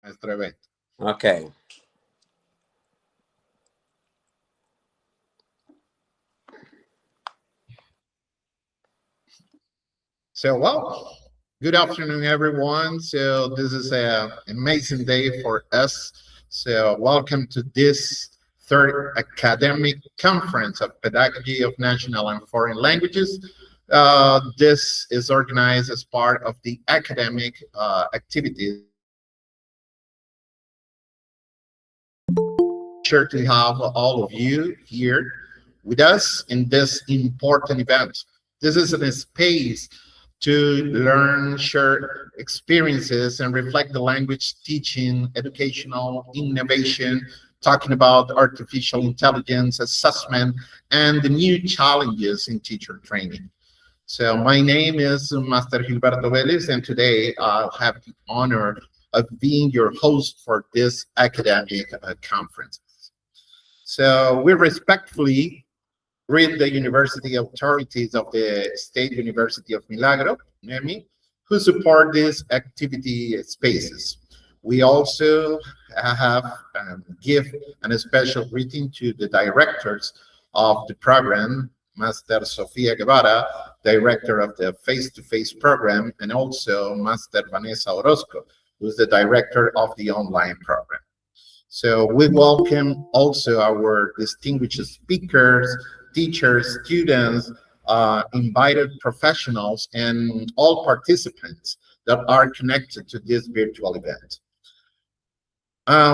nuestro evento. Okay. So, well, good afternoon, everyone. So this is an amazing day for us. So welcome to this third academic conference of pedagogy of national and foreign languages. This is organized as part of the academic activities. Sure to have all of you here with us in this important event. This is a space to learn, share experiences, and reflect the language teaching, educational innovation, talking about artificial intelligence assessment, and the new challenges in teacher training. So my name is Master Gilberto Vélez, and today I'll have the honor of being your host for this academic conference. So we respectfully greet the university authorities of the State University of Milagro, NEMI, who support these activity spaces. We also have give a special greeting to the directors of the program, Master Sofia Guevara, director of the face-to-face program, and also Master Vanessa Orozco, who's the director of the online program. So we welcome also our distinguished speakers, teachers, students, invited professionals, and all participants that are connected to this virtual event.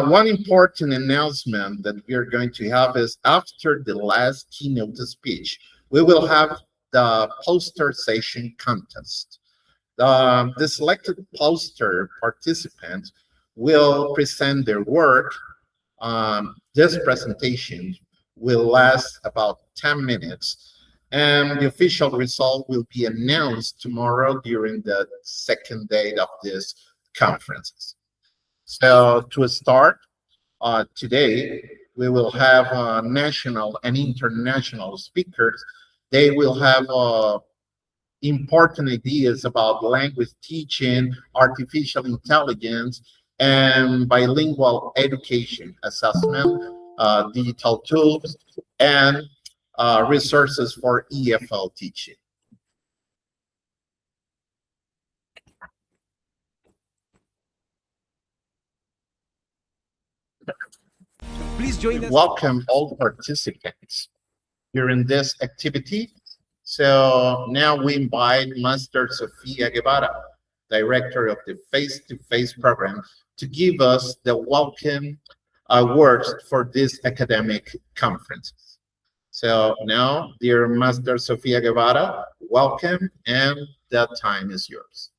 One important announcement that we are going to have is after the last keynote speech, we will have the poster session contest. The selected poster participants will present their work. This presentation will last about 10 minutes, and the official result will be announced tomorrow during the second day of this conference. So to start, today we will have national and international speakers. They will have important ideas about language teaching, artificial intelligence, and bilingual education assessment, digital tools, and resources for EFL teaching. Please join us. Welcome all participants during this activity. So now we invite Master Sofia Guevara, director of the face-to-face program, to give us the welcome words for this academic conference. So now, dear Master Sofia Guevara, welcome, and that time is yours.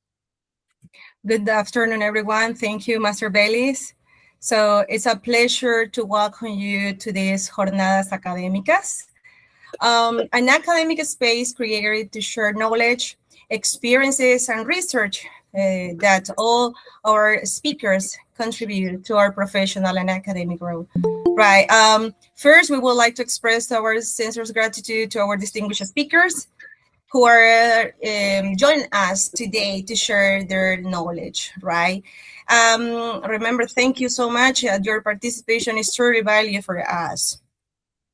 Good afternoon, everyone. Thank you, Master Vélez. So it's a pleasure to welcome you to this Jornadas Académicas, an academic space created to share knowledge, experiences, and research that all our speakers contribute to our professional and academic growth. Right. First, we would like to express our sincere gratitude to our distinguished speakers who are joining us today to share their knowledge, right? Remember, thank you so much. Your participation is truly valuable for us.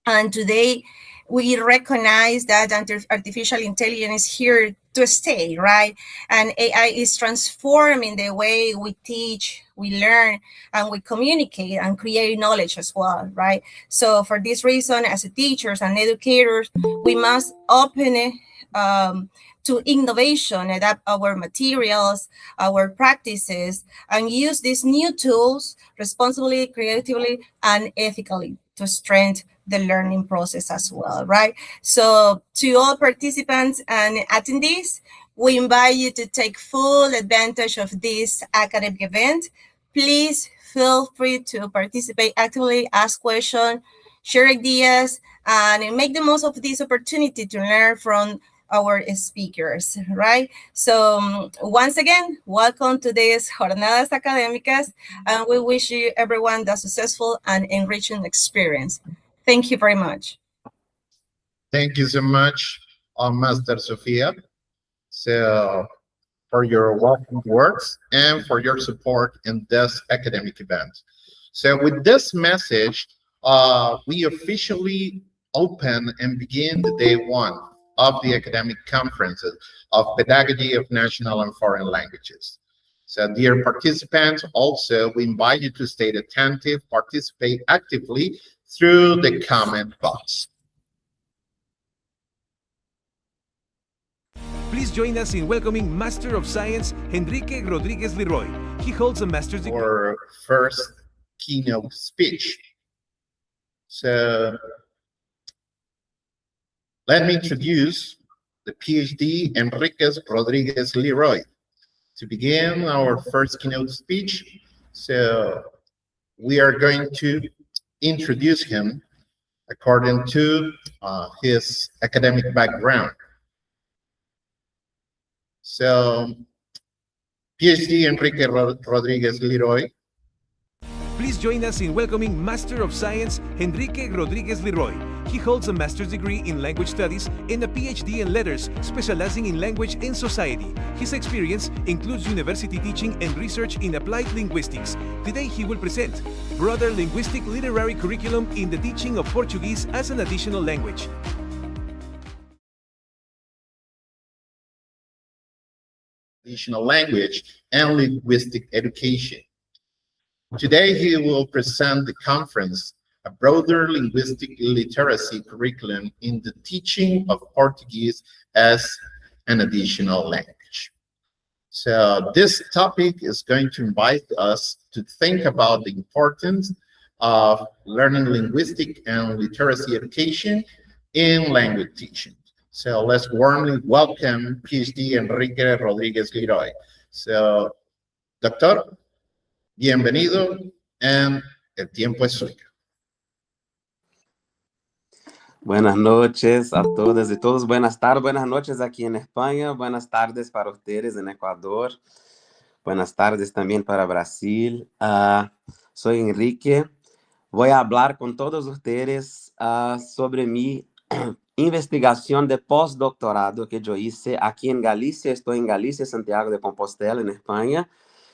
And today, we recognize that artificial intelligence is here to stay, right? And AI is transforming the way we teach, we learn, and we communicate and create knowledge as well, right? So for this reason, as teachers and educators, we must open it to innovation, adapt our materials, our practices, and use these new tools responsibly, creatively, and ethically to strengthen the learning process as well, right? So to all participants and attendees, we invite you to take full advantage of this academic event. Please feel free to participate actively, ask questions, share ideas, and make the most of this opportunity to learn from our speakers, right? So once again, welcome to this Jornadas Académicas, and we wish you everyone a successful and enriching experience. Thank you very much. Thank you so much, Master Sofia. So for your welcome words, and for your support in this academic event. So with this message, we officially open and begin the day one of the academic conferences of Pedagogy of National and Foreign Languages. So dear participants, also we invite you to stay attentive, participate actively through the comment box. Please join us in welcoming Master of Science Enrique Rodriguez Leroy. He holds a master's degree. For first keynote speech. So let me introduce the PhD Enrique Rodriguez Leroy. To begin our first keynote speech, so we are going to introduce him according to his academic background. So, PhD Enrique Rodriguez Leroy. Please join us in welcoming Master of Science Enrique Rodriguez Leroy. He holds a master's degree in language studies and a PhD in letters, specializing in language and society. His experience includes university teaching and research in applied linguistics. Today he will present Broader Linguistic Literary Curriculum in the Teaching of Portuguese as an Additional Language. Additional language and linguistic education. Today he will present the conference, a broader linguistic literacy curriculum in the teaching of Portuguese as an additional language. So this topic is going to invite us to think about the importance of learning linguistic and literacy education in language teaching. So let's warmly welcome PhD Enrique Rodriguez Leroy. So, doctor, bienvenido, and el tiempo es suyo. Buenas noches a todas y todos. Buenas tardes, buenas noches aquí en España. Buenas tardes para ustedes en Ecuador. Buenas tardes también para Brasil. Soy Enrique. Voy a hablar con todos ustedes sobre mi investigación de postdoctorado que yo hice aquí en Galicia. Estoy en Galicia, Santiago de Compostela, en España,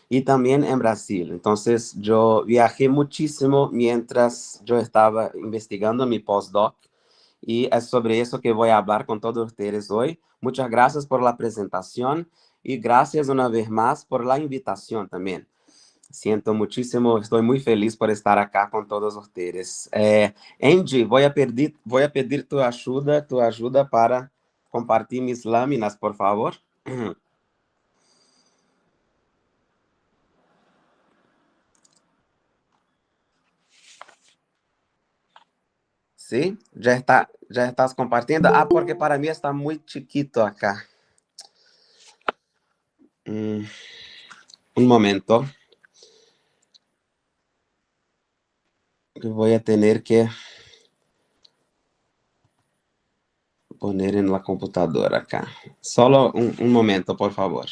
y también en Brasil. Entonces, yo viajé muchísimo mientras yo estaba investigando mi postdoc, y es sobre eso que voy a hablar con todos ustedes hoy. Muchas gracias por la presentación y gracias una vez más por la invitación también. Siento muchísimo, estoy muy feliz por estar acá con todos ustedes. Angie, voy a pedir tu ayuda para compartir mis láminas, por favor. ¿Sí? ¿Ya estás compartiendo? Porque para mí está muy chiquito acá. Un momento. Voy a tener que poner en la computadora acá. Solo un momento, por favor.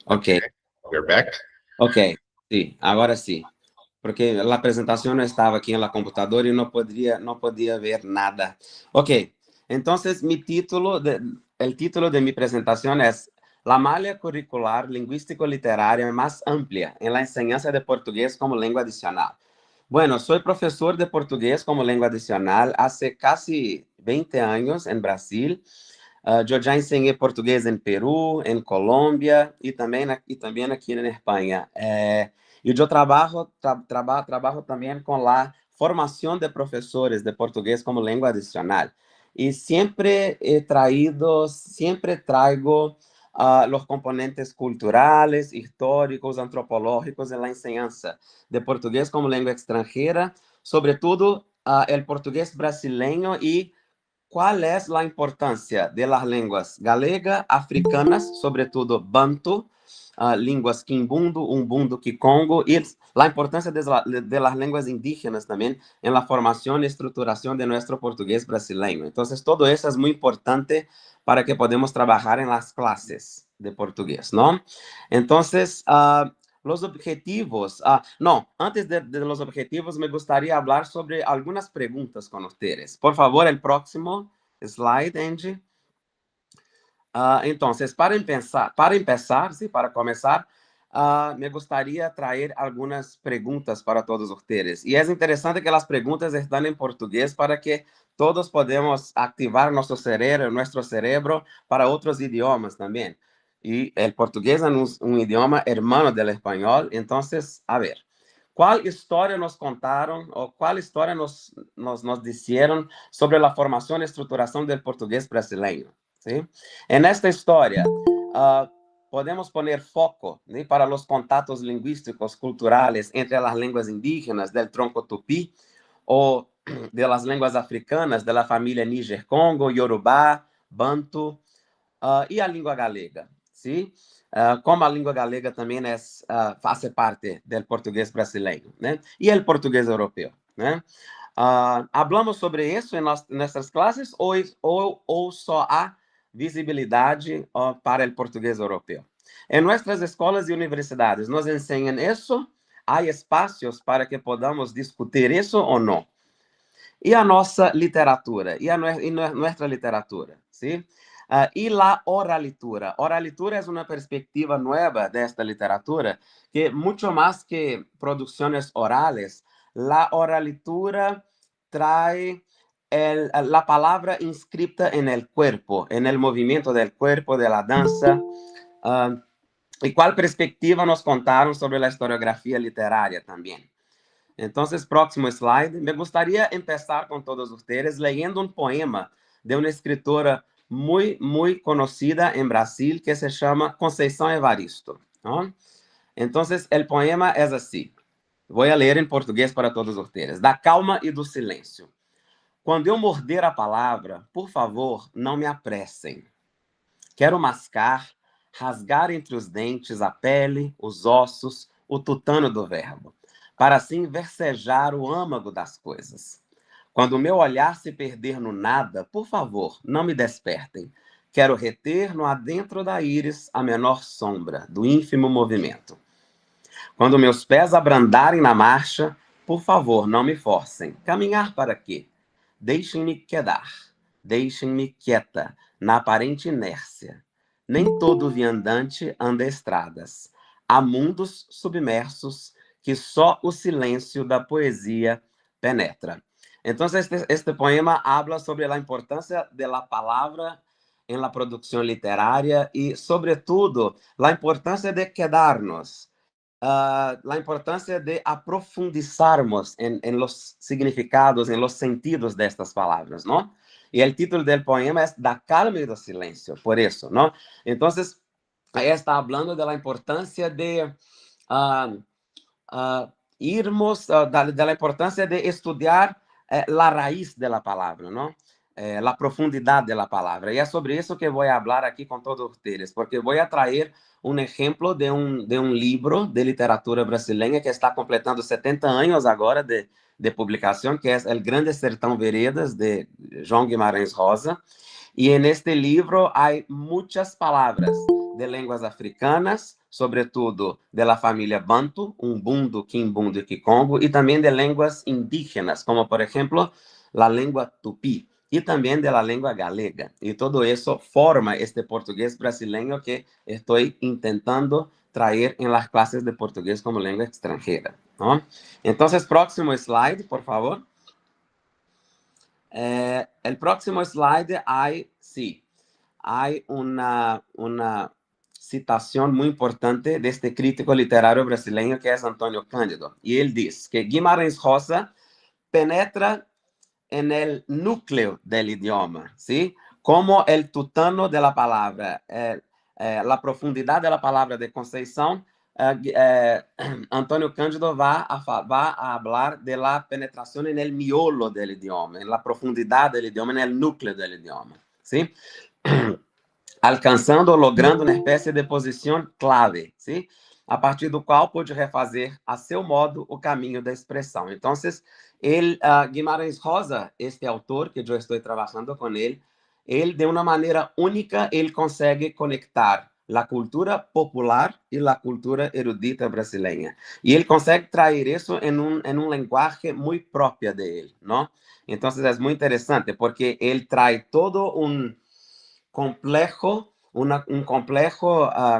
Ok. We're back. Ok, sí, ahora sí. Porque la presentación no estaba aquí en la computadora y no podía ver nada. Ok, entonces el título de mi presentación es La malla curricular lingüístico-literaria más amplia en la enseñanza de portugués como lengua adicional. Bueno, soy profesor de portugués como lengua adicional hace casi 20 años en Brasil. Yo ya enseñé portugués en Perú, en Colombia y también aquí en España. Y yo trabajo también con la formación de profesores de portugués como lengua adicional. Y siempre traigo los componentes culturales, históricos, antropológicos en la enseñanza de portugués como lengua extranjera, sobre todo el portugués brasileño y cuál es la importancia de las lenguas galega, africanas, sobre todo bantu, línguas quimbundu, umbundu, kikongo, y la importancia de las lenguas indígenas también en la formación y estructuración de nuestro portugués brasileño. Entonces, todo eso es muy importante para que podamos trabajar en las clases de portugués, ¿no? Entonces, los objetivos, no, antes de los objetivos me gustaría hablar sobre algunas preguntas con ustedes. Por favor, el próximo slide, Angie. Entonces, para empezar, sí, para comenzar, me gustaría traer algunas preguntas para todos ustedes. Y es interesante que las preguntas están en portugués para que todos podamos activar nuestro cerebro para otros idiomas también. Y el portugués es un idioma hermano del español. Entonces, a ver, ¿cuál historia nos contaron o cuál historia nos dijeron sobre la formación y estructuración del portugués brasileño? ¿Sí? En esta historia, podemos poner foco, ¿sí?, para los contactos lingüísticos culturales entre las lenguas indígenas del tronco tupí o de las lenguas africanas de la familia Níger-Congo, Yorubá, Bantu y a língua galega, ¿sí? Como a língua galega también hace parte del portugués brasileño, ¿no? Y el portugués europeo, ¿no? Hablamos sobre eso en nuestras clases ou só há visibilidade para o português europeu? Em nossas escolas e universidades, nos ensinam isso? Há espaços para que podamos discutir isso ou não? E a nossa literatura? E nossa literatura? ¿Sí? E a oralitura? Oralitura é uma perspectiva nova desta literatura, que muito mais que produções orales, a oralitura traz la palabra inscrita en el cuerpo, en el movimiento del cuerpo, de la danza. ¿Y cuál perspectiva nos contaron sobre la historiografía literaria también? Entonces, próximo slide. Me gustaría empezar con todos ustedes leyendo un poema de una escritora muy, muy conocida en Brasil que se llama Conceição Evaristo, ¿no? Entonces, el poema es así. Voy a leer en portugués para todos ustedes. Da calma e do silêncio. Quando eu morder a palavra, por favor, não me apressem. Quero mascar, rasgar entre os dentes a pele, os ossos, o tutano do verbo, para assim versejar o âmago das coisas. Quando o meu olhar se perder no nada, por favor, não me despertem. Quero reter no adentro da íris a menor sombra do ínfimo movimento. Quando meus pés abrandarem na marcha, por favor, não me forcem. Caminhar para quê? Deixem-me quedar, deixem-me quieta, na aparente inércia. Nem todo viandante anda estradas. Há mundos submersos que só o silêncio da poesia penetra. Então, este poema habla sobre a importância da palavra em la produção literária e, sobretudo, a importância de quedarnos. La importancia de aprofundizarmos en los significados, en los sentidos de estas palabras, ¿no? Y el título del poema es Da calma y do silencio, por eso, ¿no? Entonces, ahí está hablando de la importancia de irmos, de la importancia de estudiar la raíz de la palabra, ¿no? La profundidad de la palabra. Y es sobre eso que voy a hablar aquí con todos ustedes, porque voy a traer un ejemplo de un libro de literatura brasileña que está completando 70 años ahora de publicación, que es El Grande Sertão Veredas, de João Guimarães Rosa. Y en este libro hay muchas palabras de lenguas africanas, sobretudo de la familia Bantu, Umbundu, Kimbundu y Kikongo, y también de lenguas indígenas, como por ejemplo la lengua tupí, y también de la lengua galega. Y todo eso forma este portugués brasileño que estoy intentando traer en las clases de portugués como lengua extranjera, ¿no? Entonces, próximo slide, por favor. El próximo slide hay una citación muy importante de este crítico literario brasileño que es Antônio Cândido. Y él dice que Guimarães Rosa penetra en el núcleo del idioma, ¿sí? Como el tutano de la palabra. la profundidad de la palabra de Conceição, Antônio Cândido va a hablar de la penetración en el miolo del idioma, en la profundidad del idioma, en el núcleo del idioma, ¿sí? Alcançando ou logrando uma espécie de posição clave, ¿sí? A partir do qual pode refazer a seu modo o caminho da expressão. Então, Guimarães Rosa, este autor que eu estou trabalhando com ele de uma maneira única, ele consegue conectar a cultura popular e a cultura erudita brasileira. E ele consegue trazer isso em um linguagem muito própria dele, não? Então, é muito interessante, porque ele traz todo um complejo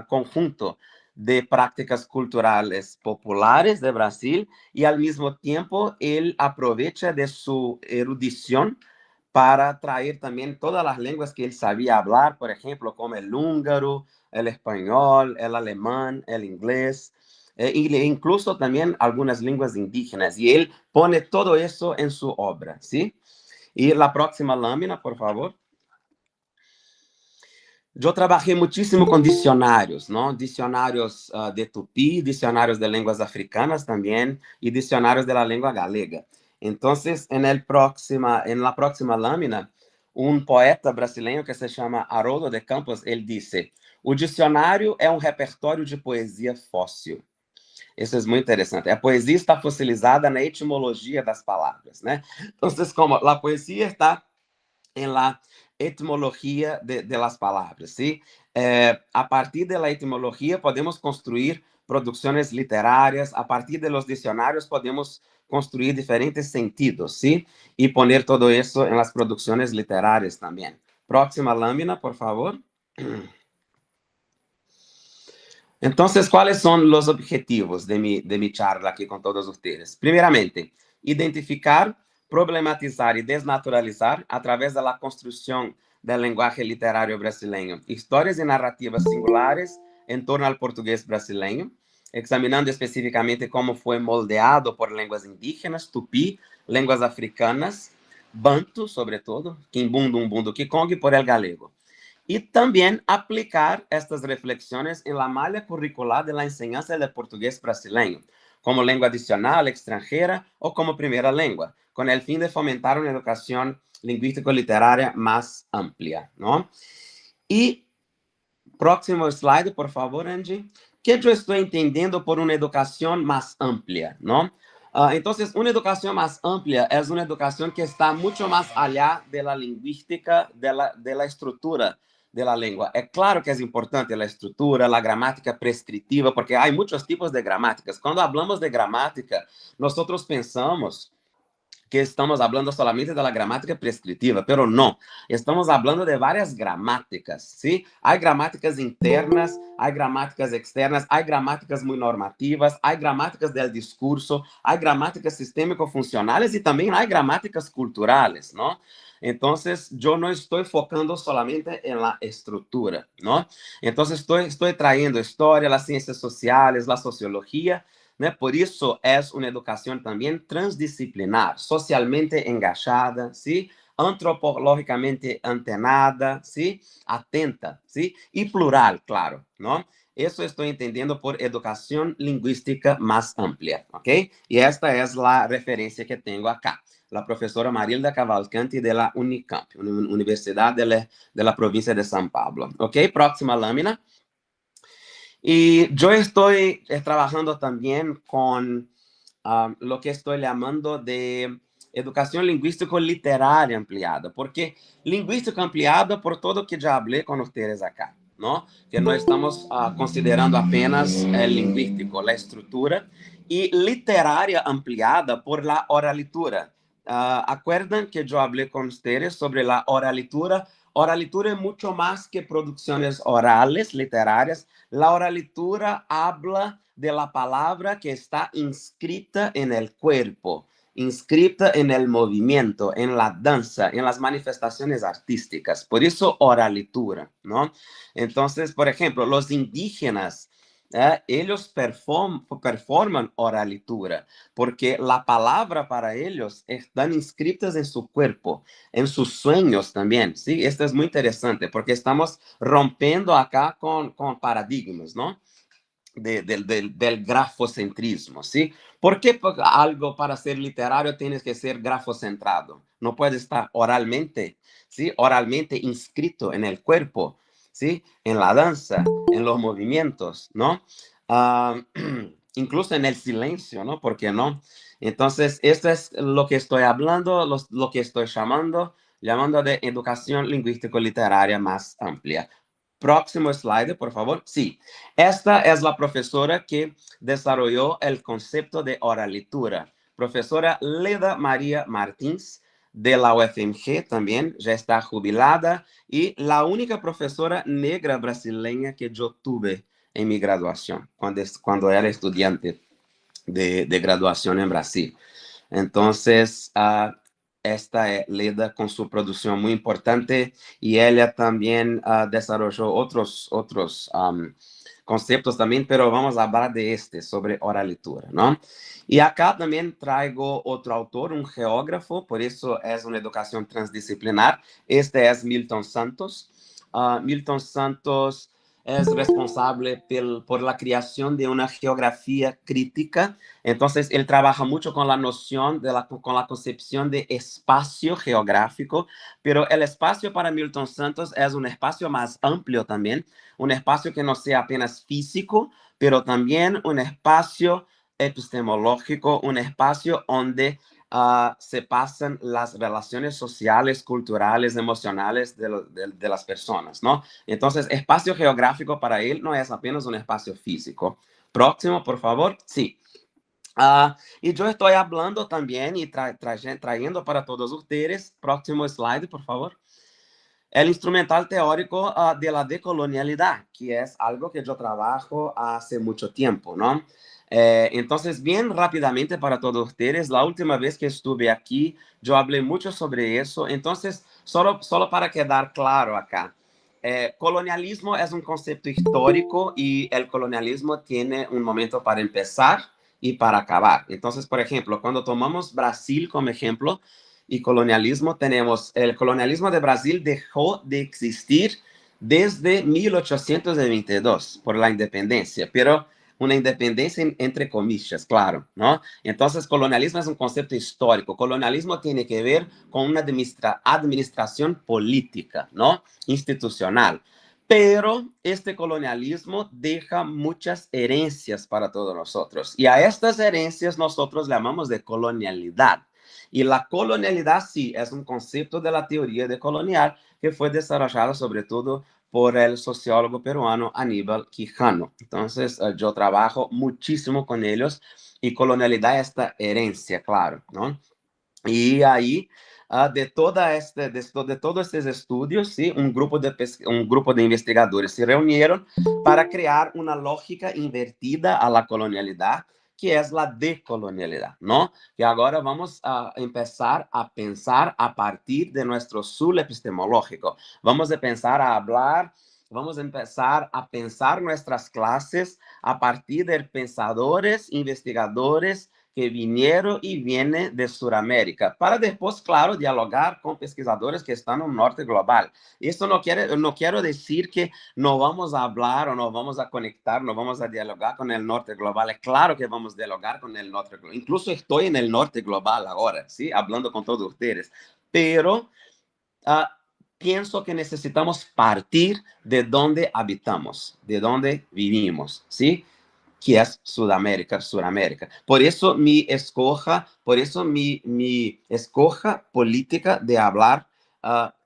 conjunto de prácticas culturales populares de Brasil y al mismo tiempo él aprovecha de su erudición para traer también todas las lenguas que él sabía hablar, por ejemplo, como el húngaro, el español, el alemán, el inglés, e incluso también algunas lenguas indígenas. Y él pone todo eso en su obra, ¿sí? Y la próxima lámina, por favor. Eu trabalhei muitíssimo com dicionários, não? Dicionários de tupi, dicionários de línguas africanas também e dicionários da língua galega. Então, na próxima lâmina, poeta brasileiro que se chama Haroldo de Campos, ele disse: o dicionário é um repertório de poesia fóssil. Isso é muito interessante. A poesia está fossilizada na etimologia das palavras, né? Então, como a poesia está em la etimologia de las palabras, ¿sí? A partir de la etimología podemos construir producciones literarias, a partir de los diccionarios podemos construir diferentes sentidos, ¿sí? Y poner todo eso en las producciones literarias también. Próxima lámina, por favor. Entonces, ¿cuáles son los objetivos de mi charla aquí con todos ustedes? Primeramente, identificar, problematizar e desnaturalizar, através da construção da linguagem literária brasileira, histórias e narrativas singulares em torno ao português brasileiro, examinando especificamente como foi moldeado por línguas indígenas, tupi, línguas africanas, banto, sobretudo, quimbundu, umbundo, kikongo, e por el galego. E também aplicar estas reflexões em la malha curricular de la enseñanza del português brasileiro, como língua adicional, extranjera ou como primeira língua, com o fim de fomentar uma educação lingüístico-literária mais ampla, não? E, próximo slide, por favor, Angie. O que eu estou entendendo por uma educação mais ampla, não? Então, uma educação mais ampla é uma educação que está muito mais allá da linguística, da estrutura da língua. É claro que é importante a estrutura, a gramática prescritiva, porque há muitos tipos de gramáticas. Quando falamos de gramática, nós pensamos que estamos hablando solamente de la gramática prescritiva, pero no, estamos hablando de varias gramáticas, ¿sí? Hay gramáticas internas, hay gramáticas externas, hay gramáticas muy normativas, hay gramáticas del discurso, hay gramáticas sistémico-funcionales y también hay gramáticas culturales, ¿no? Entonces, yo no estoy focando solamente en la estructura, ¿no? Entonces, estoy trayendo historia, las ciencias sociales, la sociología, né? Por isso, é uma educação também transdisciplinar, socialmente engajada, ¿sí? Antropologicamente antenada, ¿sí? Atenta, ¿sí? E plural, claro, ¿no? Isso estou entendendo por educação linguística mais ampla, ¿ok? E esta é a referência que tenho acá. A professora Marilda Cavalcanti de la Unicamp, Universidade de la Província de São Paulo, ¿ok? Próxima lâmina. Y yo estoy trabajando también con lo que estoy llamando de educación lingüístico-literaria ampliada, porque lingüística ampliada por todo que ya hablé con ustedes acá, ¿no? Que no estamos considerando apenas el lingüístico, la estructura, y literaria ampliada por la oralitura. ¿Acuerdan que yo hablé con ustedes sobre la oralitura? Oralitura é muito mais que produções orales, literárias. La oralitura habla de la palabra que está inscrita en el cuerpo, inscrita en el movimiento, en la danza, en las manifestaciones artísticas. Por eso oralitura, ¿no? Entonces, por ejemplo, los indígenas ellos performan oralitura, porque la palabra para ellos están inscritas en su cuerpo, en sus sueños también, ¿sí? Esto es muy interesante, porque estamos rompiendo acá con paradigmas, ¿no? Del grafocentrismo, ¿sí? ¿Por qué algo para ser literario tienes que ser grafocentrado? No puede estar oralmente, ¿sí? Oralmente inscrito en el cuerpo, ¿sí? En la danza, en los movimientos, ¿no? Ah, incluso en el silencio, ¿no? ¿Por qué no? Entonces, esto es lo que estoy hablando, lo que estoy llamando de educación lingüístico-literaria más amplia. Próximo slide, por favor. Sí, esta es la profesora que desarrolló el concepto de oralitura. Profesora Leda María Martins, de la UFMG también, ya está jubilada, y la única profesora negra brasileña que yo tuve en mi graduación, cuando era estudiante de graduación en Brasil. Entonces, esta es Leda con su producción muy importante, y ella también desarrolló otros conceptos también, pero vamos a hablar de sobre oralitura, ¿no? Y acá también traigo otro autor, un geógrafo, por eso es una educación transdisciplinar. Este es Milton Santos. Milton Santos es responsable por la creación de una geografía crítica. Entonces, él trabaja mucho con la noción con la concepción de espacio geográfico, pero el espacio para Milton Santos es un espacio más amplio también, un espacio que no sea apenas físico, pero también un espacio epistemológico, un espacio donde se pasan las relaciones sociales, culturales, emocionales de las personas, ¿no? Entonces, espacio geográfico para él no es apenas un espacio físico. Próximo, por favor. Sí. Y yo estoy hablando también y trayendo para todos ustedes, próximo slide, por favor, el instrumental teórico de la decolonialidad, que es algo que yo trabajo hace mucho tiempo, ¿no? Entonces, bien rápidamente para todos ustedes, la última vez que estuve aquí, yo hablé mucho sobre eso. Entonces, solo para quedar claro acá, colonialismo es un concepto histórico y el colonialismo tiene un momento para empezar y para acabar. Entonces, por ejemplo, cuando tomamos Brasil como ejemplo y colonialismo, tenemos el colonialismo de Brasil dejó de existir desde 1822 por la independencia, pero una independencia entre comillas, claro, ¿no? Entonces, colonialismo es un concepto histórico. Colonialismo tiene que ver con una administración política, ¿no? Institucional. Pero este colonialismo deja muchas herencias para todos nosotros. Y a estas herencias nosotros llamamos de colonialidad. Y la colonialidad sí es un concepto de la teoría decolonial que fue desarrollado sobre todo por el sociólogo peruano Aníbal Quijano. Entonces, yo trabajo muchísimo con ellos, y colonialidad es esta herencia, claro, ¿no? Y ahí, de todos estos estudios, ¿sí? un grupo de investigadores se reunieron para crear una lógica invertida a la colonialidad, que es la decolonialidad, ¿no? Que ahora vamos a empezar a pensar a partir de nuestro sul epistemológico. Vamos a empezar a pensar nuestras clases a partir de pensadores, investigadores que vinieron y vienen de Sudamérica, para después, claro, dialogar con pesquisadores que están en el norte global. Esto no quiero decir que no vamos a hablar o no vamos a conectar, no vamos a dialogar con el norte global. Es claro que vamos a dialogar con el norte global. Incluso estoy en el norte global ahora, ¿sí? Hablando con todos ustedes. Pero pienso que necesitamos partir de donde habitamos, de donde vivimos, ¿sí? Que es Sudamérica. Por eso mi escoja política de hablar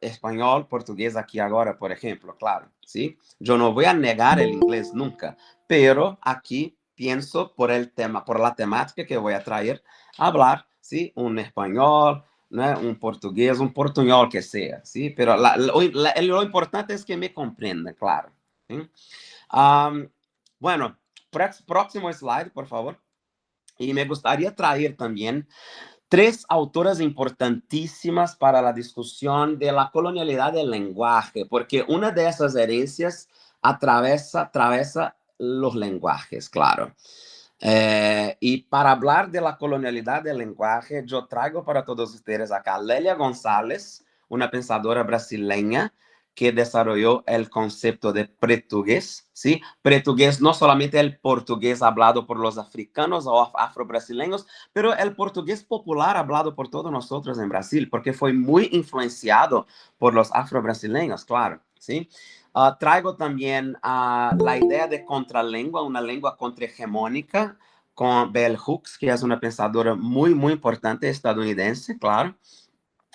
español, portugués aquí ahora, por ejemplo, claro, ¿sí? Yo no voy a negar el inglés nunca, pero aquí pienso por el tema, por la temática que voy a traer, hablar, ¿sí? Un español, ¿no? Un portugués, un portuñol que sea, ¿sí? Pero lo importante es que me comprendan, claro, ¿sí? Bueno, próximo slide, por favor. Y me gustaría traer también 3 autoras importantísimas para la discusión de la colonialidad del lenguaje, porque una de esas herencias atraviesa los lenguajes, claro. Y para hablar de la colonialidad del lenguaje, yo traigo para todos ustedes acá Lélia González, una pensadora brasileña que desarrolló el concepto de portugués, ¿sí? Portugués no solamente el portugués hablado por los africanos o afro-brasileños, pero el portugués popular hablado por todos nosotros en Brasil, porque fue muy influenciado por los afro-brasileños, claro, ¿sí? Traigo también la idea de contralengua, una lengua contrahegemónica, con Bell Hooks, que es una pensadora muy, muy importante estadounidense, claro.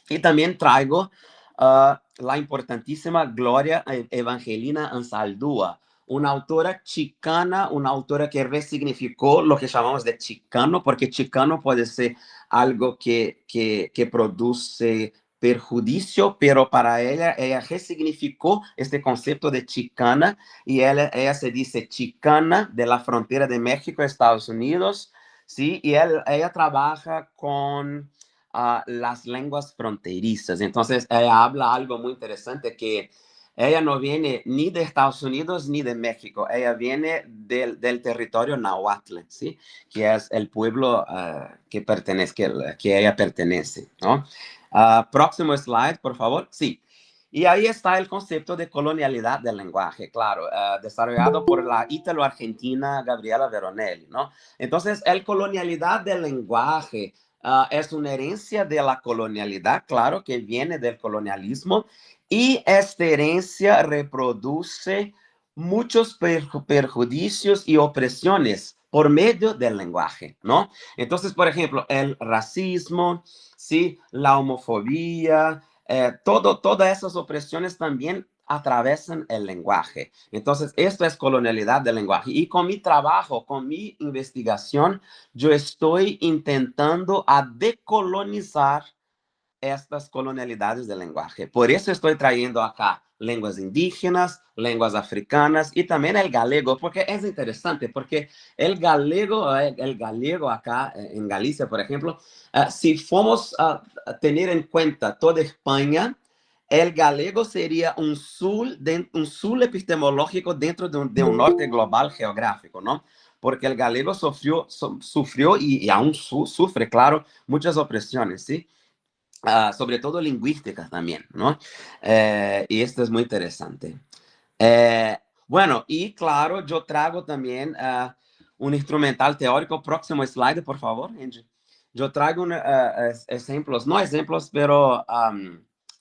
Y también traigo la importantísima Gloria Evangelina Anzaldúa, una autora chicana, una autora que resignificó lo que llamamos de chicano, porque chicano puede ser algo que produce perjuicio, pero para ella resignificó este concepto de chicana, y ella se dice chicana de la frontera de México a Estados Unidos, ¿sí? Y ella trabaja con las lenguas fronterizas. Entonces, ella habla algo muy interesante, que ella no viene ni de Estados Unidos ni de México, ella viene del territorio náhuatl, ¿sí? Que es el pueblo que ella pertenece, ¿no? Próximo slide, por favor. Sí. Y ahí está el concepto de colonialidad del lenguaje, claro, desarrollado por la ítalo-argentina Gabriela Veronelli, ¿no? Entonces, el colonialidad del lenguaje es una herencia de la colonialidad, claro, que viene del colonialismo, y esta herencia reproduce muchos perjuicios y opresiones por medio del lenguaje, ¿no? Entonces, por ejemplo, el racismo, ¿sí? La homofobia, todas esas opresiones también atravesan el lenguaje. Entonces, esto es colonialidad del lenguaje. Y con mi trabajo, con mi investigación, yo estoy intentando decolonizar estas colonialidades del lenguaje. Por eso estoy trayendo acá lenguas indígenas, lenguas africanas y también el galego, porque es interesante, porque el gallego acá en Galicia, por ejemplo, si fuéramos a tener en cuenta toda España, el galego sería un sul epistemológico dentro de un norte global geográfico, ¿no? Porque el galego sufrió y aún sufre, claro, muchas opresiones, ¿sí? Sobre todo lingüísticas también, ¿no? Y esto es muy interesante. Bueno, y claro, yo traigo también un instrumental teórico. Próximo slide, por favor, Angie. Yo traigo ejemplos, no ejemplos, pero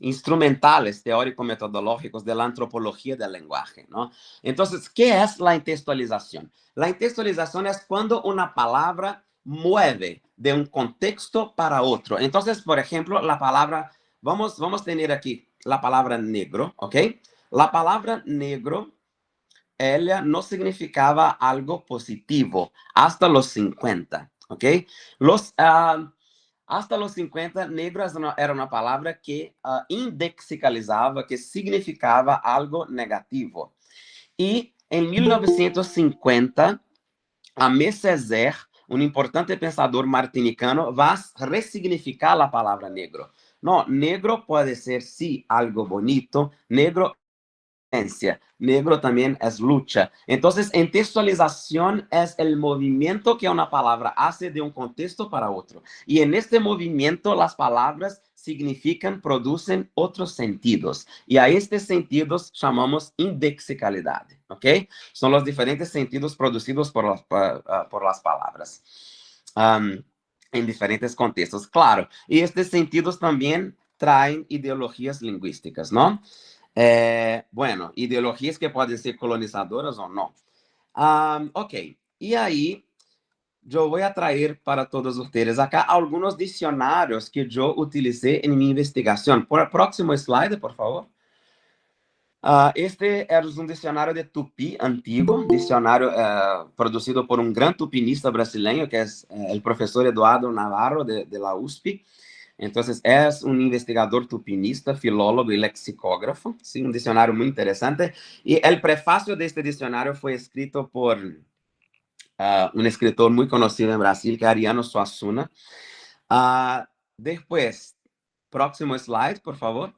instrumentales teórico-metodológicos de la antropología del lenguaje, ¿no? Entonces, ¿qué es la intextualización? La intextualización es cuando una palabra mueve de un contexto para otro. Entonces, por ejemplo, la palabra, vamos a tener aquí la palabra negro, ¿ok? La palabra negro, ella no significaba algo positivo hasta los 50, ¿ok? Hasta los 50, negro era una palabra que indexicalizaba, que significaba algo negativo. Y en 1950, Aimé Césaire, un importante pensador martinicano, va a resignificar la palabra negro. No, negro puede ser, sí, algo bonito. Negro negro también es lucha. Entonces, intextualización es el movimiento que una palabra hace de un contexto para otro. Y en este movimiento, las palabras significan, producen otros sentidos. Y a estos sentidos llamamos indexicalidad, ¿ok? Son los diferentes sentidos producidos por las palabras. En diferentes contextos, claro. Y estos sentidos también traen ideologías lingüísticas, ¿no? Bueno, ideologías que pueden ser colonizadoras o no. Ok, y ahí yo voy a traer para todos ustedes acá algunos diccionarios que yo utilicé en mi investigación. Por el próximo slide, por favor. Este es un diccionario de tupí antiguo, diccionario producido por un gran tupinista brasileño, que es el profesor Eduardo Navarro de la USP. Entonces, es un investigador tupinista, filólogo y lexicógrafo, ¿sí? Un diccionario muy interesante. Y el prefacio de este diccionario fue escrito por un escritor muy conocido en Brasil, que es Ariano Suassuna. Después, próximo slide, por favor.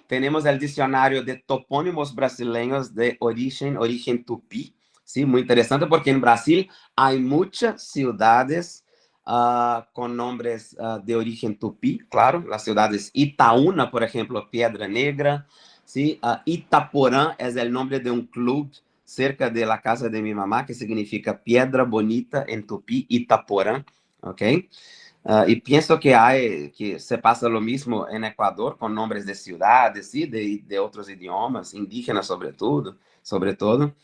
Tenemos el diccionario de topónimos brasileños de origen tupí, Sí, muy interesante porque en Brasil hay muchas ciudades con nombres de origen tupí, claro. Las ciudades Itaúna, por ejemplo, Piedra Negra, ¿sí? Itaporã es el nombre de un club cerca de la casa de mi mamá que significa Piedra Bonita en tupí, Itaporã, ¿ok? Y pienso que se pasa lo mismo en Ecuador con nombres de ciudades, ¿sí? De otros idiomas, indígenas sobre todo.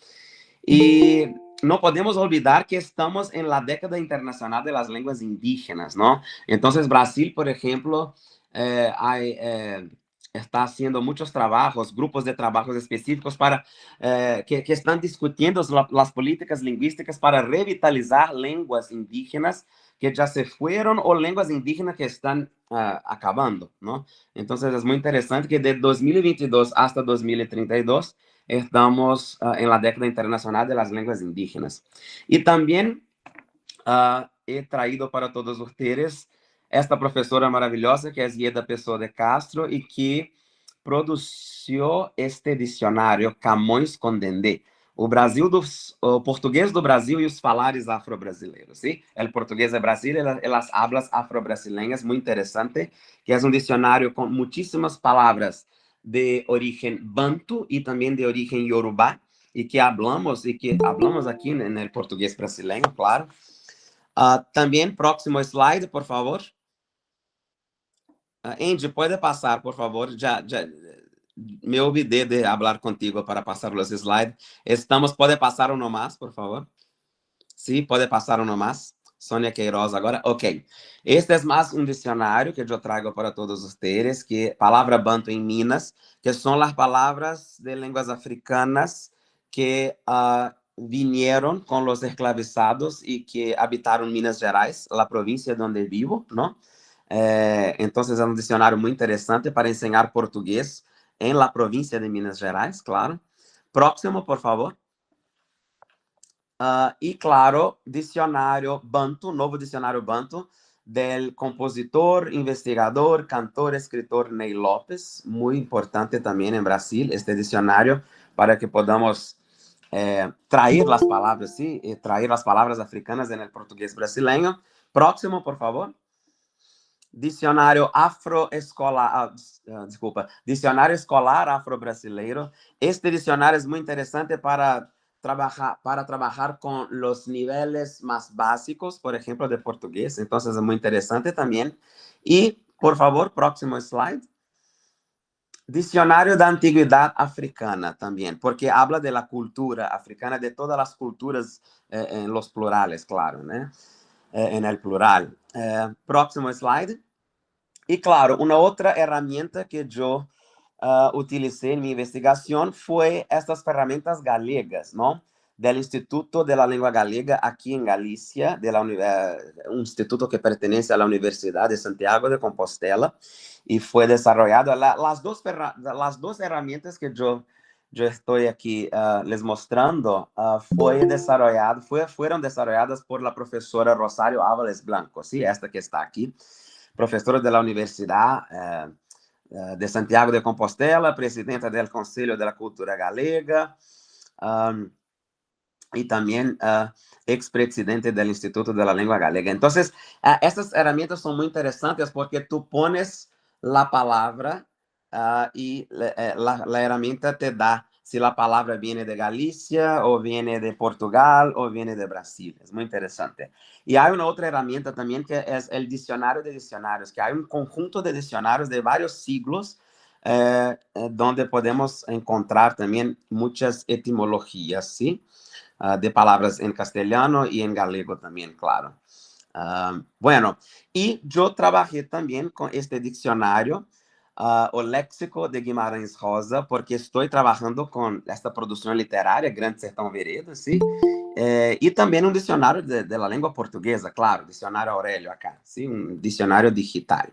Y no podemos olvidar que estamos en la década internacional de las lenguas indígenas, ¿no? Entonces, Brasil, por ejemplo, está haciendo muchos trabajos, grupos de trabajos específicos para que están discutiendo las políticas lingüísticas para revitalizar lenguas indígenas que ya se fueron o lenguas indígenas que están acabando, ¿no? Entonces, es muy interesante que de 2022 hasta 2032 estamos en la década internacional de las lenguas indígenas. Y también he traído para todos ustedes esta profesora maravillosa que es Ieda Pessoa de Castro y que produció este dicionário Camões com Dendê, o português do Brasil e os falares afro-brasileiros, ¿sí? El portugués de Brasil y las hablas afro-brasileñas, muy interesante, que es un diccionario con muchísimas palabras de origen bantu y también de origen yorubá, y que hablamos aquí en el portugués brasileño, claro. También, próximo slide, por favor. Andy, puede pasar, por favor. Ya me olvidé de hablar contigo para pasar los slides. Puede pasar uno más, por favor. Sí, puede pasar uno más. Sônia Queiroz agora. Ok. Este es más un diccionario que yo traigo para todos ustedes, que palabra banto en Minas, que son las palabras de lenguas africanas que vinieron con los esclavizados y que habitaron Minas Gerais, la provincia donde vivo, ¿no? Entonces es un diccionario muy interesante para enseñar portugués en la provincia de Minas Gerais, claro. Próximo, por favor. E, claro, dicionário Bantu, novo dicionário Bantu, del compositor, investigador, cantor, escritor Ney Lopes, muy importante también en Brasil, este dicionário, para que podamos traer las palabras, ¿sí? Traer las palabras africanas en el portugués brasileño. Próximo, por favor. Dicionário Dicionário Escolar Afro-Brasileiro. Este dicionário es muy interesante para trabajar con los niveles más básicos, por ejemplo, de portugués. Entonces, es muy interesante también. Y, por favor, próximo slide. Dicionário da Antiguidad Africana también, porque habla de la cultura africana, de todas las culturas en los plurales, claro, ¿no? En el plural. Próximo slide. Y claro, una otra herramienta que yo utilicé en mi investigación fue estas herramientas galegas, ¿no? Del Instituto de la Lengua Galega aquí en Galicia, un instituto que pertenece a la Universidad de Santiago de Compostela, y fue desarrollado, las dos herramientas que yo estoy aquí les mostrando, fueron desarrolladas por la profesora Rosario Ávares Blanco, ¿sí? Esta que está aquí, professora da Universidade de Santiago de Compostela, presidenta do Conselho da Cultura Galega, y también expresidente del Instituto de la Lengua Galega. Entonces, estas herramientas son muy interesantes porque tú pones la palabra y la herramienta te da si la palabra viene de Galicia o viene de Portugal o viene de Brasil. Es muy interesante. Y hay una otra herramienta también que es el diccionario de diccionarios, que hay un conjunto de diccionarios de varios siglos donde podemos encontrar también muchas etimologías, ¿sí? De palabras en castellano y en galego también, claro. Bueno, y yo trabajé también con este diccionario, o léxico de Guimarães Rosa, porque estoy trabajando con esta producción literaria, Grande Sertão Veredas, ¿sí? Y también un diccionario de la lengua portuguesa, claro, diccionario Aurélio acá, ¿sí? Un diccionario digital.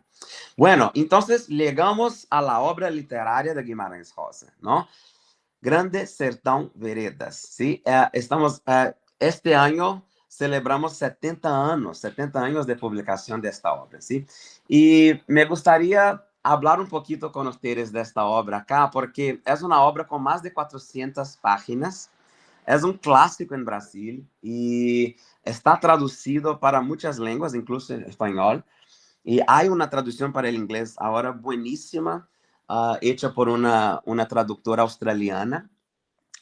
Bueno, entonces llegamos a la obra literaria de Guimarães Rosa, ¿no? Grande Sertão Veredas, ¿sí? Este año celebramos 70 años de publicación de esta obra, ¿sí? Y me gustaría hablar un poquito con ustedes de esta obra acá, porque es una obra con más de 400 páginas, Es un clásico en Brasil y está traducido para muchas lenguas, incluso en español. Y hay una traducción para el inglés ahora buenísima, hecha por una traductora australiana,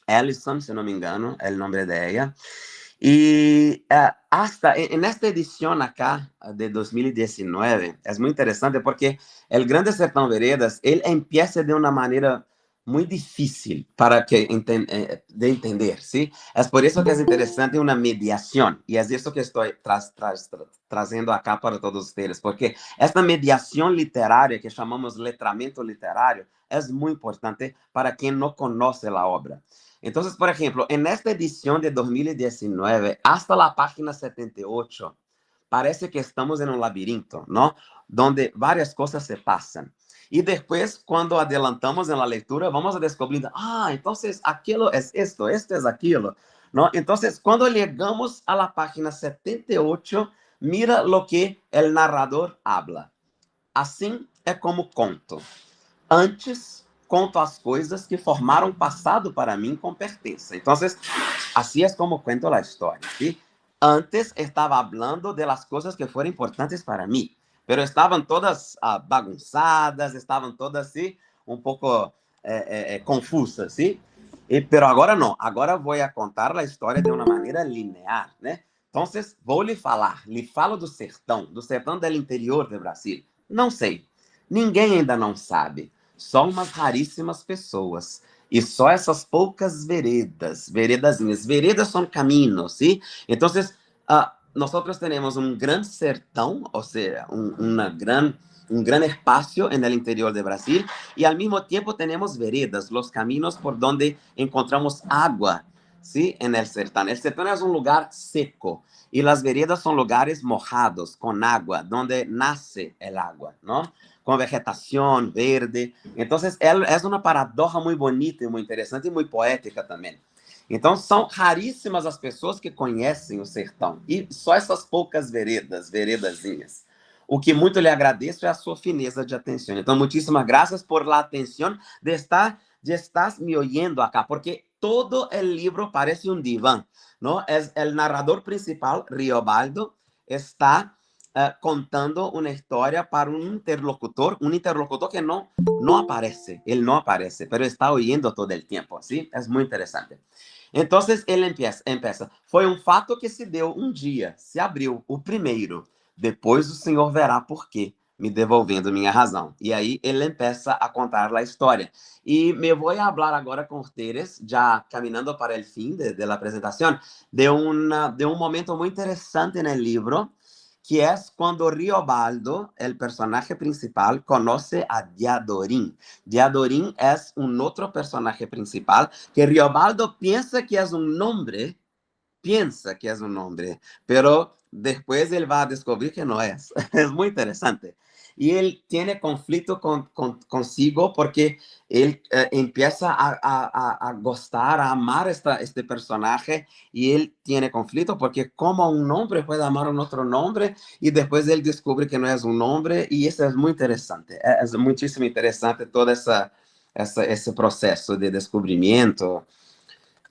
Alison, si no me engano, el nombre de ella. Y hasta en esta edición acá de 2019 es muy interesante porque el Grande Sertão Veredas, él empieza de una manera muy difícil para que de entender, ¿sí? Es por eso que es interesante una mediación y es eso que estoy trazendo acá para todos ustedes, porque esta mediación literaria que llamamos letramento literario es muy importante para quien no conoce la obra. Entonces, por ejemplo, en esta edición de 2019, hasta la página 78, parece que estamos en un laberinto, ¿no? Donde varias cosas se pasan. Y después, cuando adelantamos en la lectura, vamos a descubrir, entonces aquello es esto es aquello, ¿no? Entonces, cuando llegamos a la página 78, mira lo que el narrador habla. Assim é como conto. Antes, conto as coisas que formaram passado para mim com pertença. Então, assim é como conto a história. ¿Sí? Antes estava hablando de las coisas que foram importantes para mim, pero estavam todas bagunçadas, estavam todas assim, um pouco confusas, ¿sí? Pero agora não, agora vou contar a história de uma maneira linear, né? Então, vou lhe falo do sertão do interior do Brasil. Não sei, ninguém ainda não sabe. Só umas raríssimas pessoas. E só essas poucas veredazinhas. Veredas são caminhos, ¿sí? Então, nós temos um grande sertão, ou seja, um grande espaço no interior do Brasil, e ao mesmo tempo temos veredas, os caminhos por onde encontramos água, ¿sí? En el sertão. El sertão é um lugar seco, e as veredas são lugares mojados, com água, onde nasce el agua, ¿no? Com vegetação verde. Então, é uma paradoja muito bonita, muito interessante e muito poética também. Então, são raríssimas as pessoas que conhecem o sertão. E só essas poucas veredazinhas. O que muito lhe agradeço é a sua fineza de atenção. Então, muitíssimas graças por la atenção de estar me oyendo acá, porque todo el libro parece un diván, ¿no? Es el narrador principal, Riobaldo, está contando una historia para un interlocutor que no aparece, él no aparece, pero está oyendo todo el tiempo, ¿sí? Es muy interesante. Entonces, ele empieza. Foi um fato que se deu um dia, se abriu o primeiro. Depois o Senhor verá por quê, me devolvendo minha razão. E aí ele empieza a contar a história. E me vou a falar agora com ustedes, já caminhando para o fim de la apresentação, de um momento muito interessante no livro, que é quando Riobaldo, o personagem principal, conhece a Diadorim. Diadorim é um outro personagem principal que Riobaldo pensa que é um nome, pero depois ele vai descobrir que não é. É muito interessante. E ele tem conflito consigo porque ele empieza a gostar, a amar este personagem, e ele tem conflito porque como um nome pode amar outro nome, e depois ele descobre que não é um nome, e isso é muito interessante. É muitíssimo interessante todo esse processo de descobrimento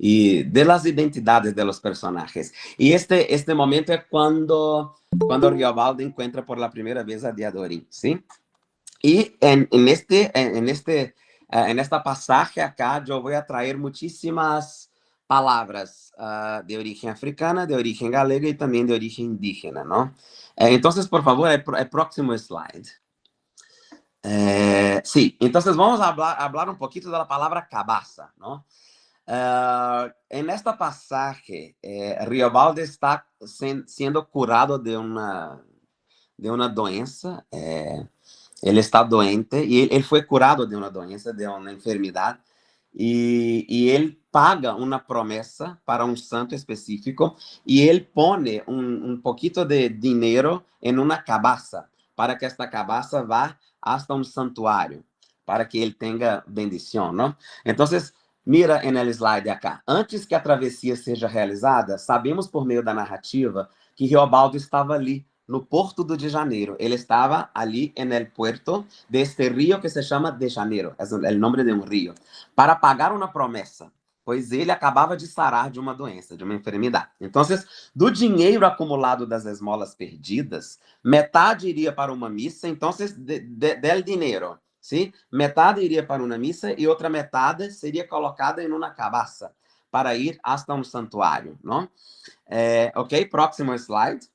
y de las identidades de los personajes. Y este momento es cuando Riobaldo encuentra por la primera vez a Diadorim, ¿sí? Y en esta pasaje acá yo voy a traer muchísimas palabras de origen africana, de origen galega y también de origen indígena, ¿no? Entonces, por favor, el próximo slide. Sí, entonces vamos a hablar un poquito de la palabra cabaza, ¿no? En esta pasaje, Riobaldo está siendo curado de una doença. Ele está doente e ele foi curado de uma doença, de uma enfermidade. E ele paga uma promessa para um santo específico e ele põe um pouquinho de dinheiro em uma cabaça para que esta cabaça vá hasta um santuário, para que ele tenha bendição, não? Então, mira en el slide acá. Antes que a travessia seja realizada, sabemos por meio da narrativa que Riobaldo estava ali, no Porto de Janeiro. Ele estava ali en el puerto de este río que se chama de Janeiro. É o nome de um río. Para pagar uma promessa. pois ele acabava de sarar de uma doença, de uma enfermidade. Então, do dinheiro acumulado das esmolas perdidas, metade iria para uma missa, então, del dinheiro, ¿sí? Metade iria para uma missa e outra metade seria colocada em uma cabaça para ir hasta um santuário, não? Ok, próximo slide.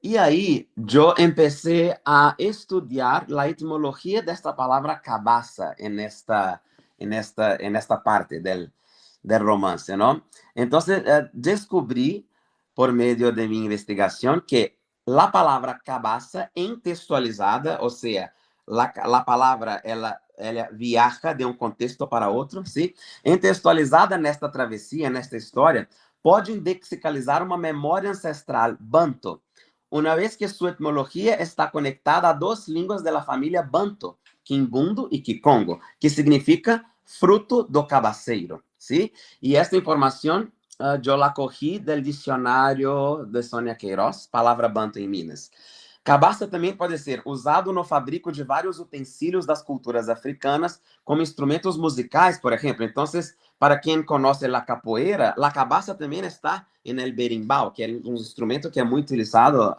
E aí, eu empecé a estudar a etimologia desta palavra cabaça en esta parte del romance, ¿no? Entonces, descubrí por medio de mi investigación que la palabra cabaça entextualizada, o sea, la palabra, ela viaja de um contexto para outro, ¿sí? Entextualizada nesta travessia, nesta história, pode indexicalizar uma memória ancestral banto, uma vez que sua etimologia está conectada a duas línguas da família banto, Quimbundo e Kikongo, que significa fruto do cabaceiro, ¿sí? E esta informação eu la cogí del dicionário de Sônia Queiroz, palavra banto em Minas. Cabaça também pode ser usado no fabrico de vários utensílios das culturas africanas, como instrumentos musicais, por exemplo. Então, para quem conhece a capoeira, a cabaça também está no berimbau, que é um instrumento que é muito utilizado,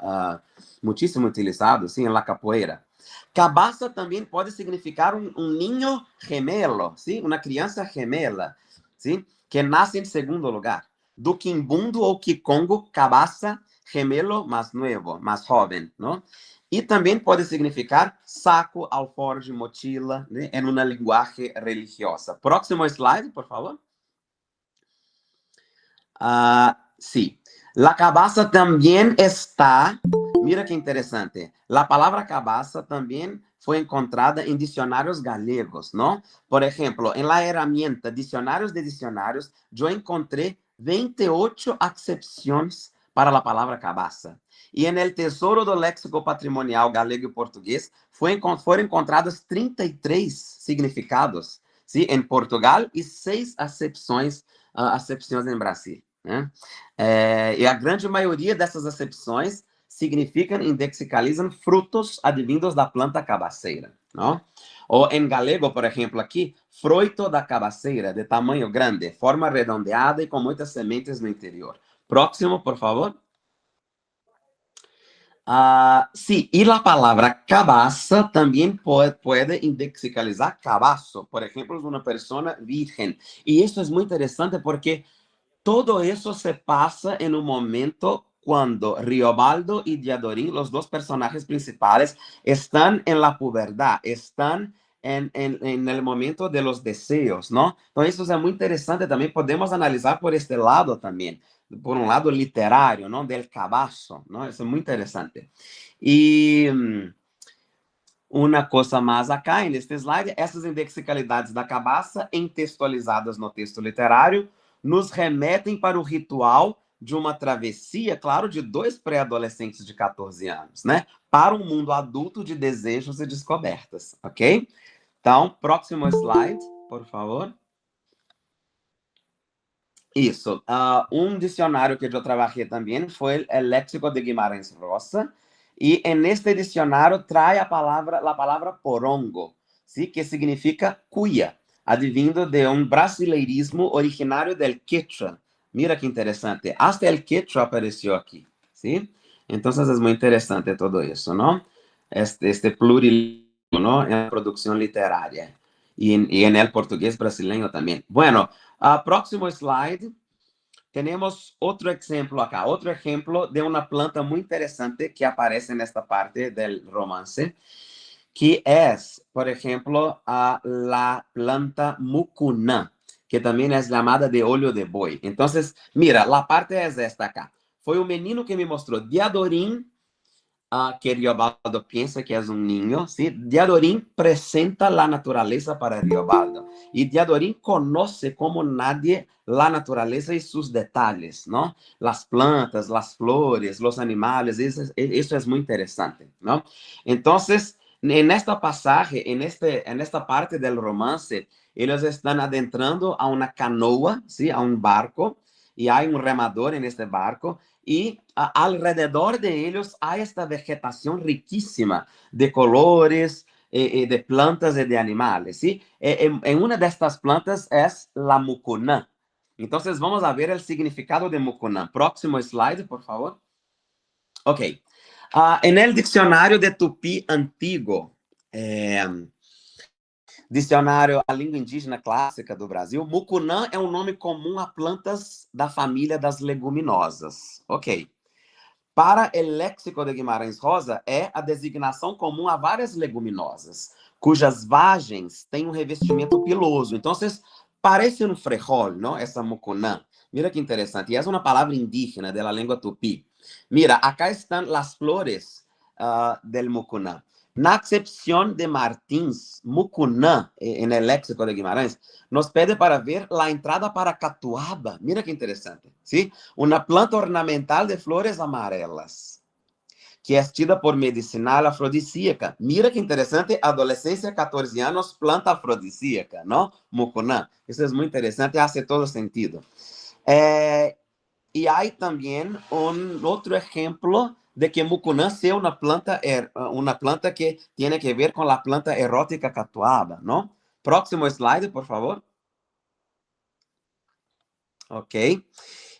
muitíssimo utilizado, sim, na capoeira. Cabaça também pode significar um ninho gemelo, sim, uma criança gemela, sim, que nasce em segundo lugar. Do Quimbundo ou Kikongo, cabaça, gemelo mais novo, mais jovem, não? E também pode significar saco, alforje, mochila, né, em uma linguagem religiosa. Próximo slide, por favor. Sí. La cabaça também está, mira que interessante, a palavra cabaça também foi encontrada em dicionários galegos, não? Por exemplo, em la herramienta Dicionários de Dicionários, eu encontrei 28 acepções para a palavra cabaça. E no Tesouro do Léxico Patrimonial Galego e Português foram encontrados 33 significados, sim, em Portugal e 6 acepções em Brasil, né? E a grande maioria dessas acepções significam, indexicalizam frutos advindos da planta cabaceira, não? Ou em galego, por exemplo, aqui, fruto da cabaceira, de tamanho grande, forma redondeada e com muitas sementes no interior. Próximo, por favor. Sí, y la palabra cabaza también puede indexicalizar cabazo, por ejemplo, de una persona virgen. Y esto es muy interesante porque todo eso se pasa en un momento cuando Riobaldo y Diadorim, los dos personajes principales, están en la pubertad, están en el momento de los deseos, ¿no? Entonces eso es muy interesante también, podemos analizar por este lado también, por un lado literario, ¿no? Del cabazo, ¿no? Eso es muy interesante. Y uma coisa mais acá, neste slide, essas indexicalidades da cabaça, entextualizadas no texto literário, nos remetem para o ritual de uma travessia, claro, de dois pré-adolescentes de 14 anos, né? Para um mundo adulto de desejos e descobertas, ok? Então, próximo slide, por favor. Isso. Um dicionário que eu trabalhei também foi o Léxico de Guimarães Rosa, e neste dicionário traz a palavra porongo, ¿sí? Que significa cuia, advindo de um brasileirismo originário del quechua. Mira que interessante. Hasta el quechua apareceu aqui, ¿sí? Então, é muito interessante todo isso, não? Este plurilingue, não? Em produção literária. E em el português brasileiro também. Bueno, próximo slide. Temos outro exemplo acá, outro exemplo de uma planta muito interessante que aparece nesta parte do romance, que é, por exemplo, a planta mucunã, que também é chamada de olho de boi. Então, mira, a parte é esta acá. Foi o menino que me mostrou Diadorim, que Riobaldo pensa que é um ninho, ¿sí? Diadorim presenta a natureza para Riobaldo. E Diadorim conhece como nadie a natureza e seus detalhes, não? As plantas, as flores, os animais, isso é muito interessante, não? Então, nesta passagem, nesta parte do romance, eles estão adentrando a uma canoa, ¿sí? A um barco, e há um remador neste barco, e alrededor de eles há esta vegetação riquíssima de colores, de plantas y de animales, ¿sí? En una de estas plantas es la mucuna. Entonces vamos a ver el significado de mucuna. Próximo slide, por favor. Ok. En el diccionario de Tupi antiguo, dicionário A Língua Indígena Clássica do Brasil, mucunã é um nome comum a plantas da família das leguminosas. Ok. Para o léxico de Guimarães Rosa, é a designação comum a várias leguminosas, cujas vagens têm um revestimento piloso. Então, parece um frejol, não? Essa mucunã. Mira que interessante. E essa é uma palavra indígena da língua tupi. Mira, acá estão as flores del mucunã. Na acepción de Martins, mucunã, en el léxico de Guimarães, nos pede para ver la entrada para catuaba. Mira que interesante, ¿sí? Una planta ornamental de flores amarelas, que es tida por medicinal afrodisíaca. Mira que interesante, adolescencia, 14 años, planta afrodisíaca, ¿no? Mucunã. Eso es muy interesante, hace todo sentido. Y hay también un otro ejemplo de que mucunã sea una planta que tiene que ver con la planta erótica catuaba, ¿no? Próximo slide, por favor. Ok.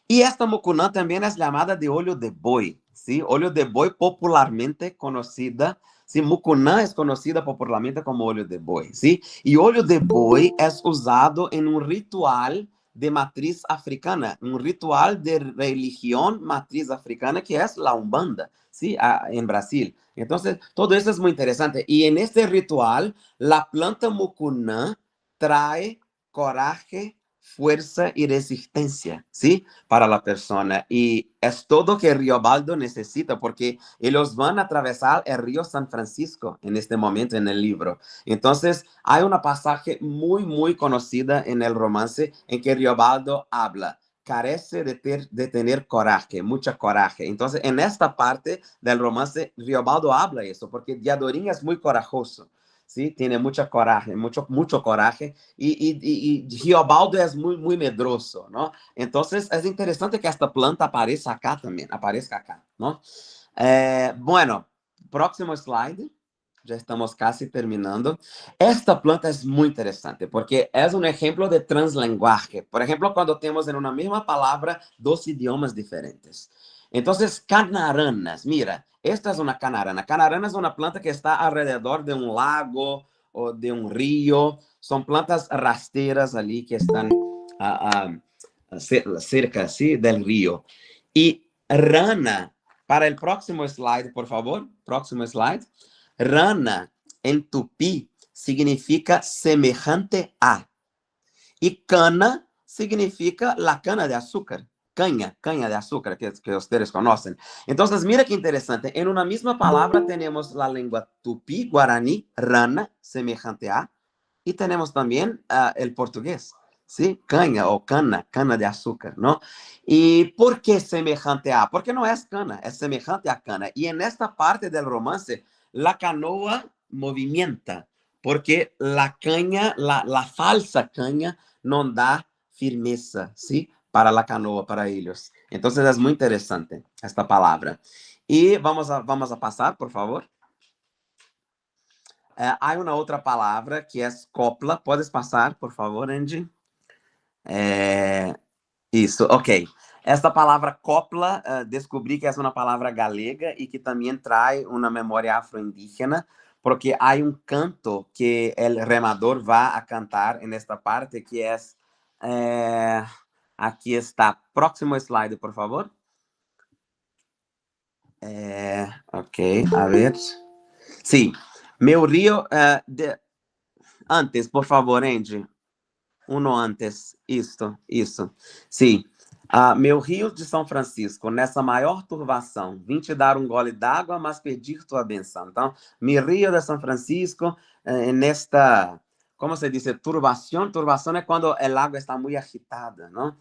Y esta mucunã también es llamada de olho de boi, ¿sí? Olho de boi popularmente conocida, ¿sí? Mucunã es conocida popularmente como olho de boi, ¿sí? Y olho de boi es usado en un ritual de matriz africana, un ritual de religión matriz africana que es la Umbanda, ¿sí? En Brasil. Entonces, todo eso es muy interesante. Y en este ritual, la planta mucunã trae coraje, fuerza y resistencia, ¿sí? Para la persona. Y es todo que Riobaldo necesita, porque ellos van a atravesar el río San Francisco en este momento en el libro. Entonces, hay una pasaje muy, muy conocida en el romance en que Riobaldo habla, carece de tener coraje, mucha coraje. Entonces, en esta parte del romance, Riobaldo habla eso, porque Diadorim es muy corajoso. ¿Sí? Tiene mucha coraje, mucho coraje, y Riobaldo es muy, muy medroso, ¿no? Entonces, es interesante que esta planta aparezca acá también, ¿no? Bueno, próximo slide, ya estamos casi terminando. Esta planta es muy interesante porque es un ejemplo de translenguaje. Por ejemplo, cuando tenemos en una misma palabra dos idiomas diferentes. Entonces, canaranas, mira, esta es una canarana. Canarana es una planta que está alrededor de un lago o de un río. Son plantas rasteras allí que están cerca, ¿sí? Del río. Y rana, para el próximo slide, por favor, próximo slide. Rana en tupí significa semejante a. Y cana significa la cana de azúcar. Caña de azúcar que ustedes conocen. Entonces, mira qué interesante. En una misma palabra tenemos la lengua tupí, guaraní, rana, semejante a, y tenemos también el portugués, ¿sí? Caña o cana de azúcar, ¿no? ¿Y por qué semejante a? Porque no es cana, es semejante a cana. Y en esta parte del romance, la canoa movimienta, porque la caña, la falsa caña, no da firmeza, ¿sí? Para la canoa, para ellos. Entonces es muy interesante esta palabra. Y vamos a pasar, por favor. Hay una otra palabra que es copla. ¿Puedes pasar, por favor, Angie? Isso, ok. Esta palavra copla, descobri que é uma palavra galega e que também traz uma memória afro-indígena, porque há um canto que o remador vai a cantar nesta parte, que é... aqui está. Próximo slide, por favor. Ok, a ver. Sim. Meu rio... Antes, por favor, Angie. Uno antes, isso. Sim. Meu rio de São Francisco, nessa maior turvação, vim te dar um gole d'água, mas pedir tua benção. Então, mi rio de São Francisco, nesta, como se diz, turbação. Turbação é quando o água está muito agitada, não?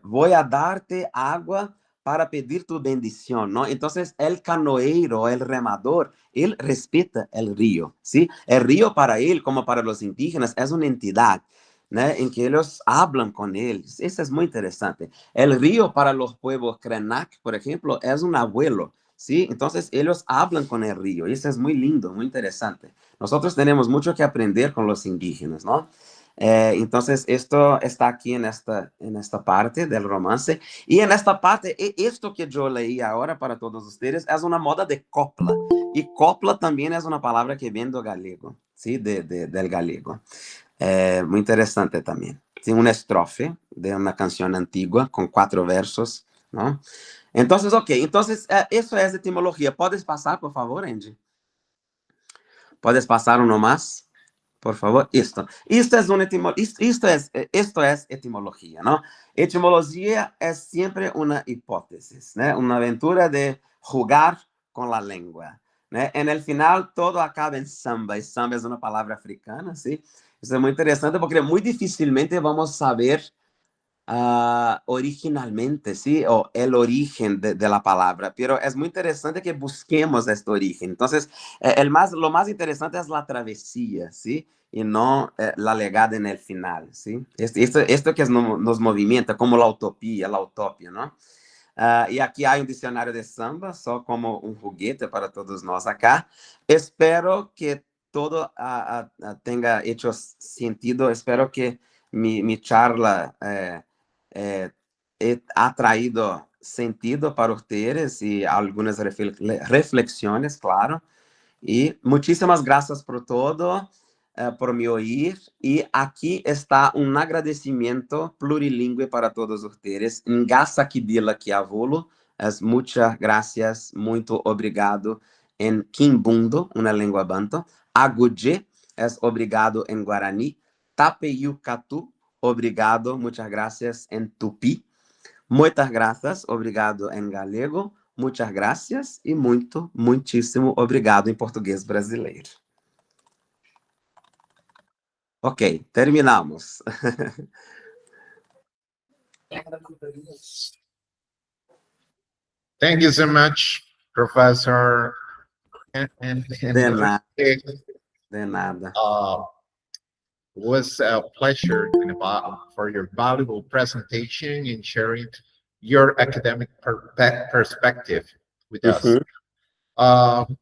Vou a darte água para pedir tu bendición, ¿no? Entonces, el canoeiro, el remador, él respeta el río, ¿sí? El río para él, como para los indígenas, es una entidad, ¿no? En que ellos hablan con él. Eso es muy interesante. El río para los pueblos Krenak, por ejemplo, es un abuelo, ¿sí? Entonces ellos hablan con el río, y eso es muy lindo, muy interesante. Nosotros tenemos mucho que aprender con los indígenas, ¿no? Entonces esto está aquí en esta parte del romance, y en esta parte, esto que yo leí ahora para todos ustedes es una moda de copla, y copla también es una palabra que viene del galego, ¿sí? Del galego. Muy interesante también. Tiene una estrofe de una canción antigua con 4 versos, ¿no? Entonces, ok, entonces eso es etimología. ¿Puedes pasar, por favor, Angie? ¿Puedes pasar uno más? Por favor, esto es etimología, ¿no? Etimología es siempre una hipótesis, ¿no? Una aventura de jugar con la lengua, ¿no? En el final todo acaba en samba, y samba es una palabra africana, ¿sí? Eso es muy interesante porque muy difícilmente vamos a saber originalmente, ¿sí? O el origen de la palabra, pero es muy interesante que busquemos este origen. Entonces, lo más interesante es la travesía, ¿sí? Y no la llegada en el final, ¿sí? Esto que nos movimenta, como la utopía, ¿no? Y aquí hay un diccionario de samba, só como un juguete para todos nós acá. Espero que todo tenha hecho sentido. Espero que mi charla ha traído sentido para ustedes y algunas reflexiones, claro. Y muchísimas gracias por todo, por me oír. Y aquí está un agradecimiento plurilingüe para todos ustedes. Ngasa Kibila Kiavulo, es muchas gracias, muito obrigado en Kimbundo, una lengua banto. Agudje es obrigado en Guarani. Tapeyucatu, obrigado, muchas gracias en Tupi. Muitas graças, obrigado em galego, muitas graças e muitíssimo obrigado em português brasileiro. Ok, terminamos. Thank you so much, Professor. De nada, de nada. It was a pleasure for your valuable presentation and sharing your academic perspective with us.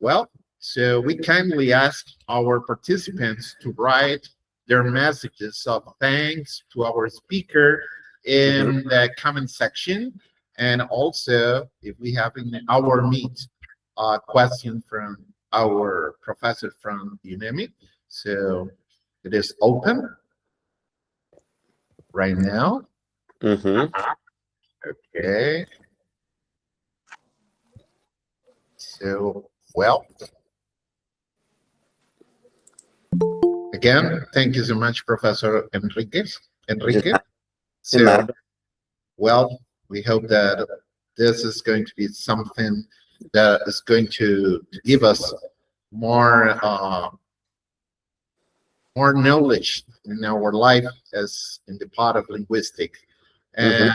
Well, so we kindly ask our participants to write their messages of thanks to our speaker in the comment section. And also, if we have in our meet a question from our professor from UNEMI, so it is open right now. Okay. So, well, again, thank you so much, Professor Enrique. So, well, we hope that this is going to be something that is going to give us more more knowledge in our life as in the part of linguistic. And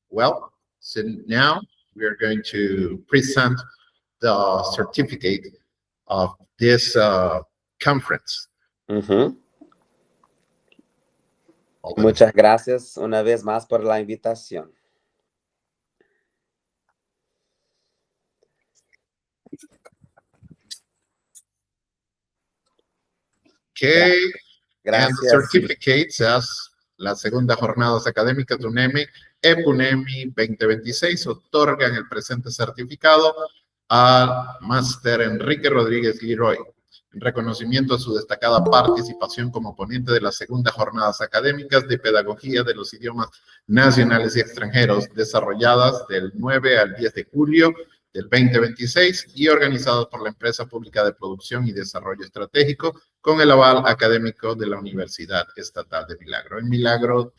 well, so now we are going to present the certificate of this conference. Muchas gracias una vez más por la invitación. Okay, gracias. And the certificates as la segunda jornadas académicas de UNEMI, EPUNEMI 2026, otorgan el presente certificado al máster Enrique Rodríguez Leroy, en reconocimiento a su destacada participación como ponente de las segundas jornadas académicas de pedagogía de los idiomas nacionales y extranjeros, desarrolladas del 9 al 10 de julio del 2026 y organizados por la Empresa Pública de Producción y Desarrollo Estratégico con el aval académico de la Universidad Estatal de Milagro. En Milagro,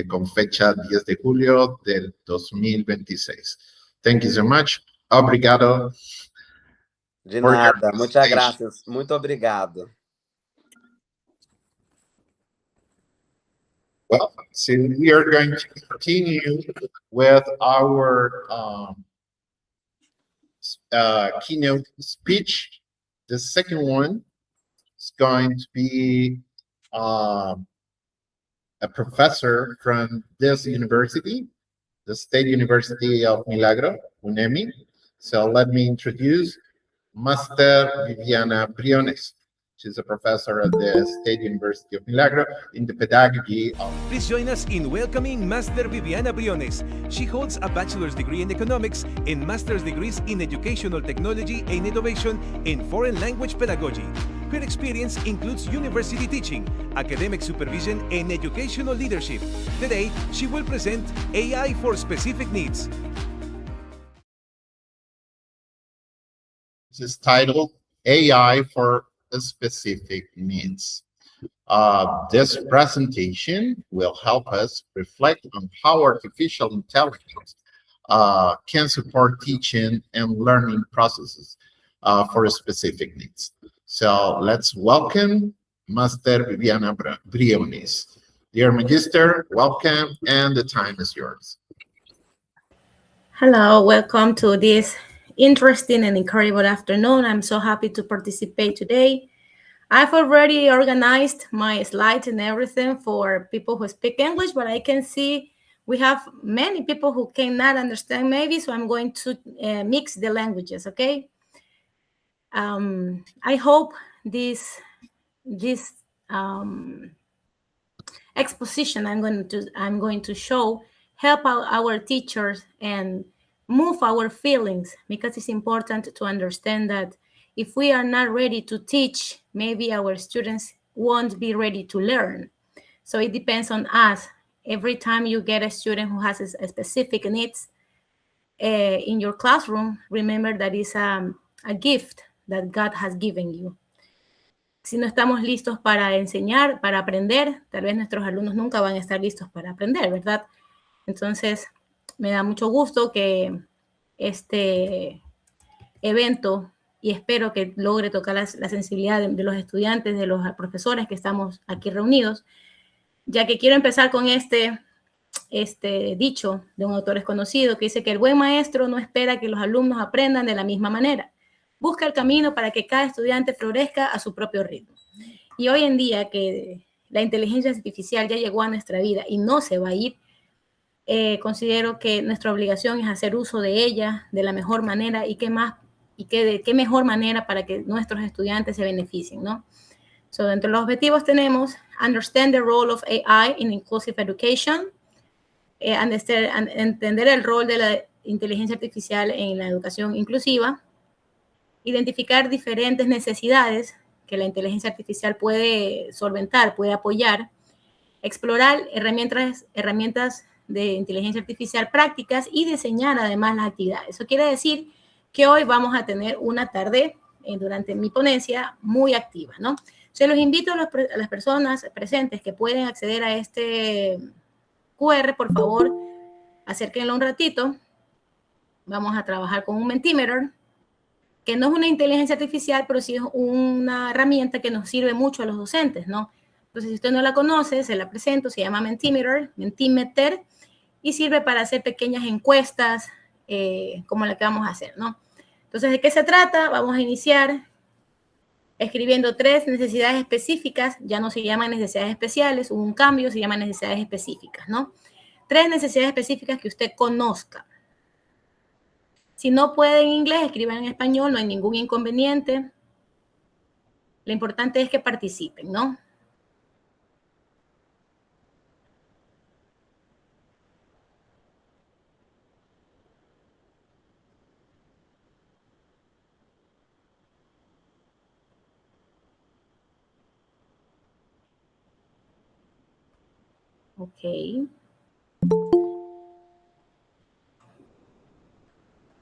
con fecha 10 de julio del 2026. Thank you so much. Obrigado. De nada, muchas gracias. Muito obrigado. Well, so we are going to continue with our keynote speech. The second one is going to be a professor from this university, the State University of Milagro, UNEMI. So let me introduce Master Viviana Briones. She's a professor at the State University of Milagro in the pedagogy of... Please join us in welcoming Master Viviana Briones. She holds a bachelor's degree in economics and master's degrees in educational technology and innovation in foreign language pedagogy. Her experience includes university teaching, academic supervision, and educational leadership. Today, she will present AI for specific needs. This is titled AI for Specific Needs. This presentation will help us reflect on how artificial intelligence can support teaching and learning processes for specific needs. So let's welcome Master Viviana Briones. Dear Magister, welcome, and the time is yours. Hello, welcome to this interesting and incredible afternoon. I'm so happy to participate today. I've already organized my slides and everything for people who speak English, but I can see we have many people who cannot understand maybe, so I'm going to mix the languages, okay? I hope this exposition I'm going to show help our teachers and move our feelings, because it's important to understand that if we are not ready to teach, maybe our students won't be ready to learn. So it depends on us. Every time you get a student who has a specific needs in your classroom, remember that is a gift that God has given you. Si no estamos listos para enseñar, para aprender, tal vez nuestros alumnos nunca van a estar listos para aprender, ¿verdad? Entonces, me da mucho gusto que este evento, y espero que logre tocar la sensibilidad de los estudiantes, de los profesores que estamos aquí reunidos, ya que quiero empezar con este dicho de un autor desconocido que dice que el buen maestro no espera que los alumnos aprendan de la misma manera. Busca el camino para que cada estudiante florezca a su propio ritmo. Y hoy en día que la inteligencia artificial ya llegó a nuestra vida y no se va a ir, considero que nuestra obligación es hacer uso de ella de la mejor manera de qué mejor manera para que nuestros estudiantes se beneficien, ¿no? So, entre los objetivos tenemos understand the role of AI in inclusive education, entender el rol de la inteligencia artificial en la educación inclusiva, identificar diferentes necesidades que la inteligencia artificial puede solventar, puede apoyar, explorar herramientas de inteligencia artificial prácticas y diseñar además las actividades. Eso quiere decir que hoy vamos a tener una tarde durante mi ponencia muy activa, ¿no? Se los invito a las personas presentes que pueden acceder a este QR, por favor, acérquenlo un ratito. Vamos a trabajar con un Mentimeter, que no es una inteligencia artificial, pero sí es una herramienta que nos sirve mucho a los docentes, ¿no? Entonces, si usted no la conoce, se la presento, se llama Mentimeter, y sirve para hacer pequeñas encuestas como la que vamos a hacer, ¿no? Entonces, ¿de qué se trata? Vamos a iniciar escribiendo 3 necesidades específicas, ya no se llaman necesidades especiales, hubo un cambio, se llaman necesidades específicas, ¿no? 3 necesidades específicas que usted conozca. Si no puede en inglés, escriban en español, no hay ningún inconveniente. Lo importante es que participen, ¿no? Ok.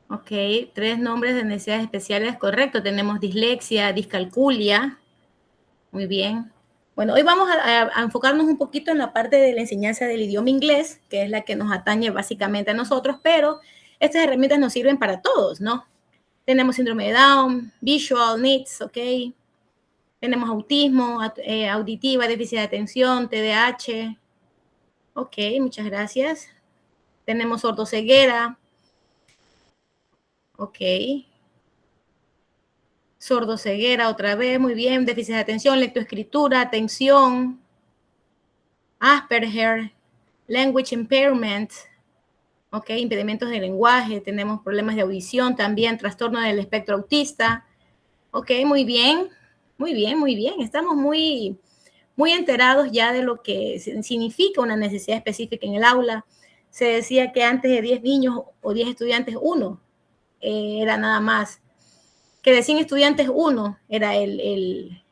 Ok, 3 nombres de necesidades especiales, correcto. Tenemos dislexia, discalculia. Muy bien. Bueno, hoy vamos a enfocarnos un poquito en la parte de la enseñanza del idioma inglés, que es la que nos atañe básicamente a nosotros, pero estas herramientas nos sirven para todos, ¿no? Tenemos síndrome de Down, visual needs, ok. Tenemos autismo, auditiva, déficit de atención, TDAH. Ok, muchas gracias. Tenemos sordoceguera. Ok. Sordoceguera otra vez, muy bien. Déficit de atención, lectoescritura, atención. Asperger, language impairment. ¿ok? Impedimentos de lenguaje, tenemos problemas de audición también, trastorno del espectro autista, ¿ok? Muy bien, muy bien, muy bien. Estamos muy enterados ya de lo que significa una necesidad específica en el aula. Se decía que antes de 10 niños o 10 estudiantes, uno era nada más. Que de 100 estudiantes, uno era el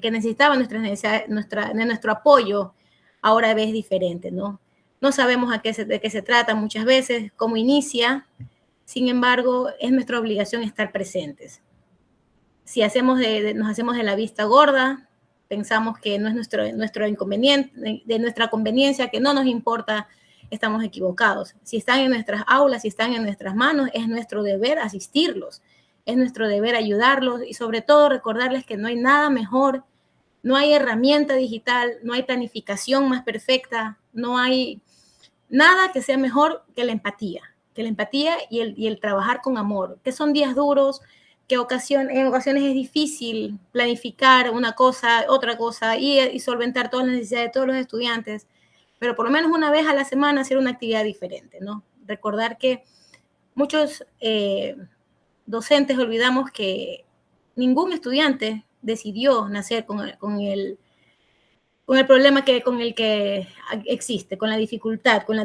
que necesitaba nuestro apoyo. Ahora es diferente, ¿no? No sabemos de qué se trata muchas veces, cómo inicia. Sin embargo, es nuestra obligación estar presentes. Si nos hacemos de la vista gorda, pensamos que no es nuestro inconveniente, de nuestra conveniencia, que no nos importa, estamos equivocados. Si están en nuestras aulas, si están en nuestras manos, es nuestro deber asistirlos, es nuestro deber ayudarlos y sobre todo recordarles que no hay nada mejor, no hay herramienta digital, no hay planificación más perfecta, no hay nada que sea mejor que la empatía y el trabajar con amor, que son días duros, que en ocasiones es difícil planificar una cosa, otra cosa y solventar todas las necesidades de todos los estudiantes, pero por lo menos una vez a la semana hacer una actividad diferente, ¿no? Recordar que muchos docentes olvidamos que ningún estudiante decidió nacer con el problema con el que existe, con la dificultad, con la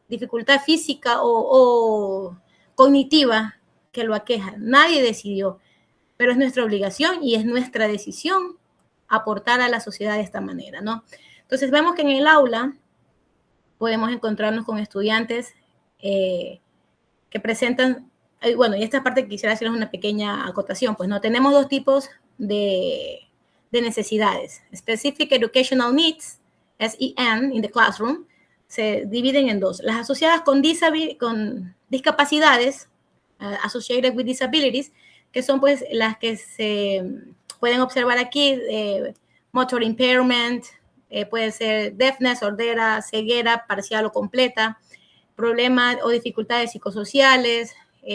dificultad física o cognitiva que lo aqueja. Nadie decidió, pero es nuestra obligación y es nuestra decisión aportar a la sociedad de esta manera, ¿no? Entonces vemos que en el aula podemos encontrarnos con estudiantes que presentan, bueno, y esta parte quisiera hacerles una pequeña acotación, pues no tenemos dos tipos de necesidades. Specific Educational Needs, SEN, in the classroom, se dividen en dos. Las asociadas con discapacidades, associated with disabilities, que son pues las que se pueden observar aquí, motor impairment, puede ser deafness, sordera, ceguera parcial o completa, problemas o dificultades psicosociales,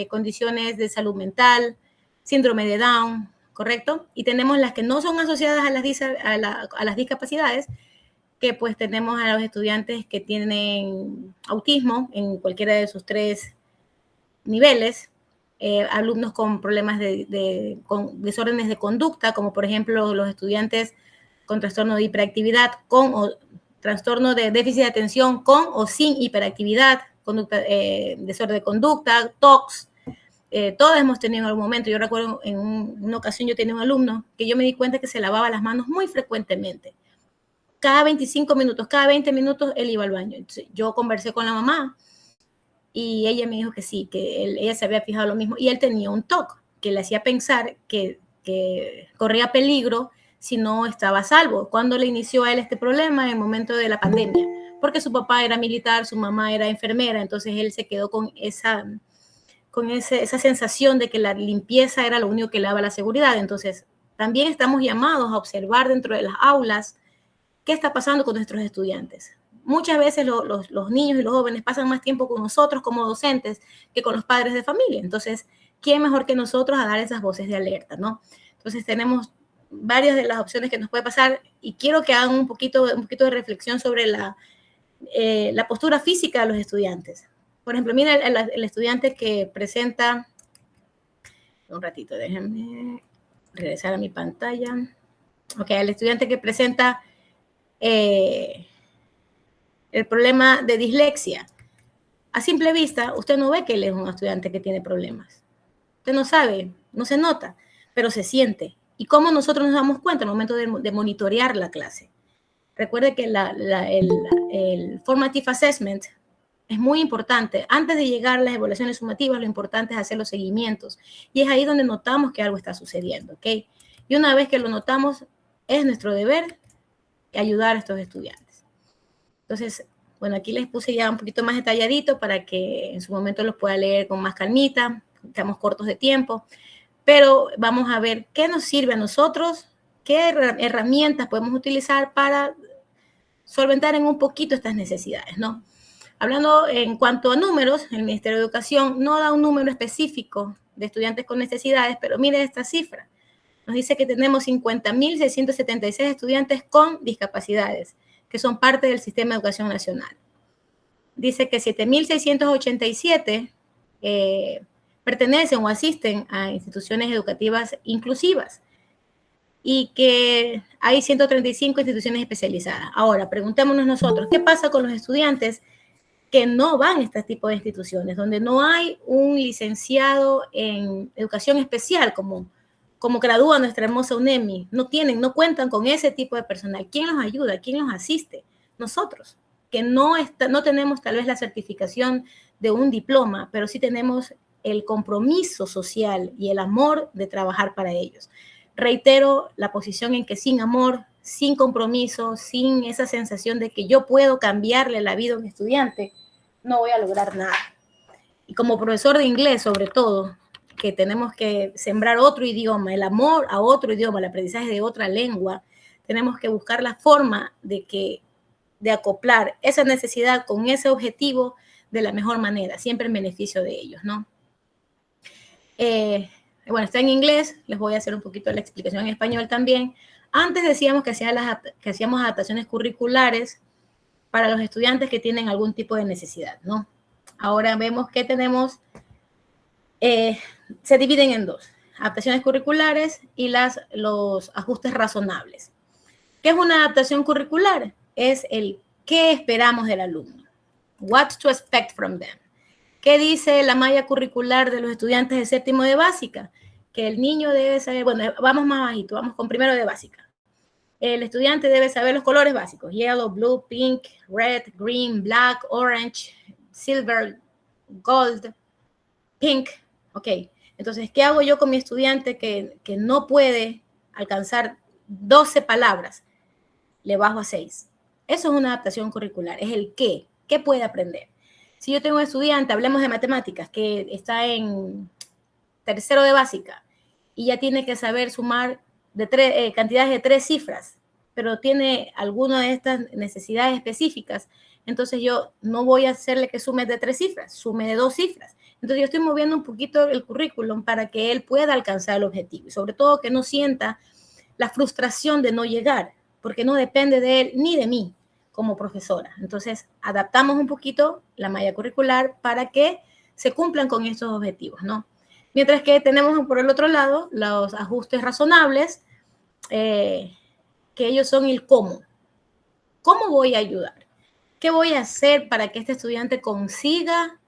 condiciones de salud mental, síndrome de Down, ¿correcto? Y tenemos las que no son asociadas a las discapacidades, que pues tenemos a los estudiantes que tienen autismo en cualquiera de sus 3 niveles, alumnos con problemas con desórdenes de conducta, como por ejemplo los estudiantes con trastorno de hiperactividad, o trastorno de déficit de atención con o sin hiperactividad, desorden de conducta, TOCs. Todos hemos tenido en algún momento. Yo recuerdo en una ocasión yo tenía un alumno que yo me di cuenta que se lavaba las manos muy frecuentemente. Cada 25 minutos, cada 20 minutos él iba al baño. Entonces, yo conversé con la mamá y ella me dijo que sí, que ella se había fijado lo mismo y él tenía un TOC que le hacía pensar que corría peligro si no estaba a salvo. ¿Cuándo le inició a él este problema? En el momento de la pandemia, porque su papá era militar, su mamá era enfermera, entonces él se quedó con esa sensación de que la limpieza era lo único que le daba la seguridad. Entonces, también estamos llamados a observar dentro de las aulas qué está pasando con nuestros estudiantes. Muchas veces los niños y los jóvenes pasan más tiempo con nosotros como docentes que con los padres de familia. Entonces, ¿quién mejor que nosotros a dar esas voces de alerta, ¿no? Entonces, tenemos varias de las opciones que nos puede pasar y quiero que hagan un poquito de reflexión sobre la postura física de los estudiantes. Por ejemplo, mira el estudiante que presenta, un ratito, déjenme regresar a mi pantalla. Ok, el estudiante que presenta el problema de dislexia. A simple vista, usted no ve que él es un estudiante que tiene problemas. Usted no sabe, no se nota, pero se siente. ¿Y cómo nosotros nos damos cuenta al momento de monitorear la clase? Recuerde que el formative assessment es muy importante. Antes de llegar a las evaluaciones sumativas, lo importante es hacer los seguimientos. Y es ahí donde notamos que algo está sucediendo, ¿ok? Y una vez que lo notamos, es nuestro deber ayudar a estos estudiantes. Entonces, bueno, aquí les puse ya un poquito más detalladito para que en su momento los pueda leer con más calmita. Estamos cortos de tiempo. Pero vamos a ver qué nos sirve a nosotros, qué herramientas podemos utilizar para solventar en un poquito estas necesidades, ¿no? Hablando en cuanto a números, el Ministerio de Educación no da un número específico de estudiantes con necesidades, pero mire esta cifra. Nos dice que tenemos 50.676 estudiantes con discapacidades, que son parte del Sistema de Educación Nacional. dice que 7.687 pertenecen o asisten a instituciones educativas inclusivas y que hay 135 instituciones especializadas. Ahora, preguntémonos nosotros, ¿qué pasa con los estudiantes que no van a este tipo de instituciones, donde no hay un licenciado en educación especial, como gradúa nuestra hermosa UNEMI? No cuentan con ese tipo de personal. ¿Quién los ayuda? ¿Quién los asiste? Nosotros, que no tenemos tal vez la certificación de un diploma, pero sí tenemos el compromiso social y el amor de trabajar para ellos. Reitero la posición en que sin amor, sin compromiso, sin esa sensación de que yo puedo cambiarle la vida a un estudiante, no voy a lograr nada. Y como profesor de inglés, sobre todo, que tenemos que sembrar otro idioma, el amor a otro idioma, el aprendizaje de otra lengua, tenemos que buscar la forma de acoplar esa necesidad con ese objetivo de la mejor manera, siempre en beneficio de ellos, ¿no? Bueno, está en inglés, les voy a hacer un poquito la explicación en español también. Antes decíamos que hacíamos adaptaciones curriculares para los estudiantes que tienen algún tipo de necesidad, ¿no? Ahora vemos que tenemos, se dividen en dos, adaptaciones curriculares y los ajustes razonables. ¿Qué es una adaptación curricular? Es el qué esperamos del alumno. What to expect from them. ¿Qué dice la malla curricular de los estudiantes de séptimo de básica? Que el niño debe saber, bueno, vamos más bajito, vamos con primero de básica. El estudiante debe saber los colores básicos: yellow, blue, pink, red, green, black, orange, silver, gold, pink. Ok, entonces, ¿qué hago yo con mi estudiante que no puede alcanzar 12 palabras? Le bajo a 6. Eso es una adaptación curricular, es el qué puede aprender. Si yo tengo un estudiante, hablemos de matemáticas, que está en tercero de básica y ya tiene que saber sumar cantidades de 3 cifras, pero tiene alguna de estas necesidades específicas, entonces yo no voy a hacerle que sume de 3 cifras, sume de 2 cifras. Entonces yo estoy moviendo un poquito el currículum para que él pueda alcanzar el objetivo y sobre todo que no sienta la frustración de no llegar, porque no depende de él ni de mí como profesora. Entonces, adaptamos un poquito la malla curricular para que se cumplan con estos objetivos, ¿no? Mientras que tenemos por el otro lado los ajustes razonables, que ellos son el cómo. ¿Cómo voy a ayudar? ¿Qué voy a hacer para que este estudiante consiga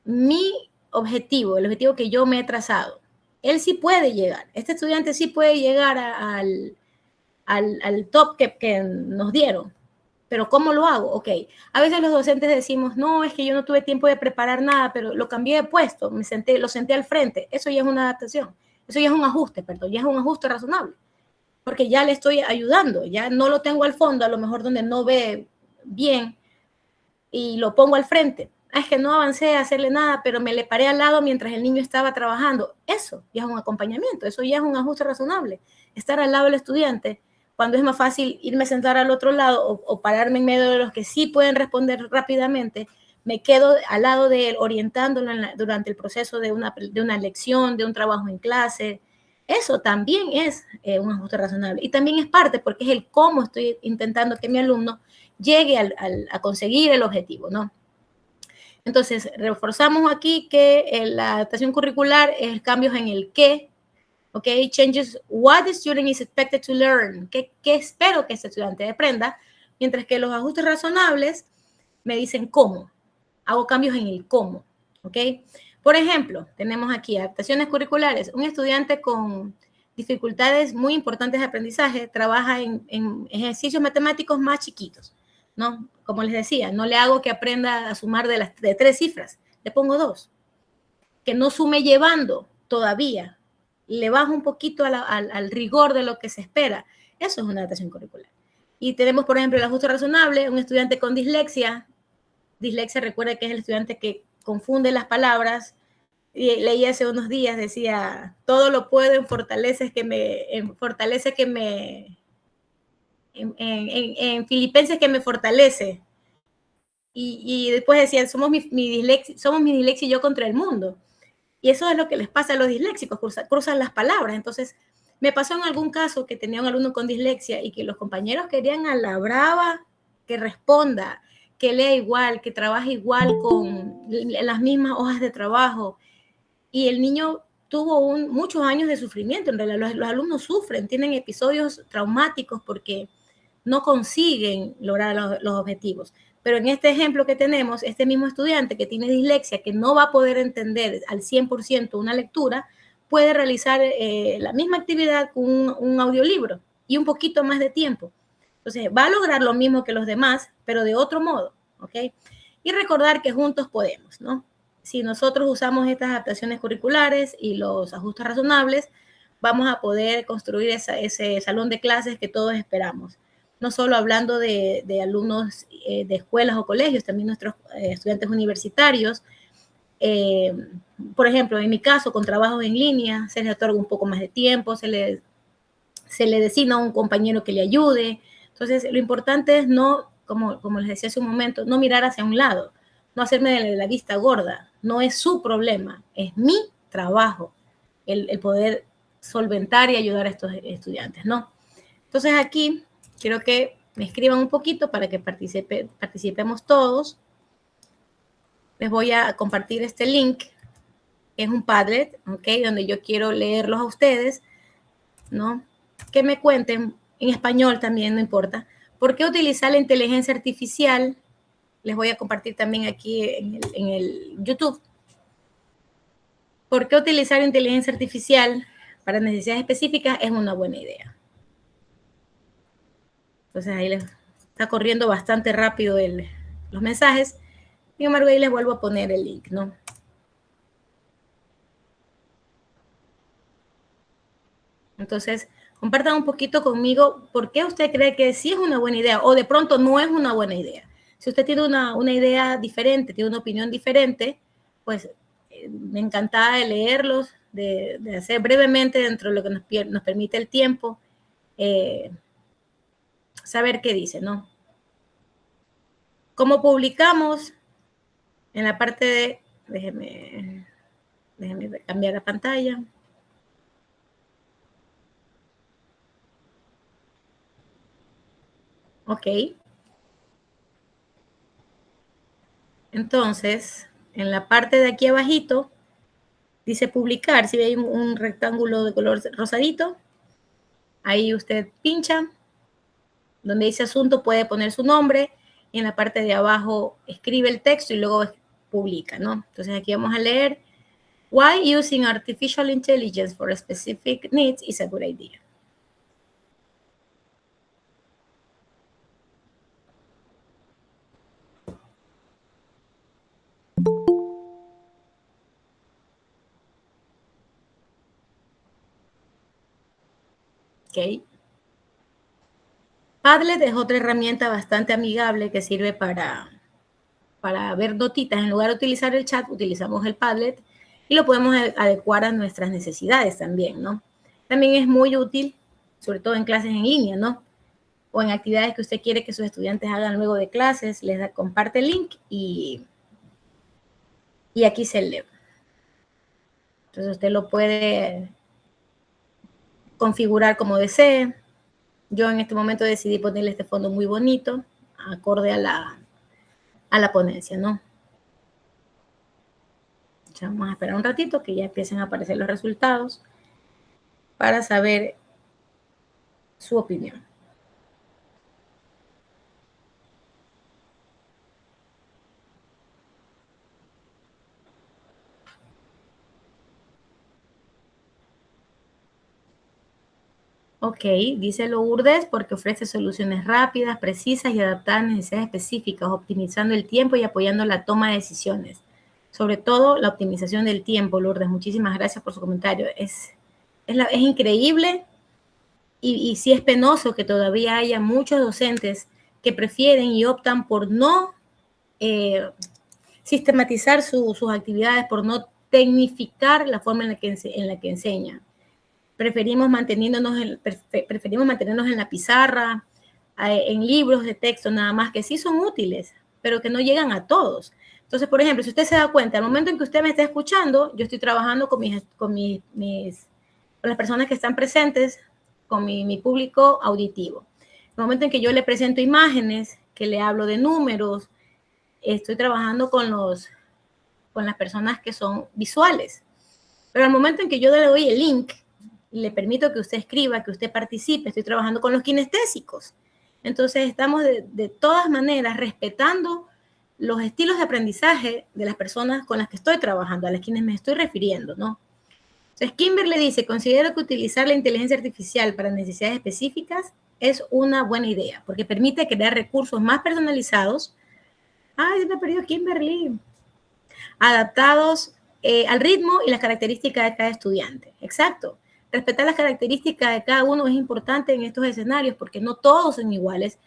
mi objetivo, el objetivo que yo me he trazado? Él sí puede llegar. Este estudiante sí puede llegar al top que nos dieron. ¿Pero cómo lo hago? Ok, a veces los docentes decimos, no, es que yo no tuve tiempo de preparar nada, pero lo cambié de puesto, lo senté al frente. Eso ya es una adaptación, eso ya es un ajuste, ya es un ajuste razonable, porque ya le estoy ayudando, ya no lo tengo al fondo, a lo mejor donde no ve bien, y lo pongo al frente. Es que no avancé a hacerle nada, pero me le paré al lado mientras el niño estaba trabajando. Eso ya es un acompañamiento, eso ya es un ajuste razonable. Estar al lado del estudiante, cuando es más fácil irme a sentar al otro lado o pararme en medio de los que sí pueden responder rápidamente, me quedo al lado de él orientándolo durante el proceso de una lección, de un trabajo en clase. Eso también es un ajuste razonable. Y también es parte, porque es el cómo estoy intentando que mi alumno llegue a conseguir el objetivo, ¿no? Entonces, reforzamos aquí que la adaptación curricular es cambios en el qué. Ok, changes what the student is expected to learn. ¿Qué espero que este estudiante aprenda? Mientras que los ajustes razonables me dicen cómo. Hago cambios en el cómo. Ok, por ejemplo, tenemos aquí adaptaciones curriculares. Un estudiante con dificultades muy importantes de aprendizaje trabaja en ejercicios matemáticos más chiquitos, ¿no? Como les decía, no le hago que aprenda a sumar de 3 cifras. Le pongo 2. Que no sume llevando todavía. Le bajo un poquito al rigor de lo que se espera. Eso es una adaptación curricular. Y tenemos, por ejemplo, el ajuste razonable, un estudiante con dislexia. Dislexia, recuerda que es el estudiante que confunde las palabras. Y leí hace unos días, decía, todo lo puedo en Filipenses que me fortalece. Y después decía, somos mi dislexia y yo contra el mundo. Y eso es lo que les pasa a los disléxicos, cruzan las palabras. Entonces, me pasó en algún caso que tenía un alumno con dislexia y que los compañeros querían a la brava que responda, que lea igual, que trabaje igual con las mismas hojas de trabajo. Y el niño tuvo muchos años de sufrimiento. En realidad, los alumnos sufren, tienen episodios traumáticos porque no consiguen lograr los objetivos. Pero en este ejemplo que tenemos, este mismo estudiante que tiene dislexia, que no va a poder entender al 100% una lectura, puede realizar la misma actividad con un audiolibro y un poquito más de tiempo. Entonces, va a lograr lo mismo que los demás, pero de otro modo, ¿ok? Y recordar que juntos podemos, ¿no? Si nosotros usamos estas adaptaciones curriculares y los ajustes razonables, vamos a poder construir ese salón de clases que todos esperamos. No solo hablando de alumnos de escuelas o colegios, también nuestros estudiantes universitarios. Por ejemplo, en mi caso, con trabajos en línea, se les otorga un poco más de tiempo, se le designa a un compañero que le ayude. Entonces, lo importante es no, como les decía hace un momento, no mirar hacia un lado, no hacerme de la vista gorda. No es su problema, es mi trabajo, el poder solventar y ayudar a estos estudiantes, ¿no? Entonces, aquí quiero que me escriban un poquito para que participemos todos. Les voy a compartir este link, que es un Padlet, ¿ok? Donde yo quiero leerlos a ustedes, ¿no? Que me cuenten, en español también, no importa, ¿por qué utilizar la inteligencia artificial? Les voy a compartir también aquí en el YouTube. ¿Por qué utilizar inteligencia artificial para necesidades específicas es una buena idea? Entonces ahí les está corriendo bastante rápido los mensajes. Sin embargo, ahí les vuelvo a poner el link, ¿no? Entonces, compartan un poquito conmigo por qué usted cree que sí es una buena idea o de pronto no es una buena idea. Si usted tiene una idea diferente, tiene una opinión diferente, pues me encantada de leerlos, de hacer brevemente dentro de lo que nos permite el tiempo, saber qué dice, ¿no? Como publicamos en la parte de, déjeme cambiar la pantalla. Ok. Entonces, en la parte de aquí abajito, dice publicar. Si ve ahí un rectángulo de color rosadito, ahí usted pincha. Donde dice asunto puede poner su nombre. Y en la parte de abajo escribe el texto y luego publica, ¿no? Entonces aquí vamos a leer. Why using artificial intelligence for specific needs is a good idea. Ok. Padlet es otra herramienta bastante amigable que sirve para ver notitas. En lugar de utilizar el chat, utilizamos el Padlet y lo podemos adecuar a nuestras necesidades también, ¿no? También es muy útil, sobre todo en clases en línea, ¿no? O en actividades que usted quiere que sus estudiantes hagan luego de clases, comparte el link y aquí se lee. Entonces usted lo puede configurar como desee. Yo en este momento decidí ponerle este fondo muy bonito, acorde a la ponencia, ¿no? Ya vamos a esperar un ratito que ya empiecen a aparecer los resultados para saber su opinión. Ok, dice Lourdes, porque ofrece soluciones rápidas, precisas y adaptadas a necesidades específicas, optimizando el tiempo y apoyando la toma de decisiones. Sobre todo, la optimización del tiempo, Lourdes. Muchísimas gracias por su comentario. Es increíble y sí es penoso que todavía haya muchos docentes que prefieren y optan por no sistematizar sus actividades, por no tecnificar la forma en la que enseñan. Preferimos mantenernos en la pizarra, en libros de texto nada más, que sí son útiles, pero que no llegan a todos. Entonces, por ejemplo, si usted se da cuenta, al momento en que usted me está escuchando, yo estoy trabajando con las personas que están presentes, con mi público auditivo. En el momento en que yo le presento imágenes, que le hablo de números, estoy trabajando con las personas que son visuales. Pero al momento en que yo le doy el link y le permito que usted escriba, que usted participe, estoy trabajando con los kinestésicos. Entonces estamos de todas maneras respetando los estilos de aprendizaje de las personas con las que estoy trabajando, a las quienes me estoy refiriendo, ¿no? Entonces Kimberly dice, considero que utilizar la inteligencia artificial para necesidades específicas es una buena idea, porque permite crear recursos más personalizados. Ay, se me perdió Kimberly. Adaptados al ritmo y las características de cada estudiante. Exacto. Respetar las características de cada uno es importante en estos escenarios porque no todos son iguales,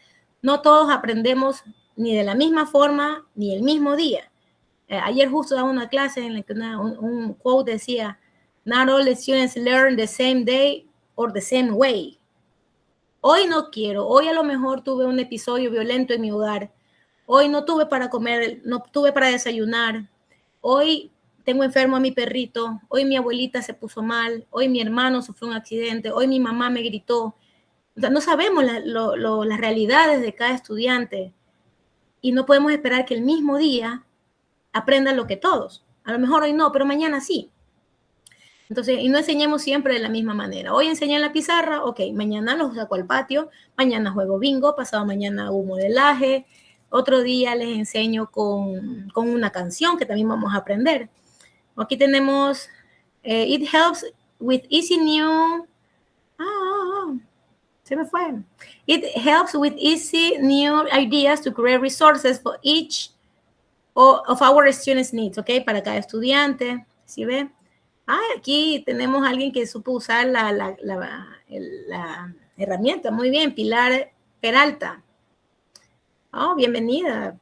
no todos aprendemos ni de la misma forma ni el mismo día. Ayer justo daba una clase en la que un quote decía, not all the students learn the same day or the same way. Hoy no quiero, hoy a lo mejor tuve un episodio violento en mi hogar, hoy no tuve para comer, no tuve para desayunar, hoy tengo enfermo a mi perrito, hoy mi abuelita se puso mal, hoy mi hermano sufrió un accidente, hoy mi mamá me gritó. O sea, no sabemos las realidades de cada estudiante y no podemos esperar que el mismo día aprendan lo que todos. A lo mejor hoy no, pero mañana sí. Entonces, y no enseñemos siempre de la misma manera. Hoy enseñé en la pizarra, ok, mañana los saco al patio, mañana juego bingo, pasado mañana hago modelaje, otro día les enseño con una canción que también vamos a aprender. Aquí tenemos, it helps with easy new, se me fue. It helps with easy new ideas to create resources for each of our students' needs, ¿ok? Para cada estudiante, ¿sí ve? Aquí tenemos a alguien que supo usar la herramienta. Muy bien, Pilar Peralta. Oh, bienvenida.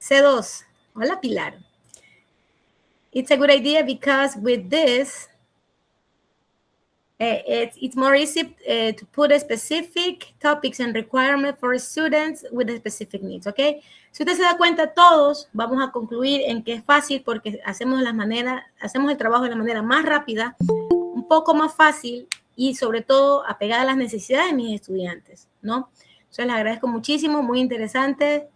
C2. Hola, Pilar. It's a good idea because with this, it's more easy to put a specific topics and requirements for students with specific needs, ¿ok? Si usted se da cuenta, todos vamos a concluir en que es fácil porque hacemos el trabajo de la manera más rápida, un poco más fácil y sobre todo apegada a las necesidades de mis estudiantes, ¿no? Entonces les agradezco muchísimo, muy interesante,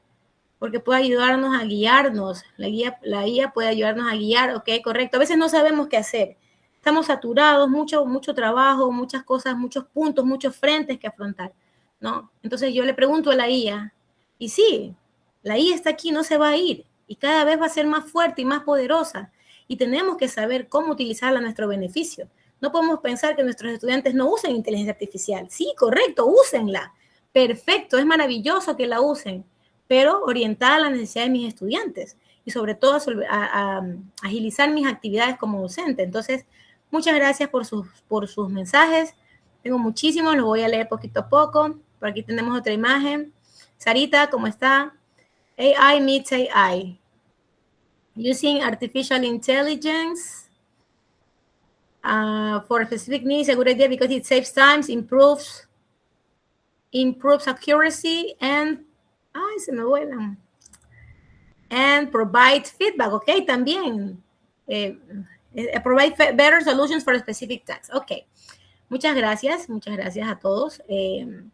porque puede ayudarnos a guiarnos, la guía puede ayudarnos a guiar, ok, correcto. A veces no sabemos qué hacer, estamos saturados, mucho trabajo, muchas cosas, muchos puntos, muchos frentes que afrontar, ¿no? Entonces yo le pregunto a la IA, y sí, la IA está aquí, no se va a ir, y cada vez va a ser más fuerte y más poderosa, y tenemos que saber cómo utilizarla a nuestro beneficio. No podemos pensar que nuestros estudiantes no usen inteligencia artificial. Sí, correcto, úsenla. Perfecto, es maravilloso que la usen, pero orientada a las necesidades de mis estudiantes y sobre todo a agilizar mis actividades como docente. Entonces, muchas gracias por sus mensajes. Tengo muchísimos, los voy a leer poquito a poco. Por aquí tenemos otra imagen. Sarita, ¿cómo está? AI meets AI. Using artificial intelligence for specific needs, a good idea because it saves time, improves accuracy, and se me vuelan. And provide feedback, ok, también. Provide better solutions for specific tasks. Ok, muchas gracias a todos. En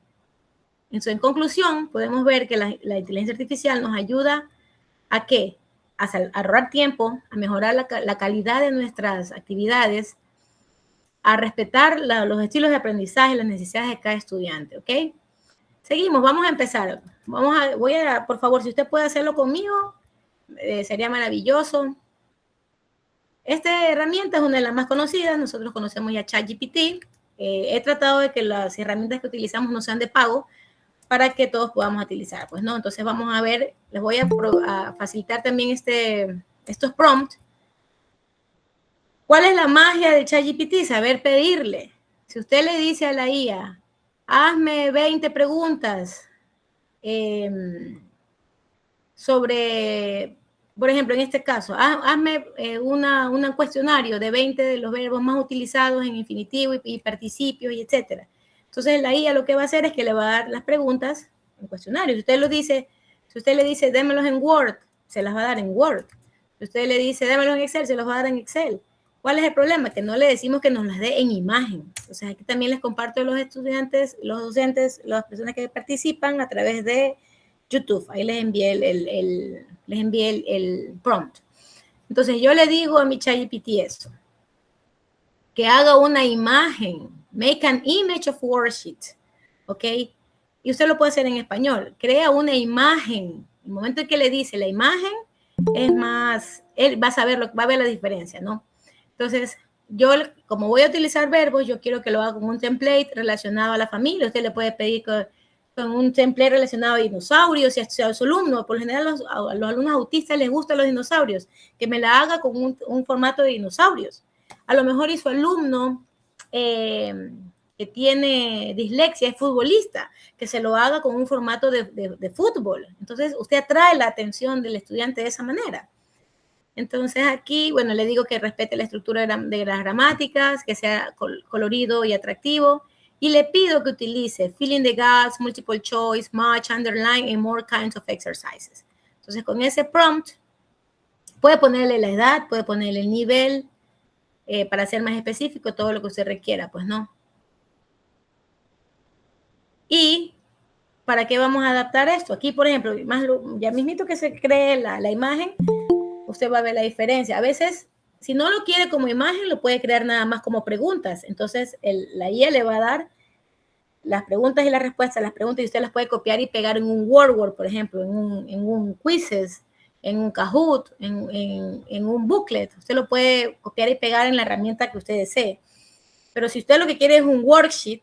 conclusión, podemos ver que la inteligencia artificial nos ayuda a ¿qué? A ahorrar tiempo, a mejorar la calidad de nuestras actividades, a respetar los estilos de aprendizaje y las necesidades de cada estudiante, ¿ok? Seguimos, vamos a empezar. Por favor, si usted puede hacerlo conmigo, sería maravilloso. Esta herramienta es una de las más conocidas. Nosotros conocemos ya ChatGPT. He tratado de que las herramientas que utilizamos no sean de pago para que todos podamos utilizar, pues, ¿no? Entonces vamos a ver, les voy a facilitar también estos prompts. ¿Cuál es la magia de ChatGPT? Saber pedirle. Si usted le dice a la IA, hazme 20 preguntas sobre, por ejemplo, en este caso, hazme un cuestionario de 20 de los verbos más utilizados en infinitivo y participios y etcétera. Entonces la IA lo que va a hacer es que le va a dar las preguntas en cuestionario. Si usted le dice, démelos en Word, se las va a dar en Word. Si usted le dice, démelos en Excel, se los va a dar en Excel. ¿Cuál es el problema? Que no le decimos que nos las dé en imagen. O sea, aquí también les comparto a los estudiantes, los docentes, las personas que participan a través de YouTube. Ahí les envié el prompt. Entonces yo le digo a mi ChatGPT eso, que haga una imagen, make an image of worksheet, ¿ok? Y usted lo puede hacer en español, crea una imagen. El momento en que le dice la imagen, es más, él va a saber, va a ver la diferencia, ¿no? Entonces, yo, como voy a utilizar verbos, yo quiero que lo haga con un template relacionado a la familia. Usted le puede pedir con un template relacionado a dinosaurios, si a su alumno, por lo general a los alumnos autistas les gustan los dinosaurios, que me la haga con un formato de dinosaurios. A lo mejor y su alumno que tiene dislexia es futbolista, que se lo haga con un formato de fútbol. Entonces, usted atrae la atención del estudiante de esa manera. Entonces, aquí, bueno, le digo que respete la estructura de las gramáticas, que sea colorido y atractivo, y le pido que utilice fill in the gaps, multiple choice, match, underline, and more kinds of exercises. Entonces, con ese prompt, puede ponerle la edad, puede ponerle el nivel, para ser más específico, todo lo que usted requiera, pues no. ¿Y para qué vamos a adaptar esto? Aquí, por ejemplo, ya mismito que se cree la imagen, usted va a ver la diferencia. A veces, si no lo quiere como imagen, lo puede crear nada más como preguntas. Entonces, la IA le va a dar las preguntas y las respuestas, las preguntas, y usted las puede copiar y pegar en un Word, por ejemplo, en un Quizzes, en un Kahoot, en un booklet. Usted lo puede copiar y pegar en la herramienta que usted desee. Pero si usted lo que quiere es un worksheet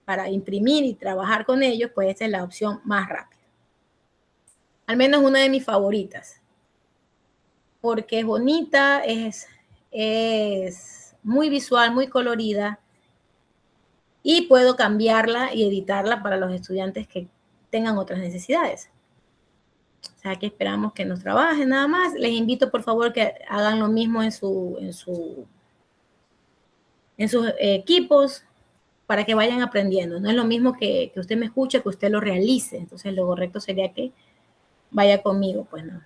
para imprimir y trabajar con ellos, pues esta es la opción más rápida. Al menos una de mis favoritas. Porque es bonita, es muy visual, muy colorida, y puedo cambiarla y editarla para los estudiantes que tengan otras necesidades. O sea, que esperamos que nos trabajen nada más. Les invito, por favor, que hagan lo mismo en sus equipos para que vayan aprendiendo. No es lo mismo que usted me escuche, que usted lo realice. Entonces, lo correcto sería que vaya conmigo, pues no.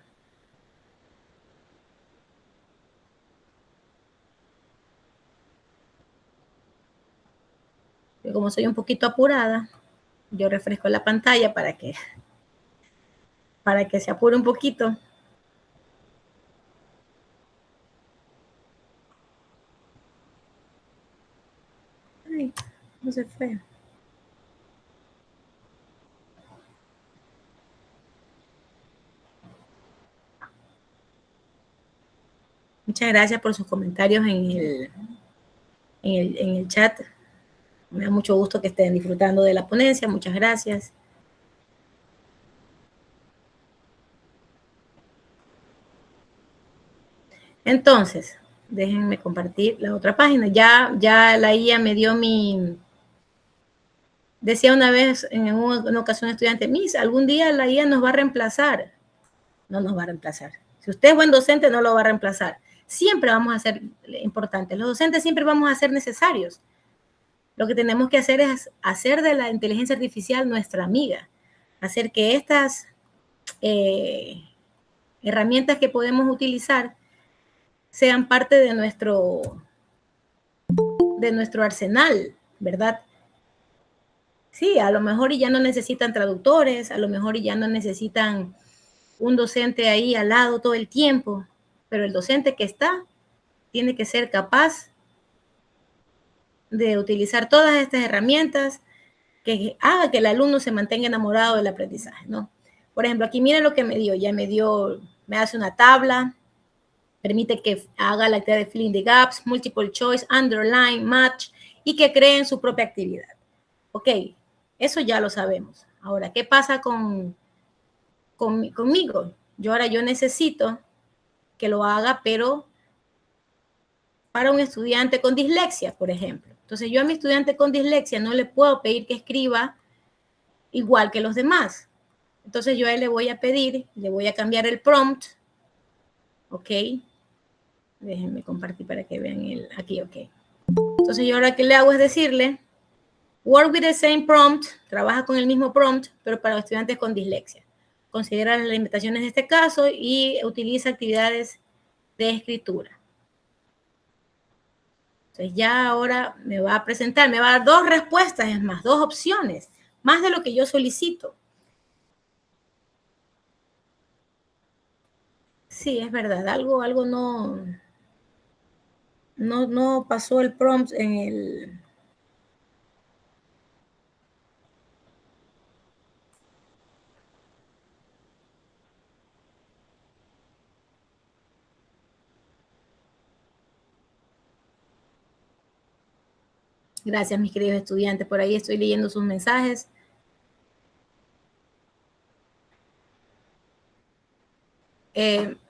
Yo, como soy un poquito apurada, yo refresco la pantalla para que se apure un poquito. Ay, no se fue. Muchas gracias por sus comentarios en el chat. Me da mucho gusto que estén disfrutando de la ponencia. Muchas gracias. Entonces, déjenme compartir la otra página. Ya la IA me dio Decía una vez en una ocasión estudiante, Miss, algún día la IA nos va a reemplazar. No nos va a reemplazar. Si usted es buen docente, no lo va a reemplazar. Siempre vamos a ser importantes. Los docentes siempre vamos a ser necesarios. Lo que tenemos que hacer es hacer de la inteligencia artificial nuestra amiga. Hacer que estas herramientas que podemos utilizar sean parte de nuestro arsenal, ¿verdad? Sí, a lo mejor ya no necesitan traductores, a lo mejor ya no necesitan un docente ahí al lado todo el tiempo, pero el docente que está tiene que ser capaz de utilizar todas estas herramientas que haga que el alumno se mantenga enamorado del aprendizaje, ¿no? Por ejemplo, aquí miren lo que me dio. Ya me hace una tabla, permite que haga la actividad de fill in the gaps, multiple choice, underline, match, y que creen su propia actividad. Ok, eso ya lo sabemos. Ahora, ¿qué pasa conmigo? Yo necesito que lo haga, pero para un estudiante con dislexia, por ejemplo. Entonces, yo a mi estudiante con dislexia no le puedo pedir que escriba igual que los demás. Entonces, yo a él le voy a pedir, le voy a cambiar el prompt. Ok. Déjenme compartir para que vean aquí, ok. Entonces, yo ahora que le hago es decirle, work with the same prompt, trabaja con el mismo prompt, pero para los estudiantes con dislexia. Considera las limitaciones de este caso y utiliza actividades de escritura. Entonces ya ahora me va a presentar, me va a dar 2 respuestas, es más, 2 opciones, más de lo que yo solicito. Sí, es verdad, algo no pasó el prompt en el... Gracias, mis queridos estudiantes. Por ahí estoy leyendo sus mensajes.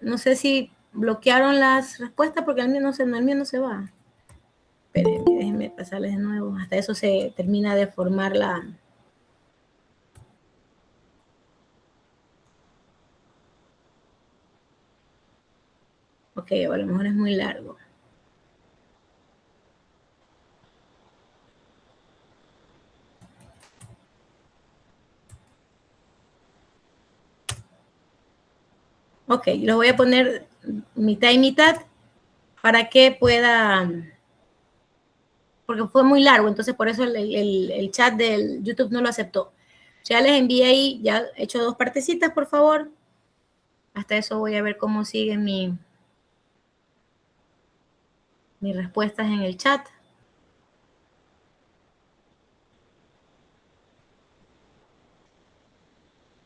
No sé si bloquearon las respuestas porque el mío no se va. Espérenme, déjenme pasarles de nuevo. Hasta eso se termina de formar la... Ok, a lo mejor es muy largo. Ok, lo voy a poner mitad y mitad para que pueda... Porque fue muy largo, entonces por eso el chat del YouTube no lo aceptó. Ya les envié ahí, ya he hecho 2 partecitas, por favor. Hasta eso voy a ver cómo siguen mis respuestas en el chat.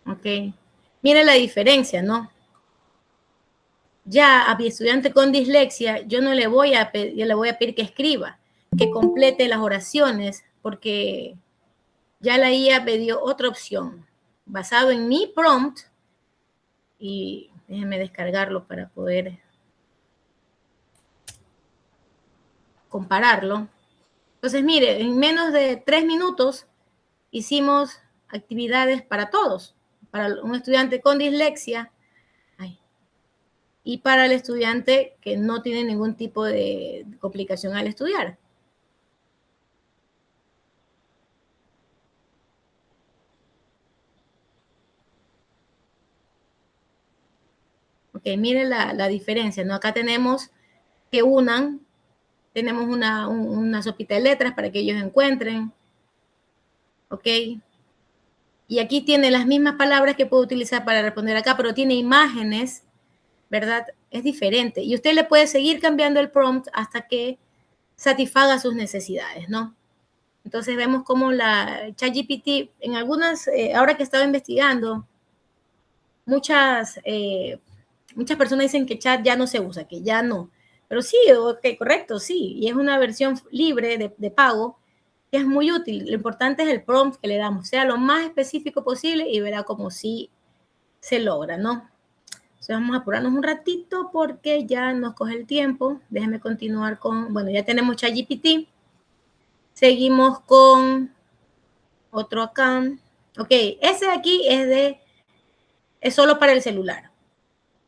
Ok. Miren la diferencia, ¿no? Ya a mi estudiante con dislexia, yo no le voy a pedir, yo le voy a pedir que escriba, que complete las oraciones, porque ya la IA me dio otra opción, basado en mi prompt, y déjenme descargarlo para poder compararlo. Entonces, mire, en menos de 3 minutos hicimos actividades para todos, para un estudiante con dislexia y para el estudiante que no tiene ningún tipo de complicación al estudiar. Ok, miren la diferencia, ¿no? Acá tenemos que tenemos una sopita de letras para que ellos encuentren, ¿ok? Y aquí tiene las mismas palabras que puedo utilizar para responder acá, pero tiene imágenes, ¿verdad? Es diferente. Y usted le puede seguir cambiando el prompt hasta que satisfaga sus necesidades, ¿no? Entonces vemos cómo la ChatGPT, en algunas, ahora que estaba investigando, muchas personas dicen que chat ya no se usa, que ya no. Pero sí, ok, correcto, sí. Y es una versión libre de pago que es muy útil. Lo importante es el prompt que le damos, sea lo más específico posible y verá como sí se logra, ¿no? Entonces vamos a apurarnos un ratito porque ya nos coge el tiempo. Déjenme continuar con, bueno, ya tenemos ChatGPT. Seguimos con otro acá. Ok, ese de aquí es solo para el celular.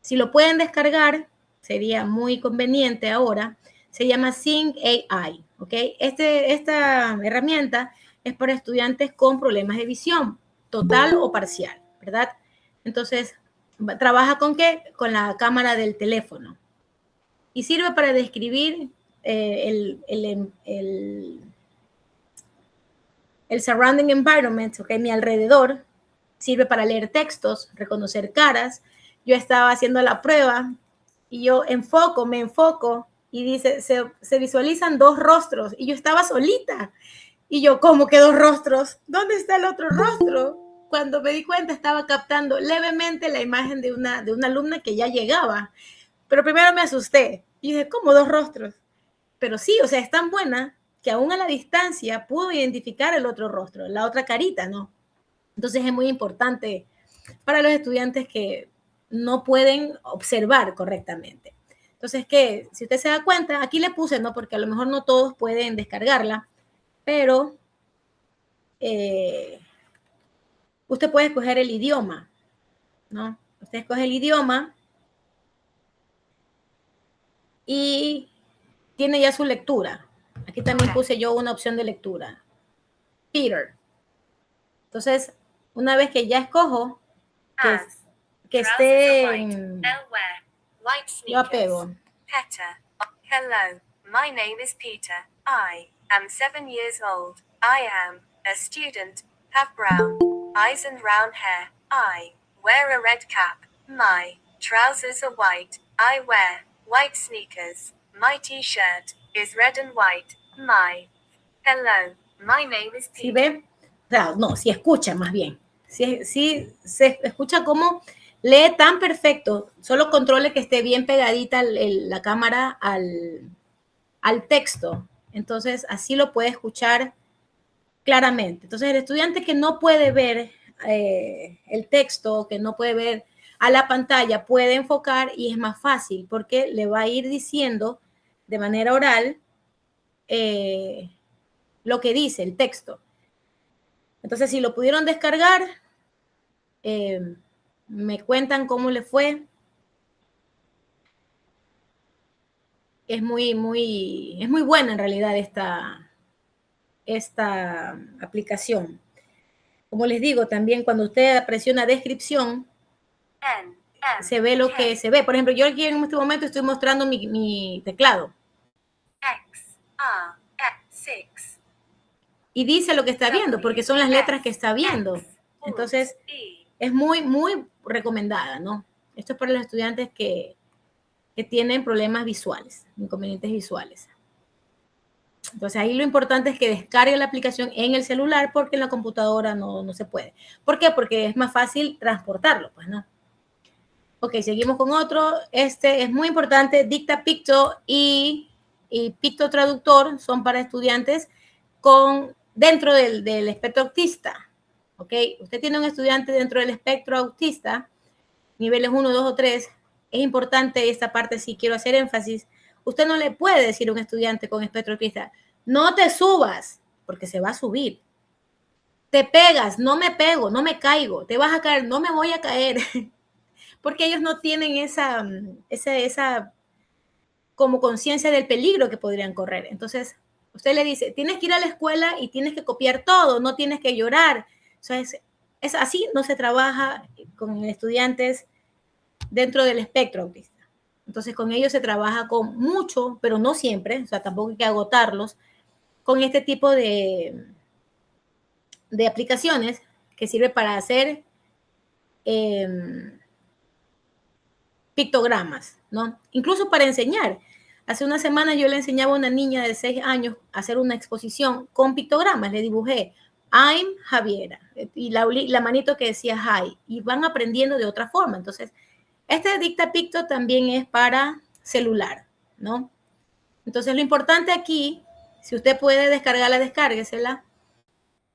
Si lo pueden descargar, sería muy conveniente ahora. Se llama Sing AI, ¿ok? Esta herramienta es para estudiantes con problemas de visión, total o parcial, ¿verdad? Entonces, ¿trabaja con qué? Con la cámara del teléfono. Y sirve para describir el surrounding environment, ¿ok? Mi alrededor. Sirve para leer textos, reconocer caras. Yo estaba haciendo la prueba y yo me enfoco y dice, se visualizan 2 rostros y yo estaba solita. Y yo, ¿cómo que 2 rostros? ¿Dónde está el otro rostro? Cuando me di cuenta estaba captando levemente la imagen de una alumna que ya llegaba. Pero primero me asusté y dije, ¿cómo 2 rostros? Pero sí, o sea, es tan buena que aún a la distancia pudo identificar el otro rostro, la otra carita, ¿no? Entonces es muy importante para los estudiantes que no pueden observar correctamente. Entonces, que si usted se da cuenta, aquí le puse, ¿no? Porque a lo mejor no todos pueden descargarla, pero usted puede escoger el idioma, ¿no? Usted escoge el idioma y tiene ya su lectura. Aquí también puse yo una opción de lectura. Peter. Entonces, una vez que ya escojo, que esté en... Yo apego. Peter. Hello, my name is Peter. I am 7 years old. I am a student, have brown eyes and brown hair. I wear a red cap. My trousers are white. I wear white sneakers. My t-shirt is red and white. Hello, my name is ¿Sí Peter. ve? O sea, no, si escucha más bien. Si se escucha cómo lee tan perfecto. Solo controle que esté bien pegadita la cámara al texto. Entonces, así lo puede escuchar claramente. Entonces, el estudiante que no puede ver el texto, que no puede ver a la pantalla, puede enfocar y es más fácil porque le va a ir diciendo de manera oral lo que dice el texto. Entonces, si lo pudieron descargar, me cuentan cómo le fue. Es muy buena en realidad esta aplicación. Como les digo, también cuando usted presiona descripción, se ve lo que se ve. Por ejemplo, yo aquí en este momento estoy mostrando mi teclado. Y dice lo que está viendo, porque son las letras que está viendo. Entonces, es muy recomendada, ¿no? Esto es para los estudiantes que tienen problemas visuales, inconvenientes visuales. Entonces, ahí lo importante es que descargue la aplicación en el celular porque en la computadora no se puede. ¿Por qué? Porque es más fácil transportarlo, pues, ¿no? Ok, seguimos con otro. Este es muy importante. Dicta Picto y Picto Traductor son para estudiantes dentro del espectro autista. Ok, usted tiene un estudiante dentro del espectro autista, niveles 1, 2 o 3. Es importante esta parte, si quiero hacer énfasis. Usted no le puede decir a un estudiante con espectro autista, no te subas, porque se va a subir. Te pegas, no me pego, no me caigo. Te vas a caer, no me voy a caer. Porque ellos no tienen esa como conciencia del peligro que podrían correr. Entonces, usted le dice, tienes que ir a la escuela y tienes que copiar todo, no tienes que llorar. O sea, es así, no se trabaja con estudiantes dentro del espectro autista. Entonces, con ellos se trabaja con mucho, pero no siempre, o sea, tampoco hay que agotarlos, con este tipo de aplicaciones que sirve para hacer pictogramas, ¿no? Incluso para enseñar. Hace una semana yo le enseñaba a una niña de 6 años a hacer una exposición con pictogramas. Le dibujé I'm Javiera y la manito que decía hi, y van aprendiendo de otra forma. Entonces, este Dicta Picto también es para celular, ¿no? Entonces, lo importante aquí, si usted puede descargarla, descárguesela.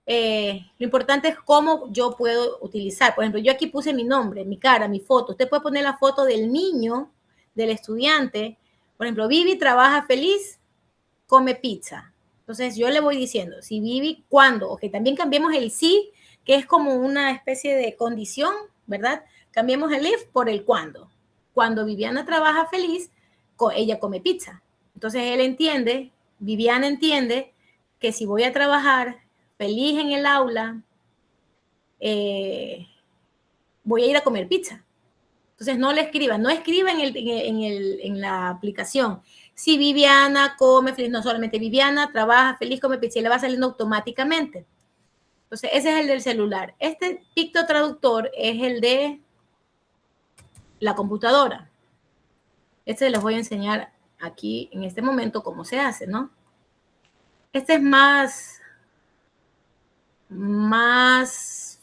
Lo importante es cómo yo puedo utilizar. Por ejemplo, yo aquí puse mi nombre, mi cara, mi foto. Usted puede poner la foto del niño, del estudiante. Por ejemplo, Vivi trabaja feliz, come pizza. Entonces, yo le voy diciendo, si Vivi, ¿cuándo? Ok, también cambiemos el sí, que es como una especie de condición, ¿verdad? Cambiemos el if por el cuándo. Cuando Viviana trabaja feliz, ella come pizza. Entonces, él entiende, Viviana entiende que si voy a trabajar feliz en el aula, voy a ir a comer pizza. Entonces, no le escriban, no escriban en la aplicación. Si Viviana come feliz, no solamente Viviana trabaja feliz, come pizza, y le va saliendo automáticamente. Entonces, ese es el del celular. Este Picto Traductor es el de la computadora. Este les voy a enseñar aquí en este momento cómo se hace, ¿no? Este es más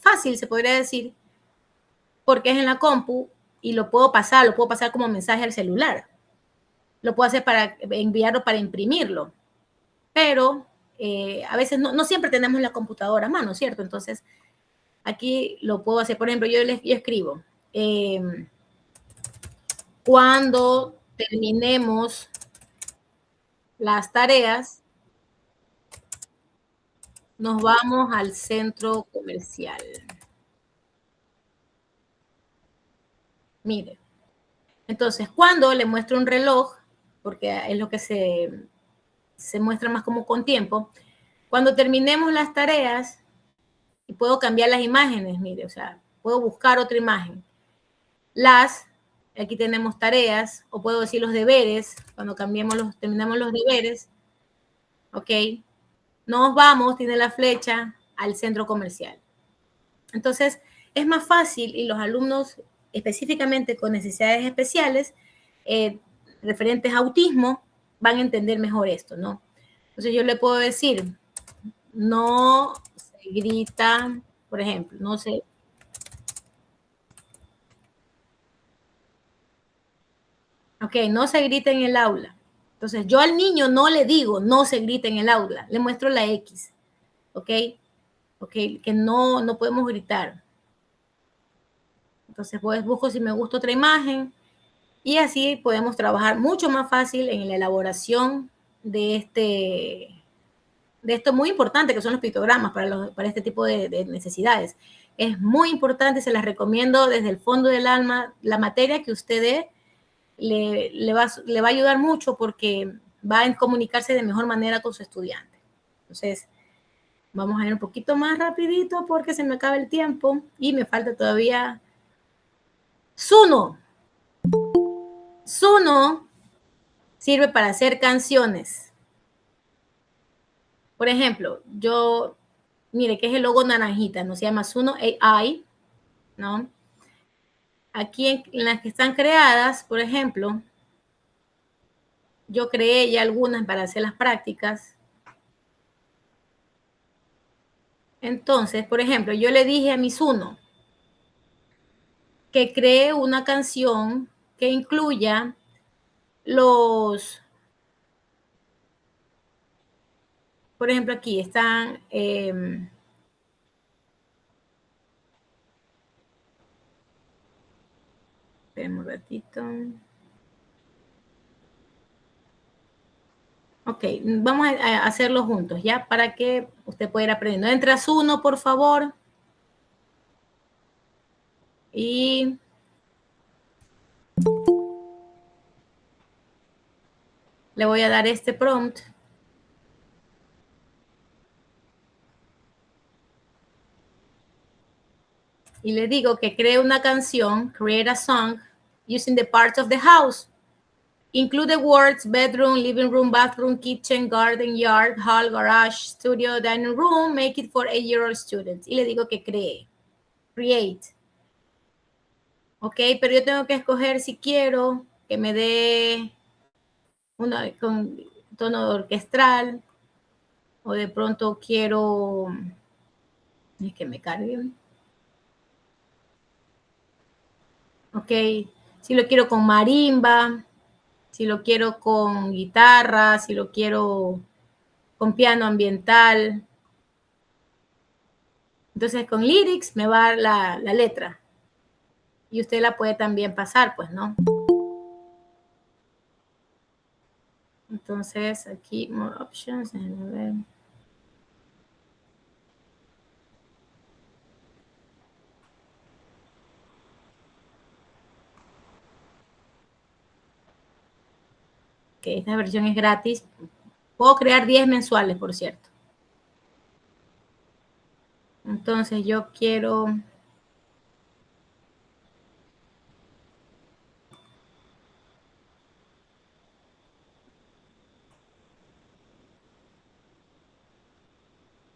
fácil, se podría decir, porque es en la compu y lo puedo pasar como mensaje al celular. Lo puedo hacer para enviarlo, para imprimirlo. Pero a veces no siempre tenemos la computadora a mano, ¿cierto? Entonces, aquí lo puedo hacer. Por ejemplo, yo escribo, cuando terminemos las tareas, nos vamos al centro comercial. Mire. Entonces, cuando le muestro un reloj, porque es lo que se muestra más como con tiempo, cuando terminemos las tareas, y puedo cambiar las imágenes, mire, o sea, puedo buscar otra imagen. Aquí tenemos tareas, o puedo decir los deberes, cuando terminamos los deberes, ok, nos vamos, tiene la flecha, al centro comercial. Entonces, es más fácil y los alumnos específicamente con necesidades especiales, referentes a autismo, van a entender mejor esto, ¿no? Entonces yo le puedo decir, no se grita, por ejemplo, no se... Ok, no se grita en el aula. Entonces yo al niño no le digo, no se grita en el aula, le muestro la X, ¿ok? Ok, que no podemos gritar. Entonces pues busco si me gusta otra imagen y así podemos trabajar mucho más fácil en la elaboración de esto muy importante que son los pictogramas para este tipo de necesidades. Es muy importante, se las recomiendo desde el fondo del alma. La materia que usted dé le va a ayudar mucho porque va a comunicarse de mejor manera con su estudiante. Entonces, vamos a ir un poquito más rapidito porque se me acaba el tiempo y me falta todavía Suno. Suno sirve para hacer canciones. Por ejemplo, mire, que es el logo naranjita, ¿no? Se llama Suno AI, ¿no? Aquí en las que están creadas, por ejemplo, yo creé ya algunas para hacer las prácticas. Entonces, por ejemplo, yo le dije a mi Suno que cree una canción que incluya por ejemplo, aquí están, esperen un ratito. Ok, vamos a hacerlo juntos, ¿ya? Para que usted pueda ir aprendiendo. Entra Suno, por favor. Y le voy a dar este prompt. Y le digo que cree una canción, create a song, using the parts of the house. Include the words bedroom, living room, bathroom, kitchen, garden, yard, hall, garage, studio, dining room. Make it for 8-year-old students. Y le digo que cree. Create. Ok, pero yo tengo que escoger si quiero que me dé una con tono orquestral o de pronto quiero que me cargue. Ok, si lo quiero con marimba, si lo quiero con guitarra, si lo quiero con piano ambiental. Entonces con lyrics me va a dar la letra. Y usted la puede también pasar, pues, ¿no? Entonces aquí, more options, déjenme ver. Ok, esta versión es gratis. Puedo crear 10 mensuales, por cierto. Entonces yo quiero...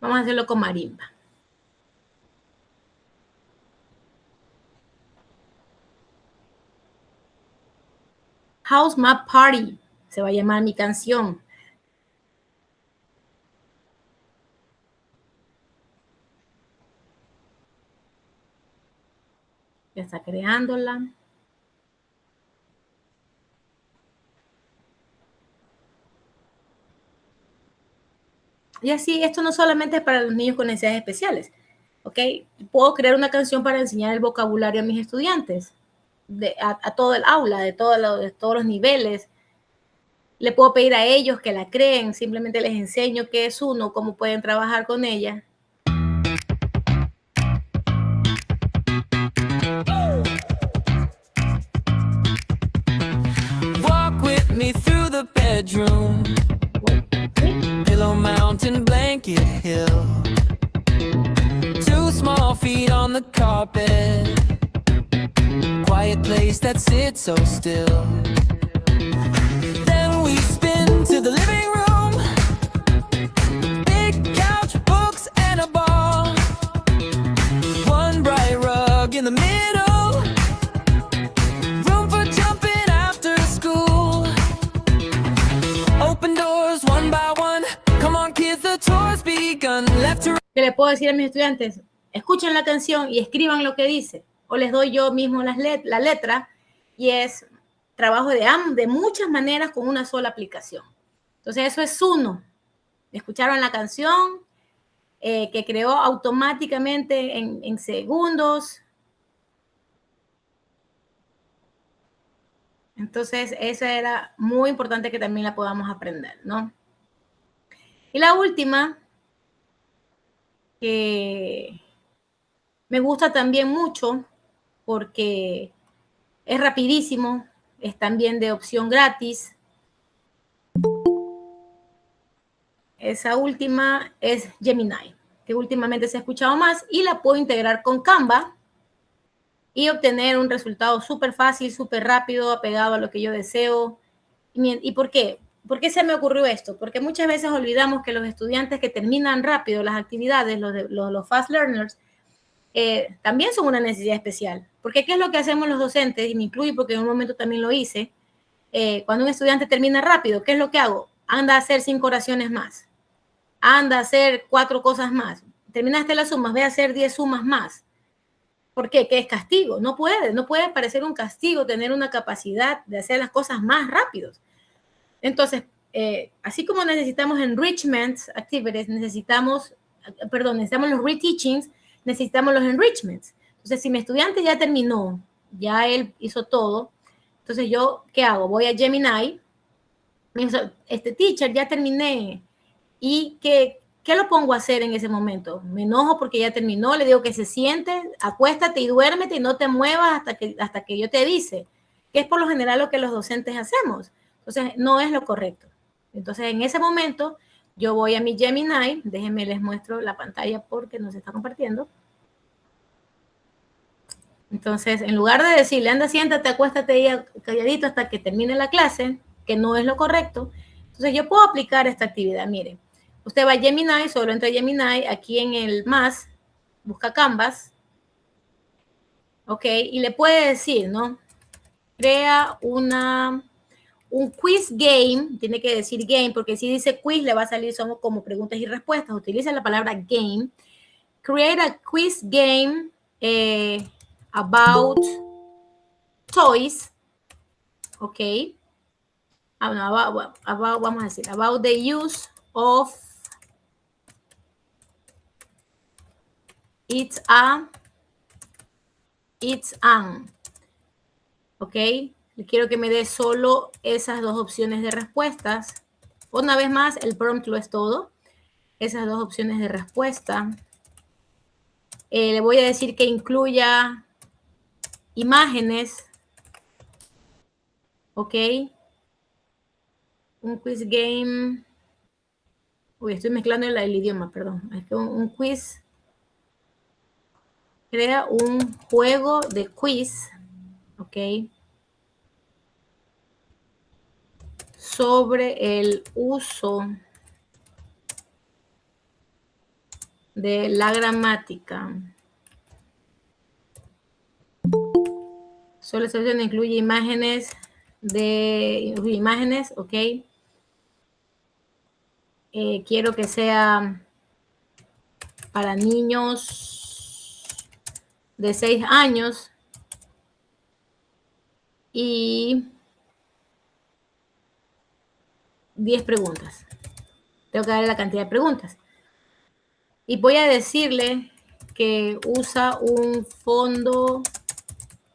Vamos a hacerlo con marimba. House Map Party se va a llamar mi canción. Ya está creándola. Y así, esto no solamente es para los niños con necesidades especiales, ¿ok? Puedo crear una canción para enseñar el vocabulario a mis estudiantes, a todo el aula, de todos los niveles. Le puedo pedir a ellos que la creen, simplemente les enseño qué es uno, cómo pueden trabajar con ella. Walk with me through the bedroom. Pillow mountain, blanket hill. 2 small feet on the carpet. Quiet place that sits so still. Then we spin to the living room. Big couch, books, and a ball. One bright rug in the middle. run, left to que le puedo decir a mis estudiantes, escuchen la canción y escriban lo que dice, o les doy yo mismo la letra, y es trabajo de muchas maneras con una sola aplicación. Entonces eso es uno. Escucharon la canción que creó automáticamente en segundos. Entonces esa era muy importante que también la podamos aprender, ¿no? Y la última, que me gusta también mucho porque es rapidísimo, es también de opción gratis. Esa última es Gemini, que últimamente se ha escuchado más y la puedo integrar con Canva y obtener un resultado súper fácil, súper rápido, apegado a lo que yo deseo. ¿Y por qué? ¿Por qué se me ocurrió esto? Porque muchas veces olvidamos que los estudiantes que terminan rápido las actividades, los fast learners, también son una necesidad especial. Porque ¿qué es lo que hacemos los docentes? Y me incluyo porque en un momento también lo hice. Cuando un estudiante termina rápido, ¿qué es lo que hago? Anda a hacer 5 oraciones más. Anda a hacer 4 cosas más. Terminaste las sumas, ve a hacer 10 sumas más. ¿Por qué? ¿Qué es castigo? No puede parecer un castigo tener una capacidad de hacer las cosas más rápidos. Entonces, así como necesitamos enrichment activities, necesitamos los reteachings, necesitamos los enrichments. Entonces, si mi estudiante ya terminó, ya él hizo todo, entonces yo, ¿qué hago? Voy a Gemini, me dice, teacher, ya terminé, ¿y qué lo pongo a hacer en ese momento? Me enojo porque ya terminó, le digo que se siente, acuéstate y duérmete y no te muevas hasta que yo te avise, que es por lo general lo que los docentes hacemos. Entonces, no es lo correcto. Entonces, en ese momento, yo voy a mi Gemini, déjenme les muestro la pantalla porque nos está compartiendo. Entonces, en lugar de decirle, anda, siéntate, acuéstate ahí calladito hasta que termine la clase, que no es lo correcto, entonces yo puedo aplicar esta actividad. Mire, usted va a Gemini, solo entra a Gemini, aquí en el más, busca Canvas, ok, y le puede decir, ¿no? Crea un quiz game, tiene que decir game, porque si dice quiz le va a salir son como preguntas y respuestas, utiliza la palabra game. Create a quiz game about toys, ok. Vamos a decir, about the use of it's an, ok. Le quiero que me dé solo esas 2 opciones de respuestas. Una vez más, el prompt lo es todo. Esas 2 opciones de respuesta. Le voy a decir que incluya imágenes, ok. Un quiz game. Uy, estoy mezclando el idioma, perdón. Es que un quiz. Crea un juego de quiz, ok, sobre el uso de la gramática. Solo esta opción incluye imágenes ok. Quiero que sea para niños de 6 años y 10 preguntas. Tengo que darle la cantidad de preguntas. Y voy a decirle que usa un fondo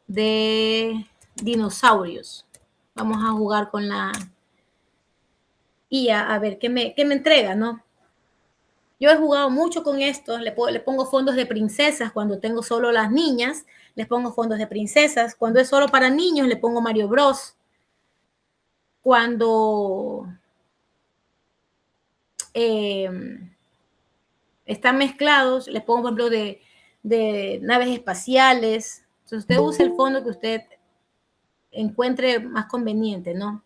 de dinosaurios. Vamos a jugar con la IA a ver qué me entrega, ¿no? Yo he jugado mucho con esto, le pongo fondos de princesas cuando tengo solo las niñas, les pongo fondos de princesas. Cuando es solo para niños, le pongo Mario Bros. Cuando están mezclados, les pongo, por ejemplo, de naves espaciales. Entonces, usted usa el fondo que usted encuentre más conveniente, ¿no?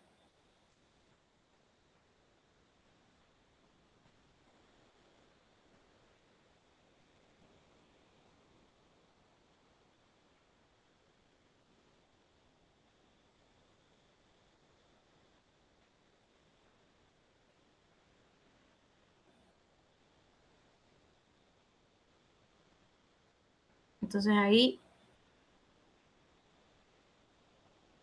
Entonces ahí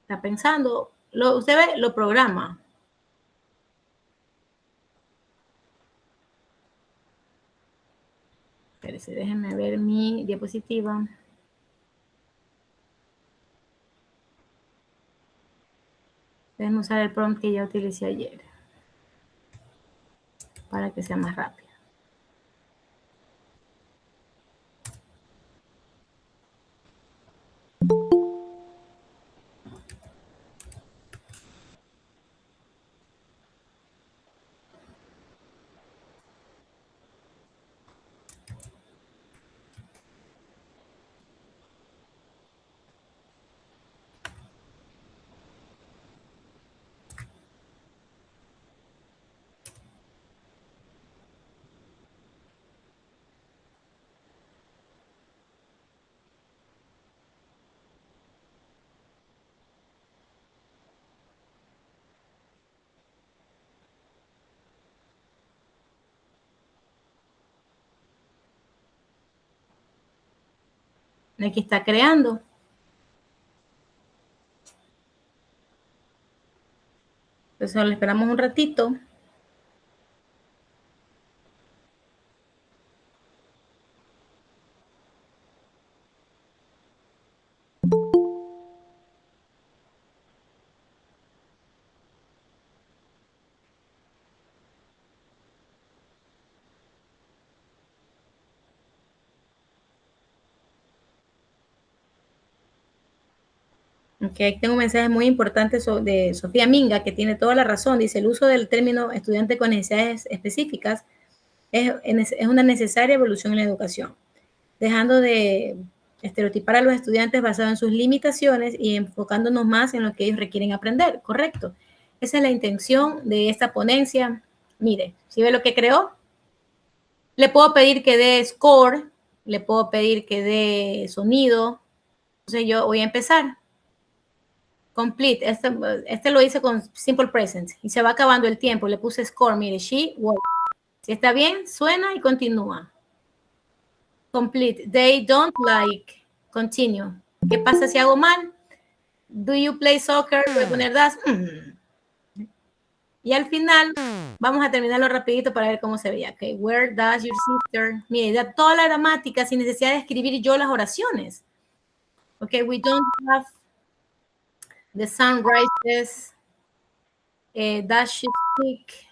está pensando, usted ve, lo programa. Espérense, déjenme ver mi diapositiva. Déjenme usar el prompt que ya utilicé ayer para que sea más rápido. Aquí está creando. Entonces solo esperamos un ratito. Okay, tengo un mensaje muy importante de Sofía Minga, que tiene toda la razón. Dice, el uso del término estudiante con necesidades específicas es una necesaria evolución en la educación, dejando de estereotipar a los estudiantes basado en sus limitaciones y enfocándonos más en lo que ellos requieren aprender. Correcto. Esa es la intención de esta ponencia. Mire, ¿sí ve lo que creó? Le puedo pedir que dé score, le puedo pedir que dé sonido. Entonces yo voy a empezar. Complete, este lo hice con simple present y se va acabando el tiempo. Le puse score, mire, she worked. Si está bien, suena y continúa. Complete, they don't like, continue. ¿Qué pasa si hago mal? Do you play soccer? Voy a poner das. Y al final, vamos a terminarlo rapidito para ver cómo se veía. Okay, where does your sister? Mire, da toda la gramática sin necesidad de escribir yo las oraciones. Okay, we don't have the sun rises. Does she speak?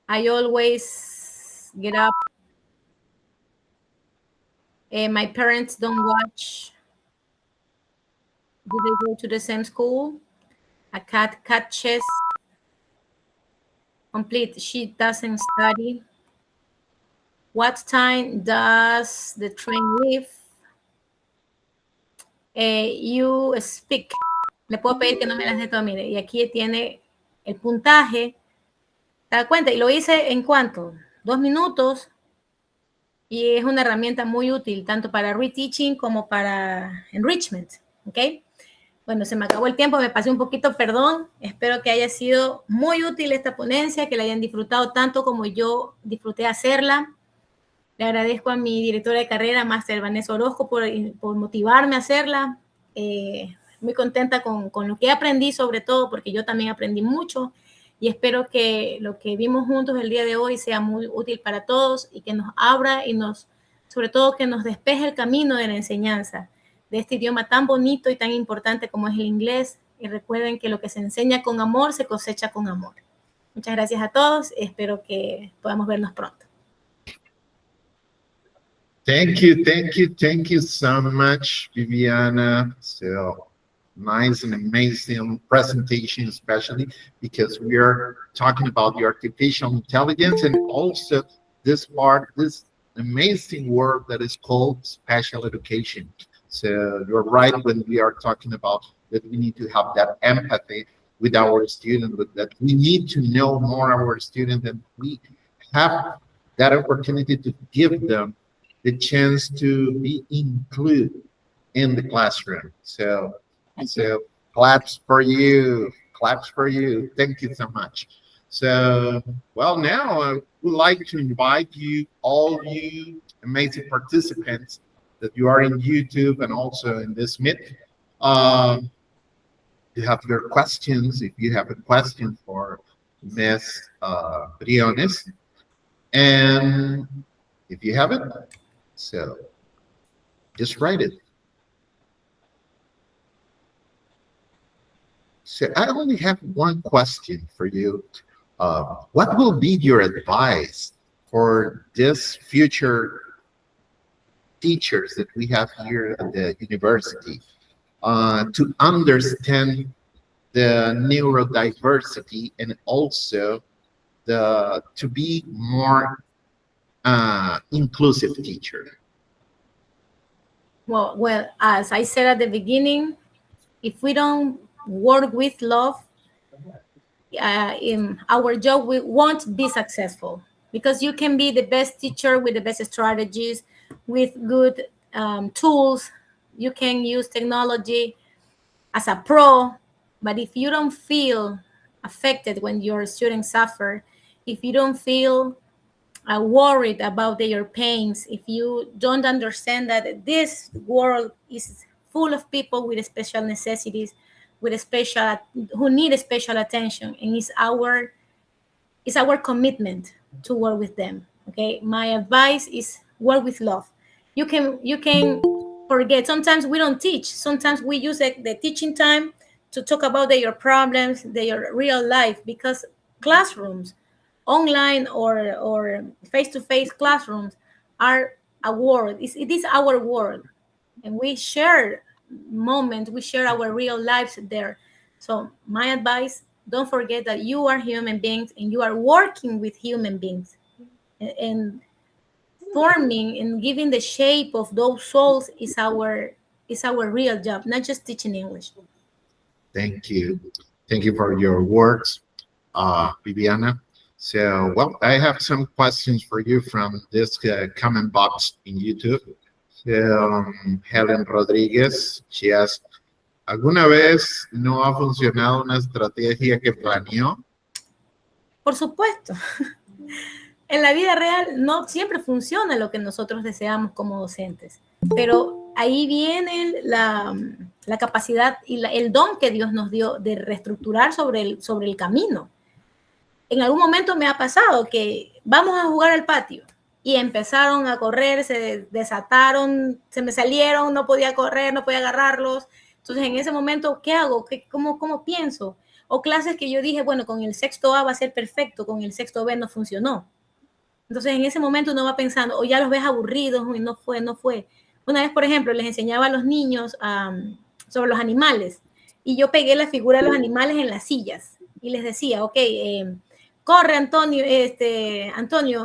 I always get up. My parents don't watch. Do they go to the same school? A cat catches. Complete. She doesn't study. What time does the train leave? You speak. Le puedo pedir que no me las dé todo, mire. Y aquí tiene el puntaje. ¿Te das cuenta? Y lo hice en ¿cuánto? 2 minutos. Y es una herramienta muy útil, tanto para reteaching como para enrichment. ¿Ok? Bueno, se me acabó el tiempo, me pasé un poquito, perdón. Espero que haya sido muy útil esta ponencia, que la hayan disfrutado tanto como yo disfruté hacerla. Le agradezco a mi directora de carrera, Máster Vanessa Orozco, por motivarme a hacerla. Muy contenta con lo que aprendí, sobre todo, porque yo también aprendí mucho. Y espero que lo que vimos juntos el día de hoy sea muy útil para todos y que nos abra y sobre todo que nos despeje el camino de la enseñanza de este idioma tan bonito y tan importante como es el inglés. Y recuerden que lo que se enseña con amor se cosecha con amor. Muchas gracias a todos. Espero que podamos vernos pronto. Thank you so much, Viviana. So nice and amazing presentation, especially because we are talking about the artificial intelligence and also this amazing word that is called special education. So you're right when we are talking about that we need to have that empathy with our students, that we need to know more our students, and we have that opportunity to give them the chance to be included in the classroom. So claps for you. Thank you so much. So, well, now I would like to invite you, all you amazing participants, that you are in YouTube and also in this Meet. You have your questions. If you have a question for Ms. Briones, and if you have it, so just write it. So I only have one question for you. What will be your advice for this future teachers that we have here at the university to understand the neurodiversity and also to be more inclusive teacher? Well, as I said at the beginning, if we don't work with love, in our job, we won't be successful, because you can be the best teacher with the best strategies, with good tools. You can use technology as a pro, but if you don't feel affected when your students suffer, if you don't feel worried about their pains, if you don't understand that this world is full of people with special necessities, with who need special attention, and it's our commitment to work with them. Okay, my advice is work with love. You can forget. Sometimes we don't teach. Sometimes we use the teaching time to talk about their problems, their real life, because classrooms, online or face-to-face classrooms, are a world. It is our world, and we share moments, we share our real lives there. So my advice, don't forget that you are human beings and you are working with human beings, and forming and giving the shape of those souls is our real job, not just teaching English. Thank you. Thank you for your words, Viviana. So, well, I have some questions for you from this comment box in YouTube. Helen Rodríguez, she asked, ¿alguna vez no ha funcionado una estrategia que planeó? Por supuesto. En la vida real no siempre funciona lo que nosotros deseamos como docentes, pero ahí viene la capacidad y el don que Dios nos dio de reestructurar sobre el camino. En algún momento me ha pasado que vamos a jugar al patio y empezaron a correr, se desataron, se me salieron, no podía correr, no podía agarrarlos. Entonces, en ese momento, ¿qué hago? ¿Cómo pienso? O clases que yo dije, bueno, con el sexto A va a ser perfecto, con el sexto B no funcionó. Entonces, en ese momento uno va pensando, o ya los ves aburridos, y no fue. Una vez, por ejemplo, les enseñaba a los niños sobre los animales, y yo pegué la figura de los animales en las sillas, y les decía, ok, corre Antonio,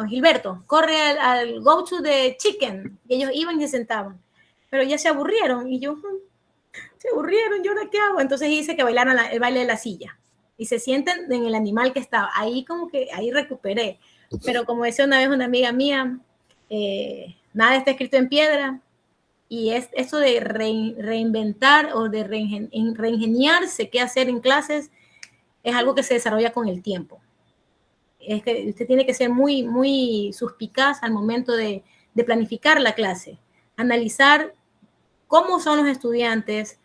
Gilberto, corre al go to the chicken. Y ellos iban y se sentaban. Pero ya se aburrieron. Y yo, se aburrieron, ¿y ahora qué hago? Entonces hice que bailaran el baile de la silla. Y se sienten en el animal que estaba. Ahí ahí recuperé. Pero como decía una vez una amiga mía, nada está escrito en piedra. Y es eso de reinventar o de reingeniarse qué hacer en clases, es algo que se desarrolla con el tiempo. Es que usted tiene que ser muy, muy suspicaz al momento de planificar la clase, analizar cómo son los estudiantes,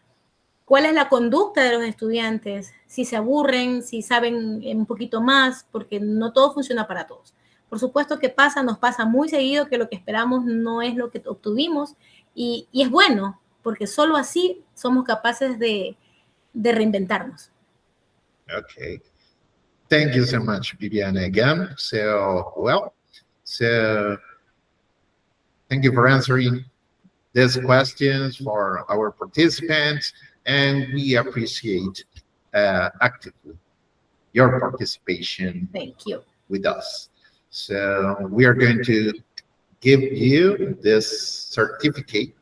cuál es la conducta de los estudiantes, si se aburren, si saben un poquito más, porque no todo funciona para todos. Por supuesto que nos pasa muy seguido que lo que esperamos no es lo que obtuvimos, y es bueno, porque solo así somos capaces de reinventarnos. Okay. Thank you so much, Viviana, again. So thank you for answering these questions for our participants, and we appreciate actively your participation. Thank you. With us. So we are going to give you this certificate.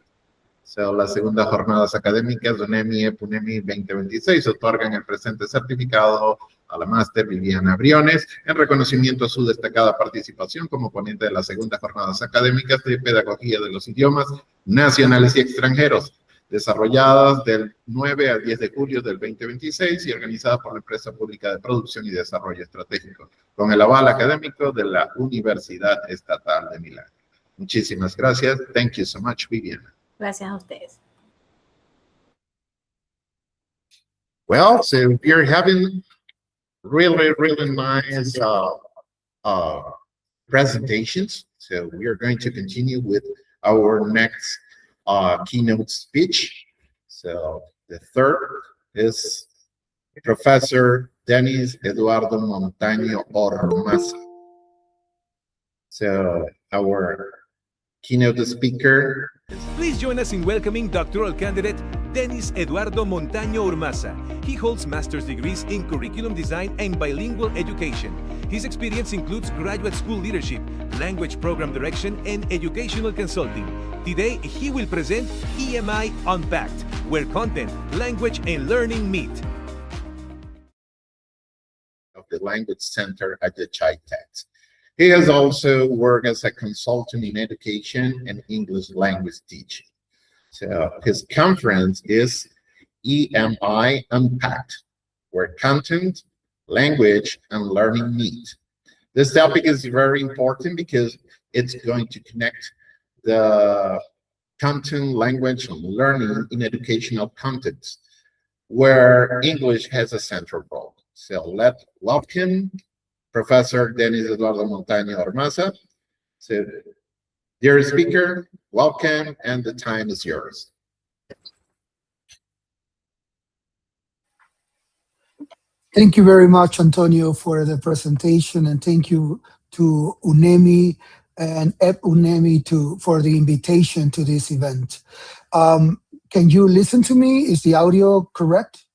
So, las segundas jornadas académicas de UNEMI PUNEMI 2026 otorgan el presente certificado a la máster Viviana Briones en reconocimiento a su destacada participación como ponente de las segundas jornadas académicas de Pedagogía de los Idiomas Nacionales y Extranjeros, desarrolladas del 9 al 10 de julio del 2026 y organizadas por la Empresa Pública de Producción y Desarrollo Estratégico, con el aval académico de la Universidad Estatal de Milán. Muchísimas gracias. Thank you so much, Viviana. Gracias a ustedes. Well, so we're having really, really nice presentations. So we are going to continue with our next keynote speech. So the third is Professor Dennis Eduardo Montaño Ormaza. So our keynote speaker. Please join us in welcoming doctoral candidate Dennis Eduardo Montaño Ormaza. He holds master's degrees in curriculum design and bilingual education. His experience includes graduate school leadership, language program direction, and educational consulting. Today, he will present EMI Unpacked, where content, language, and learning meet. Of the Language Center at the Chai-Tex. He has also worked as a consultant in education and English language teaching. So his conference is EMI Unpacked, where content, language, and learning meet. This topic is very important because it's going to connect the content, language, and learning in educational contexts, where English has a central role. So let's welcome Professor Dennis Eduardo Montaño Ormaza. So, dear speaker, welcome, and the time is yours. Thank you very much, Antonio, for the presentation, and thank you to UNEMI and UNEMI for the invitation to this event. Can you listen to me? Is the audio correct?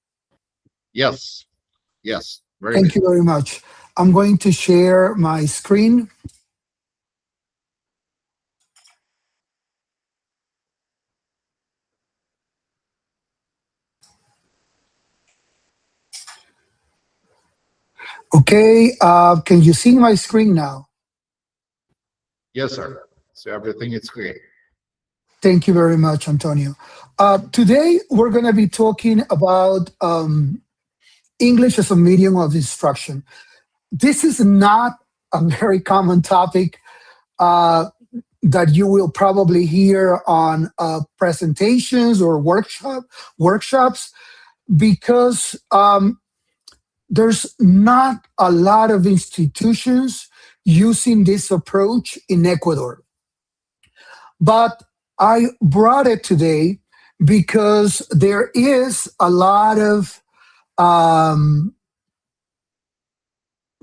Yes. Yes. Thank you very much. I'm going to share my screen. Okay, can you see my screen now? Yes, sir. So everything is great. Thank you very much, Antonio. Today, we're going to be talking about English as a medium of instruction. This is not a very common topic that you will probably hear on presentations or workshops, because there's not a lot of institutions using this approach in Ecuador. But I brought it today because there is a lot of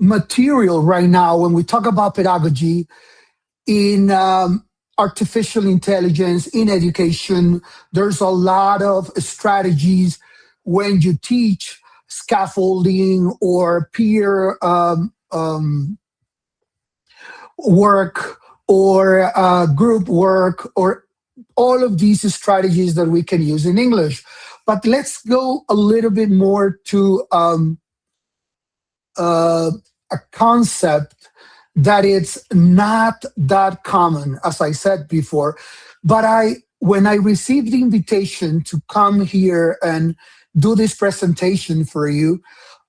material right now when we talk about pedagogy in artificial intelligence, in education. There's a lot of strategies when you teach scaffolding or peer work or group work, or all of these strategies that we can use in English. But let's go a little bit more to a concept that it's not that common, as I said before. But when I received the invitation to come here and do this presentation for you,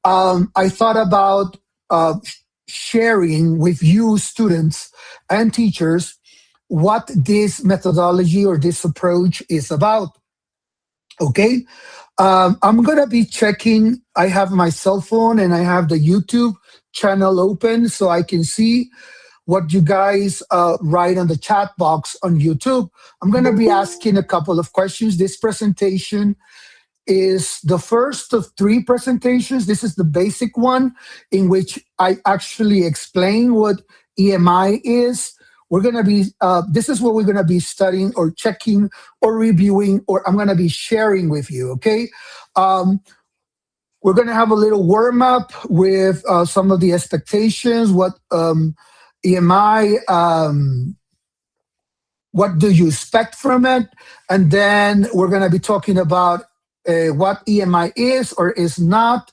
I thought about sharing with you students and teachers what this methodology or this approach is about. Okay, I'm gonna be checking. I have my cell phone and I have the YouTube channel open so I can see what you guys write on the chat box on YouTube. I'm gonna be asking a couple of questions. This presentation is the first of 3 presentations. This is the basic one in which I actually explain what EMI is. We're going to be, this is what we're going to be studying or checking or reviewing, or I'm going to be sharing with you, okay? We're going to have a little warm up with some of the expectations, what EMI, what do you expect from it? And then we're going to be talking about what EMI is or is not.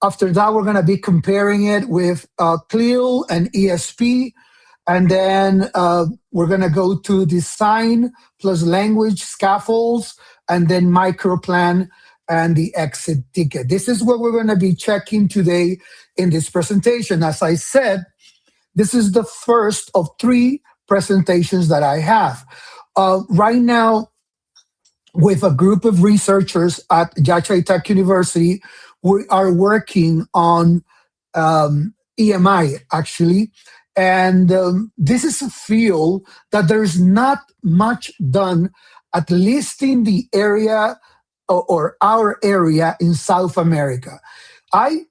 After that, we're going to be comparing it with CLIL and ESP. And then we're going to go to design plus language scaffolds, and then microplan and the exit ticket. This is what we're going to be checking today in this presentation. As I said, this is the first of 3 presentations that I have. Right now, with a group of researchers at Yachay Tech University. We are working on EMI, actually. And this is a field that there's not much done, at least in the area or our area in South America.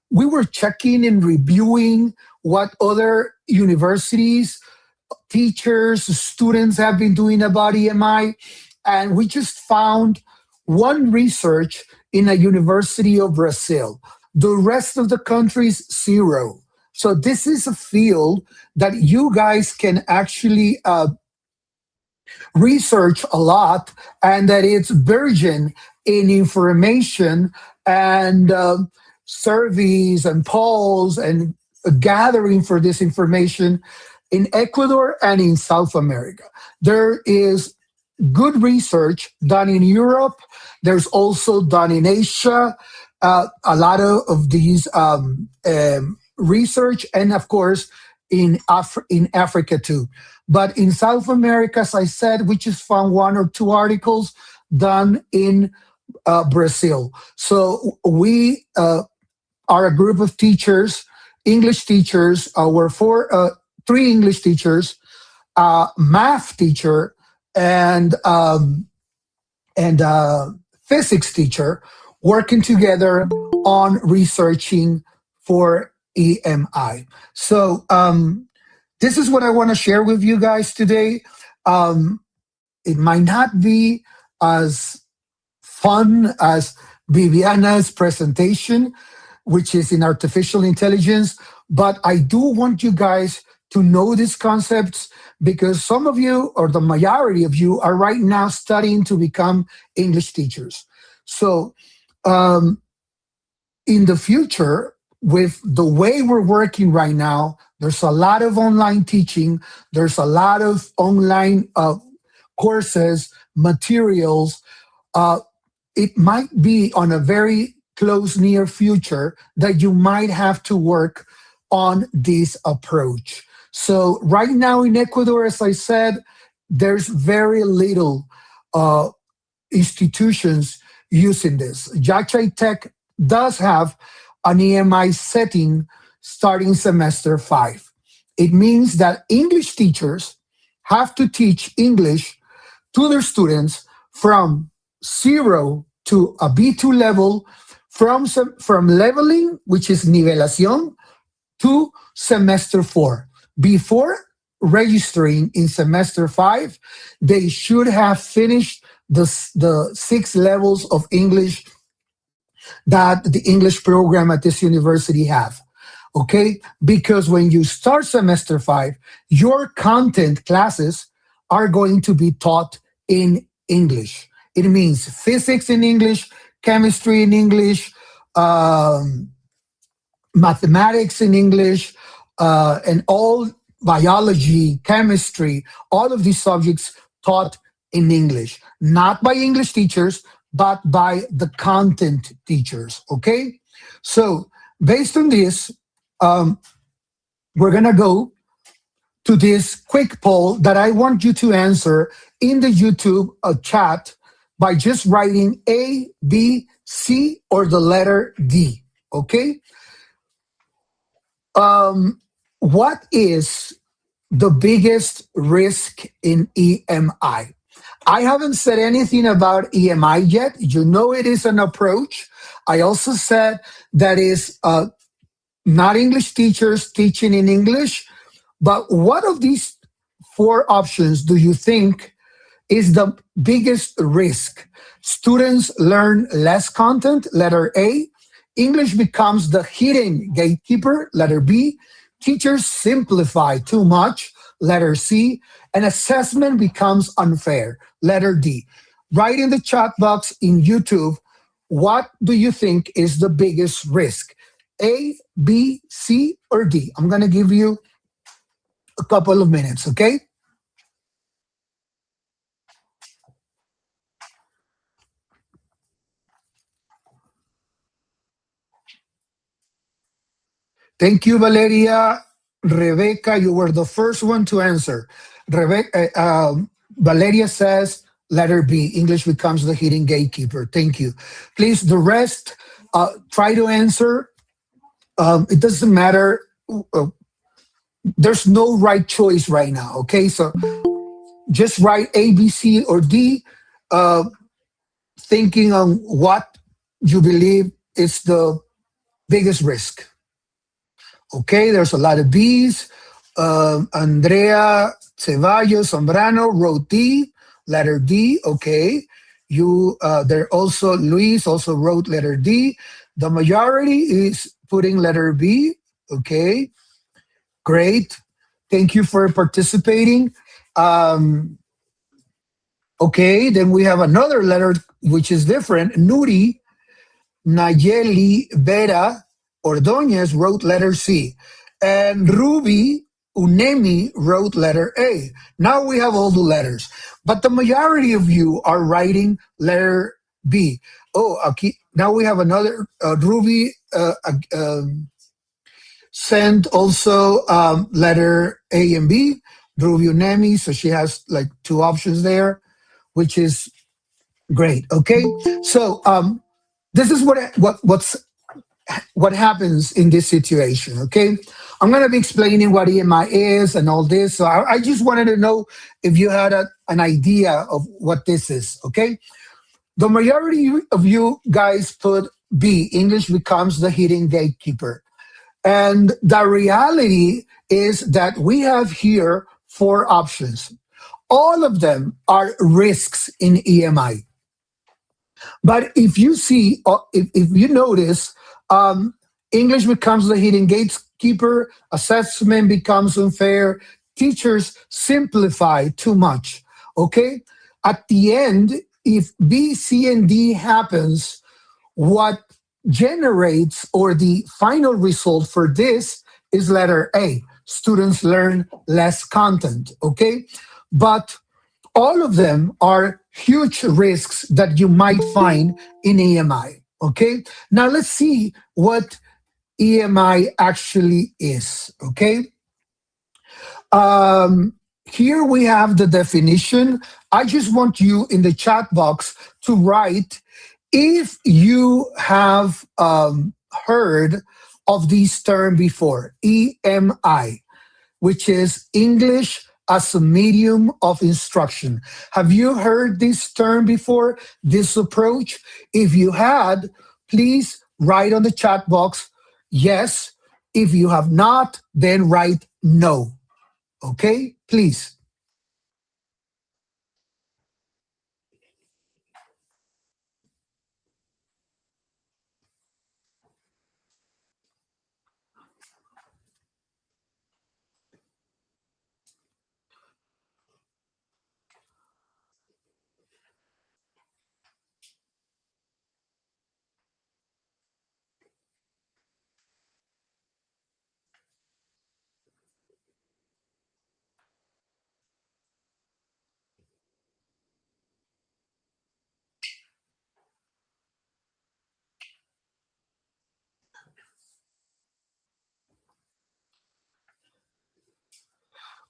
We were checking and reviewing what other universities, teachers, students have been doing about EMI, and we just found one research in a university of Brazil. The rest of the countries, zero. So this is a field that you guys can actually research a lot, and that it's virgin in information and surveys and polls and gathering for this information in Ecuador and in South America. There is good research done in Europe. There's also done in Asia. A lot of these research, and of course in Africa too. But in South America, as I said, we just found one or two articles done in Brazil. So we are a group of teachers, English teachers. We're three English teachers, math teacher, and physics teacher, working together on researching for EMI. So this is what I want to share with you guys today. It might not be as fun as Viviana's presentation, which is in artificial intelligence, but I do want you guys to know these concepts, because some of you, or the majority of you, are right now studying to become English teachers. So in the future, with the way we're working right now, there's a lot of online teaching, there's a lot of online courses, materials. It might be on a very close near future that you might have to work on this approach. So right now in Ecuador, as I said, there's very little institutions using this. Yachay Tech does have an EMI setting starting semester 5. It means that English teachers have to teach English to their students from 0 to a B2 level, from leveling, which is nivelación, to semester 4. Before registering in semester 5, they should have finished the 6 levels of English that the English program at this university have. Okay? Because when you start semester 5, your content classes are going to be taught in English. It means physics in English, chemistry in English, mathematics in English, and all biology, chemistry, all of these subjects taught in English, not by English teachers, but by the content teachers, okay? So based on this, we're gonna go to this quick poll that I want you to answer in the YouTube chat by just writing A, B, C, or the letter D, okay? What is the biggest risk in EMI? I haven't said anything about EMI yet. You know it is an approach. I also said that is not English teachers teaching in English, but what of these 4 options do you think is the biggest risk? Students learn less content, letter A. English becomes the hidden gatekeeper, letter B. Teachers simplify too much, letter C. And assessment becomes unfair, letter D. Write in the chat box in YouTube, what do you think is the biggest risk? A, B, C, or D? I'm going to give you a couple of minutes, okay? Thank you, Valeria. Rebecca, you were the first one to answer. Valeria says letter B, English becomes the hidden gatekeeper. Thank you. Please, the rest, try to answer. It doesn't matter. There's no right choice right now, okay? So just write A, B, C, or D, thinking on what you believe is the biggest risk. Okay, there's a lot of B's. Andrea Ceballos Zambrano wrote D, letter D. Okay, there also Luis also wrote letter D. The majority is putting letter B. Okay, great. Thank you for participating. Okay, then we have another letter which is different. Nuri Nayeli Vera Ordóñez wrote letter C. And Ruby Unemi wrote letter A. Now we have all the letters. But the majority of you are writing letter B. Oh, okay. Now we have another. Ruby sent also letter A and B. Ruby Unemi, so she has like two options there, which is great. Okay, so this is what happens in this situation. Okay, I'm going to be explaining what EMI is and all this. So I just wanted to know if you had an idea of what this is. Okay, the majority of you guys put B, English becomes the hidden gatekeeper, and the reality is that we have here 4 options. All of them are risks in EMI. But if you see, if you notice, English becomes the hidden gatekeeper, assessment becomes unfair, teachers simplify too much, okay? At the end, if B, C, and D happens, what generates or the final result for this is letter A. Students learn less content, okay? But all of them are huge risks that you might find in EMI, okay? Now let's see what EMI actually is, okay? Here we have the definition. I just want you in the chat box to write if you have heard of this term before, EMI, which is English as a medium of instruction. Have you heard this term before, this approach? If you had, please write on the chat box, yes. If you have not, then write no. Okay, please.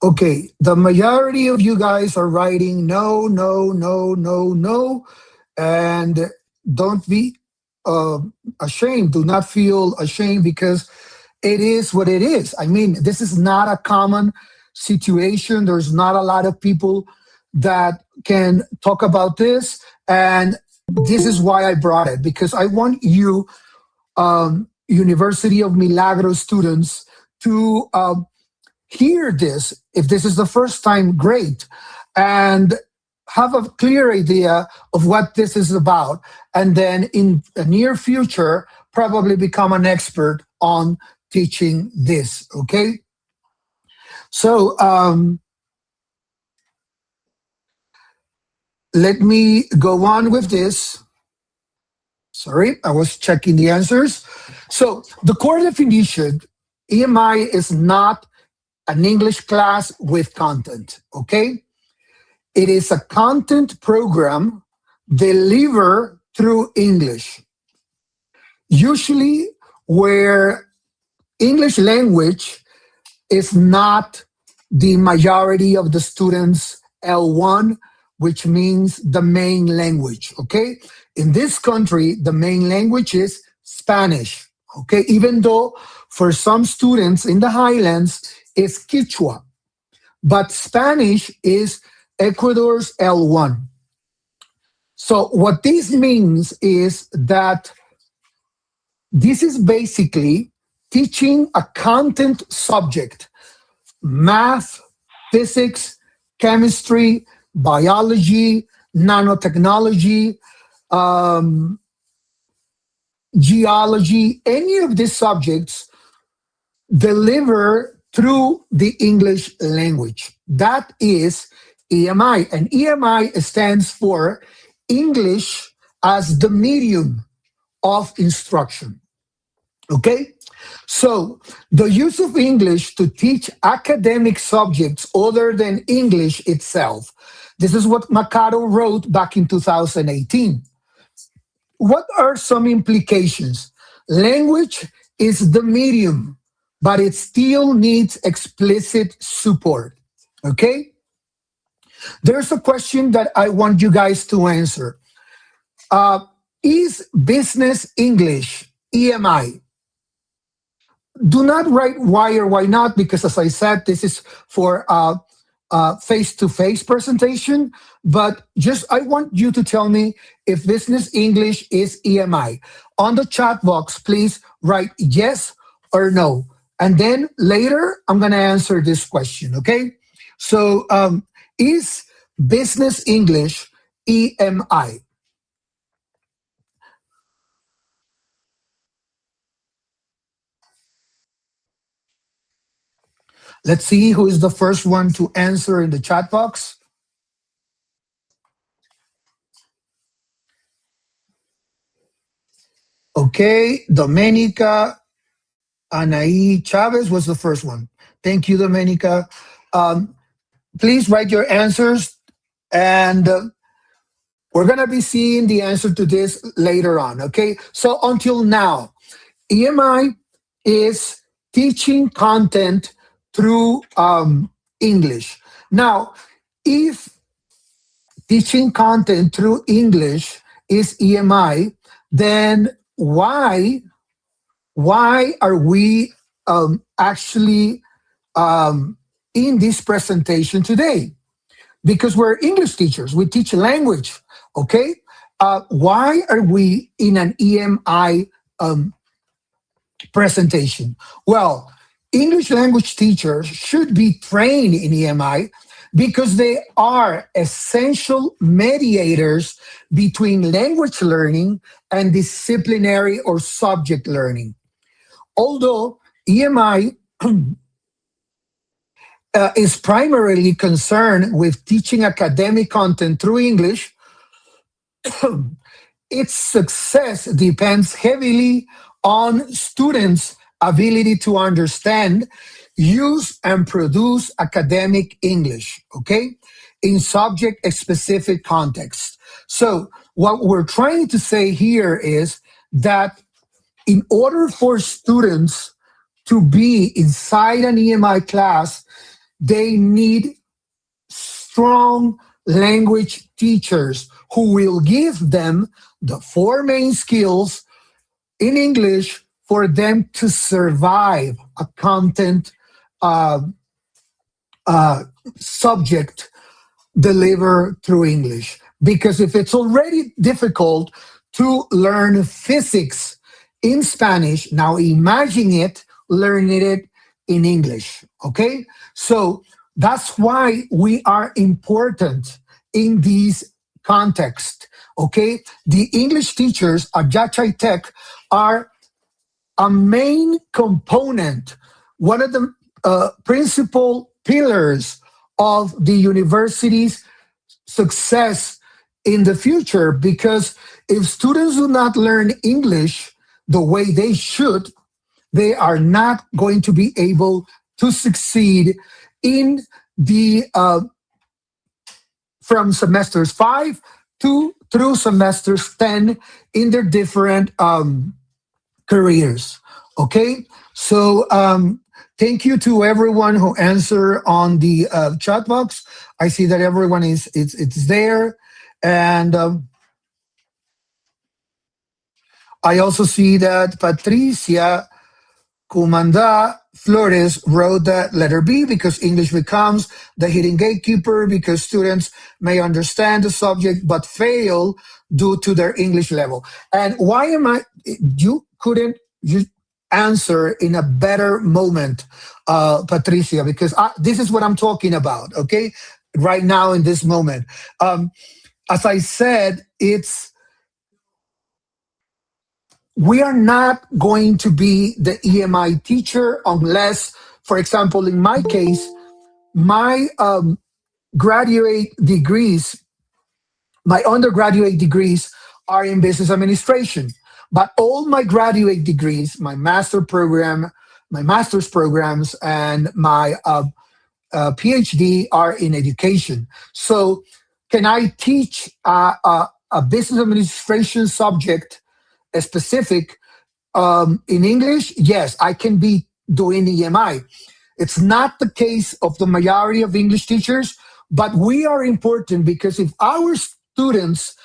Okay, the majority of you guys are writing no, no, no, no, no, and don't be ashamed. Do not feel ashamed because it is what it is. I mean, this is not a common situation. There's not a lot of people that can talk about this, and this is why I brought it, because I want you, University of Milagros students, to hear this. If this is the first time, great, and have a clear idea of what this is about, and then in the near future probably become an expert on teaching this. Okay, so let me go on with this. Sorry, I was checking the answers. So the core definition, EMI is not an English class with content, okay? It is a content program delivered through English, usually where English language is not the majority of the students' L1 which means the main language, okay? In this country, the main language is Spanish, okay? Even though for some students in the highlands, it's Quechua, but Spanish is Ecuador's L1. So what this means is that this is basically teaching a content subject, math, physics, chemistry, biology, nanotechnology, geology, any of these subjects deliver through the English language. That is EMI, and EMI stands for English as the medium of instruction. Okay? So the use of English to teach academic subjects other than English itself. This is what Mercado wrote back in 2018. What are some implications? Language is the medium, but it still needs explicit support. Okay? There's a question that I want you guys to answer. Is business English EMI? Do not write why or why not, because as I said, this is for face-to-face presentation, but just I want you to tell me if business English is EMI. On the chat box, please write yes or no. And then later, I'm going to answer this question, okay? So is business English EMI? Let's see who is the first one to answer in the chat box. Okay, Domenica Anaí Chavez was the first one. Thank you, Domenica. Please write your answers, and we're going to be seeing the answer to this later on, okay? So until now, EMI is teaching content through English. Now, if teaching content through English is EMI, then why are we actually in this presentation today? Because we're English teachers, we teach language, okay? Why are we in an EMI presentation? Well, English language teachers should be trained in EMI because they are essential mediators between language learning and disciplinary or subject learning. Although EMI is primarily concerned with teaching academic content through English, its success depends heavily on students' ability to understand, use, and produce academic English, okay, in subject-specific context. So what we're trying to say here is that in order for students to be inside an EMI class, they need strong language teachers who will give them the 4 main skills in English for them to survive a content subject delivered through English. Because if it's already difficult to learn physics in Spanish, now imagine it, learning it in English, okay? So that's why we are important in these context, okay? The English teachers at Yachay Tech are a main component, one of the principal pillars of the university's success in the future, because if students do not learn English the way they should, they are not going to be able to succeed in the from semesters 5 through semesters 10 in their different careers. Okay, so Thank you to everyone who answered on the chat box. I see that everyone it's there, and I also see that Patricia Comanda Flores wrote that letter B because English becomes the hidden gatekeeper because students may understand the subject but fail due to their English level. And why am I? You couldn't answer in a better moment, Patricia, because this is what I'm talking about. Okay, right now in this moment, as I said, we are not going to be the EMI teacher unless, for example, in my case, my graduate degrees, my undergraduate degrees are in business administration. But all my graduate degrees, my master's programs, and my PhD are in education. So, can I teach a business administration subject, a specific, in English? Yes, I can be doing EMI. It's not the case of the majority of English teachers, but we are important because if our students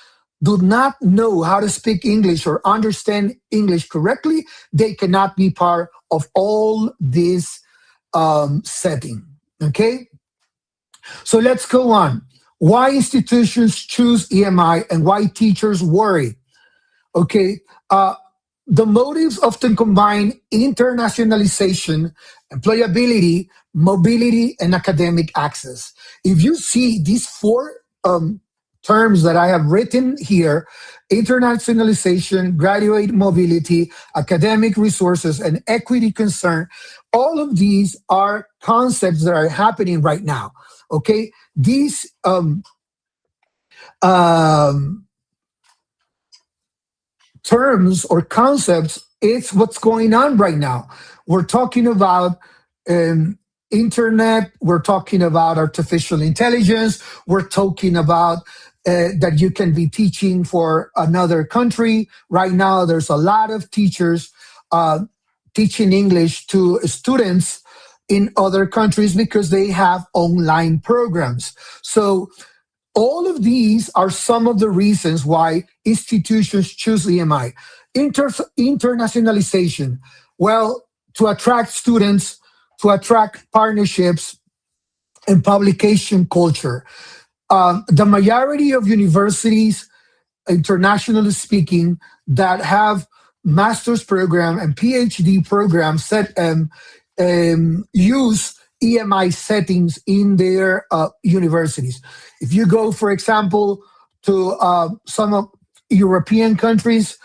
do not know how to speak English or understand English correctly, they cannot be part of all this setting. Okay? So let's go on. Why institutions choose EMI and why teachers worry. Okay? The motives often combine internationalization, employability, mobility, and academic access. If you see these four terms that I have written here, internationalization, graduate mobility, academic resources, and equity concern, all of these are concepts that are happening right now. Okay? These terms or concepts, it's what's going on right now. We're talking about internet, we're talking about artificial intelligence, we're talking about that you can be teaching for another country. Right now, there's a lot of teachers teaching English to students in other countries because they have online programs. So all of these are some of the reasons why institutions choose EMI. Internationalization, well, to attract students, to attract partnerships and publication culture. The majority of universities, internationally speaking, that have master's program and PhD programs use EMI settings in their universities. If you go, for example, to some of European countries,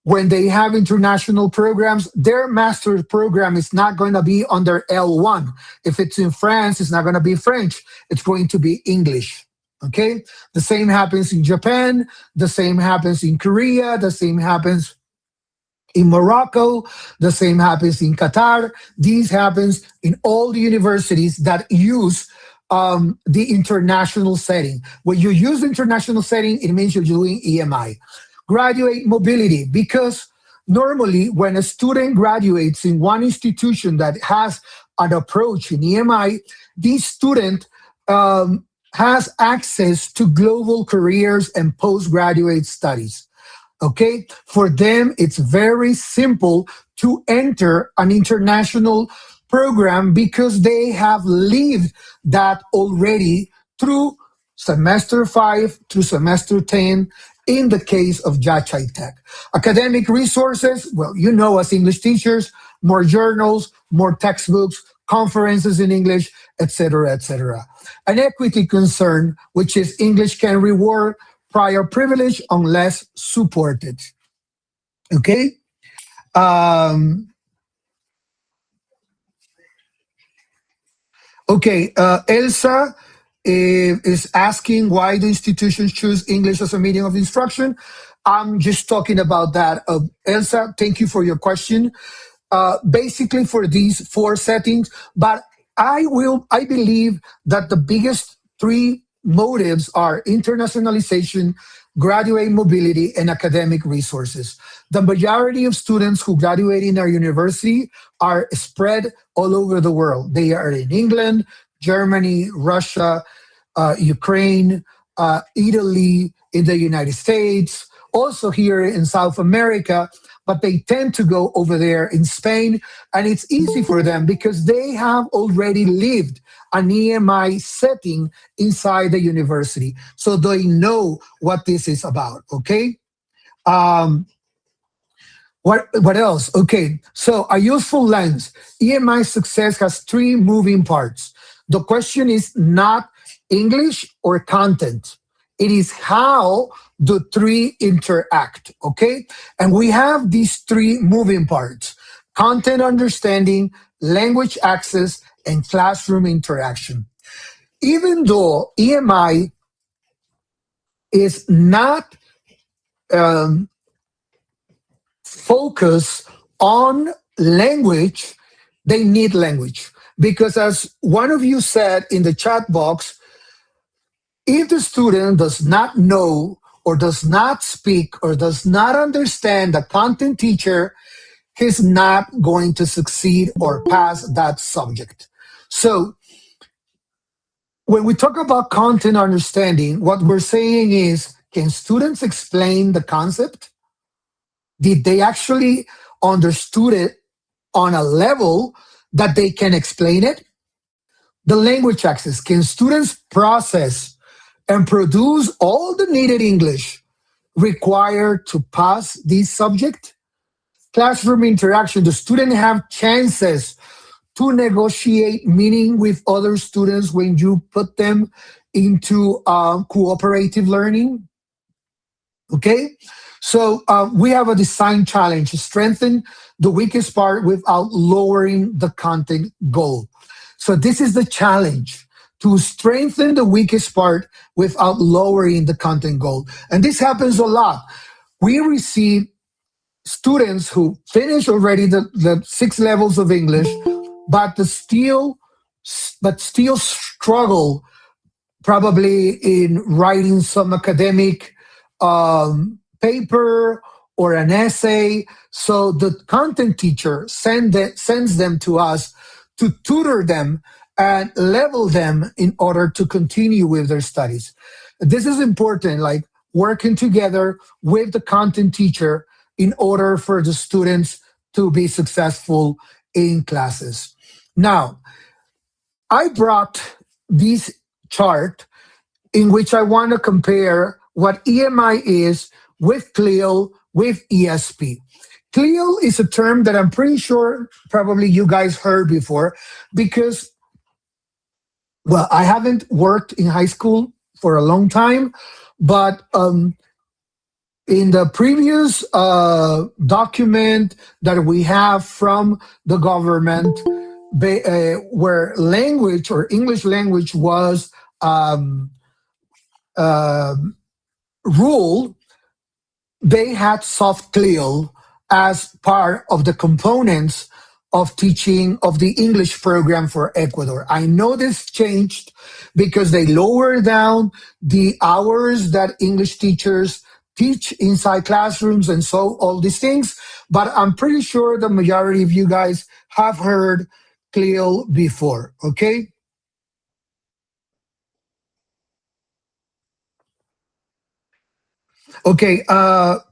when they have international programs, their master's program is not going to be under L1. If it's in France, it's not going to be French. It's going to be English. Okay? The same happens in Japan. The same happens in Korea. The same happens in Morocco. The same happens in Qatar. These happens in all the universities that use the international setting. When you use the international setting, it means you're doing EMI. Graduate mobility, because normally when a student graduates in one institution that has an approach in EMI, this student has access to global careers and postgraduate studies. Okay, for them, it's very simple to enter an international program because they have lived that already through semester 5 through semester 10 in the case of Jachai Tech. Academic resources, well, you know, as English teachers, more journals, more textbooks, conferences in English, etc., etc. An equity concern, which is English can reward prior privilege unless supported. Okay? Elsa is asking why do institutions choose English as a medium of instruction? I'm just talking about that. Elsa, thank you for your question. Basically for these four settings, but I believe that the biggest three motives are internationalization, graduate mobility, and academic resources. The majority of students who graduate in our university are spread all over the world. They are in England, Germany, Russia, Ukraine, Italy, in the United States, also here in South America, but they tend to go over there in Spain, and it's easy for them because they have already lived an EMI setting inside the university. So they know what this is about, okay? What else? Okay, so a useful lens. EMI success has three moving parts. The question is not English or content. It is how the three interact, okay? And we have these three moving parts: content understanding, language access, and classroom interaction. Even though EMI is not focused on language, they need language. Because as one of you said in the chat box, if the student does not know or does not speak or does not understand the content teacher, he's not going to succeed or pass that subject. So when we talk about content understanding, what we're saying is, can students explain the concept? Did they actually understood it on a level that they can explain it? The language access, can students process and produce all the needed English required to pass this subject? Classroom interaction, the student have chances to negotiate meaning with other students when you put them into cooperative learning. Okay, so we have a design challenge: strengthen the weakest part without lowering the content goal. So this is the challenge, to strengthen the weakest part without lowering the content goal. And this happens a lot. We receive students who finish already the 6 levels of English, but still struggle probably in writing some academic paper or an essay. So the content teacher sends them to us to tutor them and level them in order to continue with their studies. This is important, like working together with the content teacher in order for the students to be successful in classes. Now, I brought this chart in which I want to compare what EMI is with CLIL, with ESP. CLIL is a term that I'm pretty sure probably you guys heard before because, well, I haven't worked in high school for a long time, but in the previous document that we have from the government, where language or English language was ruled, they had soft CLIL as part of the components of teaching of the English program for Ecuador. I know this changed because they lowered down the hours that English teachers teach inside classrooms and so all these things, but I'm pretty sure the majority of you guys have heard CLIL before, okay? Okay,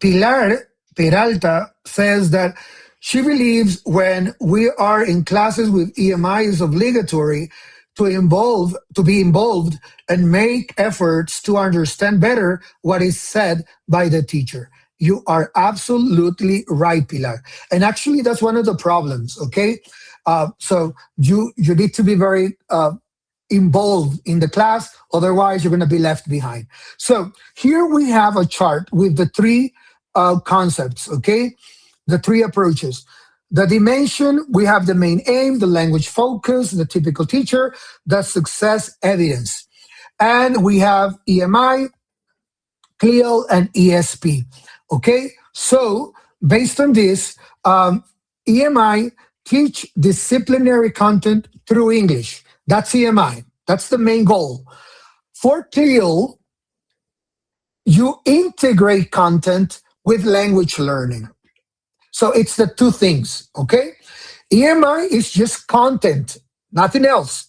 Pilar Peralta says that she believes when we are in classes with EMI, it's obligatory to be involved and make efforts to understand better what is said by the teacher. You are absolutely right, Pilar. And actually, that's one of the problems, okay? So you need to be very involved in the class, otherwise you're going to be left behind. So here we have a chart with the 3 concepts, okay? The 3 approaches. The dimension, we have the main aim, the language focus, the typical teacher, the success evidence. And we have EMI, CLIL, and ESP, okay? So based on this, EMI teach disciplinary content through English. That's EMI. That's the main goal. For CLIL, you integrate content with language learning. So it's the two things, okay? EMI is just content, nothing else.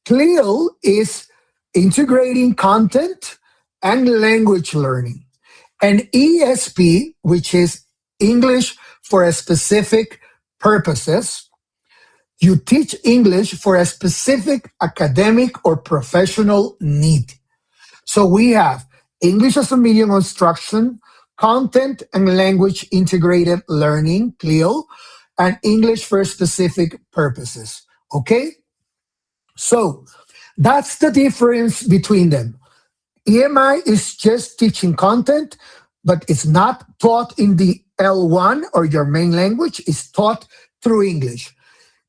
CLIL is integrating content and language learning. And ESP, which is English for a specific purposes, you teach English for a specific academic or professional need. So we have English as a medium of instruction, content and language integrated learning, CLIL, and English for specific purposes. Okay? So that's the difference between them. EMI is just teaching content, but it's not taught in the L1 or your main language, it's taught through English.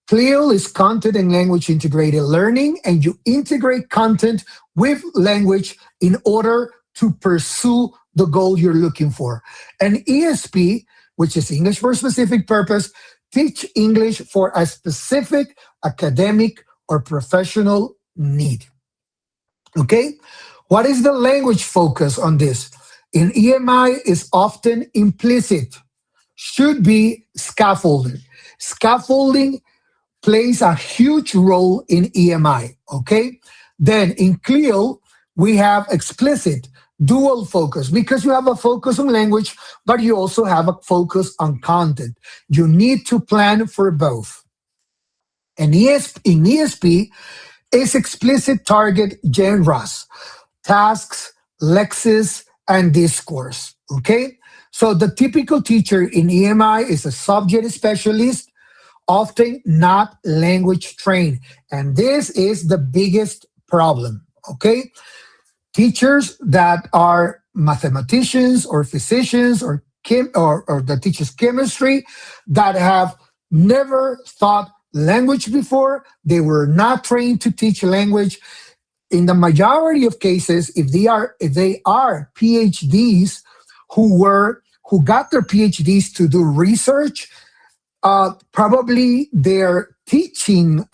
CLIL is content and language integrated learning, and you integrate content with language in order to pursue the goal you're looking for. And ESP, which is English for a specific purpose, teach English for a specific academic or professional need. Okay? What is the language focus on this? In EMI is often implicit, should be scaffolded. Scaffolding plays a huge role in EMI, okay? Then in CLIL, we have explicit, dual focus, because you have a focus on language, but you also have a focus on content. You need to plan for both. And in ESP is explicit target genres, tasks, lexis, and discourse, okay? So the typical teacher in EMI is a subject specialist, often not language trained. And this is the biggest problem, okay? Teachers that are mathematicians or physicians or that teaches chemistry that have never taught language before, they were not trained to teach language. In the majority of cases, if they are PhDs who got their PhDs to do research, probably their teaching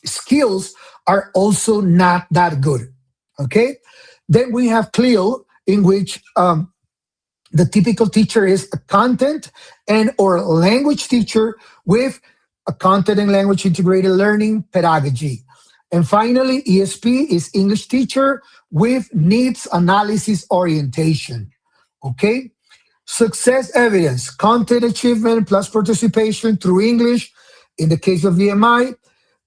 skills are also not that good. Okay? Then we have CLIL, in which the typical teacher is a content and or language teacher with a content and language integrated learning pedagogy. And finally, ESP is English teacher with needs analysis orientation. Okay? Success evidence, content achievement plus participation through English. In the case of EMI,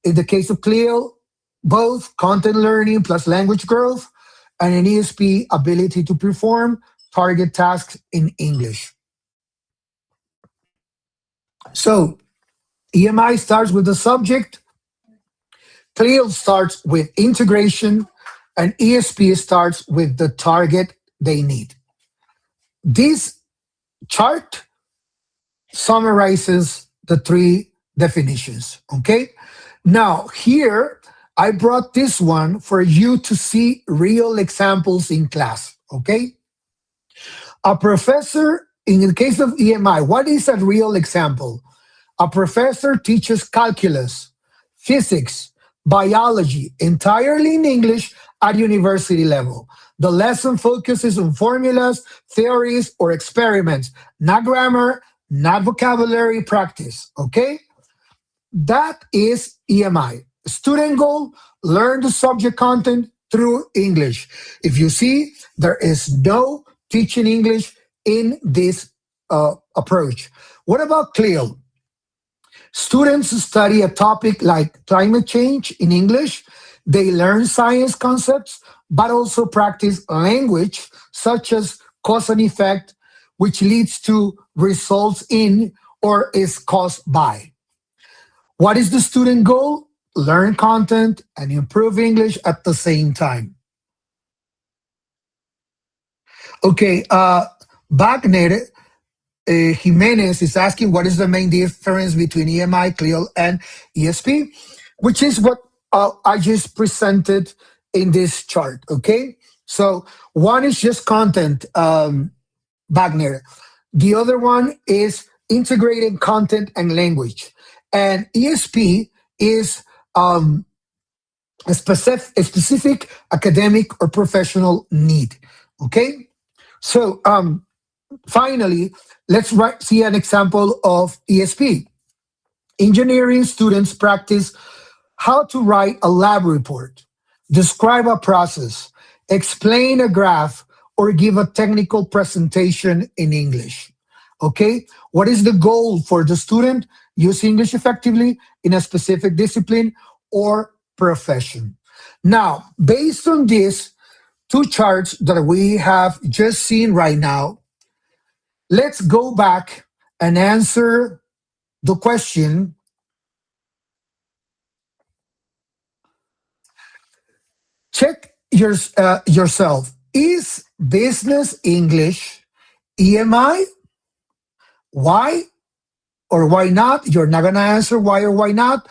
in the case of CLIL, both content learning plus language growth, and in ESP, ability to perform target tasks in English. So EMI starts with the subject, CLIL starts with integration, and ESP starts with the target they need. This chart summarizes the three definitions, okay? Now, here, I brought this one for you to see real examples in class, okay? A professor, in the case of EMI, what is a real example? A professor teaches calculus, physics, biology, entirely in English at university level. The lesson focuses on formulas, theories, or experiments, not grammar, not vocabulary practice, okay? That is EMI. Student goal, learn the subject content through English. If you see, there is no teaching English in this approach. What about CLIL? Students study a topic like climate change in English. They learn science concepts, but also practice language such as cause and effect, which leads to results in or is caused by. What is the student goal? Learn content and improve English at the same time. Okay, Wagner Jimenez is asking what is the main difference between EMI, CLIL, and ESP, which is what I just presented in this chart, okay? So one is just content, Wagner. The other one is integrating content and language. And ESP is a specific academic or professional need, Okay? So finally, let's see an example of ESP. Engineering students practice how to write a lab report, describe a process, explain a graph, or give a technical presentation in English. Okay? What is the goal for the student? Use English effectively in a specific discipline or profession. Now, based on these two charts that we have just seen right now, let's go back and answer the question. Check yourself. Is business English EMI? Why or why not? You're not going to answer why or why not.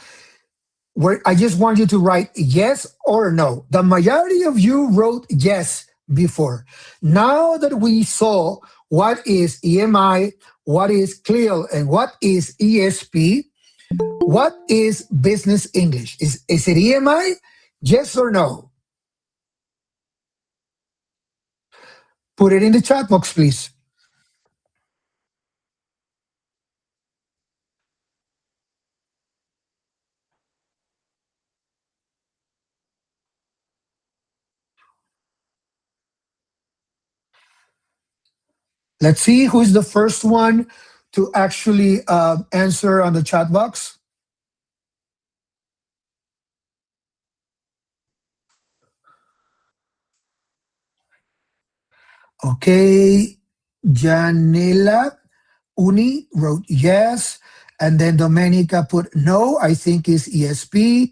I just want you to write yes or no. The majority of you wrote yes before. Now that we saw what is EMI, what is CLIL, and what is ESP, what is business English? Is it EMI? Yes or no? Put it in the chat box, please. Let's see who is the first one to actually answer on the chat box. Okay, Janela Uni wrote yes, and then Domenica put no, I think is ESP.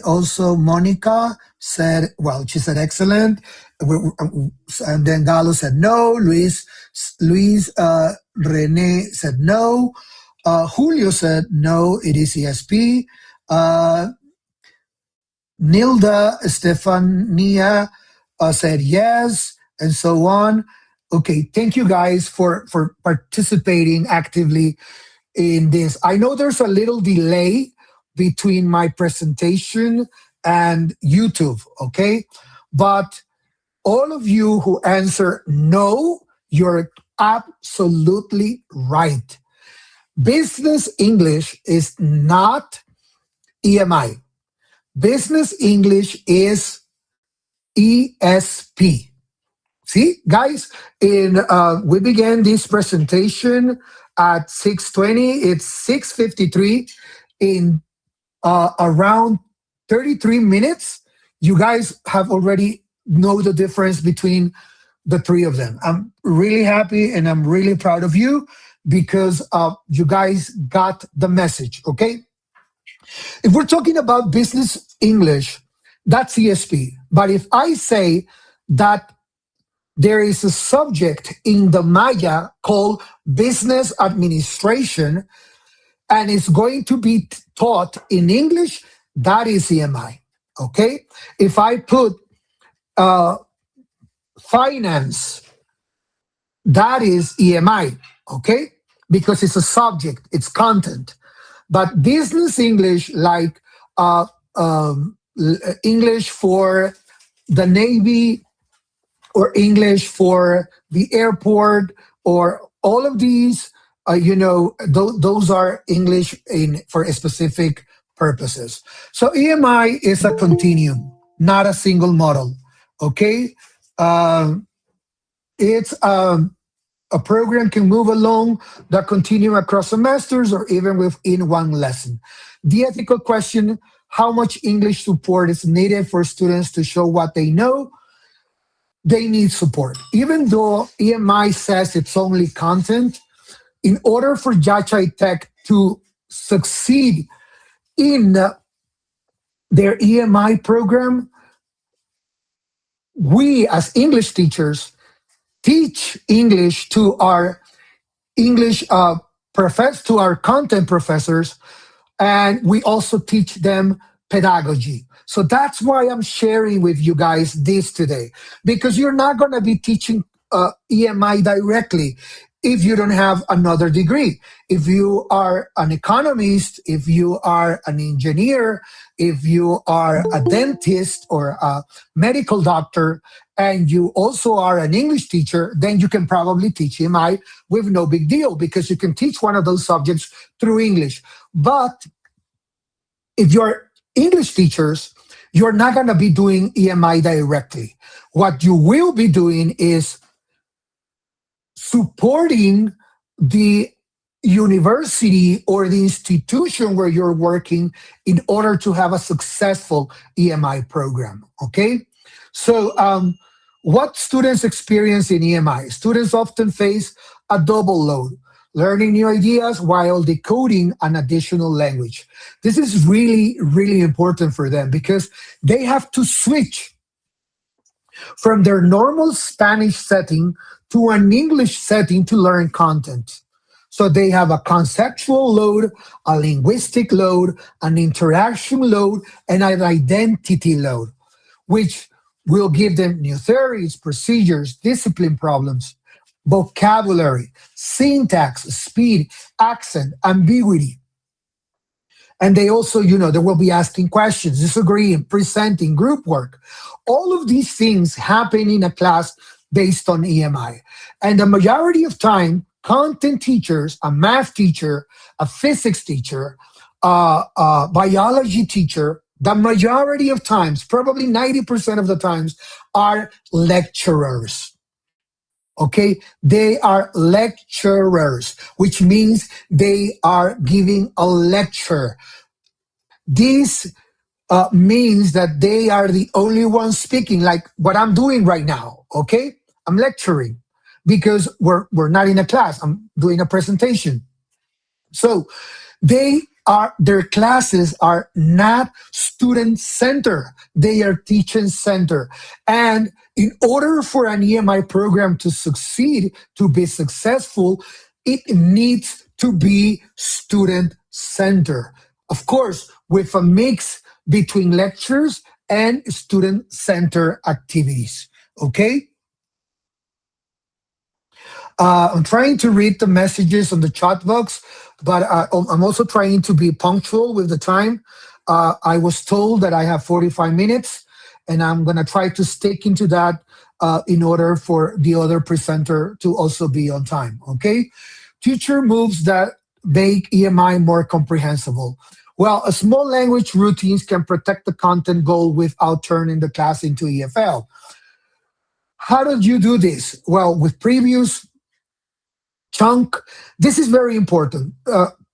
Also, Monica said, well, she said excellent. And then Galo said no. Luis Rene said no. Julio said no, it is ESP. Nilda Stefania said yes, and so on. Okay, thank you guys for participating actively in this. I know there's a little delay between my presentation and YouTube, okay? But all of you who answer no, you're absolutely right. Business English is not EMI. Business English is ESP. See, guys, we began this presentation at 6:20. It's 6:53. In around 33 minutes, you guys have already know the difference between the three of them. I'm really happy and I'm really proud of you because you guys got the message, okay? If we're talking about business English, that's ESP. But if I say that there is a subject in the Maya called business administration, and it's going to be taught in English, that is EMI, okay? If I put finance, that is EMI, okay? Because it's a subject, it's content. But business English, like English for the Navy or English for the airport or all of these, those are English for specific purposes. So EMI is a continuum, not a single model, okay? It's a program can move along that continue across semesters or even within one lesson. The ethical question, how much English support is needed for students to show what they know? They need support. Even though EMI says it's only content, in order for Yachay Tech to succeed in their EMI program, we as English teachers teach English to our to our content professors, and we also teach them pedagogy. So that's why I'm sharing with you guys this today, because you're not going to be teaching EMI directly if you don't have another degree. If you are an economist, if you are an engineer, if you are a dentist or a medical doctor, and you also are an English teacher, then you can probably teach EMI with no big deal because you can teach one of those subjects through English. But if you're English teachers, you're not going to be doing EMI directly. What you will be doing is supporting the university or the institution where you're working in order to have a successful EMI program, okay? So what students experience in EMI? Students often face a double load, learning new ideas while decoding an additional language. This is really, really important for them because they have to switch from their normal Spanish setting to an English setting to learn content. So they have a conceptual load, a linguistic load, an interaction load, and an identity load, which will give them new theories, procedures, discipline problems, vocabulary, syntax, speed, accent, ambiguity. And they also, they will be asking questions, disagreeing, presenting, group work. All of these things happen in a class based on EMI. And the majority of time, content teachers, a math teacher, a physics teacher, a biology teacher, the majority of times, probably 90% of the times, are lecturers. Okay? They are lecturers, which means they are giving a lecture. This means that they are the only ones speaking, like what I'm doing right now. Okay? I'm lecturing because we're not in a class. I'm doing a presentation. So their classes are not student-centered. They are teacher-centered. And in order for an EMI program to succeed, to be successful, it needs to be student-centered. Of course, with a mix between lectures and student-centered activities. Okay? I'm trying to read the messages on the chat box, but I'm also trying to be punctual with the time. I was told that I have 45 minutes, and I'm going to try to stick into that in order for the other presenter to also be on time, okay? Future moves that make EMI more comprehensible. Well, a small language routines can protect the content goal without turning the class into EFL. How did you do this? Well, with previous chunk, this is very important.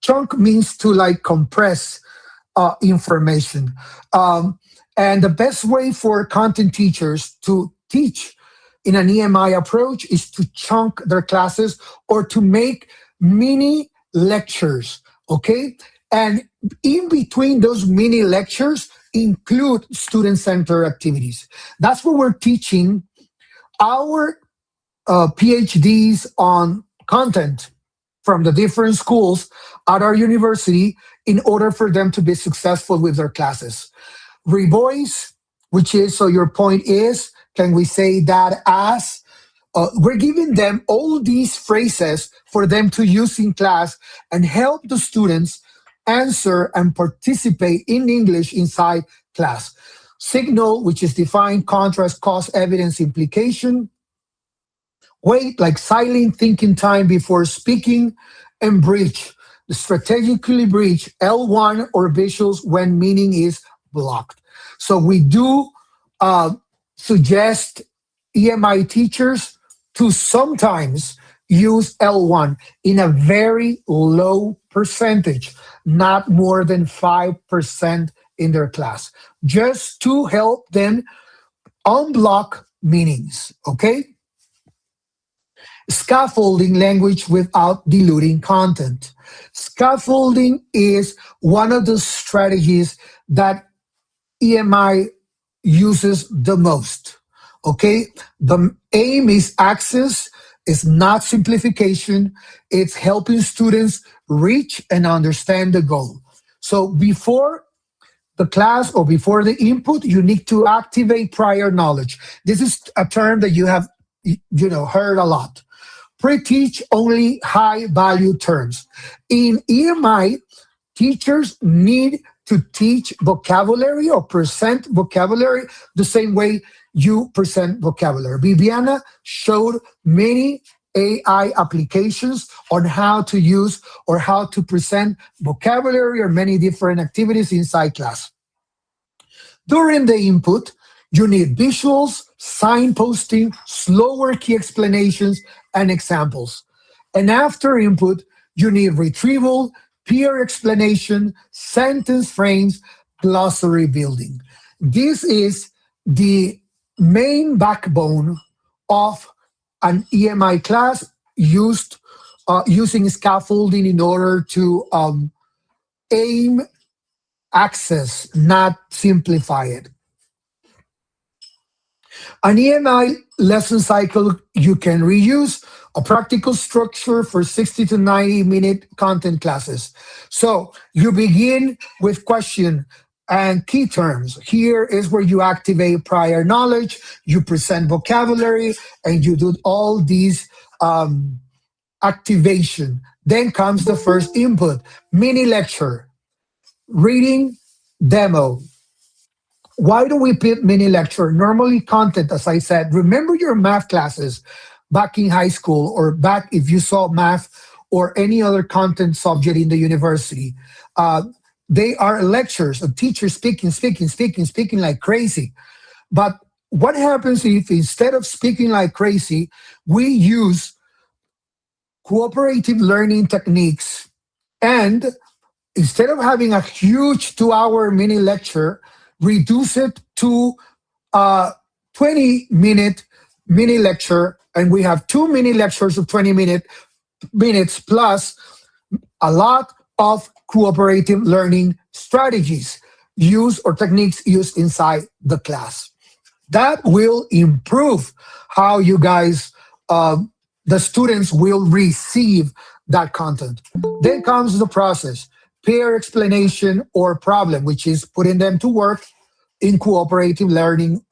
Chunk means to compress information. And the best way for content teachers to teach in an EMI approach is to chunk their classes or to make mini lectures, okay? And in between those mini lectures, include student-centered activities. That's what we're teaching our PhDs on content from the different schools at our university in order for them to be successful with their classes. Revoice, which is, so your point is, can we say that as? We're giving them all these phrases for them to use in class and help the students answer and participate in English inside class. Signal, which is define, contrast, cause, evidence, implication. Wait, like silent thinking time before speaking. And bridge, strategically bridge L1 or visuals when meaning is blocked. So we do suggest EMI teachers to sometimes use L1 in a very low percentage, not more than 5% in their class, just to help them unblock meanings, okay? Scaffolding language without diluting content. Scaffolding is one of the strategies that EMI uses the most, okay? The aim is access, it's not simplification, it's helping students reach and understand the goal. So before the class or before the input, you need to activate prior knowledge. This is a term that you have heard a lot. Pre-teach only high-value terms. In EMI, teachers need to teach vocabulary or present vocabulary the same way you present vocabulary. Viviana showed many AI applications on how to use or how to present vocabulary or many different activities inside class. During the input, you need visuals, signposting, slower key explanations, and examples. And after input, you need retrieval, peer explanation, sentence frames, glossary building. This is the main backbone of an EMI class using scaffolding in order to aim access, not simplify it. An EMI lesson cycle you can reuse, a practical structure for 60 to 90 minute content classes. So you begin with question and key terms. Here is where you activate prior knowledge, you present vocabulary, and you do all these activation. Then comes the first input, mini lecture, reading, demo. Why do we put mini lecture? Normally content, as I said, remember your math classes back in high school or back if you saw math or any other content subject in the university. They are lectures of teachers speaking like crazy. But what happens if instead of speaking like crazy, we use cooperative learning techniques and instead of having a huge 2-hour mini lecture, reduce it to a 20-minute mini lecture, and we have 2 mini lectures of 20 minutes plus a lot of cooperative learning strategies used or techniques used inside the class. That will improve how you guys, the students will receive that content. Then comes the process, peer explanation or problem, which is putting them to work in cooperative learning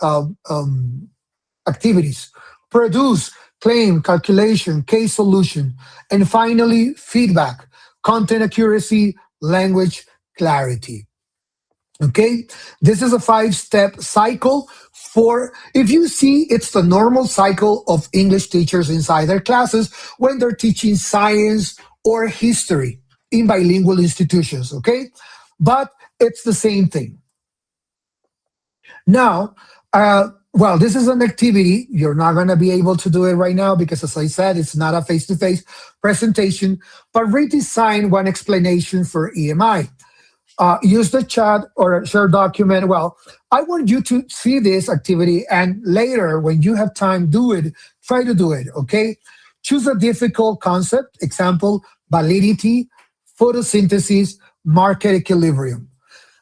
activities. Produce, claim, calculation, case solution, and finally, feedback, content accuracy, language clarity. Okay, this is a 5-step cycle for, if you see, it's the normal cycle of English teachers inside their classes when they're teaching science or history in bilingual institutions, okay? But it's the same thing. Now, well, this is an activity. You're not going to be able to do it right now because, as I said, it's not a face-to-face presentation, but redesign one explanation for EMI. Use the chat or share document. Well, I want you to see this activity and later, when you have time, do it. Try to do it, okay? Choose a difficult concept, example, validity, photosynthesis, market equilibrium.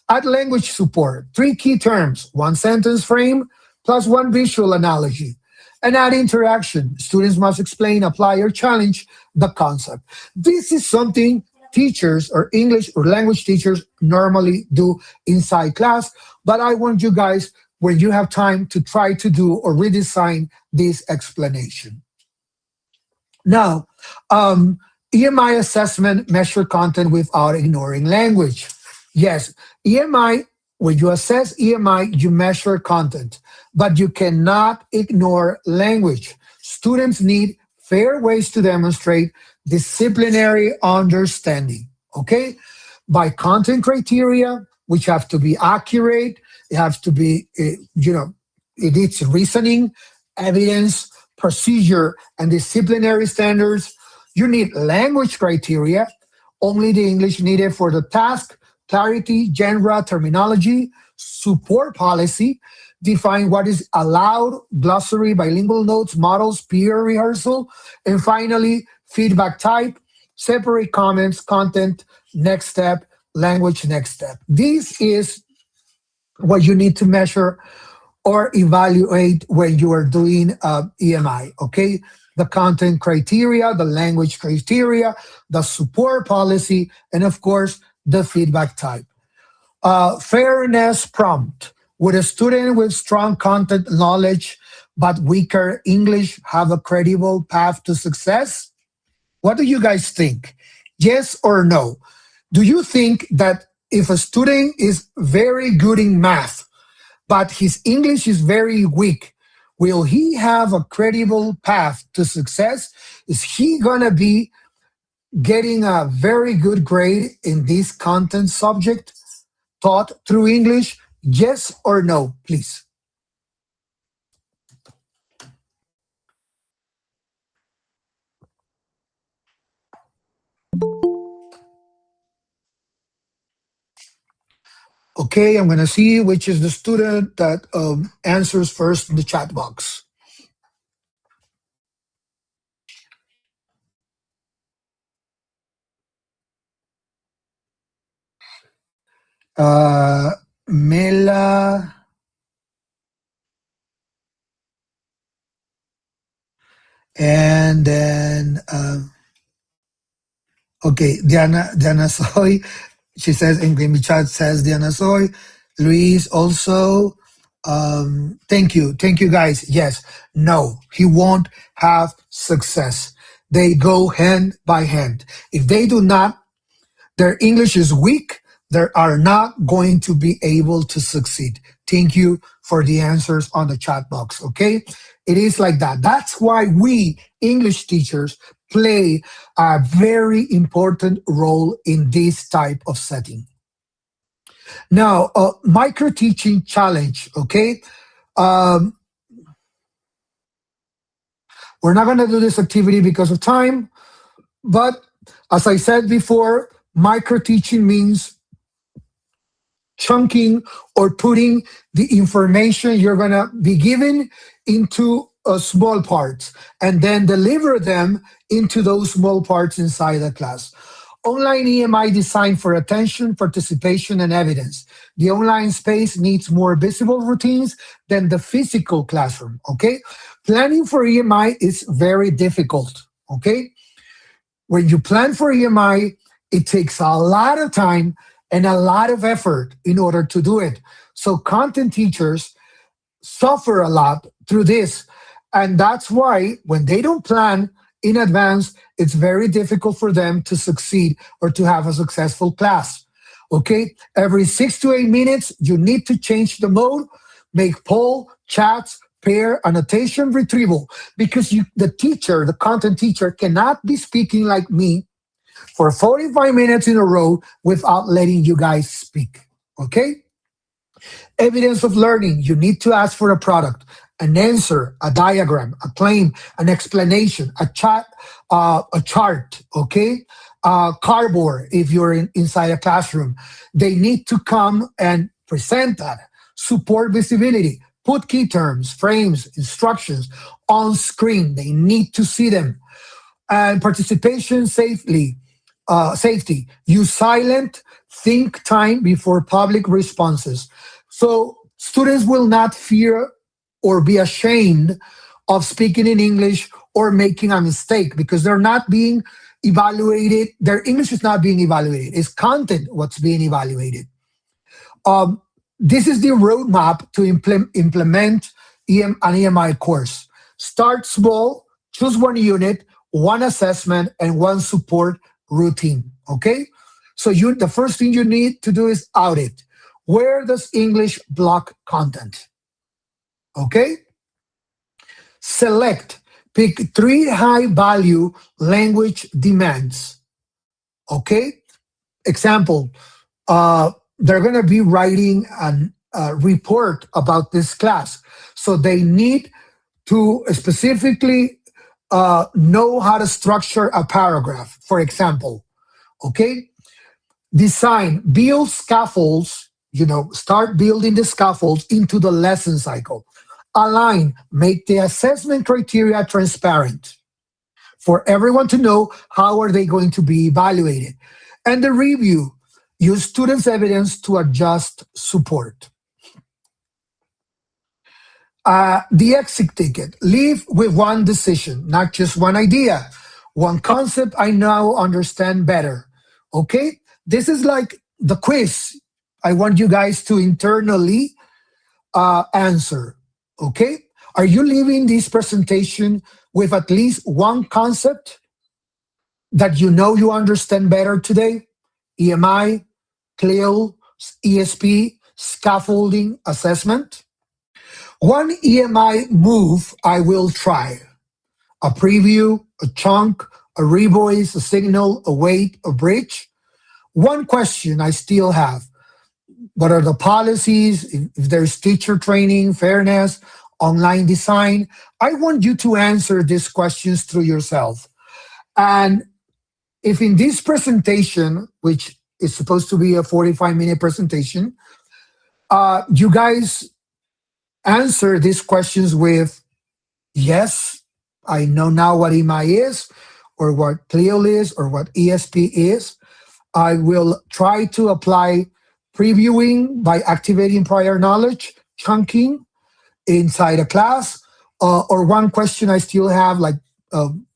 Add language support, 3 key terms, 1 sentence frame, plus 1 visual analogy. And add interaction. Students must explain, apply, or challenge the concept. This is something teachers or English or language teachers normally do inside class, but I want you guys, when you have time, to try to do or redesign this explanation. Now, EMI assessment, measure content without ignoring language. Yes, EMI, when you assess EMI, you measure content, but you cannot ignore language. Students need fair ways to demonstrate disciplinary understanding, okay? By content criteria, which have to be accurate, it has to be, it needs reasoning, evidence, procedure, and disciplinary standards. You need language criteria, only the English needed for the task, clarity, genre, terminology, support policy, define what is allowed, glossary, bilingual notes, models, peer rehearsal, and finally, feedback type, separate comments, content, next step, language, next step. This is what you need to measure or evaluate when you are doing EMI, okay? The content criteria, the language criteria, the support policy, and of course, the feedback type. Fairness prompt. Would a student with strong content knowledge but weaker English have a credible path to success? What do you guys think? Yes or no? Do you think that if a student is very good in math, but his English is very weak, will he have a credible path to success? Is he going to be getting a very good grade in this content subject taught through English? Yes or no, please? Okay, I'm going to see which is the student that answers first in the chat box. Mela. And then, okay, Diana Soy, she says in the chat, says Diana Soy. Luis also, thank you guys. Yes, no, he won't have success. They go hand by hand. If they do not, their English is weak, they are not going to be able to succeed. Thank you for the answers on the chat box, okay? It is like that. That's why we English teachers play a very important role in this type of setting. Now, micro teaching challenge, okay? We're not going to do this activity because of time, but as I said before, micro teaching means chunking or putting the information you're going to be given into small parts and then deliver them into those small parts inside the class. Online EMI designed for attention, participation, and evidence. The online space needs more visible routines than the physical classroom, okay? Planning for EMI is very difficult, okay? When you plan for EMI, it takes a lot of time and a lot of effort in order to do it. So content teachers suffer a lot through this. And that's why when they don't plan in advance, it's very difficult for them to succeed or to have a successful class. Okay? Every 6 to 8 minutes, you need to change the mode, make poll, chats, pair, annotation, retrieval, because the teacher, the content teacher, cannot be speaking like me for 45 minutes in a row without letting you guys speak, okay? Evidence of learning, you need to ask for a product, an answer, a diagram, a claim, an explanation, a chart, okay? Cardboard, if you're inside a classroom. They need to come and present that. Support visibility, put key terms, frames, instructions on screen. They need to see them. And participation safety. Use silent think time before public responses. So students will not fear or be ashamed of speaking in English or making a mistake because they're not being evaluated. Their English is not being evaluated. It's content what's being evaluated. This is the roadmap to implement an EMI course. Start small, choose one unit, one assessment, and one support routine, okay? So the first thing you need to do is audit. Where does English block content? Okay? Select, pick 3 high-value language demands, okay? Example, they're going to be writing a report about this class. So they need to specifically know how to structure a paragraph, for example, okay? Design, build scaffolds, start building the scaffolds into the lesson cycle. Align, make the assessment criteria transparent for everyone to know how are they going to be evaluated. And the review, use students' evidence to adjust support. The exit ticket, leave with one decision, not just one idea. One concept I now understand better, okay? This is like the quiz. I want you guys to internally answer. Okay? Are you leaving this presentation with at least one concept that you know you understand better today? EMI, CLIL, ESP, scaffolding, assessment. One EMI move I will try. A preview, a chunk, a revoice, a signal, a wait, a bridge. One question I still have. What are the policies? If there's teacher training, fairness, online design? I want you to answer these questions through yourself. And if in this presentation, which is supposed to be a 45-minute presentation, you guys answer these questions with, yes, I know now what EMI is, or what CLIL is, or what ESP is. I will try to apply previewing by activating prior knowledge, chunking inside a class, or one question I still have, like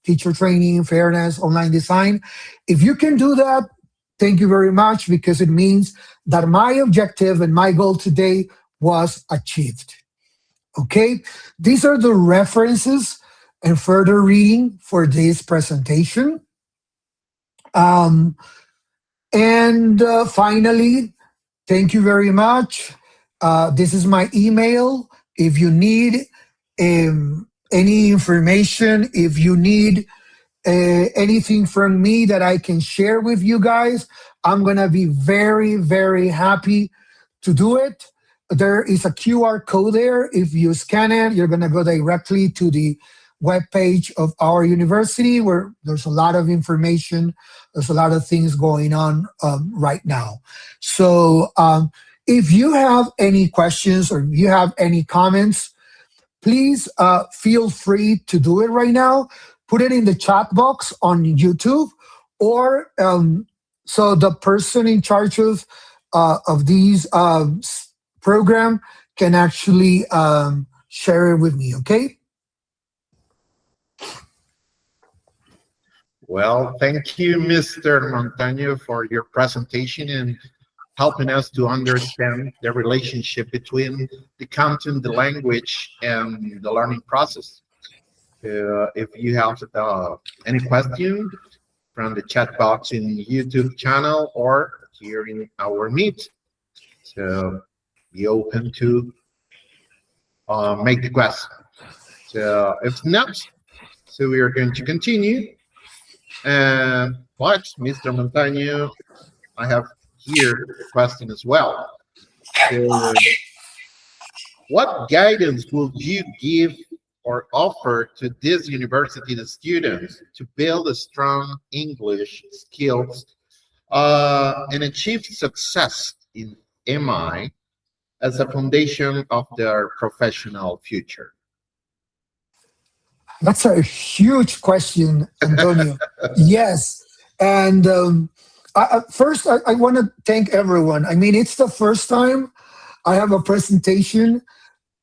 teacher training, fairness, online design. If you can do that, thank you very much, because it means that my objective and my goal today was achieved. Okay, these are the references and further reading for this presentation. And finally, thank you very much. This is my email. If you need any information, if you need anything from me that I can share with you guys, I'm going to be very, very happy to do it. There is a QR code there. If you scan it, you're going to go directly to the webpage of our university, where there's a lot of information. There's a lot of things going on right now. So if you have any questions or if you have any comments, please feel free to do it right now. Put it in the chat box on YouTube, or so the person in charge of these program can actually share it with me, okay? Well, thank you, Mr. Montaño, for your presentation and helping us to understand the relationship between the content, the language, and the learning process. If you have any question from the chat box in the YouTube channel or here in our meet, so be open to make the question. So if not, so we are going to continue. But Mr. Montaño, I have here a question as well. So, what guidance will you give or offer to this university, the students, to build a strong English skills and achieve success in MI as a foundation of their professional future? That's a huge question, Antonio. Yes. And first, I want to thank everyone. I mean, it's the first time I have a presentation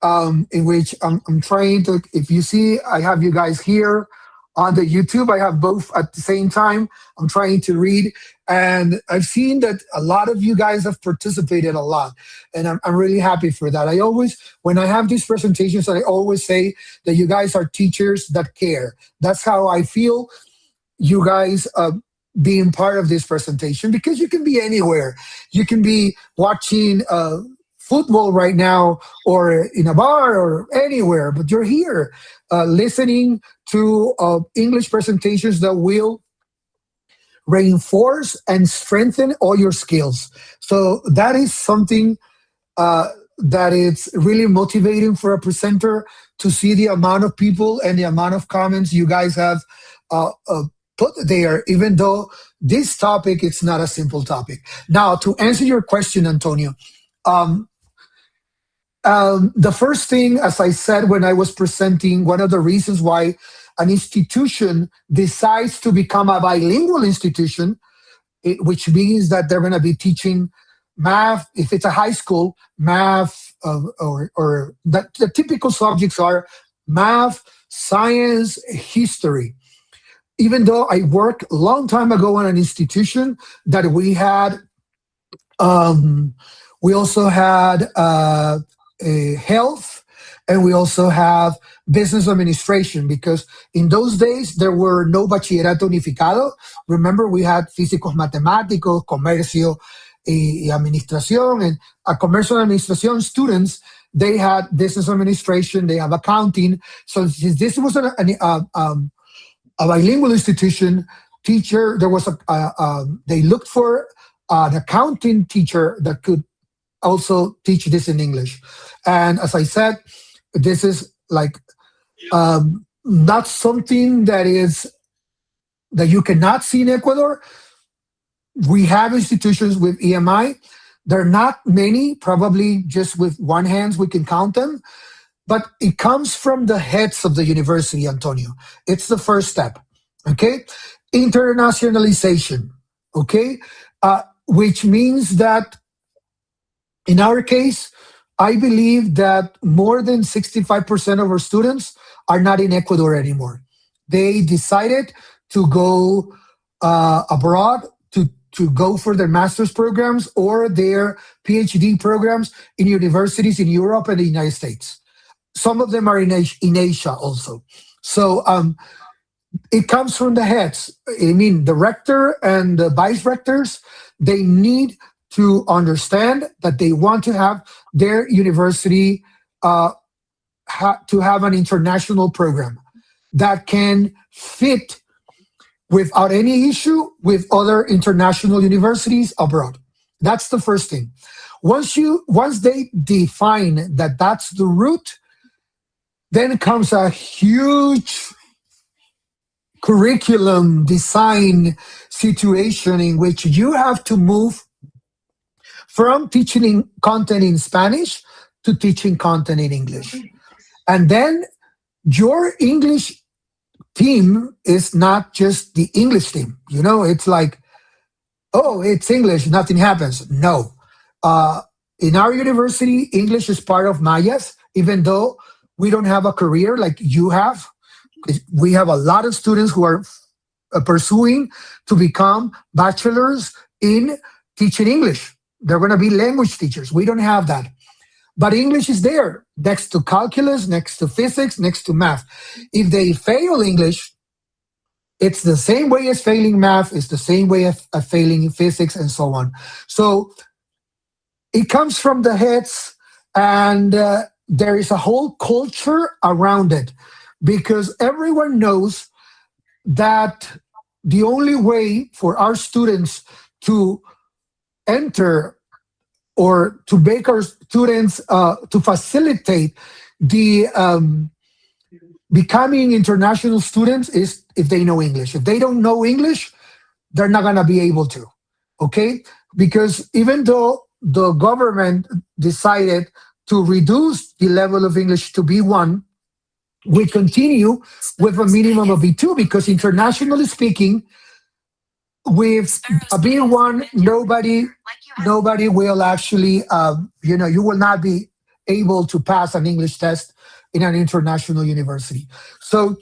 in which I'm trying to, if you see, I have you guys here on the YouTube. I have both at the same time. I'm trying to read. And I've seen that a lot of you guys have participated a lot. And I'm really happy for that. I always, when I have these presentations, I always say that you guys are teachers that care. That's how I feel you guys being part of this presentation, because you can be anywhere. You can be watching football right now or in a bar or anywhere, but you're here listening to English presentations that will reinforce and strengthen all your skills. So that is something that it's really motivating for a presenter to see the amount of people and the amount of comments you guys have put there, even though this topic, it's not a simple topic. Now, to answer your question, Antonio, the first thing, as I said when I was presenting, one of the reasons why an institution decides to become a bilingual institution, which means that they're going to be teaching math. If it's a high school, math, or the typical subjects are math, science, history. Even though I worked a long time ago in an institution that we had, we also had health, and we also have business administration, because in those days there were no bachillerato unificado. Remember, we had físicos matemáticos, comercio y administración, and comercio and administración students, they had business administration, they have accounting. So since this was a bilingual institution, teacher, there was they looked for an accounting teacher that could also teach this in English. And as I said, this is like not something that you cannot see in Ecuador. We have institutions with EMI. They're not many, probably just with one hand we can count them, but it comes from the heads of the university, Antonio. It's the first step, okay? Internationalization, okay? Which means that in our case, I believe that more than 65% of our students are not in Ecuador anymore. They decided to go abroad to go for their master's programs or their PhD programs in universities in Europe and the United States. Some of them are in Asia also. So it comes from the heads. I mean, the rector and the vice rectors, they need to understand that they want to have their university to have an international program that can fit without any issue with other international universities abroad. That's the first thing. Once they define that that's the route, then comes a huge curriculum design situation in which you have to move from teaching content in Spanish to teaching content in English. And then your English team is not just the English team. You know, it's like, oh, it's English, nothing happens. No. In our university, English is part of Mayas, even though we don't have a career like you have. We have a lot of students who are pursuing to become bachelors in teaching English. They're going to be language teachers. We don't have that. But English is there, next to calculus, next to physics, next to math. If they fail English, it's the same way as failing math, it's the same way of failing in physics, and so on. So it comes from the heads, and there is a whole culture around it, because everyone knows that the only way for our students to enter or to make our students to facilitate the becoming international students is if they know English. If they don't know English, they're not going to be able to, okay? Because even though the government decided to reduce the level of English to B1, we continue with a minimum of B2, because internationally speaking, with a B1, nobody will actually, you will not be able to pass an English test in an international university. So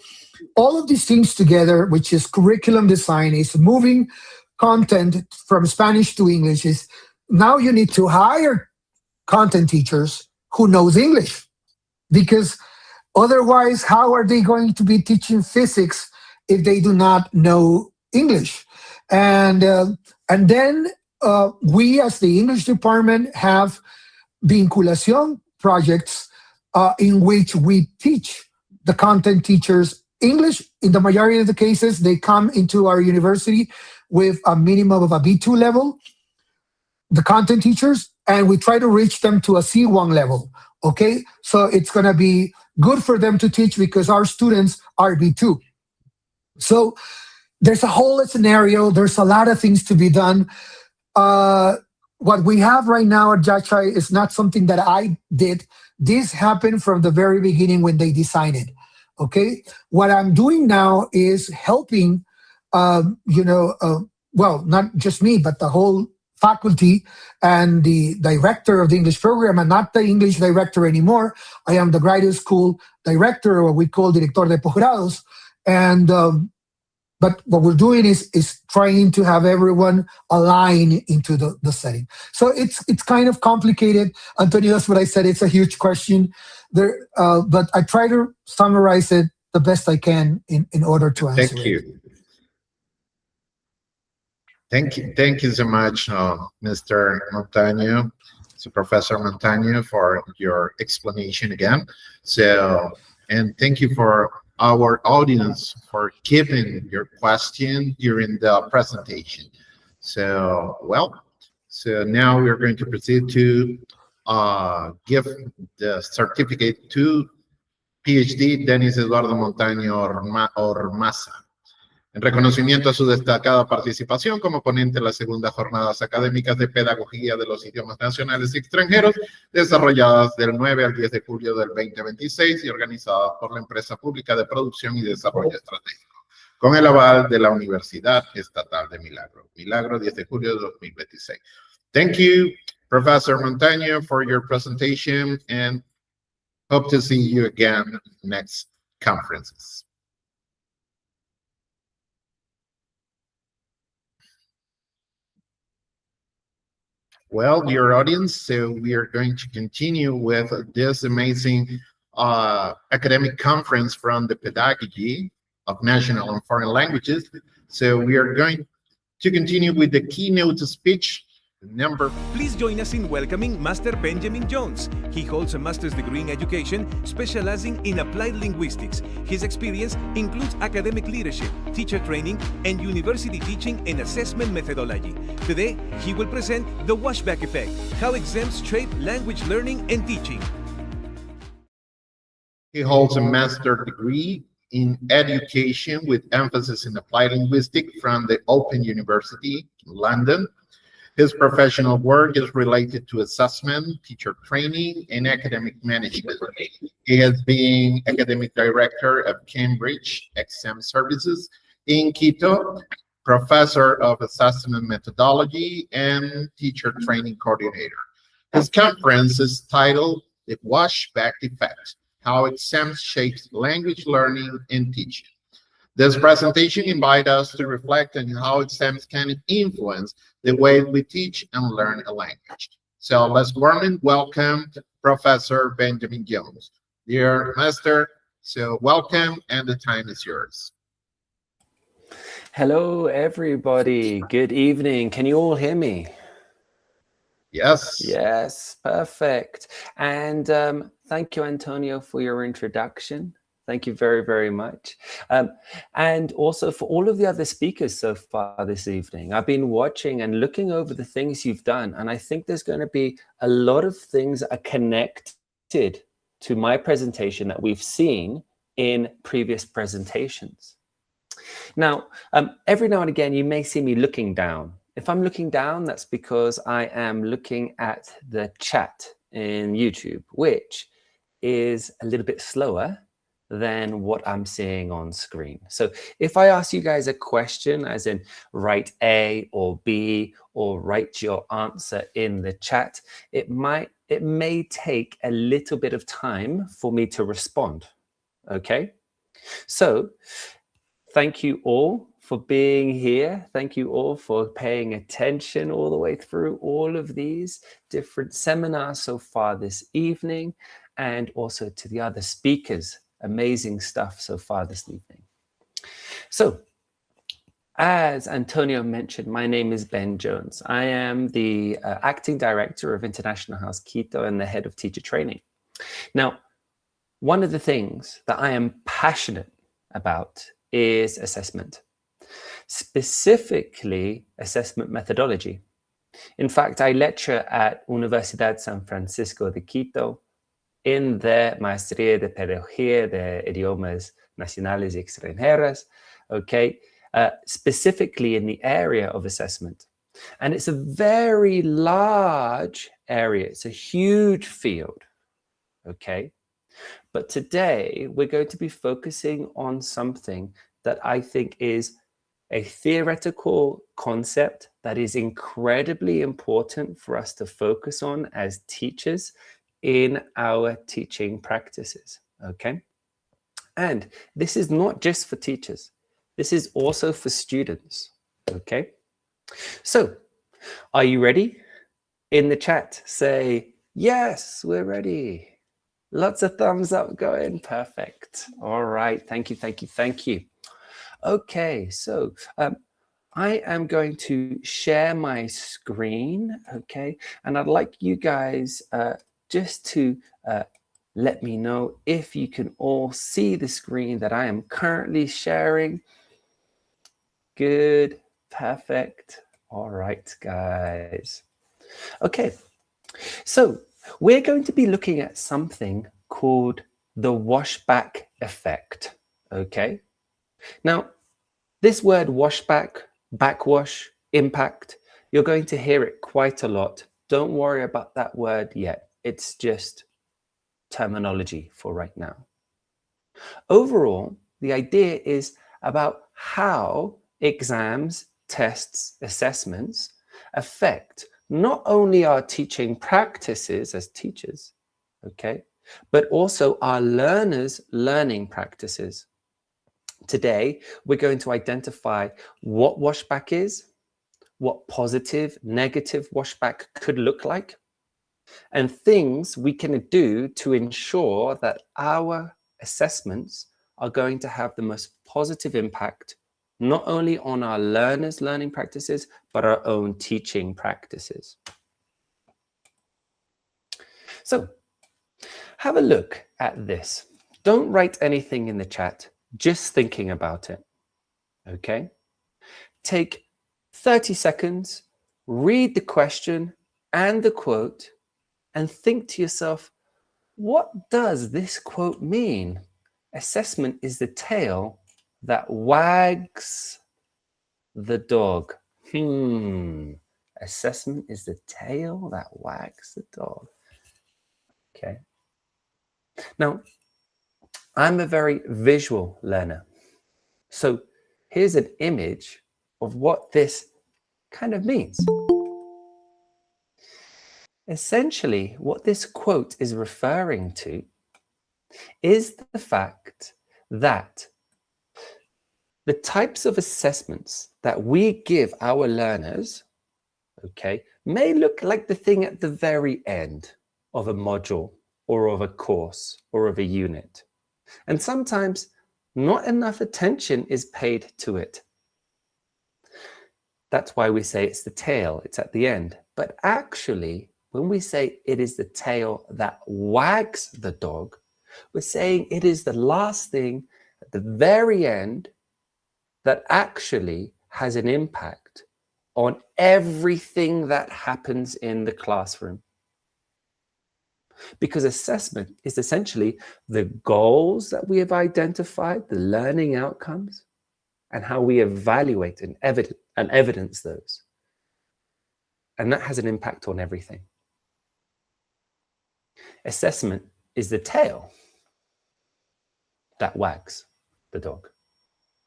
all of these things together, which is curriculum design, is moving content from Spanish to English, is now you need to hire content teachers who knows English, because otherwise, how are they going to be teaching physics if they do not know English? And then we, as the English department, have vinculación projects in which we teach the content teachers English. In the majority of the cases, they come into our university with a minimum of a B2 level, the content teachers, and we try to reach them to a C1 level, okay? So it's going to be good for them to teach because our students are B2. So there's a whole scenario. There's a lot of things to be done. What we have right now at Jachai is not something that I did. This happened from the very beginning when they designed it, okay? What I'm doing now is helping, well, not just me, but the whole faculty and the director of the English program, and not the English director anymore. I am the graduate school director, or what we call director de posgrados. And but what we're doing is trying to have everyone align into the setting. So it's kind of complicated, Antonio. That's what I said. It's a huge question there, but I try to summarize it the best I can in order to answer Thank it. you. Thank you so much, Mr. Montaño, so Professor Montaño, for your explanation again. So, and thank you for our audience for keeping your question during the presentation. So, well, so now we're going to proceed to give the certificate to PhD Denis Eduardo Montaño Ormaza, en reconocimiento a su destacada participación como ponente en las segundas jornadas académicas de pedagogía de los idiomas nacionales y extranjeros, desarrolladas del 9 al 10 de julio del 2026 y organizadas por la empresa pública de producción y desarrollo estratégico, con el aval de la Universidad Estatal de Milagro. Milagro, 10 de julio de 2026. Thank you, Professor Montaño, for your presentation, and hope to see you again next conferences. Well, dear audience, so we are going to continue with this amazing academic conference from the Pedagogy of National and Foreign Languages. So we are going to continue with the keynote speech number. Please join us in welcoming Master Benjamin Jones. He holds a master's degree in education, specializing in applied linguistics. His experience includes academic leadership, teacher training, and university teaching and assessment methodology. Today, he will present the washback effect, how exams shape language learning and teaching. He holds a master's degree in education with emphasis in applied linguistics from the Open University in London. His professional work is related to assessment, teacher training, and academic management. He has been academic director of Cambridge Exam Services in Quito, professor of assessment methodology, and teacher training coordinator. His conference is titled The Washback Effect, How Exams Shape Language Learning and Teaching. This presentation invites us to reflect on how exams can influence the way we teach and learn a language. So let's warmly welcome Professor Benjamin Jones. Dear Master, so welcome, and the time is yours. Hello, everybody. Good evening. Can you all hear me? Yes. Yes, perfect. And thank you, Antonio, for your introduction. Thank you very, very much. And also for all of the other speakers so far this evening. I've been watching and looking over the things you've done, and I think there's going to be a lot of things that are connected to my presentation that we've seen in previous presentations. Now, every now and again, you may see me looking down. If I'm looking down, that's because I am looking at the chat in YouTube, which is a little bit slower than what I'm seeing on screen. So if I ask you guys a question, as in write A or B, or write your answer in the chat, it may take a little bit of time for me to respond. Okay? So thank you all for being here. Thank you all for paying attention all the way through all of these different seminars so far this evening, and also to the other speakers. Amazing stuff so far this evening. So, as Antonio mentioned, my name is Ben Jones. I am the acting director of International House Quito and the head of teacher training. Now, one of the things that I am passionate about is assessment, specifically assessment methodology. In fact, I lecture at Universidad San Francisco de Quito in their Maestría de Pedagogía de Idiomas Nacionales y Extranjeros, okay, specifically in the area of assessment. And it's a very large area. It's a huge field, okay? But today we're going to be focusing on something that I think is a theoretical concept that is incredibly important for us to focus on as teachers in our teaching practices, okay? And this is not just for teachers. This is also for students, okay? So, are you ready? In the chat, say, yes, we're ready. Lots of thumbs up going, perfect. All right, thank you, thank you, thank you. Okay, so I am going to share my screen, okay? And I'd like you guys just to let me know if you can all see the screen that I am currently sharing. Good, perfect. All right, guys. Okay, so we're going to be looking at something called the washback effect, okay? Now, this word washback, backwash, impact, you're going to hear it quite a lot. Don't worry about that word yet. It's just terminology for right now. Overall, the idea is about how exams, tests, assessments affect not only our teaching practices as teachers, okay, but also our learners' learning practices. Today, we're going to identify what washback is, what positive, negative washback could look like, and things we can do to ensure that our assessments are going to have the most positive impact, not only on our learners' learning practices, but our own teaching practices. So, have a look at this. Don't write anything in the chat, just thinking about it, okay? Take 30 seconds, read the question and the quote, and think to yourself, what does this quote mean? Assessment is the tail that wags the dog. Assessment is the tail that wags the dog. Okay. Now, I'm a very visual learner. So here's an image of what this kind of means. Essentially, what this quote is referring to is the fact that the types of assessments that we give our learners, okay, may look like the thing at the very end of a module or of a course or of a unit. And sometimes not enough attention is paid to it. That's why we say it's the tail, it's at the end. But actually, when we say it is the tail that wags the dog, we're saying it is the last thing at the very end that actually has an impact on everything that happens in the classroom. Because assessment is essentially the goals that we have identified, the learning outcomes, and how we evaluate and evidence those. And that has an impact on everything. Assessment is the tail that wags the dog.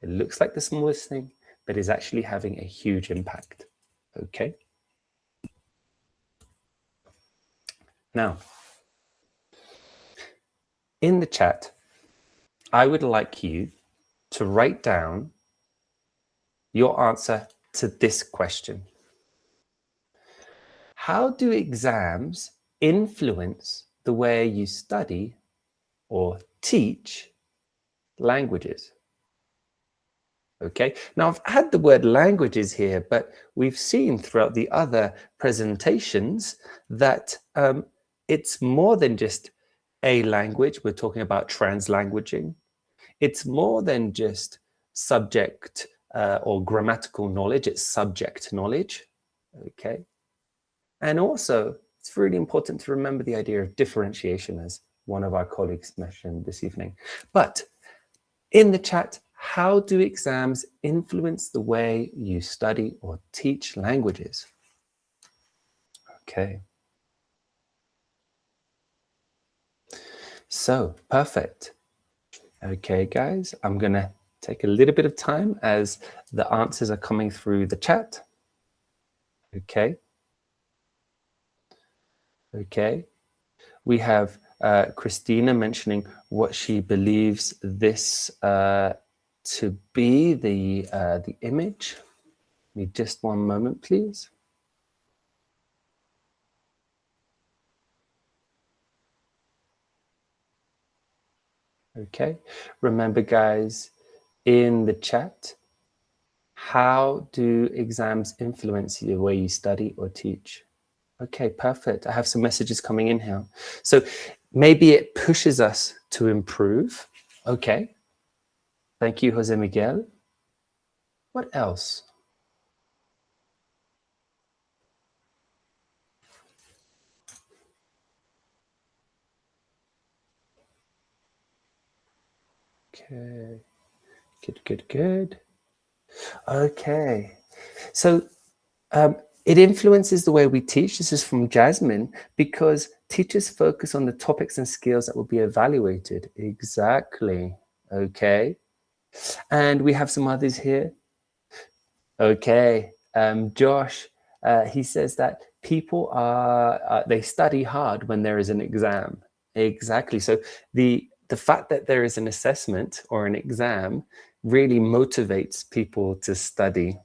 It looks like the smallest thing, but is actually having a huge impact. Okay? Now, in the chat, I would like you to write down your answer to this question. How do exams influence the way you study or teach languages? Okay, now I've had the word languages here, but we've seen throughout the other presentations that it's more than just a language. We're talking about translanguaging. It's more than just subject or grammatical knowledge, it's subject knowledge, okay? And also, it's really important to remember the idea of differentiation, as one of our colleagues mentioned this evening. But in the chat, how do exams influence the way you study or teach languages? Okay. So, perfect. Okay, guys, I'm going to take a little bit of time as the answers are coming through the chat. Okay. Okay. We have Christina mentioning what she believes this to be the image. Give me just one moment, please. Okay, remember guys, in the chat, how do exams influence the way you study or teach? Okay, perfect. I have some messages coming in here. So maybe it pushes us to improve. Okay. Thank you, Jose Miguel. What else? Okay. Good. Okay. So it influences the way we teach. This is from Jasmine, because teachers focus on the topics and skills that will be evaluated. Exactly. Okay. And we have some others here. Okay. Josh, he says that people they study hard when there is an exam. Exactly. So the fact that there is an assessment or an exam really motivates people to study.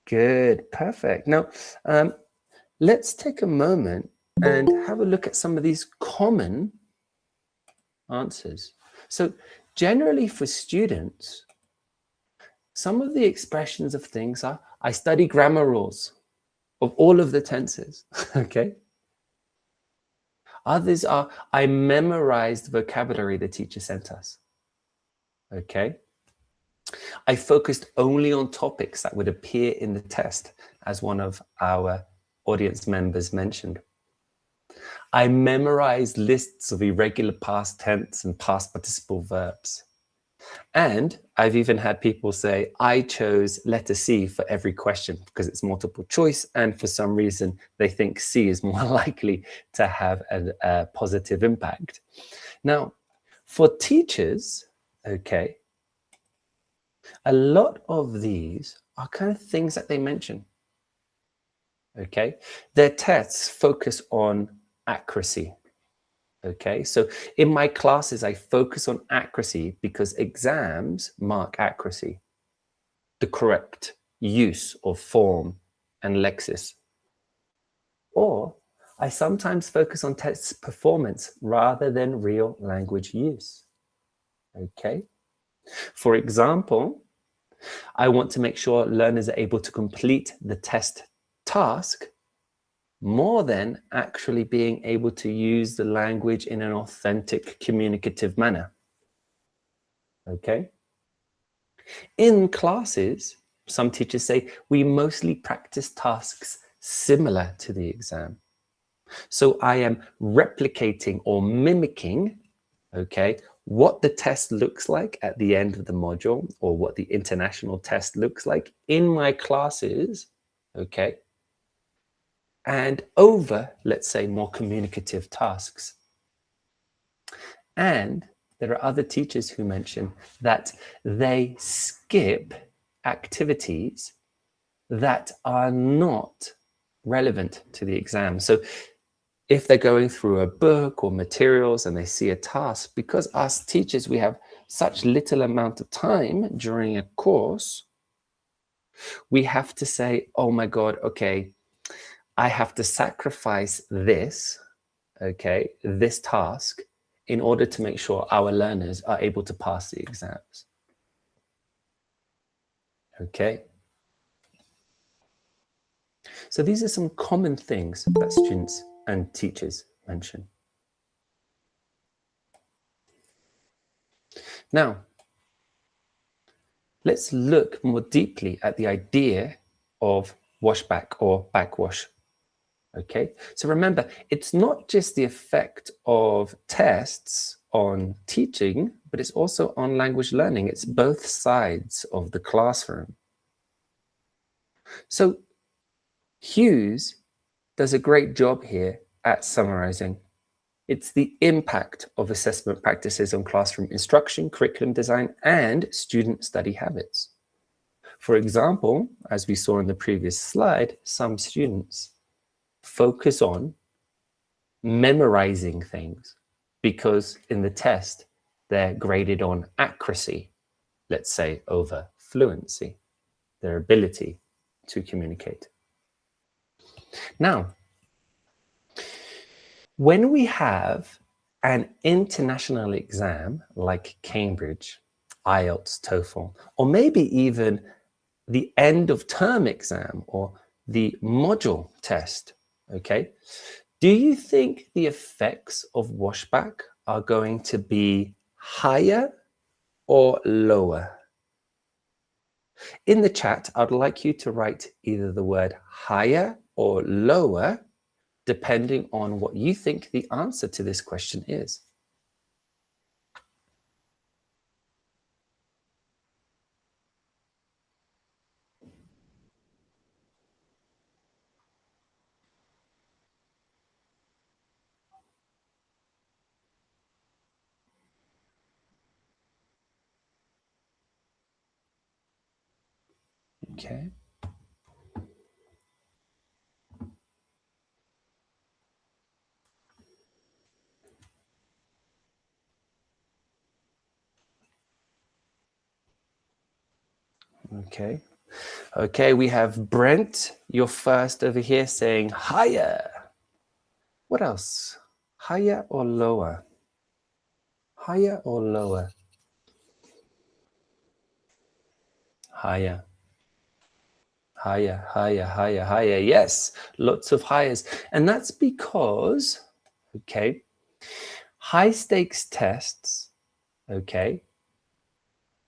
Good, perfect. Now, let's take a moment and have a look at some of these common answers. So generally for students, some of the expressions of things are, I study grammar rules of all of the tenses, okay? Others are, I memorized vocabulary the teacher sent us, okay? I focused only on topics that would appear in the test, as one of our audience members mentioned. I memorized lists of irregular past tense and past participle verbs. And I've even had people say, I chose letter C for every question because it's multiple choice. And for some reason, they think C is more likely to have a positive impact. Now, for teachers, okay, a lot of these are kind of things that they mention. Okay, their tests focus on accuracy. Okay, so in my classes, I focus on accuracy because exams mark accuracy, the correct use of form and lexis. Or I sometimes focus on test performance rather than real language use. Okay, for example, I want to make sure learners are able to complete the test task more than actually being able to use the language in an authentic communicative manner. Okay. In classes, some teachers say we mostly practice tasks similar to the exam. So I am replicating or mimicking, okay, what the test looks like at the end of the module or what the international test looks like in my classes, okay, and over, let's say, more communicative tasks. And there are other teachers who mention that they skip activities that are not relevant to the exam. So if they're going through a book or materials and they see a task, because us teachers, we have such little amount of time during a course, we have to say, oh my God, okay, I have to sacrifice this, okay, this task in order to make sure our learners are able to pass the exams. Okay. So these are some common things that students and teachers mention. Now, let's look more deeply at the idea of washback or backwash. Okay, so remember, it's not just the effect of tests on teaching, but it's also on language learning. It's both sides of the classroom. So Hughes does a great job here at summarizing. It's the impact of assessment practices on classroom instruction, curriculum design, and student study habits. For example, as we saw in the previous slide, some students focus on memorizing things because in the test, they're graded on accuracy, let's say, over fluency, their ability to communicate. Now, when we have an international exam like Cambridge, IELTS, TOEFL, or maybe even the end of term exam or the module test, okay, do you think the effects of washback are going to be higher or lower? In the chat, I'd like you to write either the word higher or lower, depending on what you think the answer to this question is. Okay. Okay. Okay, we have Brent, you're first over here saying higher. What else? Higher or lower? Higher or lower? Higher. Higher, higher, higher, higher. Yes, lots of highers. And that's because, okay, high stakes tests, okay,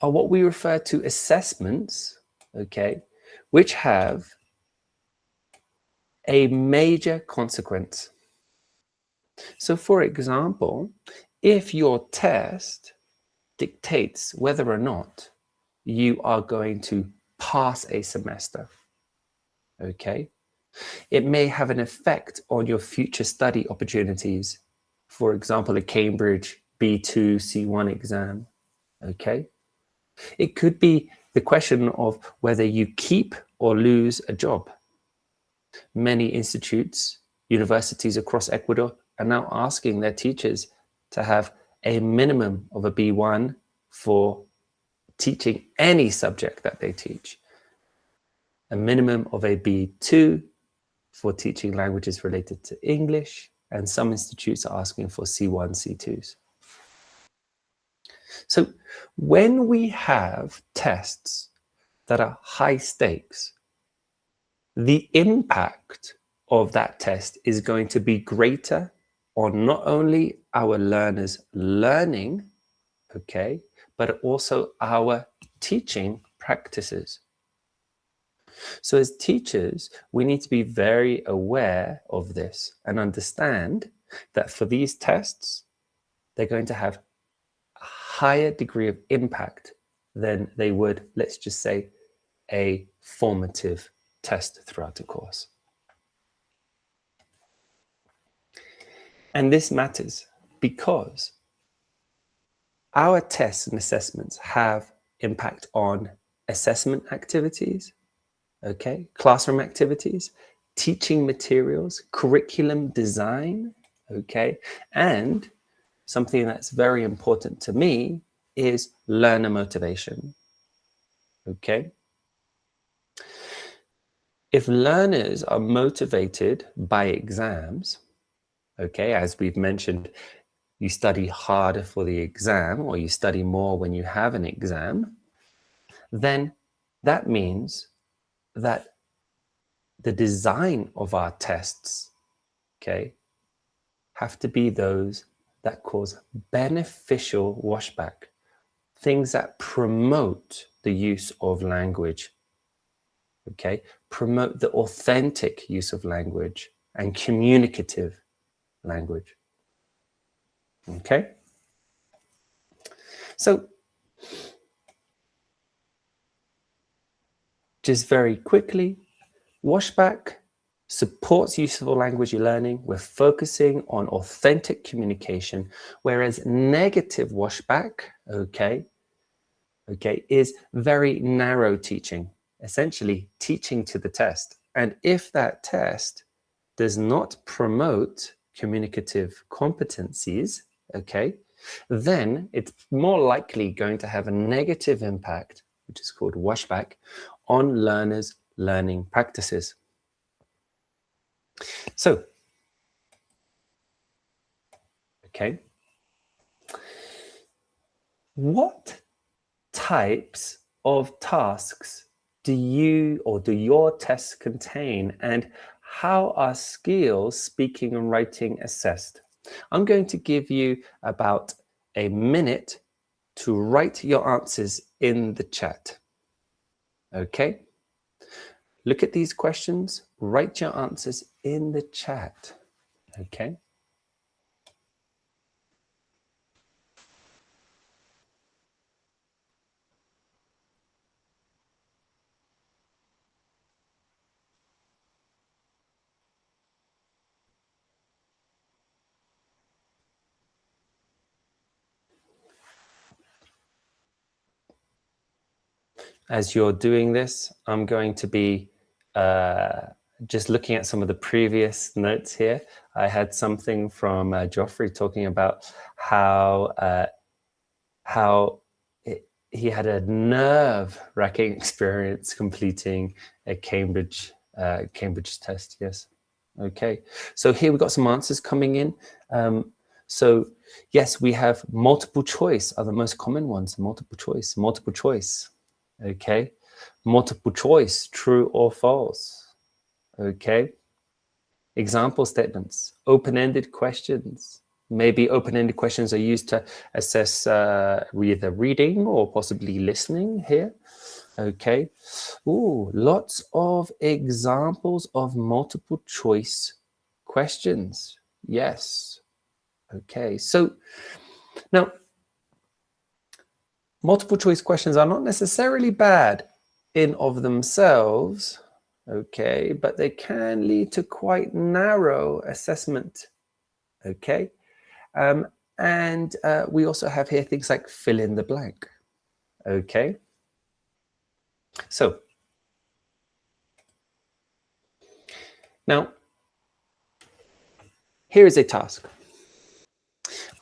are what we refer to assessments, okay, which have a major consequence. So for example, if your test dictates whether or not you are going to pass a semester, okay, it may have an effect on your future study opportunities. For example, a Cambridge B2 C1 exam, okay? It could be the question of whether you keep or lose a job. Many institutes, universities across Ecuador are now asking their teachers to have a minimum of a B1 for teaching any subject that they teach, a minimum of a B2 for teaching languages related to English, and some institutes are asking for C1, C2s. So when we have tests that are high stakes, the impact of that test is going to be greater on not only our learners learning, okay, but also our teaching practices. So as teachers, we need to be very aware of this and understand that for these tests, they're going to have a higher degree of impact than they would, let's just say, a formative test throughout the course. And this matters because our tests and assessments have impact on assessment activities, okay, classroom activities, teaching materials, curriculum design, okay, and something that's very important to me is learner motivation, okay. If learners are motivated by exams, okay, as we've mentioned, you study harder for the exam or you study more when you have an exam, then that means that the design of our tests, okay, have to be those that cause beneficial washback, things that promote the use of language, okay, promote the authentic use of language and communicative language, okay? So, just very quickly, washback supports useful language learning. We're focusing on authentic communication, whereas negative washback, okay, is very narrow teaching, essentially teaching to the test. And if that test does not promote communicative competencies, okay, then it's more likely going to have a negative impact, which is called washback, on learners' learning practices. So, okay, what types of tasks do your tests contain, and how are skills, speaking and writing, assessed? I'm going to give you about a minute to write your answers in the chat. Okay? Look at these questions, write your answers in the chat. Okay? As you're doing this, I'm going to be just looking at some of the previous notes here. I had something from Geoffrey talking about how he had a nerve-wracking experience completing a Cambridge test. Yes. Okay. So here we've got some answers coming in. So yes, we have multiple choice are the most common ones. Multiple choice. Okay. Multiple choice, true or false. Okay. Example statements, open-ended questions. Maybe open-ended questions are used to assess either reading or possibly listening here. Okay. Ooh, lots of examples of multiple choice questions. Yes. Okay. So now, multiple choice questions are not necessarily bad in of themselves, okay, but they can lead to quite narrow assessment, okay? And we also have here things like fill in the blank, okay? So, now, here is a task.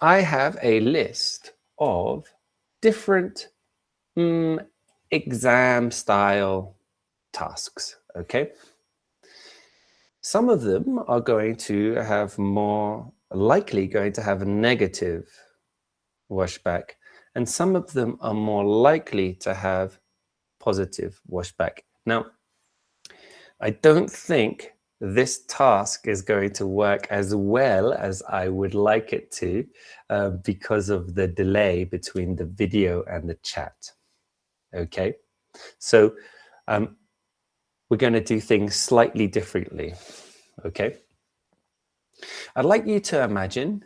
I have a list of different exam style tasks, okay? Some of them are going to have more likely going to have a negative washback, and some of them are more likely to have positive washback. Now, I don't think this task is going to work as well as I would like it to because of the delay between the video and the chat. Okay, so we're going to do things slightly differently. Okay, I'd like you to imagine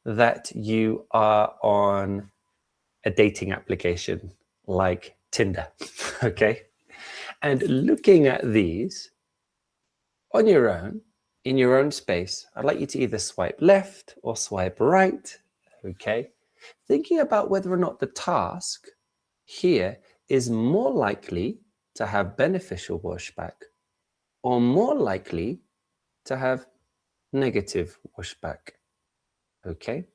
that you are on a dating application like Tinder. Okay, and looking at these on your own, in your own space, I'd like you to either swipe left or swipe right. Okay, thinking about whether or not the task here is more likely to have beneficial washback or more likely to have negative washback. Okay,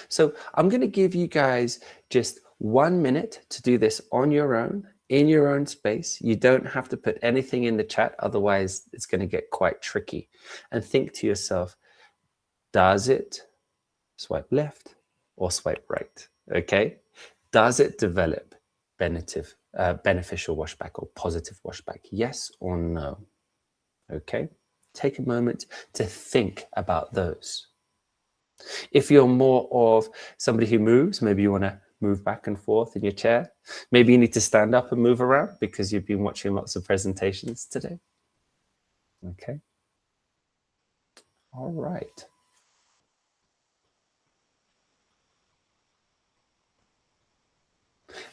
so I'm going to give you guys just 1 minute to do this on your own, in your own space. You don't have to put anything in the chat, otherwise it's going to get quite tricky. And think to yourself, does it swipe left or swipe right? Okay, does it develop beneficial washback or positive washback? Yes or no? Okay, take a moment to think about those. If you're more of somebody who moves, maybe you want to move back and forth in your chair. Maybe you need to stand up and move around because you've been watching lots of presentations today. Okay. All right.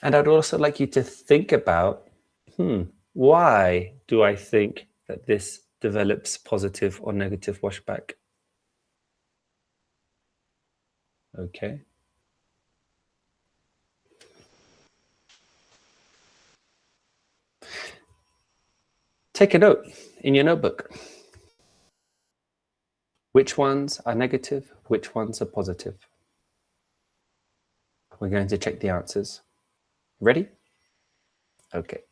And I'd also like you to think about, why do I think that this develops positive or negative washback? Okay. Take a note in your notebook. Which ones are negative? Which ones are positive? we're going to check the answers. Ready? Okay.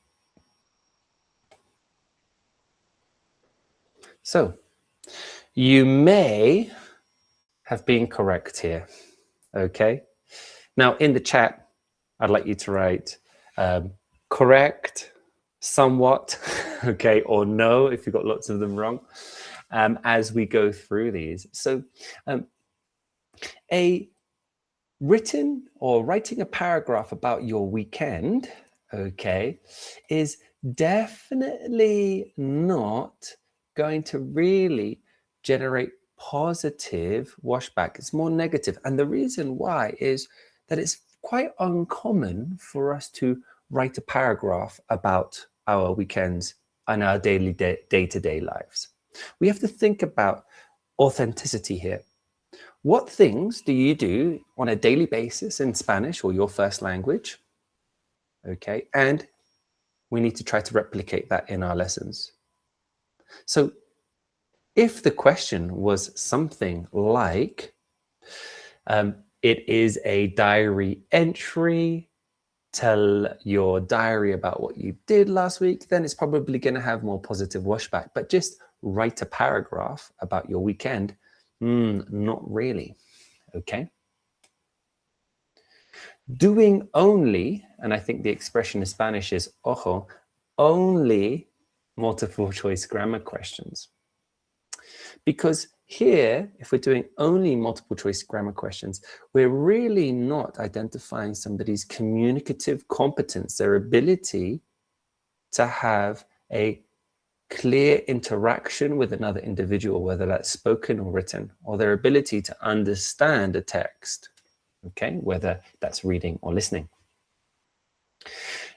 So, you may have been correct here, okay? Now, in the chat, I'd like you to write correct, somewhat, okay, or no, if you've got lots of them wrong, as we go through these. So, a written or writing a paragraph about your weekend, okay, is definitely not going to really generate positive washback. It's more negative. And the reason why is that it's quite uncommon for us to write a paragraph about our weekends and our daily day-to-day lives. We have to think about authenticity here. What things do you do on a daily basis in Spanish or your first language? Okay, and we need to try to replicate that in our lessons. So if the question was something like, it is a diary entry, tell your diary about what you did last week, then it's probably going to have more positive washback. But just write a paragraph about your weekend, not really, okay? Doing only, and I think the expression in Spanish is ojo, only multiple choice grammar questions. Because here, if we're doing only multiple choice grammar questions, we're really not identifying somebody's communicative competence, their ability to have a clear interaction with another individual, whether that's spoken or written, or their ability to understand a text, okay, whether that's reading or listening.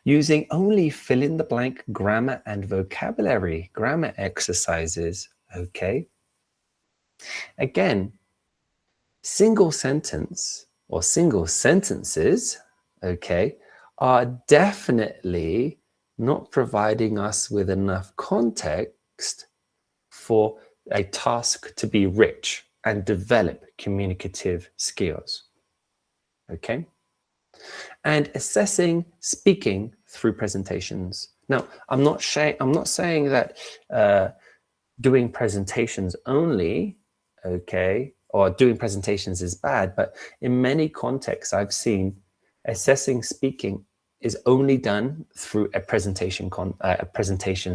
Using only fill-in-the-blank grammar and vocabulary grammar exercises, okay. Again, single sentence or single sentences, okay, are definitely not providing us with enough context for a task to be rich and develop communicative skills, okay? And assessing speaking through presentations. Now, I'm not saying that doing presentations only, okay, or doing presentations is bad, but in many contexts I've seen assessing speaking is only done through a presentation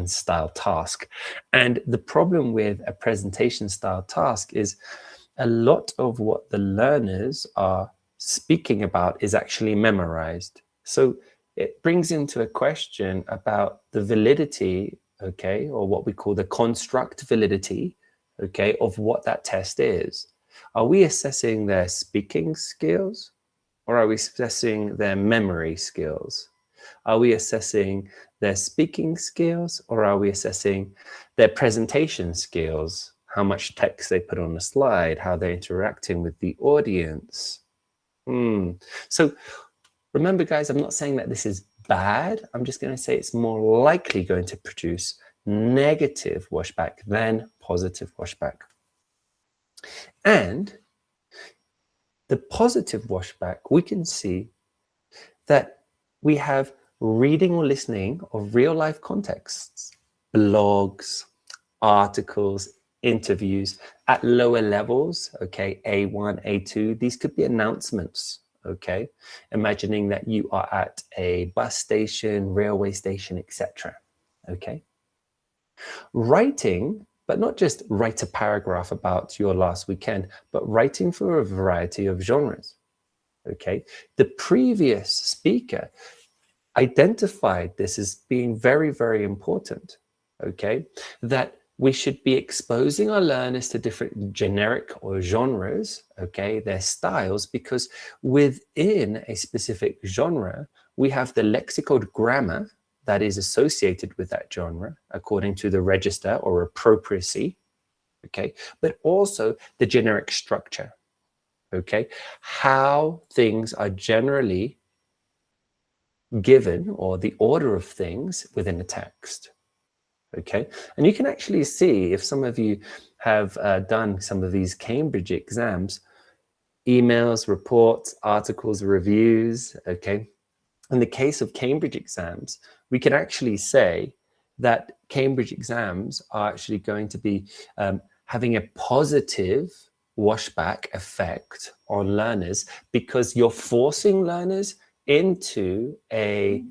style task. And the problem with a presentation style task is a lot of what the learners are speaking about is actually memorized. So it brings into a question about the validity, okay, or what we call the construct validity, okay, of what that test is. Are we assessing their speaking skills, or are we assessing their memory skills? Are we assessing their speaking skills, or are we assessing their presentation skills? How much text they put on a slide, how they're interacting with the audience? So remember, guys, I'm not saying that this is bad. I'm just going to say it's more likely going to produce negative washback than positive washback. And the positive washback, we can see that we have reading or listening of real life contexts, blogs, articles, interviews at lower levels, okay, A1, A2, these could be announcements, okay, imagining that you are at a bus station, railway station, etc., okay. Writing, but not just write a paragraph about your last weekend, but writing for a variety of genres, okay. The previous speaker identified this as being very, very important, okay, that we should be exposing our learners to different generic or genres, okay, their styles, because within a specific genre, we have the lexical grammar that is associated with that genre, according to the register or appropriacy, okay, but also the generic structure, okay, how things are generally given or the order of things within a text. Okay, and you can actually see, if some of you have done some of these Cambridge exams, emails, reports, articles, reviews, okay? In the case of Cambridge exams, we can actually say that Cambridge exams are actually going to be having a positive washback effect on learners, because you're forcing learners into a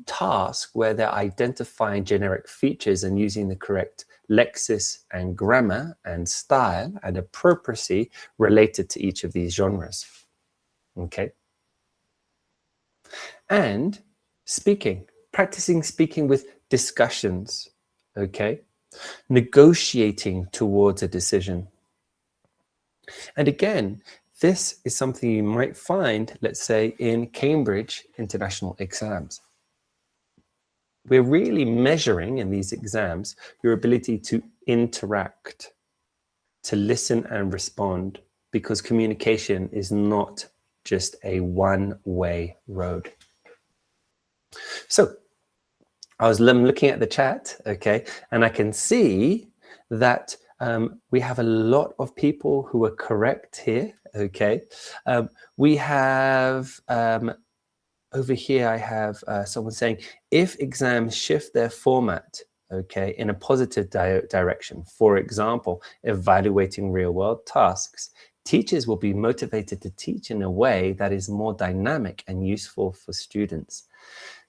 task where they're identifying generic features and using the correct lexis and grammar and style and appropriacy related to each of these genres. Okay. And speaking, practicing speaking with discussions. Okay. Negotiating towards a decision. And again, this is something you might find, let's say, in Cambridge international exams. We're really measuring in these exams your ability to interact, to listen and respond, because communication is not just a one-way road. So I was looking at the chat, okay, and I can see that we have a lot of people who are correct here, okay. We have, over here, I have someone saying, if exams shift their format, okay, in a positive direction, for example, evaluating real-world tasks, teachers will be motivated to teach in a way that is more dynamic and useful for students.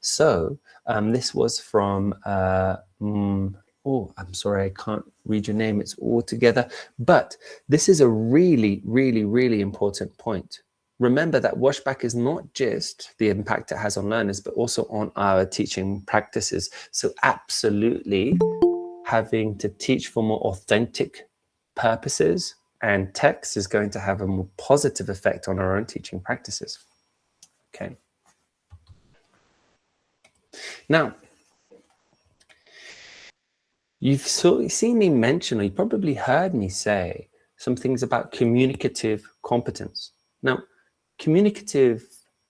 So this was from, oh, I'm sorry, I can't read your name, it's all together. But this is a really, really, really important point. Remember that washback is not just the impact it has on learners, but also on our teaching practices. So absolutely having to teach for more authentic purposes and text is going to have a more positive effect on our own teaching practices. Okay. Now, you've seen me mention, or you probably heard me say some things about communicative competence. Now, communicative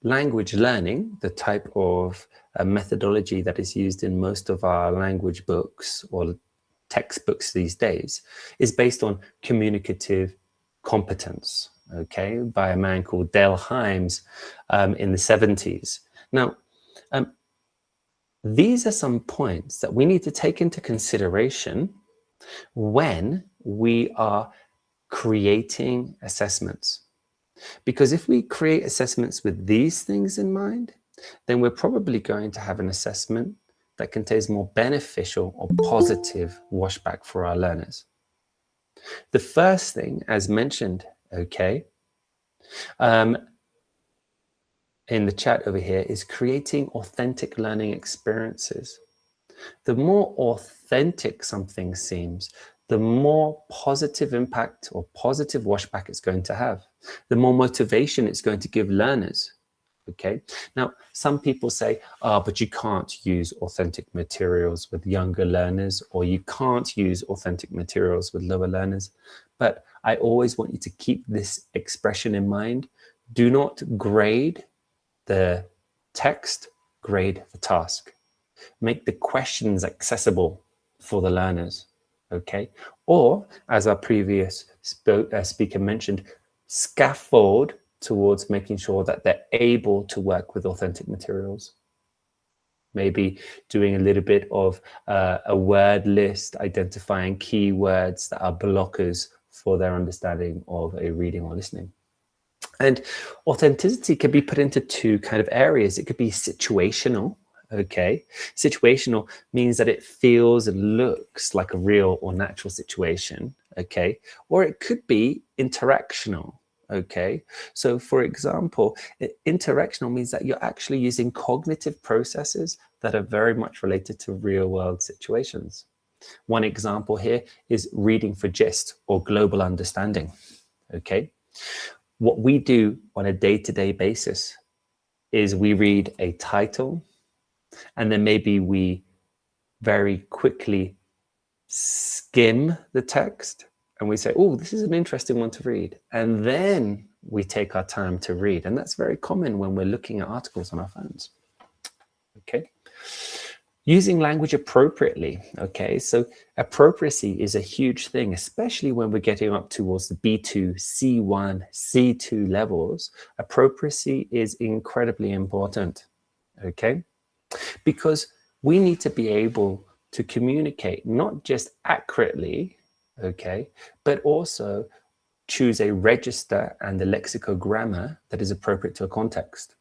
language learning, the type of methodology that is used in most of our language books or textbooks these days, is based on communicative competence, okay, by a man called Dale Himes in the 70s. Now, these are some points that we need to take into consideration when we are creating assessments. Because if we create assessments with these things in mind, then we're probably going to have an assessment that contains more beneficial or positive washback for our learners. The first thing, as mentioned, okay, in the chat over here, is creating authentic learning experiences. The more authentic something seems, the more positive impact or positive washback it's going to have, the more motivation it's going to give learners. Okay. Now, some people say, but you can't use authentic materials with younger learners, or you can't use authentic materials with lower learners. But I always want you to keep this expression in mind. Do not grade the text, grade the task. Make the questions accessible for the learners. Okay. Or, as our previous speaker mentioned, scaffold towards making sure that they're able to work with authentic materials. Maybe doing a little bit of a word list, identifying keywords that are blockers for their understanding of a reading or listening. And authenticity can be put into two kind of areas. It could be situational. Okay, situational means that it feels and looks like a real or natural situation. Okay, or it could be interactional. Okay, so for example, interactional means that you're actually using cognitive processes that are very much related to real world situations. One example here is reading for gist or global understanding. Okay, what we do on a day-to-day basis is we read a title, and then maybe we very quickly skim the text and we say, oh, this is an interesting one to read. And then we take our time to read. And that's very common when we're looking at articles on our phones. Okay. Using language appropriately, okay? So appropriacy is a huge thing, especially when we're getting up towards the B2, C1, C2 levels. Appropriacy is incredibly important, okay? Because we need to be able to communicate not just accurately, okay, but also choose a register and a lexicogrammar that is appropriate to a context.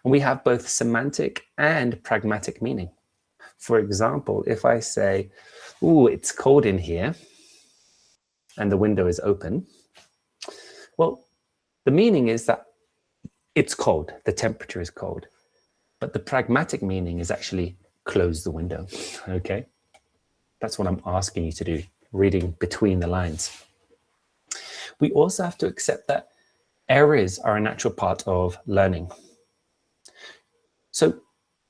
And we have both semantic and pragmatic meaning. For example, if I say, "Ooh, it's cold in here," and the window is open, well, the meaning is that it's cold, the temperature is cold. But the pragmatic meaning is actually close the window, okay? That's what I'm asking you to do, reading between the lines. We also have to accept that errors are a natural part of learning. So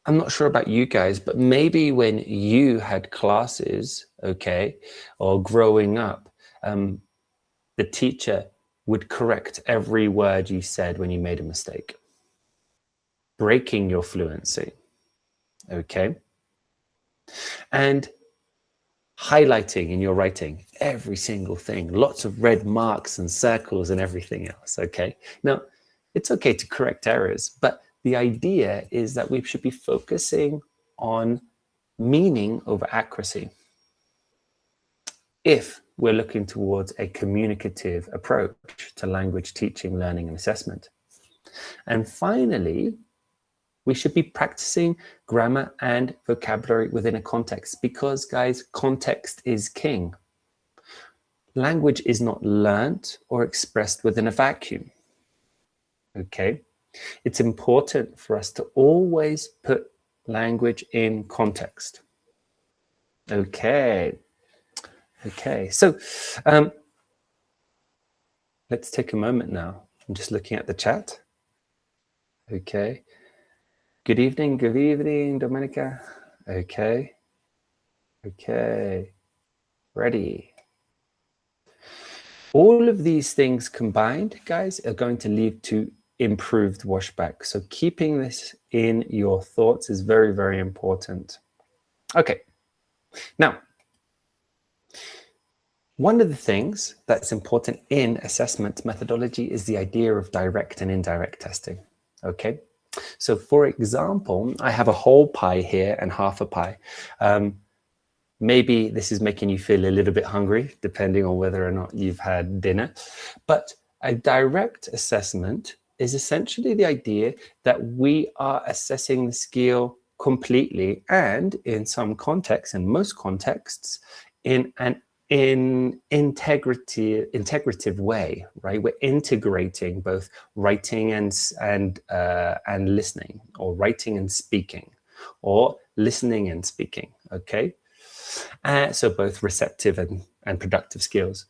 I'm not sure about you guys, but maybe when you had classes, okay, or growing up, the teacher would correct every word you said when you made a mistake, breaking your fluency, okay? And highlighting in your writing every single thing, lots of red marks and circles and everything else, okay? Now, it's okay to correct errors, but the idea is that we should be focusing on meaning over accuracy if we're looking towards a communicative approach to language teaching, learning, and assessment. And finally, we should be practicing grammar and vocabulary within a context because, guys, context is king. Language is not learnt or expressed within a vacuum, okay? It's important for us to always put language in context. Okay. So let's take a moment now. I'm just looking at the chat. Okay. Good evening, Domenica. Okay. Ready. All of these things combined, guys, are going to lead to improved washback. So keeping this in your thoughts is very, very important. Okay. Now, one of the things that's important in assessment methodology is the idea of direct and indirect testing. Okay. So for example, I have a whole pie here and half a pie. Maybe this is making you feel a little bit hungry, depending on whether or not you've had dinner. But a direct assessment is essentially the idea that we are assessing the skill completely and in some contexts, in most contexts, in an integrative way, right? We're integrating both writing and listening, or writing and speaking, or listening and speaking, okay? So both receptive and productive skills.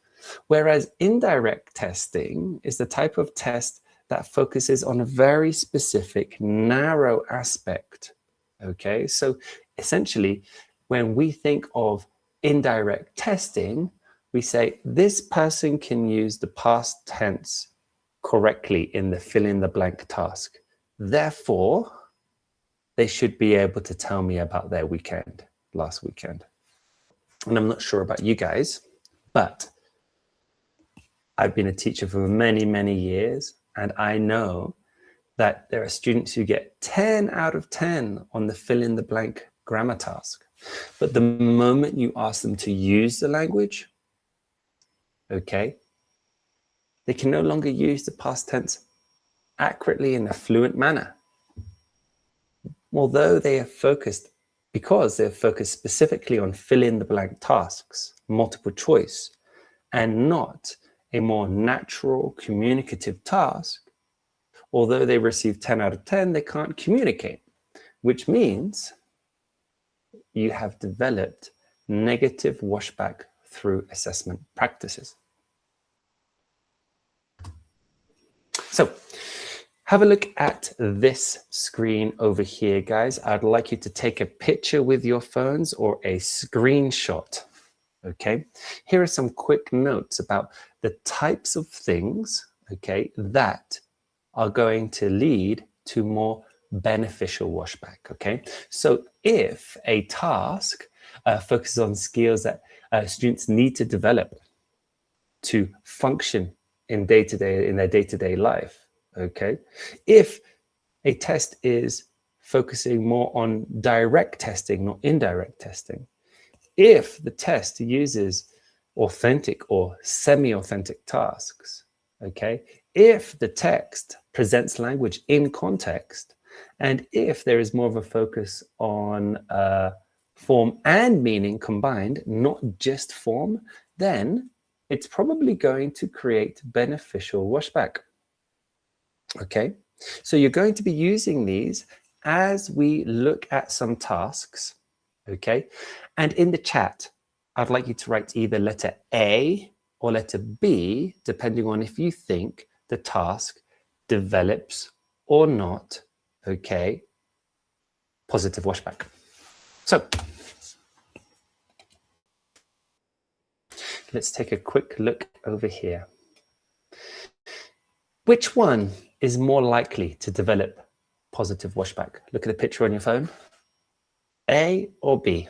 Whereas indirect testing is the type of test that focuses on a very specific, narrow aspect, okay? So essentially, when we think of indirect testing, we say this person can use the past tense correctly in the fill in the blank task. Therefore, they should be able to tell me about their weekend, last weekend. And I'm not sure about you guys, but I've been a teacher for many, many years, and I know that there are students who get 10 out of 10 on the fill in the blank grammar task. But the moment you ask them to use the language, okay, they can no longer use the past tense accurately in a fluent manner. Although they are focused, because they're focused specifically on fill in the blank tasks, multiple choice, and not a more natural communicative task, although they receive 10 out of 10, they can't communicate, which means you have developed negative washback through assessment practices. So have a look at this screen over here, guys. I'd like you to take a picture with your phones or a screenshot, okay? Here are some quick notes about the types of things, okay, that are going to lead to more beneficial washback, okay? So if a task focuses on skills that students need to develop to function in their day-to-day life, okay? If a test is focusing more on direct testing, not indirect testing, if the test uses authentic or semi-authentic tasks, okay? If the text presents language in context, and if there is more of a focus on form and meaning combined, not just form, then it's probably going to create beneficial washback, okay? So you're going to be using these as we look at some tasks, okay? And in the chat, I'd like you to write either letter A or letter B, depending on if you think the task develops or not, okay, positive washback. So let's take a quick look over here. Which one is more likely to develop positive washback? Look at the picture on your phone. A or B?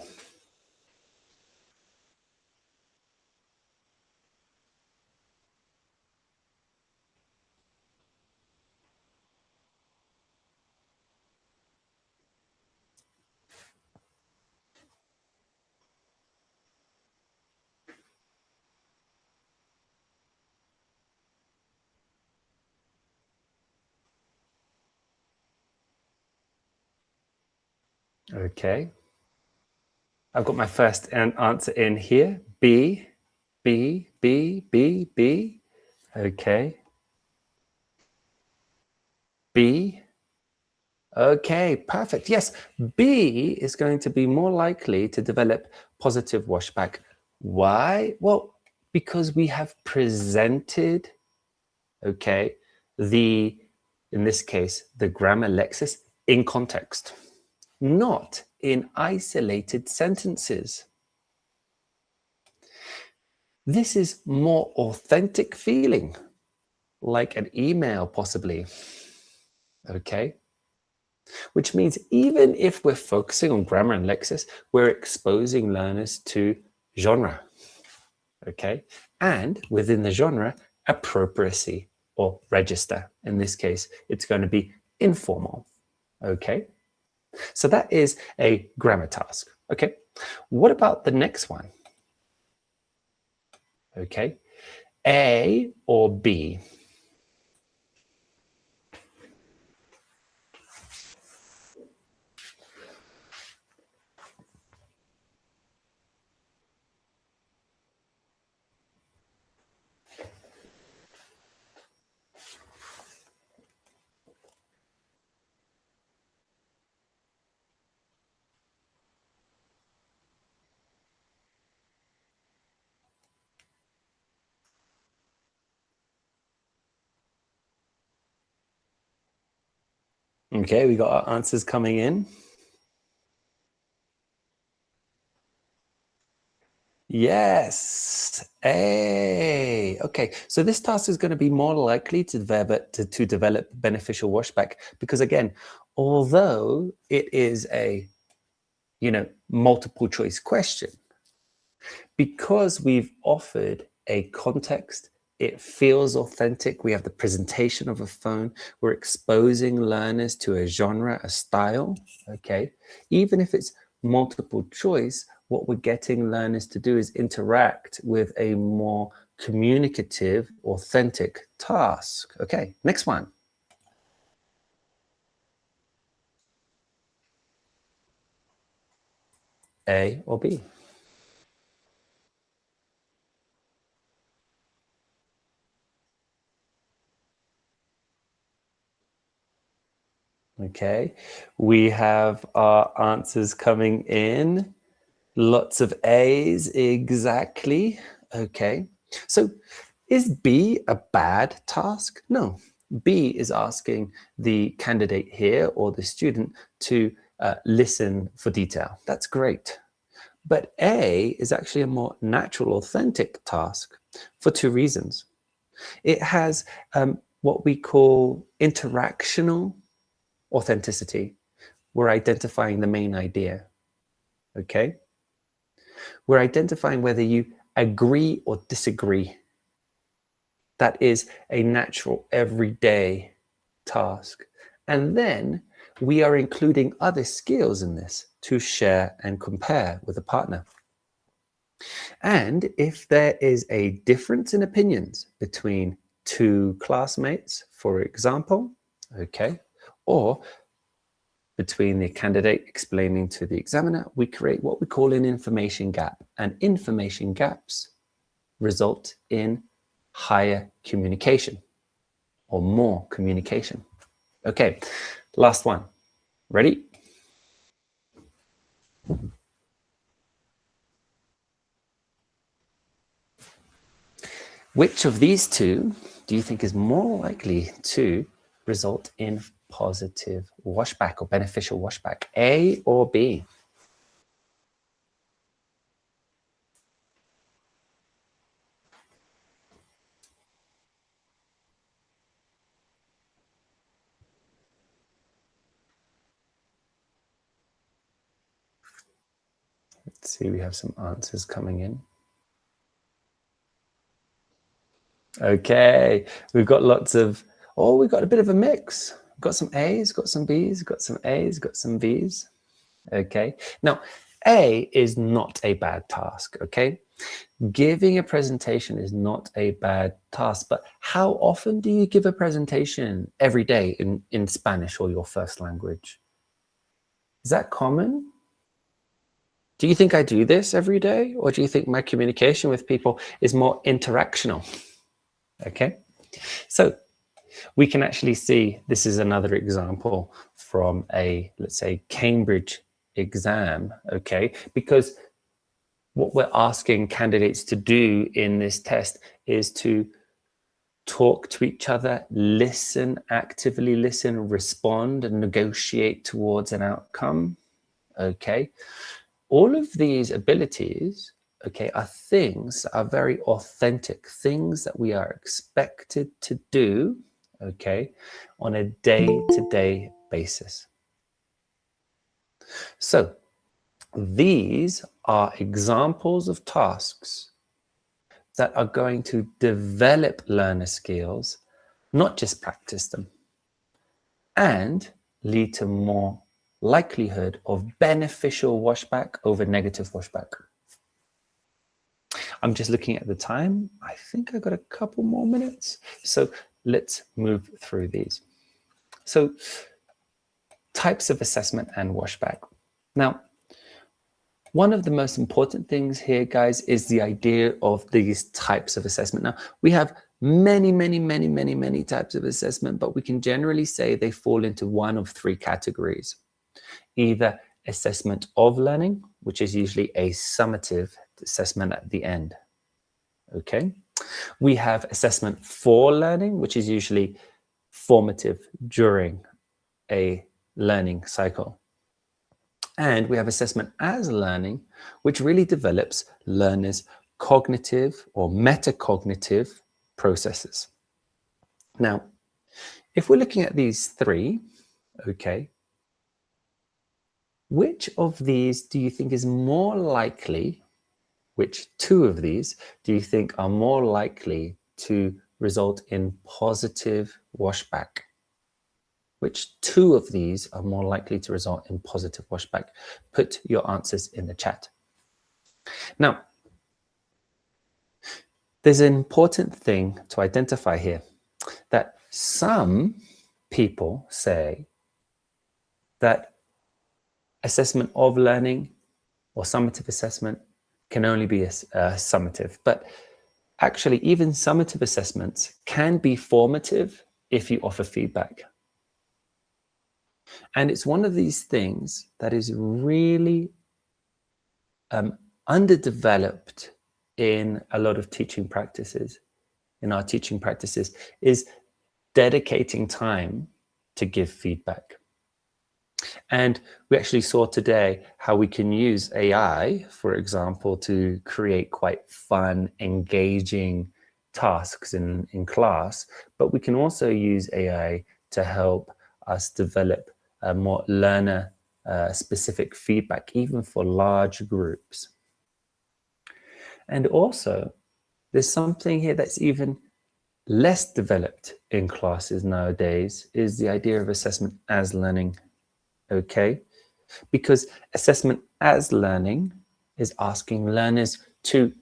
Okay. I've got my first answer in here. B, B, B, B, B. Okay. B. Okay, perfect. Yes, B is going to be more likely to develop positive washback. Why? Well, because we have presented, okay, in this case, the grammar lexis in context, not in isolated sentences. This is more authentic feeling, like an email possibly, okay? Which means even if we're focusing on grammar and lexis, we're exposing learners to genre, okay? And within the genre, appropriacy or register. In this case, it's going to be informal, okay? So that is a grammar task, okay? What about the next one? Okay, A or B? Okay, we got our answers coming in. Yes, A. Okay, so this task is going to be more likely to develop beneficial washback because, again, although it is a, multiple choice question, because we've offered a context, it feels authentic. We have the presentation of a phone. We're exposing learners to a genre, a style, okay? Even if it's multiple choice, what we're getting learners to do is interact with a more communicative, authentic task. Okay, next one. A or B? Okay, we have our answers coming in. Lots of A's, exactly. Okay, so is B a bad task? No, B is asking the candidate here or the student to listen for detail. That's great. But A is actually a more natural, authentic task for two reasons. It has what we call interactional authenticity. We're identifying the main idea, okay? We're identifying whether you agree or disagree. That is a natural, everyday task. And then we are including other skills in this to share and compare with a partner. And if there is a difference in opinions between two classmates, for example, okay, or between the candidate explaining to the examiner, we create what we call an information gap. And information gaps result in higher communication or more communication. Okay, last one. Ready? Which of these two do you think is more likely to result in positive washback or beneficial washback, A or B? Let's see, we have some answers coming in. Okay, we've got lots of, oh, we've got a bit of a mix. Got some A's, got some B's, got some A's, got some B's. Okay, now A is not a bad task, okay? Giving a presentation is not a bad task, but how often do you give a presentation every day in Spanish or your first language? Is that common? Do you think I do this every day? Or do you think my communication with people is more interactional? Okay, so we can actually see, this is another example from a, let's say, Cambridge exam, okay? Because what we're asking candidates to do in this test is to talk to each other, listen, actively listen, respond, and negotiate towards an outcome, okay? All of these abilities, okay, are things that are very authentic, things that we are expected to do, okay, on a day-to-day basis. So these are examples of tasks that are going to develop learner skills, not just practice them, and lead to more likelihood of beneficial washback over negative washback. I'm just looking at the time. I think I got a couple more minutes. So let's move through these. So types of assessment and washback. Now, one of the most important things here, guys, is the idea of these types of assessment. Now, we have many types of assessment, but we can generally say they fall into one of three categories. Either assessment of learning, which is usually a summative assessment at the end. Okay. We have assessment for learning, which is usually formative during a learning cycle. And we have assessment as learning, which really develops learners' cognitive or metacognitive processes. Now, if we're looking at these three, okay, which of these do you think is more likely, which two of these do you think are more likely to result in positive washback? Which two of these are more likely to result in positive washback? Put your answers in the chat. Now, there's an important thing to identify here, that some people say that assessment of learning or summative assessment can only be summative, but actually even summative assessments can be formative if you offer feedback. And it's one of these things that is really underdeveloped in a lot of teaching practices, in our teaching practices, is dedicating time to give feedback. And we actually saw today how we can use AI, for example, to create quite fun, engaging tasks in class, but we can also use AI to help us develop more learner specific feedback, even for large groups. And also, there's something here that's even less developed in classes nowadays, is the idea of assessment as learning, okay? Because assessment as learning is asking learners to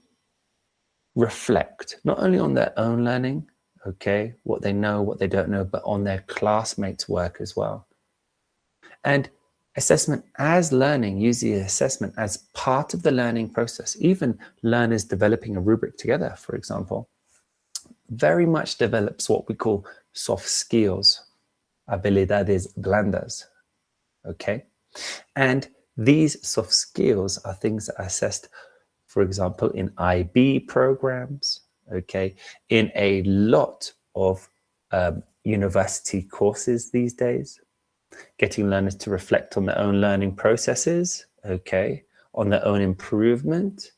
reflect, not only on their own learning, okay, what they know, what they don't know, but on their classmates' work as well. And assessment as learning uses assessment as part of the learning process. Even learners developing a rubric together, for example, very much develops what we call soft skills, habilidades blandas, okay? And these soft skills are things that are assessed, for example, in IB programs, okay, in a lot of university courses these days, getting learners to reflect on their own learning processes, okay, on their own improvement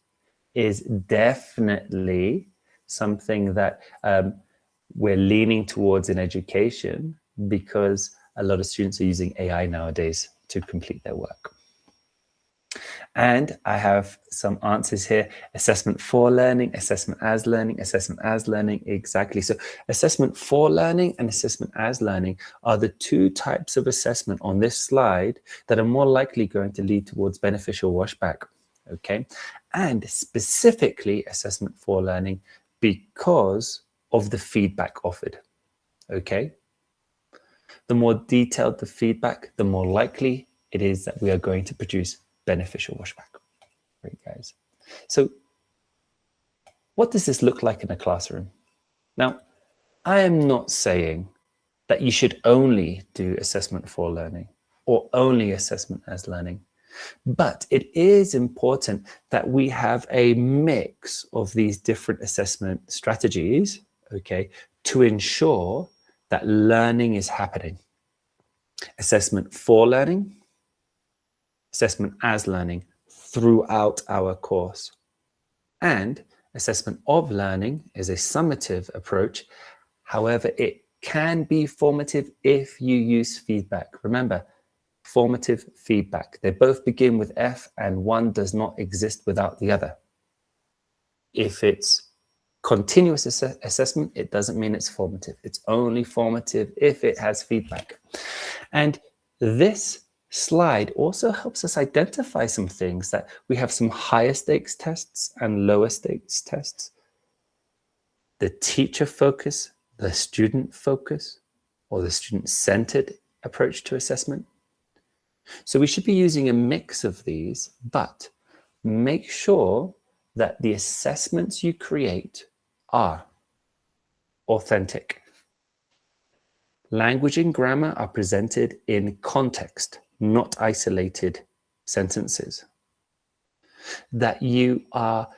is definitely something that we're leaning towards in education, because a lot of students are using AI nowadays to complete their work. And I have some answers here. Assessment for learning, assessment as learning, assessment as learning. Exactly. So assessment for learning and assessment as learning are the two types of assessment on this slide that are more likely going to lead towards beneficial washback. Okay. And specifically assessment for learning because of the feedback offered. Okay. The more detailed the feedback, the more likely it is that we are going to produce beneficial washback. Great, guys. So what does this look like in a classroom? Now, I am not saying that you should only do assessment for learning or only assessment as learning, but it is important that we have a mix of these different assessment strategies, okay, to ensure that learning is happening. Assessment for learning, assessment as learning throughout our course. And assessment of learning is a summative approach. However, it can be formative if you use feedback. Remember, formative feedback. They both begin with F and one does not exist without the other. If it's continuous assessment, it doesn't mean it's formative. It's only formative if it has feedback. And this slide also helps us identify some things, that we have some higher stakes tests and lower stakes tests. The teacher focus, the student focus, or the student-centered approach to assessment. So we should be using a mix of these, but make sure that the assessments you create are authentic. Language and grammar are presented in context, not isolated sentences. That you are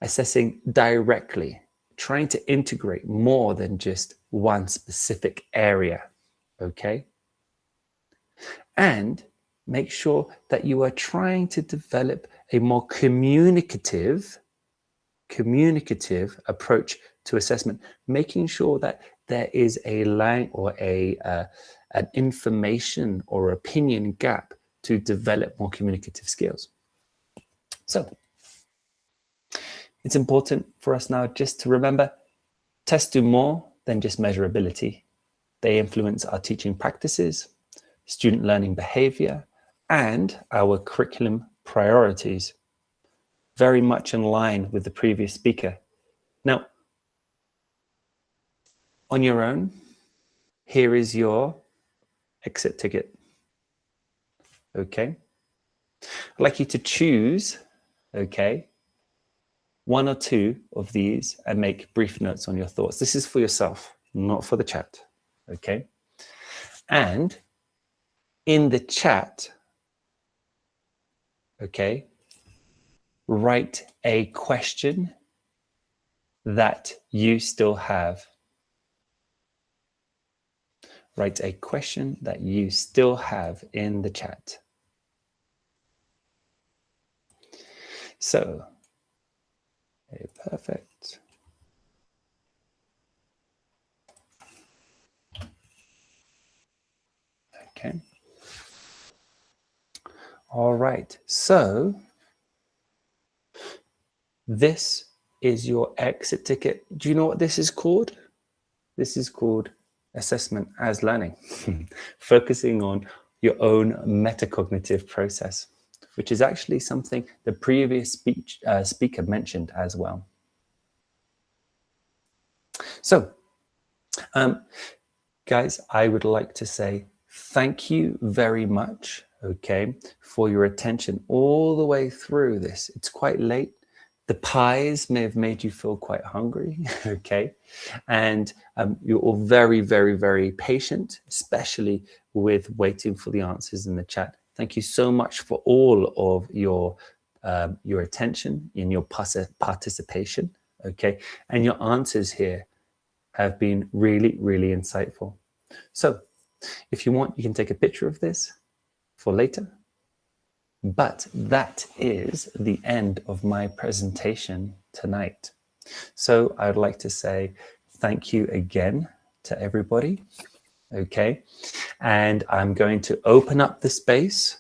assessing directly, trying to integrate more than just one specific area, okay? And make sure that you are trying to develop a more communicative approach to assessment, making sure that there is a line or an information or opinion gap to develop more communicative skills. So it's important for us now just to remember, tests do more than just measurability. They influence our teaching practices, student learning behavior, and our curriculum priorities, very much in line with the previous speaker. Now, on your own, here is your exit ticket. Okay. I'd like you to choose, okay, one or two of these and make brief notes on your thoughts. This is for yourself, not for the chat. Okay. And in the chat, okay, write a question that you still have. Write a question that you still have in the chat. So, okay, perfect. Okay. All right, so this is your exit ticket. Do you know what this is called? This is called assessment as learning, focusing on your own metacognitive process, which is actually something the previous speaker mentioned as well. So, guys, I would like to say thank you very much, okay, for your attention all the way through this. It's quite late. The pies may have made you feel quite hungry, okay? And you're all very, very, very patient, especially with waiting for the answers in the chat. Thank you so much for all of your attention and your participation, okay? And your answers here have been really, really insightful. So if you want, you can take a picture of this for later. But that is the end of my presentation tonight. So I would like to say thank you again to everybody, okay? And I'm going to open up the space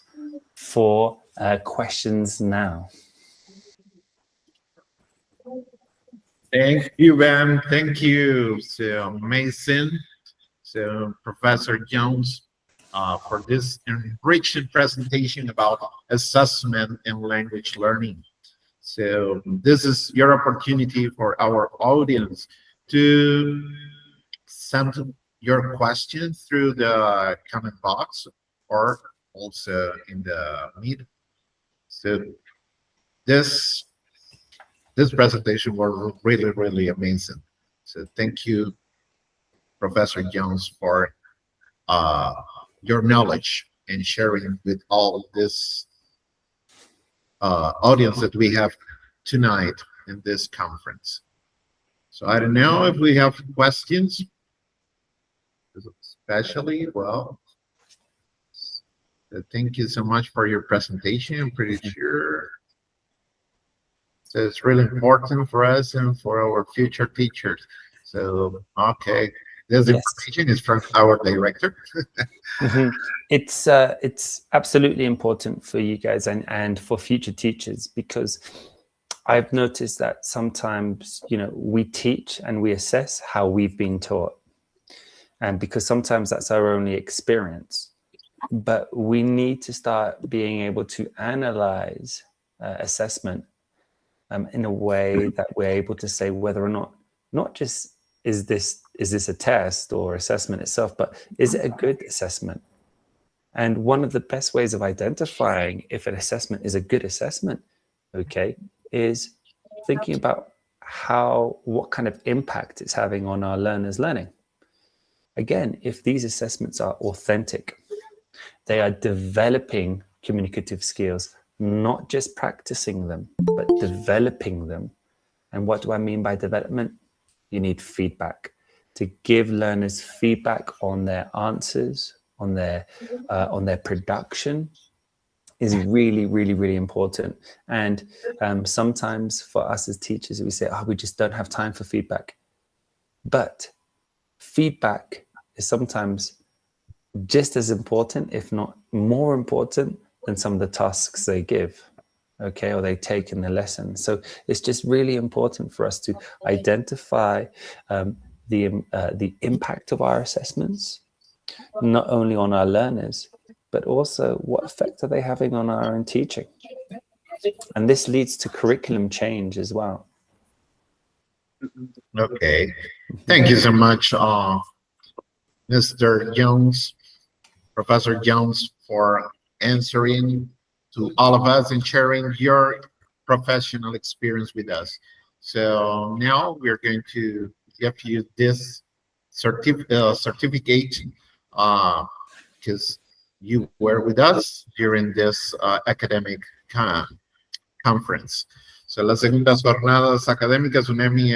for questions now. Thank you, Ben. Thank you. So amazing. So Professor Jones, for this enriching presentation about assessment and language learning. So this is your opportunity for our audience to send your questions through the comment box or also in the Meet. So this presentation was really, really amazing. So thank you, Professor Jones, for your knowledge and sharing with all this audience that we have tonight in this conference. So I don't know if we have questions, especially, well, thank you so much for your presentation. I'm pretty sure so it's really important for us and for our future teachers. So, okay. This information is from our director. It's absolutely important for you guys and for future teachers, because I've noticed that sometimes, you know, we teach and we assess how we've been taught. And because sometimes that's our only experience. But we need to start being able to analyze assessment in a way that we're able to say whether or not just is this a test or assessment itself, but is it a good assessment? And one of the best ways of identifying if an assessment is a good assessment, okay, is thinking about what kind of impact it's having on our learners' learning. Again, if these assessments are authentic, they are developing communicative skills, not just practicing them, but developing them. And what do I mean by development? You need feedback. To give learners feedback on their answers, on their production is really, really, really important. And sometimes for us as teachers, we say, oh, we just don't have time for feedback. But feedback is sometimes just as important, if not more important, than some of the tasks they give, okay, or they take in the lesson. So it's just really important for us to identify the impact of our assessments, not only on our learners, but also what effect are they having on our own teaching. And this leads to curriculum change as well. Okay, thank you so much, Mr. Jones, Professor Jones, for answering to all of us and sharing your professional experience with us. So now we're going to give you this certificate because you were with us during this academic conference. So, las segundas jornadas académicas UNEMI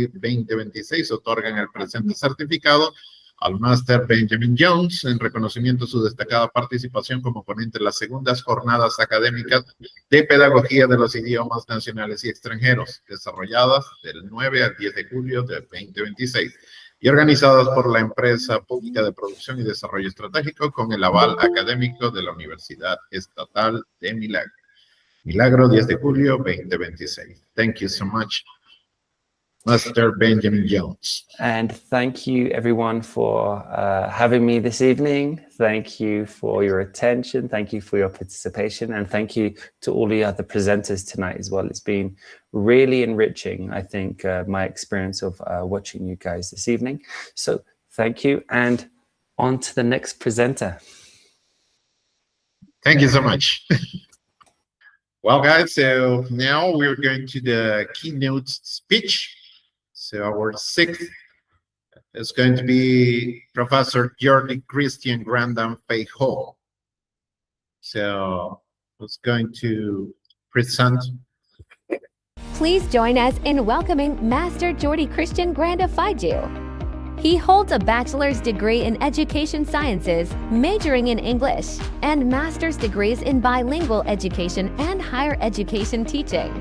2026 otorgan el presente certificado al Máster Benjamin Jones en reconocimiento a su destacada participación como ponente en las segundas jornadas académicas de pedagogía de los idiomas nacionales y extranjeros, desarrolladas del 9 al 10 de julio de 2026. y organizadas por la empresa pública de producción y desarrollo estratégico con el aval académico de la Universidad Estatal de Milagro. Milagro, 10 de julio 2026. Thank you so much, Master Benjamin Jones. And thank you everyone for having me this evening. Thank you for your attention. Thank you for your participation. And thank you to all the other presenters tonight as well. It's been really enriching, I think, my experience of watching you guys this evening. So thank you, and on to the next presenter. Thank you so much. Well, guys, so now we're going to the keynote speech. So our sixth is going to be Professor Jordi Christian Grandam Feijóo. So who's going to present? Please join us in welcoming Master Jordi Christian Grandam Feijóo. He holds a bachelor's degree in education sciences, majoring in English, and master's degrees in bilingual education and higher education teaching.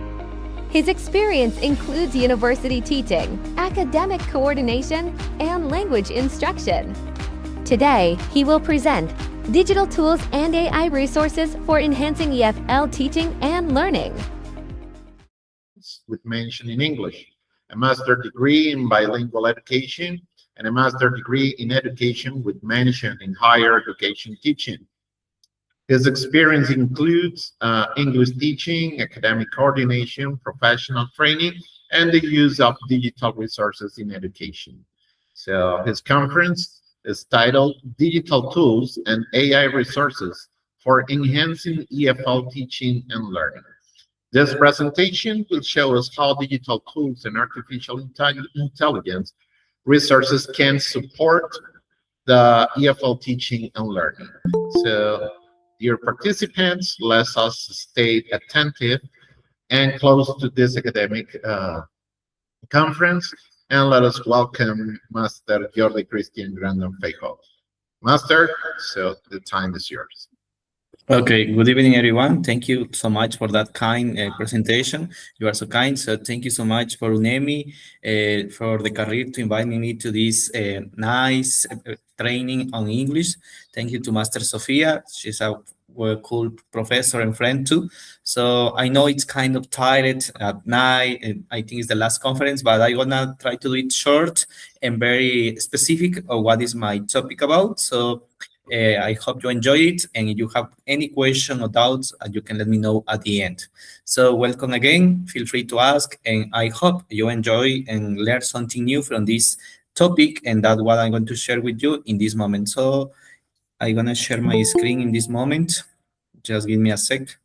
His experience includes university teaching, academic coordination, and language instruction. Today, he will present digital tools and AI resources for enhancing EFL teaching and learning. With mention in English, a master's degree in bilingual education, and a master's degree in education with mention in higher education teaching. His experience includes English teaching, academic coordination, professional training, and the use of digital resources in education. So his conference is titled Digital Tools and AI Resources for Enhancing EFL Teaching and Learning. This presentation will show us how digital tools and artificial intelligence resources can support the EFL teaching and learning. So, dear participants, let us stay attentive and close to this academic conference, and let us welcome Master Jordi Christian Grandam Feijóo. Master, so the time is yours. Okay, good evening, everyone. Thank you so much for that kind presentation. You are so kind. So thank you so much for UNEMI, for the career to invite me to this nice training on English. Thank you to Master Sofia. She's a cool professor and friend too. So I know it's kind of tired at night, and I think it's the last conference, but I'm gonna try to do it short and very specific of what is my topic about. So I hope you enjoy it, and if you have any question or doubts, you can let me know at the end. So welcome again, feel free to ask, and I hope you enjoy and learn something new from this topic, and that's what I'm going to share with you in this moment. So I'm gonna share my screen in this moment. Just give me a sec.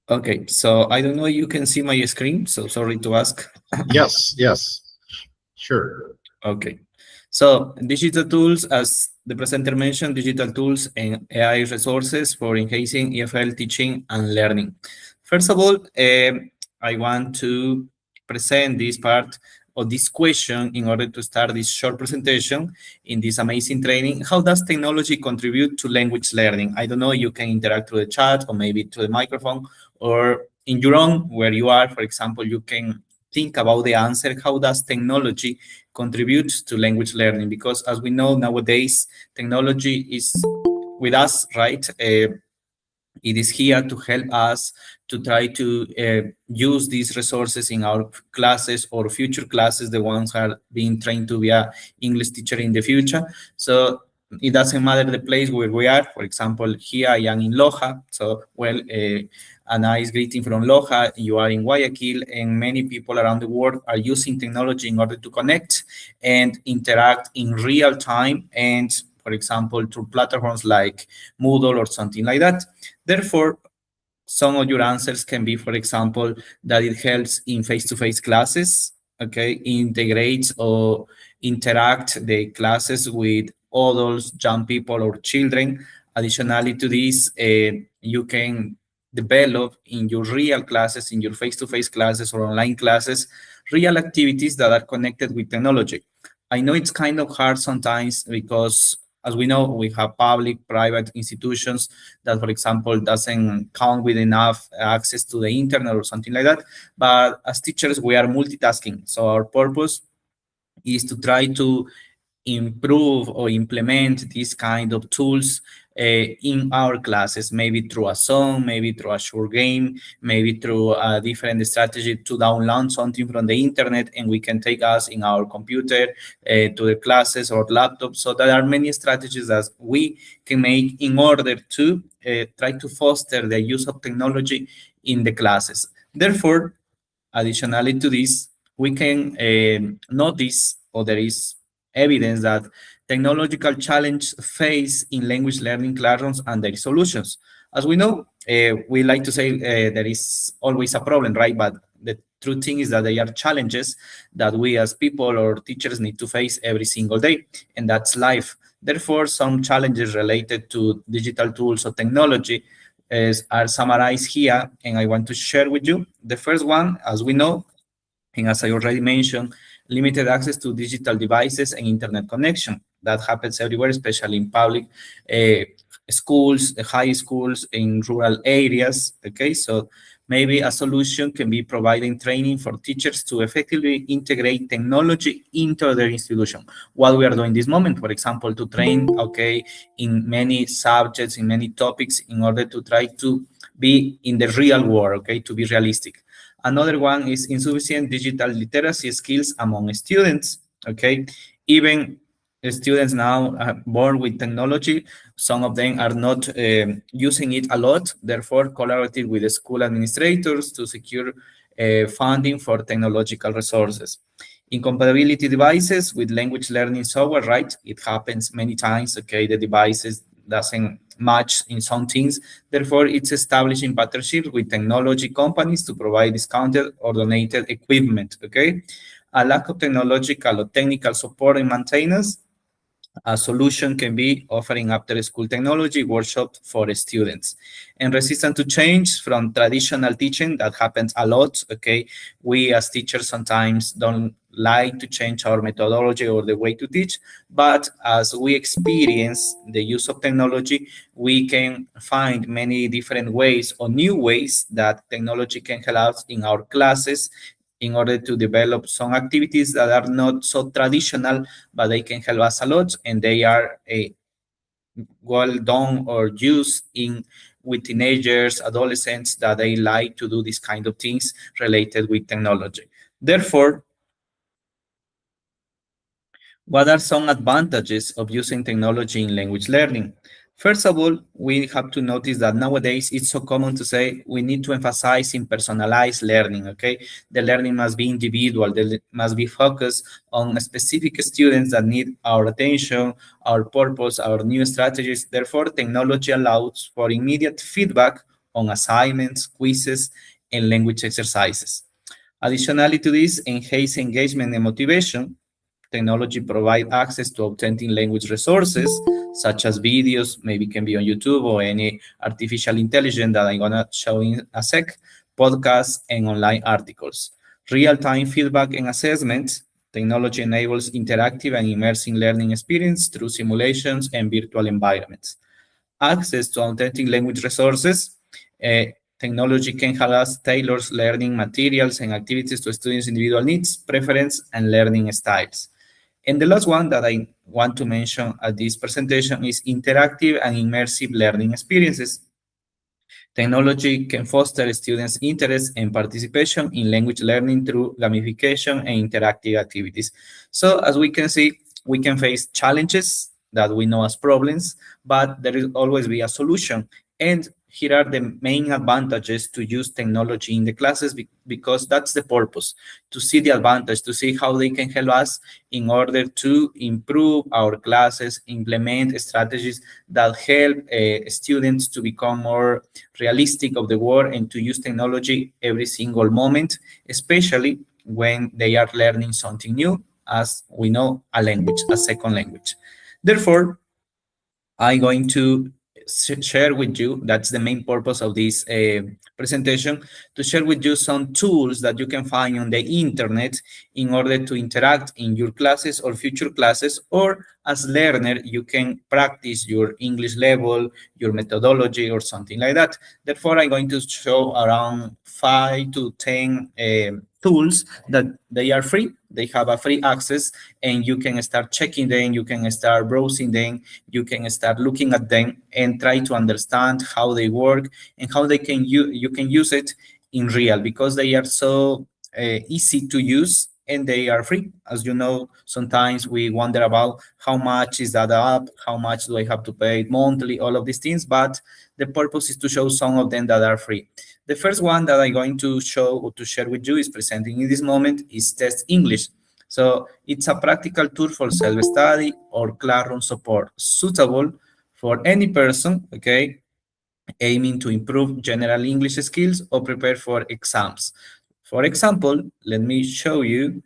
Okay, so I don't know if you can see my screen, so sorry to ask. Yes, sure. Okay, so digital tools, as the presenter mentioned, digital tools and AI resources for enhancing EFL teaching and learning. First of all, I want to present this part of this question in order to start this short presentation in this amazing training. How does technology contribute to language learning? I don't know, you can interact through the chat or maybe through the microphone, or in your own, where you are, for example, you can think about the answer. How does technology contribute to language learning? Because as we know nowadays, technology is with us, right? It is here to help us to try to use these resources in our classes or future classes, the ones who are being trained to be an English teacher in the future. So it doesn't matter the place where we are. For example, here I am in Loja. So, well, a nice greeting from Loja. You are in Guayaquil, and many people around the world are using technology in order to connect and interact in real time, and for example, through platforms like Moodle or something like that. Therefore, some of your answers can be, for example, that it helps in face-to-face classes, okay, integrates or interact the classes with adults, young people, or children. Additionally to this, you can develop in your real classes, in your face-to-face classes or online classes, real activities that are connected with technology. I know it's kind of hard sometimes because, as we know, we have public, private institutions that, for example, doesn't count with enough access to the internet or something like that. But as teachers, we are multitasking. So our purpose is to try to improve or implement these kind of tools in our classes, maybe through a song, maybe through a short game, maybe through a different strategy to download something from the internet, and we can take us in our computer to the classes or laptops. So there are many strategies that we can make in order to try to foster the use of technology in the classes. Therefore, additionally to this, we can notice, or there is evidence that technological challenge faced in language learning classrooms and their solutions. As we know, we like to say there is always a problem, right? But the true thing is that they are challenges that we as people or teachers need to face every single day, and that's life. Therefore, some challenges related to digital tools or technology are summarized here, and I want to share with you. The first one, as we know, and as I already mentioned, limited access to digital devices and internet connection. That happens everywhere, especially in public schools, high schools, in rural areas. Okay, so maybe a solution can be providing training for teachers to effectively integrate technology into their institution. What we are doing this moment, for example, to train, okay, in many subjects, in many topics, in order to try to be in the real world, okay, to be realistic. Another one is insufficient digital literacy skills among students, okay? Even students now are born with technology. Some of them are not using it a lot, therefore collaborating with the school administrators to secure funding for technological resources. Incompatibility devices with language learning software, right? It happens many times, okay? The devices doesn't match in some things. Therefore, it's establishing partnerships with technology companies to provide discounted or donated equipment, okay? A lack of technological or technical support and maintenance. A solution can be offering after-school technology workshops for students. And resistant to change from traditional teaching, that happens a lot, okay? We as teachers sometimes don't like to change our methodology or the way to teach, but as we experience the use of technology, we can find many different ways or new ways that technology can help us in our classes in order to develop some activities that are not so traditional, but they can help us a lot, and they are well done or used with teenagers, adolescents, that they like to do these kind of things related with technology. Therefore, what are some advantages of using technology in language learning? First of all, we have to notice that nowadays it's so common to say we need to emphasize in personalized learning, okay? The learning must be individual, must be focused on specific students that need our attention, our purpose, our new strategies. Therefore, technology allows for immediate feedback on assignments, quizzes, and language exercises. Additionally to this, enhance engagement and motivation. Technology provides access to authentic language resources, such as videos, maybe can be on YouTube or any artificial intelligence that I'm gonna show in a sec, podcasts, and online articles. Real-time feedback and assessment. Technology enables interactive and immersive learning experience through simulations and virtual environments. Access to authentic language resources. Technology can help us tailor learning materials and activities to students' individual needs, preference, and learning styles. And the last one that I want to mention at this presentation is interactive and immersive learning experiences. Technology can foster students' interest and participation in language learning through gamification and interactive activities. So as we can see, we can face challenges that we know as problems, but there will always be a solution. And here are the main advantages to use technology in the classes, because that's the purpose, to see the advantage, to see how they can help us in order to improve our classes, implement strategies that help students to become more realistic of the world and to use technology every single moment, especially when they are learning something new, as we know, a language, a second language. Therefore, I'm going to share with you, that's the main purpose of this presentation, to share with you some tools that you can find on the internet in order to interact in your classes or future classes, or as learner, you can practice your English level, your methodology, or something like that. Therefore, I'm going to show around 5 to 10 tools that they are free. They have a free access, and you can start checking them, you can start browsing them, you can start looking at them and try to understand how they work and how they can you can use it in real, because they are so easy to use and they are free. As you know, sometimes we wonder about how much is that up, how much do I have to pay monthly, all of these things, but the purpose is to show some of them that are free. The first one that I'm going to show or to share with you is presenting in this moment is Test English. So it's a practical tool for self-study or classroom support, suitable for any person, okay, aiming to improve general English skills or prepare for exams. For example, let me show you,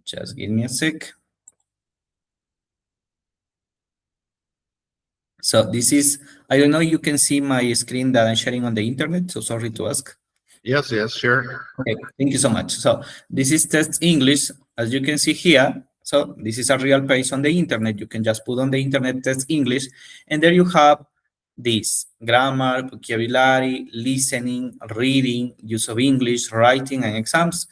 just give me a sec. So this is, I don't know, you can see my screen that I'm sharing on the internet, so sorry to ask. Yes, sure. Okay, thank you so much. So this is Test English, as you can see here. So this is a real page on the internet. You can just put on the internet Test English, and there you have this: grammar, vocabulary, listening, reading, use of English, writing, and exams.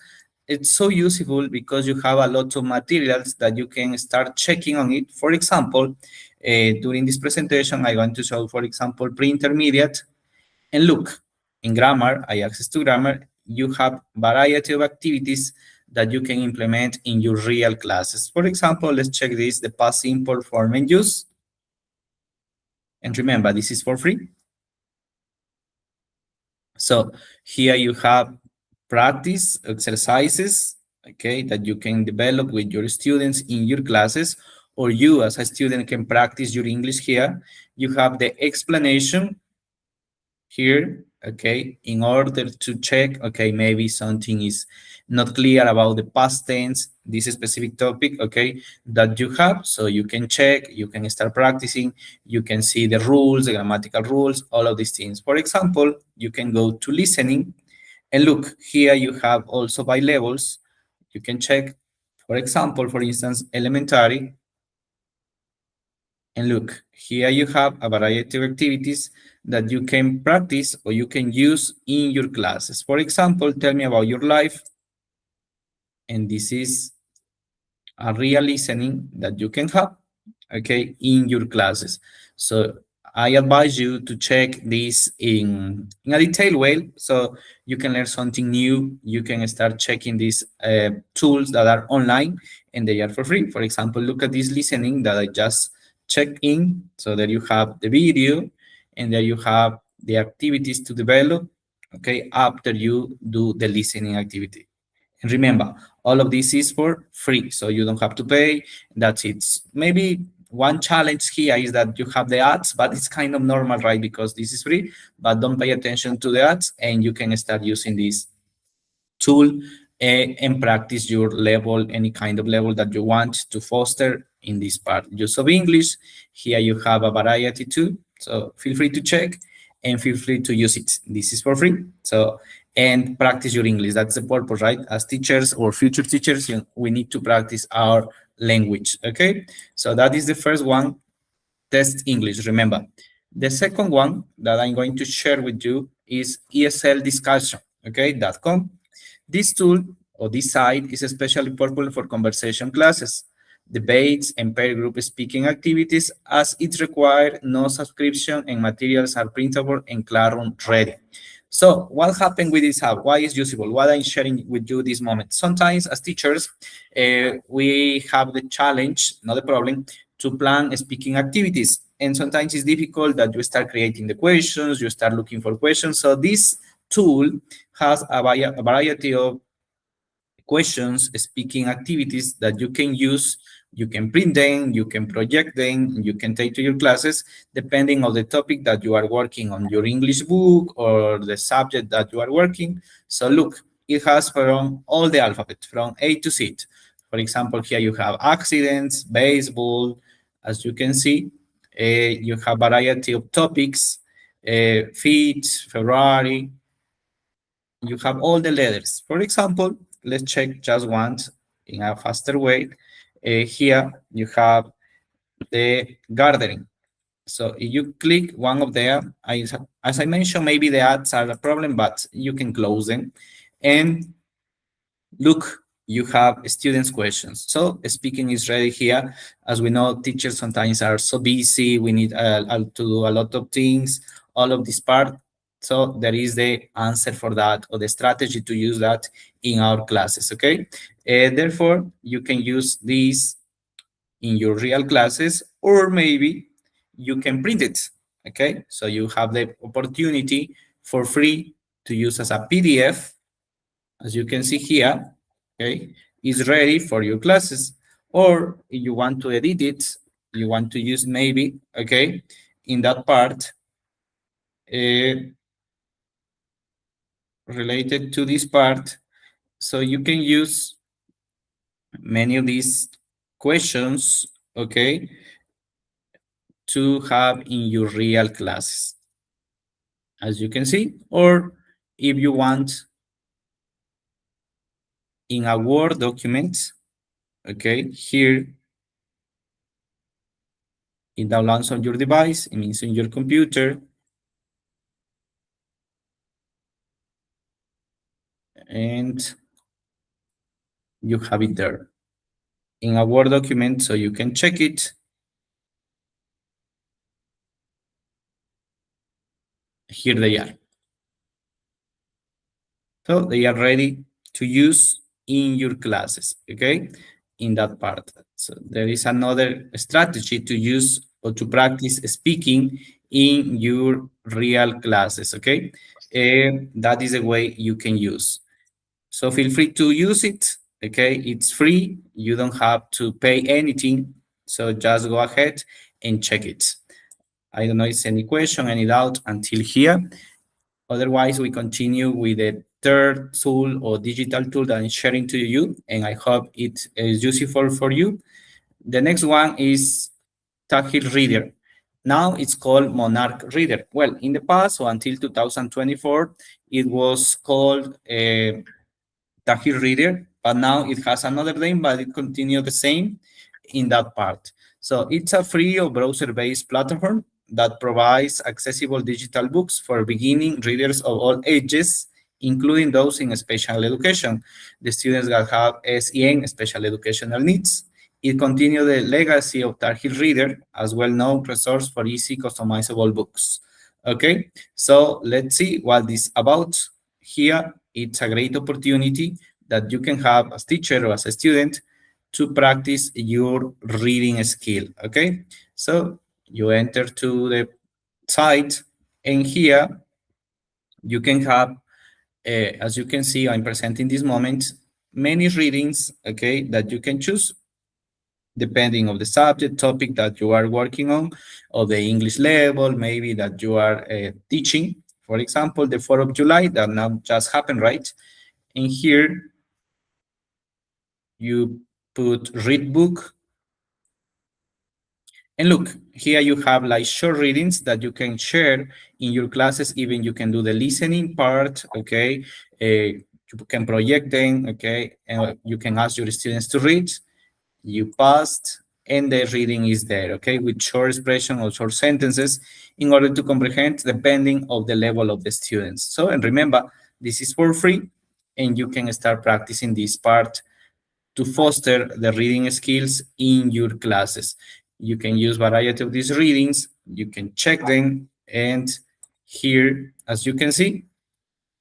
It's so useful because you have a lot of materials that you can start checking on it. For example, during this presentation, I'm going to show, for example, pre-intermediate. And look, in grammar, I access to grammar, you have variety of activities that you can implement in your real classes. For example, let's check this, the past simple form and use. And remember, this is for free. So here you have practice exercises, okay, that you can develop with your students in your classes, or you as a student can practice your English here. You have the explanation here, okay, in order to check, okay, maybe something is not clear about the past tense, this specific topic, okay, that you have. So you can check, you can start practicing, you can see the rules, the grammatical rules, all of these things. For example, you can go to listening, and look, here you have also by levels. You can check, for example, for instance, elementary. And look, here you have a variety of activities that you can practice or you can use in your classes. For example, tell me about your life. And this is a real listening that you can have, okay, in your classes. So I advise you to check this in a detailed way so you can learn something new. You can start checking these tools that are online and they are for free. For example, look at this listening that I just checked in. So there you have the video and there you have the activities to develop, okay, after you do the listening activity. And remember, all of this is for free, so you don't have to pay. That's it. Maybe one challenge here is that you have the ads, but it's kind of normal, right? Because this is free, but don't pay attention to the ads and you can start using this tool and practice your level, any kind of level that you want to foster in this part. Use of English, here you have a variety too, so feel free to check and feel free to use it. This is for free. So, and practice your English. That's the purpose, right? As teachers or future teachers, we need to practice our language, okay? So that is the first one, Test English, remember. The second one that I'm going to share with you is ESL Discussion, okay, .com. This tool or this site is especially popular for conversation classes, debates, and pair group speaking activities, as it requires no subscription and materials are printable and classroom ready. So what happened with this app? Why is useful? What I'm sharing with you this moment? Sometimes as teachers, we have the challenge, not the problem, to plan speaking activities. And sometimes it's difficult that you start creating the questions, you start looking for questions. So this tool has a variety of questions, speaking activities that you can use. You can print them, you can project them, you can take to your classes, depending on the topic that you are working on, your English book or the subject that you are working. So look, it has from all the alphabet, from A to Z. For example, here you have accidents, baseball, as you can see, You have variety of topics, feet, February. You have all the letters. For example, let's check just once in a faster way. Here you have the gardening. So if you click one of them, as I mentioned, maybe the ads are a problem, but you can close them. And look, you have students' questions. So speaking is ready here. As we know, teachers sometimes are so busy. We need to do a lot of things, all of this part. So there is the answer for that, or the strategy to use that in our classes, okay? Therefore, you can use this in your real classes, or maybe you can print it, okay? So you have the opportunity for free to use as a PDF, as you can see here, okay? Is ready for your classes. Or if you want to edit it, you want to use maybe, okay, in that part, related to this part, so you can use many of these questions, okay, to have in your real classes, as you can see. Or if you want in a Word document, okay, here it downloads on your device, it means in your computer, and you have it there in a Word document, so you can check it. Here they are. So they are ready to use in your classes, okay, in that part. So there is another strategy to use or to practice speaking in your real classes, okay? That is a way you can use. So feel free to use it, okay? It's free. You don't have to pay anything. So just go ahead and check it. I don't know if it's any question, any doubt until here. Otherwise, we continue with the third tool or digital tool that I'm sharing to you, and I hope it is useful for you. The next one is Tahir Reader. Now it's called Monarch Reader. Well, in the past, so until 2024, it was called Tahir Reader, but now it has another name, but it continues the same in that part. So it's a free or browser-based platform that provides accessible digital books for beginning readers of all ages, including those in special education, the students that have SEN, special educational needs. It continues the legacy of Tahir Reader, as well-known resource for easy customizable books. Okay, so let's see what this is about. Here, it's a great opportunity that you can have as teacher or as a student to practice your reading skill, okay? So you enter to the site, and here you can have, as you can see, I'm presenting this moment, many readings, okay, that you can choose depending on the subject, topic that you are working on, or the English level, maybe that you are teaching. For example, the 4th of July, that now just happened, right? And here you put read book. And look, here you have like short readings that you can share in your classes. Even you can do the listening part, okay? You can project them, okay? And you can ask your students to read. You passed, and the reading is there, okay? With short expression or short sentences in order to comprehend depending of the level of the students. So, and remember, this is for free, and you can start practicing this part to foster the reading skills in your classes. You can use variety of these readings, you can check them, and here, as you can see,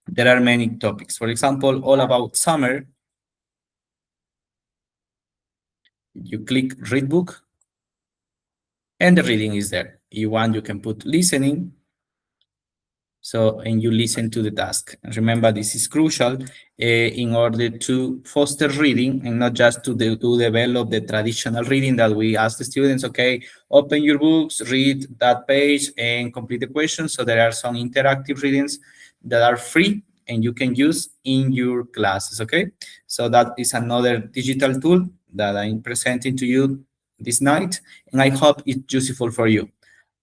there are many topics. For example, all about summer. You click read book, and the reading is there. If you want, you can put listening. So, and you listen to the task. And remember, this is crucial in order to foster reading and not just to develop the traditional reading that we ask the students, okay, open your books, read that page, and complete the questions. So there are some interactive readings that are free and you can use in your classes, okay? So that is another digital tool that I'm presenting to you this night, and I hope it's useful for you.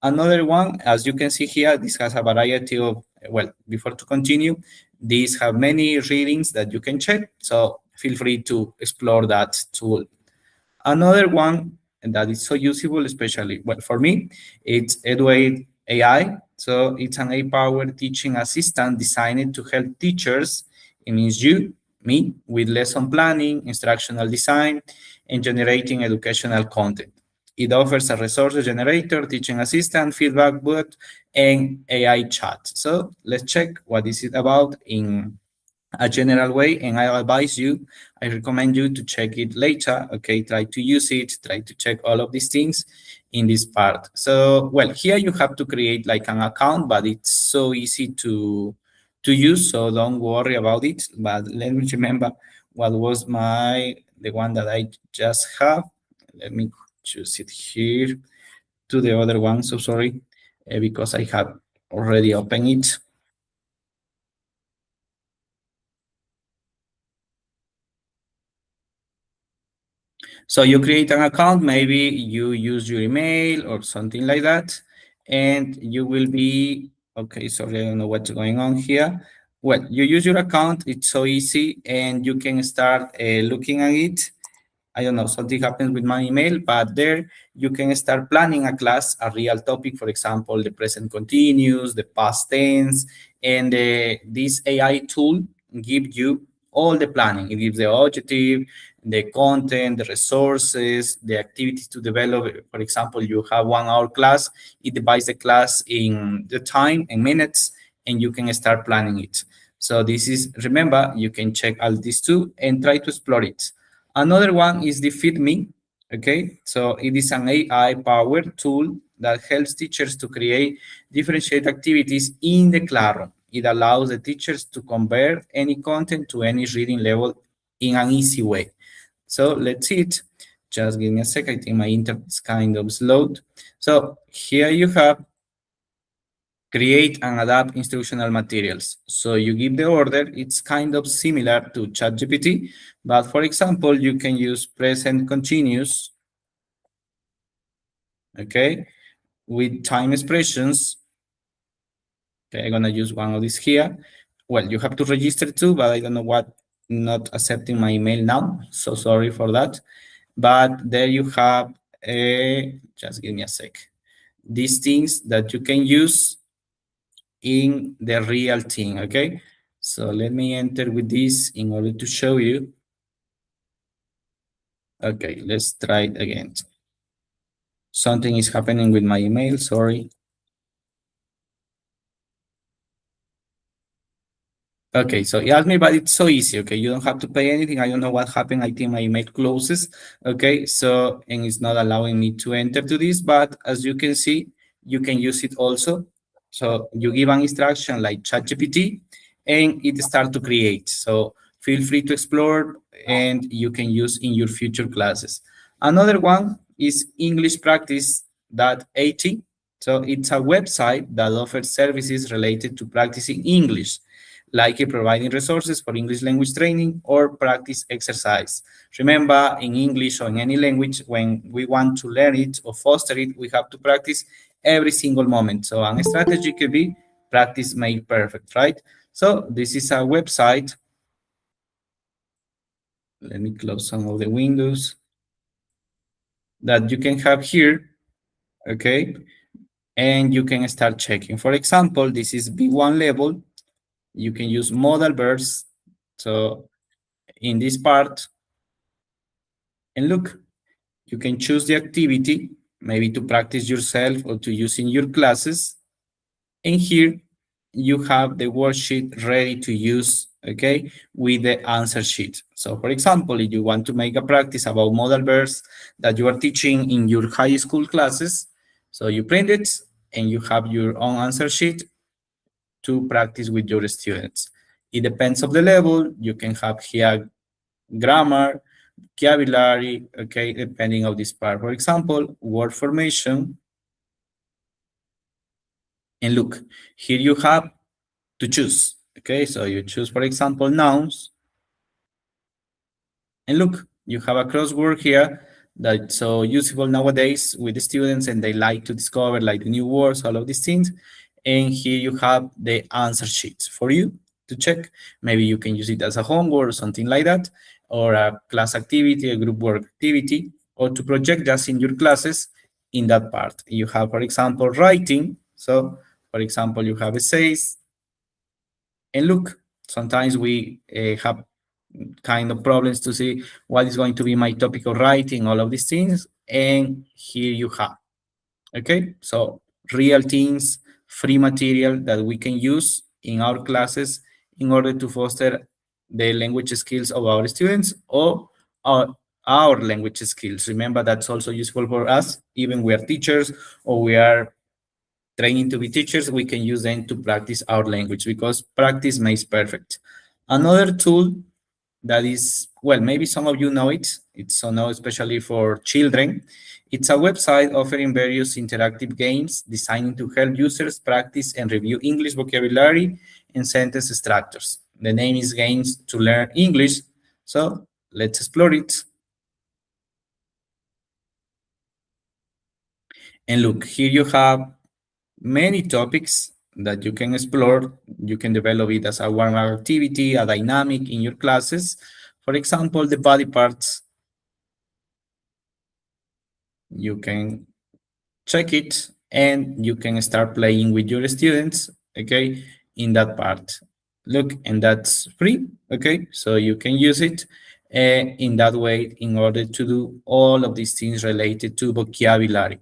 Another one, as you can see here, this has a variety of, well, before to continue, these have many readings that you can check, so feel free to explore that tool. Another one that is so useful, especially, well, for me, it's Eduate AI. So it's an AI-powered teaching assistant designed to help teachers, it means you, me, with lesson planning, instructional design, and generating educational content. It offers a resource generator, teaching assistant, feedback bot, and AI chat. So let's check what is it about in a general way, and I advise you, I recommend you to check it later. Okay, try to use it, try to check all of these things in this part. So, well, here you have to create like an account, but it's so easy to use, so don't worry about it. But let me remember what was the one that I just have. Let me choose it here to the other one. So sorry, because I have already opened it. So you create an account, maybe you use your email or something like that, and you will be, okay, sorry, I don't know what's going on here. Well, you use your account, it's so easy, and you can start looking at it. I don't know, something happens with my email, but there you can start planning a class, a real topic, for example, the present continuous, the past tense, and this AI tool gives you all the planning. It gives the objective, the content, the resources, the activities to develop. For example, you have 1 hour class, it divides the class in the time and minutes, and you can start planning it. So this is, remember, you can check all these too and try to explore it. Another one is the Feed Me, okay? So it is an AI-powered tool that helps teachers to create differentiated activities in the classroom. It allows the teachers to convert any content to any reading level in an easy way. So let's see it. Just give me a second. I think my internet is kind of slowed. So here you have create and adapt instructional materials. So you give the order, it's kind of similar to ChatGPT, but for example, you can use present continuous, okay, with time expressions. Okay, I'm gonna use one of these here. Well, you have to register too, but I don't know what, not accepting my email now, so sorry for that. But there you have, just give me a sec, these things that you can use in the real thing, okay? So let me enter with this in order to show you. Okay, let's try it again. Something is happening with my email, sorry. Okay, so it asked me, but it's so easy, okay? You don't have to pay anything. I don't know what happened. I think my email closes, okay? So, and it's not allowing me to enter to this, but as you can see, you can use it also. So you give an instruction like ChatGPT, and it starts to create. So feel free to explore, and you can use in your future classes. Another one is EnglishPractice.at. So it's a website that offers services related to practicing English, like providing resources for English language training or practice exercise. Remember, in English or in any language, when we want to learn it or foster it, we have to practice every single moment. So a strategy could be practice made perfect, right? So this is a website. Let me close some of the windows that you can have here, okay? And you can start checking. For example, this is B1 level. You can use modal verbs. So in this part, and look, you can choose the activity, maybe to practice yourself or to use in your classes. And here you have the worksheet ready to use, okay, with the answer sheet. So for example, if you want to make a practice about modal verbs that you are teaching in your high school classes, so you print it and you have your own answer sheet to practice with your students. It depends on the level. You can have here grammar, vocabulary, okay, depending on this part. For example, word formation. And look, here you have to choose, okay? So you choose, for example, nouns. And look, you have a crossword here that's so useful nowadays with the students, and they like to discover like the new words, all of these things. And here you have the answer sheets for you to check. Maybe you can use it as a homework or something like that, or a class activity, a group work activity, or to project just in your classes in that part. You have, for example, writing. So, for example, you have essays. And look, sometimes we have kind of problems to see what is going to be my topic of writing, all of these things. And here you have, okay? So real things, free material that we can use in our classes in order to foster the language skills of our students or our language skills. Remember, that's also useful for us, even we are teachers or we are training to be teachers, we can use them to practice our language because practice makes perfect. Another tool that is, well, maybe some of you know it. It's so now especially for children. It's a website offering various interactive games designed to help users practice and review English vocabulary and sentence structures. The name is Games to Learn English. So let's explore it. And look, here you have many topics that you can explore. You can develop it as a one-hour activity, a dynamic in your classes. For example, the body parts. You can check it and you can start playing with your students, okay, in that part. Look, and that's free, okay? So you can use it in that way in order to do all of these things related to vocabulary.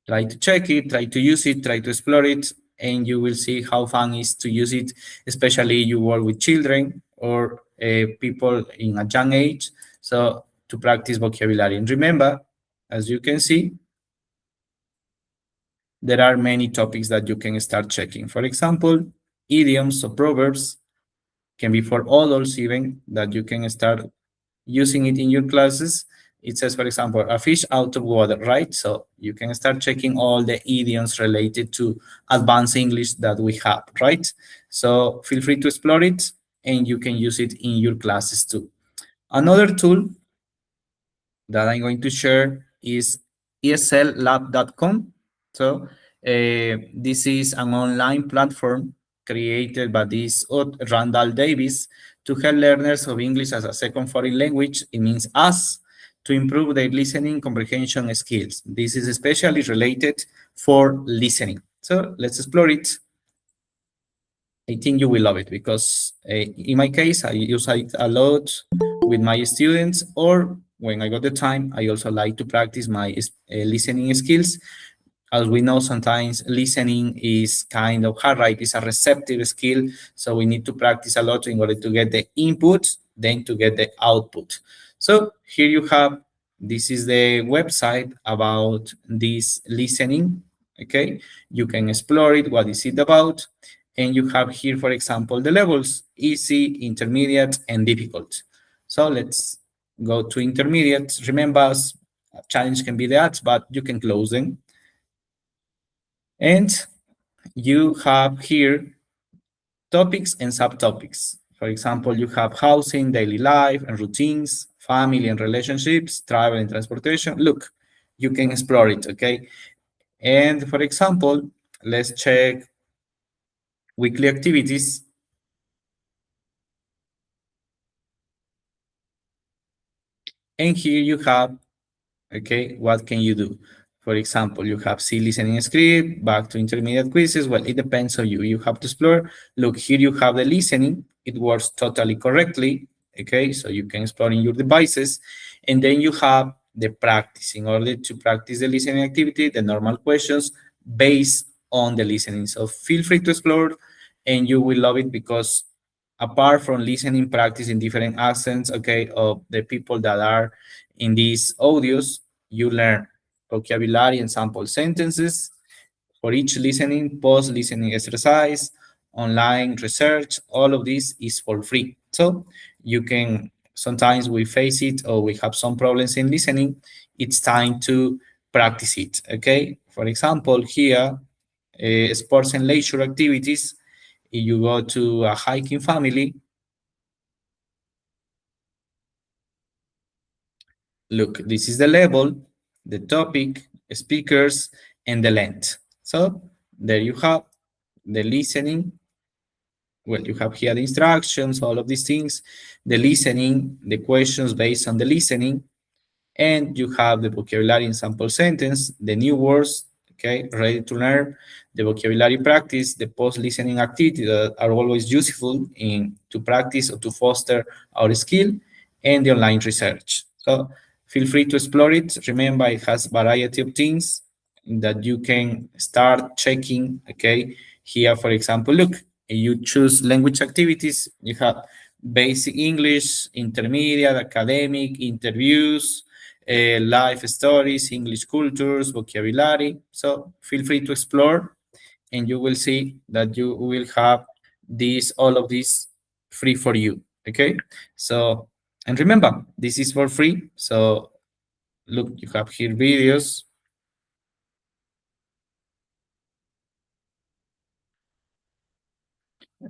Try to check it, try to use it, try to explore it, and you will see how fun it is to use it, especially you work with children or people in a young age, so to practice vocabulary. And remember, as you can see, there are many topics that you can start checking. For example, idioms or proverbs can be for adults even, that you can start using it in your classes. It says, for example, a fish out of water, right? So you can start checking all the idioms related to advanced English that we have, right? So feel free to explore it and you can use it in your classes too. Another tool that I'm going to share is eslab.com. So this is an online platform created by this Randall Davis to help learners of English as a second foreign language. It means us, to improve their listening comprehension skills. This is especially related for listening. So let's explore it. I think you will love it because in my case, I use it a lot with my students, or when I got the time, I also like to practice my listening skills. As we know, sometimes listening is kind of hard, right? It's a receptive skill, so we need to practice a lot in order to get the input, then to get the output. So here you have, this is the website about this listening, okay? You can explore it, what is it about? And you have here, for example, the levels, easy, intermediate, and difficult. So let's go to intermediate. Remember, a challenge can be that, but you can close them. And you have here topics and subtopics. For example, you have housing, daily life and routines, family and relationships, travel and transportation. Look, you can explore it, okay? And for example, let's check weekly activities. And here you have, okay, what can you do? For example, you have C listening script, back to intermediate quizzes. Well, it depends on you. You have to explore. Look, here you have the listening. It works totally correctly. Okay, so you can explore in your devices. And then you have the practice. In order to practice the listening activity, the normal questions based on the listening. So feel free to explore and you will love it because apart from listening, practice in different accents, okay, of the people that are in these audios, you learn vocabulary and sample sentences. For each listening, post-listening exercise, online research, all of this is for free. So you can, sometimes we face it or we have some problems in listening, it's time to practice it, okay? For example, here, sports and leisure activities, if you go to a hiking family, look, this is the level, the topic, speakers, and the length. So there you have the listening. Well, you have here the instructions, all of these things, the listening, the questions based on the listening, and you have the vocabulary in sample sentence, the new words, okay, ready to learn, the vocabulary practice, the post-listening activity that are always useful to practice or to foster our skill, and the online research. So feel free to explore it. Remember, it has variety of things that you can start checking, okay? Here, for example, look, you choose language activities, you have basic English, intermediate, academic, interviews, life stories, English cultures, vocabulary. So feel free to explore, and you will see that you will have all of this free for you, okay? So, and remember, this is for free. So look, you have here videos.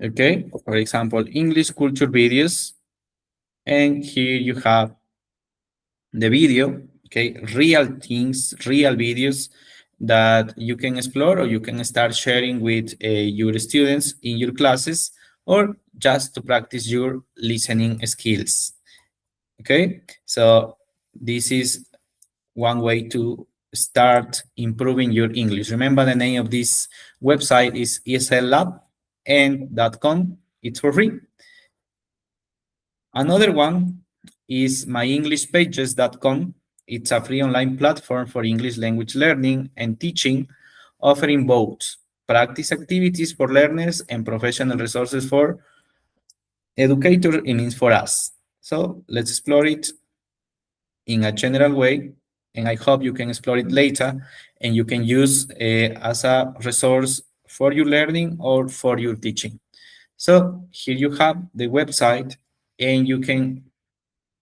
Okay, for example, English culture videos. And here you have the video, okay, real things, real videos that you can explore, or you can start sharing with your students in your classes, or just to practice your listening skills. Okay, so this is one way to start improving your English. Remember, the name of this website is eslab.com. It's for free. Another one is myenglishpages.com. It's a free online platform for English language learning and teaching, offering both practice activities for learners and professional resources for educators. It means for us. So let's explore it in a general way, and I hope you can explore it later and you can use as a resource for your learning or for your teaching. So here you have the website, and you can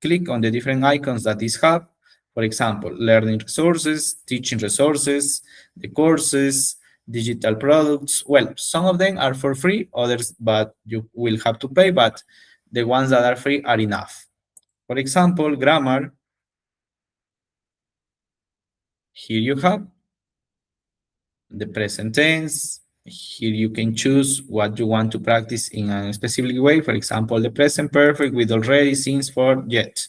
click on the different icons that this have. For example, learning resources, teaching resources, the courses, digital products. Well, some of them are for free, others, but you will have to pay, but the ones that are free are enough. For example, grammar. Here you have the present tense. Here you can choose what you want to practice in a specific way. For example, the present perfect with already, since, for, yet.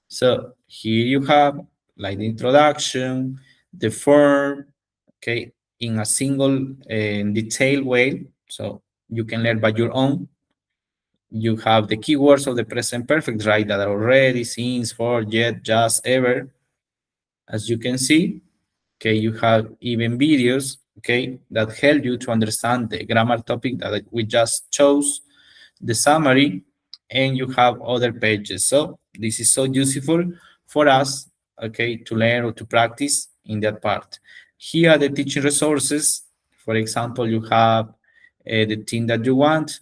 So here you have like the introduction, the form, okay, in a single detailed way. So you can learn by your own. You have the keywords of the present perfect, right, that are already, since, for, yet, just, ever. As you can see, okay, you have even videos, okay, that help you to understand the grammar topic that we just chose, the summary, and you have other pages. So this is so useful for us, okay, to learn or to practice in that part. Here are the teaching resources. For example, you have the thing that you want,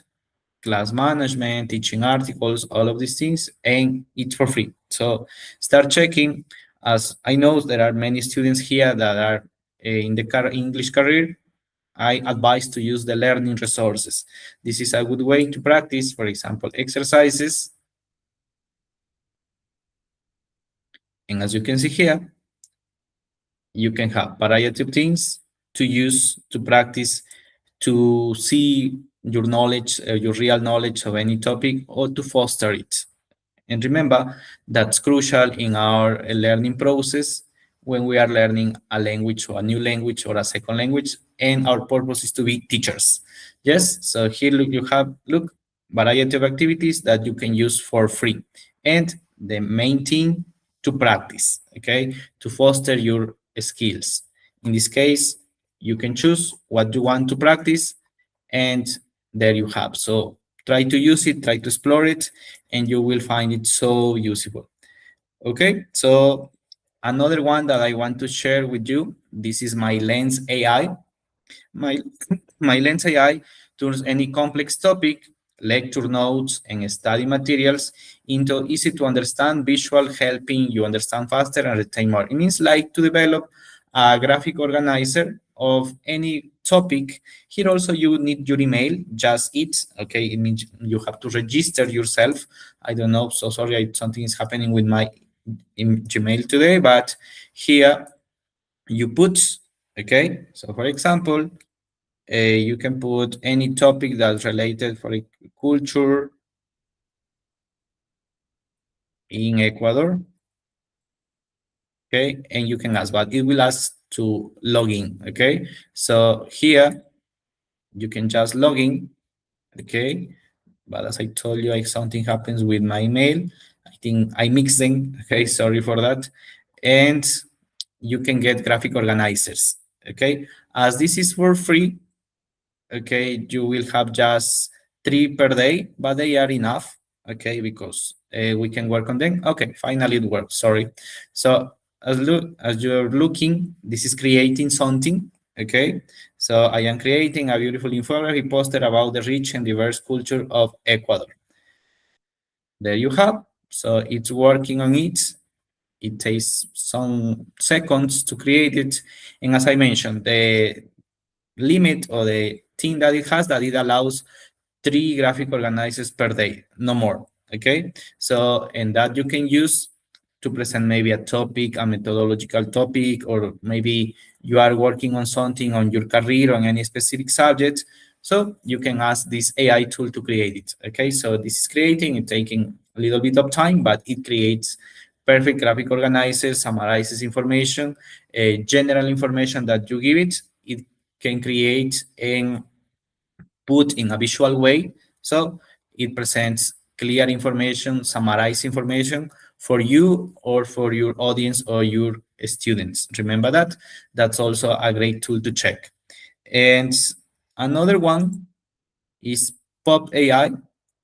class management, teaching articles, all of these things, and it's for free. So start checking. As I know there are many students here that are in the English career, I advise to use the learning resources. This is a good way to practice, for example, exercises. And as you can see here, you can have variety of things to use to practice, to see your knowledge, your real knowledge of any topic, or to foster it. And remember, that's crucial in our learning process when we are learning a language or a new language or a second language, and our purpose is to be teachers. Yes, so here you have, variety of activities that you can use for free. And the main thing, to practice, okay, to foster your skills. In this case, you can choose what you want to practice, and there you have. So try to use it, try to explore it, and you will find it so useful. Okay, so another one that I want to share with you, this is my Lens AI. My Lens AI turns any complex topic, lecture notes, and study materials into easy to understand visual, helping you understand faster and retain more. It means like to develop a graphic organizer of any topic. Here also you need your email, just it, okay? It means you have to register yourself. I don't know, so sorry, something is happening with my in Gmail today, but here you put, okay, so for example, you can put any topic that's related for culture in Ecuador, okay, and you can ask, but it will ask to log in, okay? So here you can just log in, okay? But as I told you, something happens with my email. I think I mixed them, okay? Sorry for that. And you can get graphic organizers, okay? As this is for free, okay, you will have just 3 per day, but they are enough, okay, because we can work on them. Okay, finally it works, sorry. So as you're looking, this is creating something, okay? So I am creating a beautiful infographic poster about the rich and diverse culture of Ecuador. There you have. So it's working on it. It takes some seconds to create it. And as I mentioned, the limit or the thing that it has, that it allows 3 graphic organizers per day, no more, okay? So, and that you can use to present maybe a topic, a methodological topic, or maybe you are working on something on your career on any specific subject. So you can ask this AI tool to create it, okay? So this is creating, it's taking a little bit of time, but it creates perfect graphic organizers, summarizes information, general information that you give it, it can create and put in a visual way. So it presents clear information, summarized information for you or for your audience or your students. Remember that? That's also a great tool to check. And another one is Pop AI.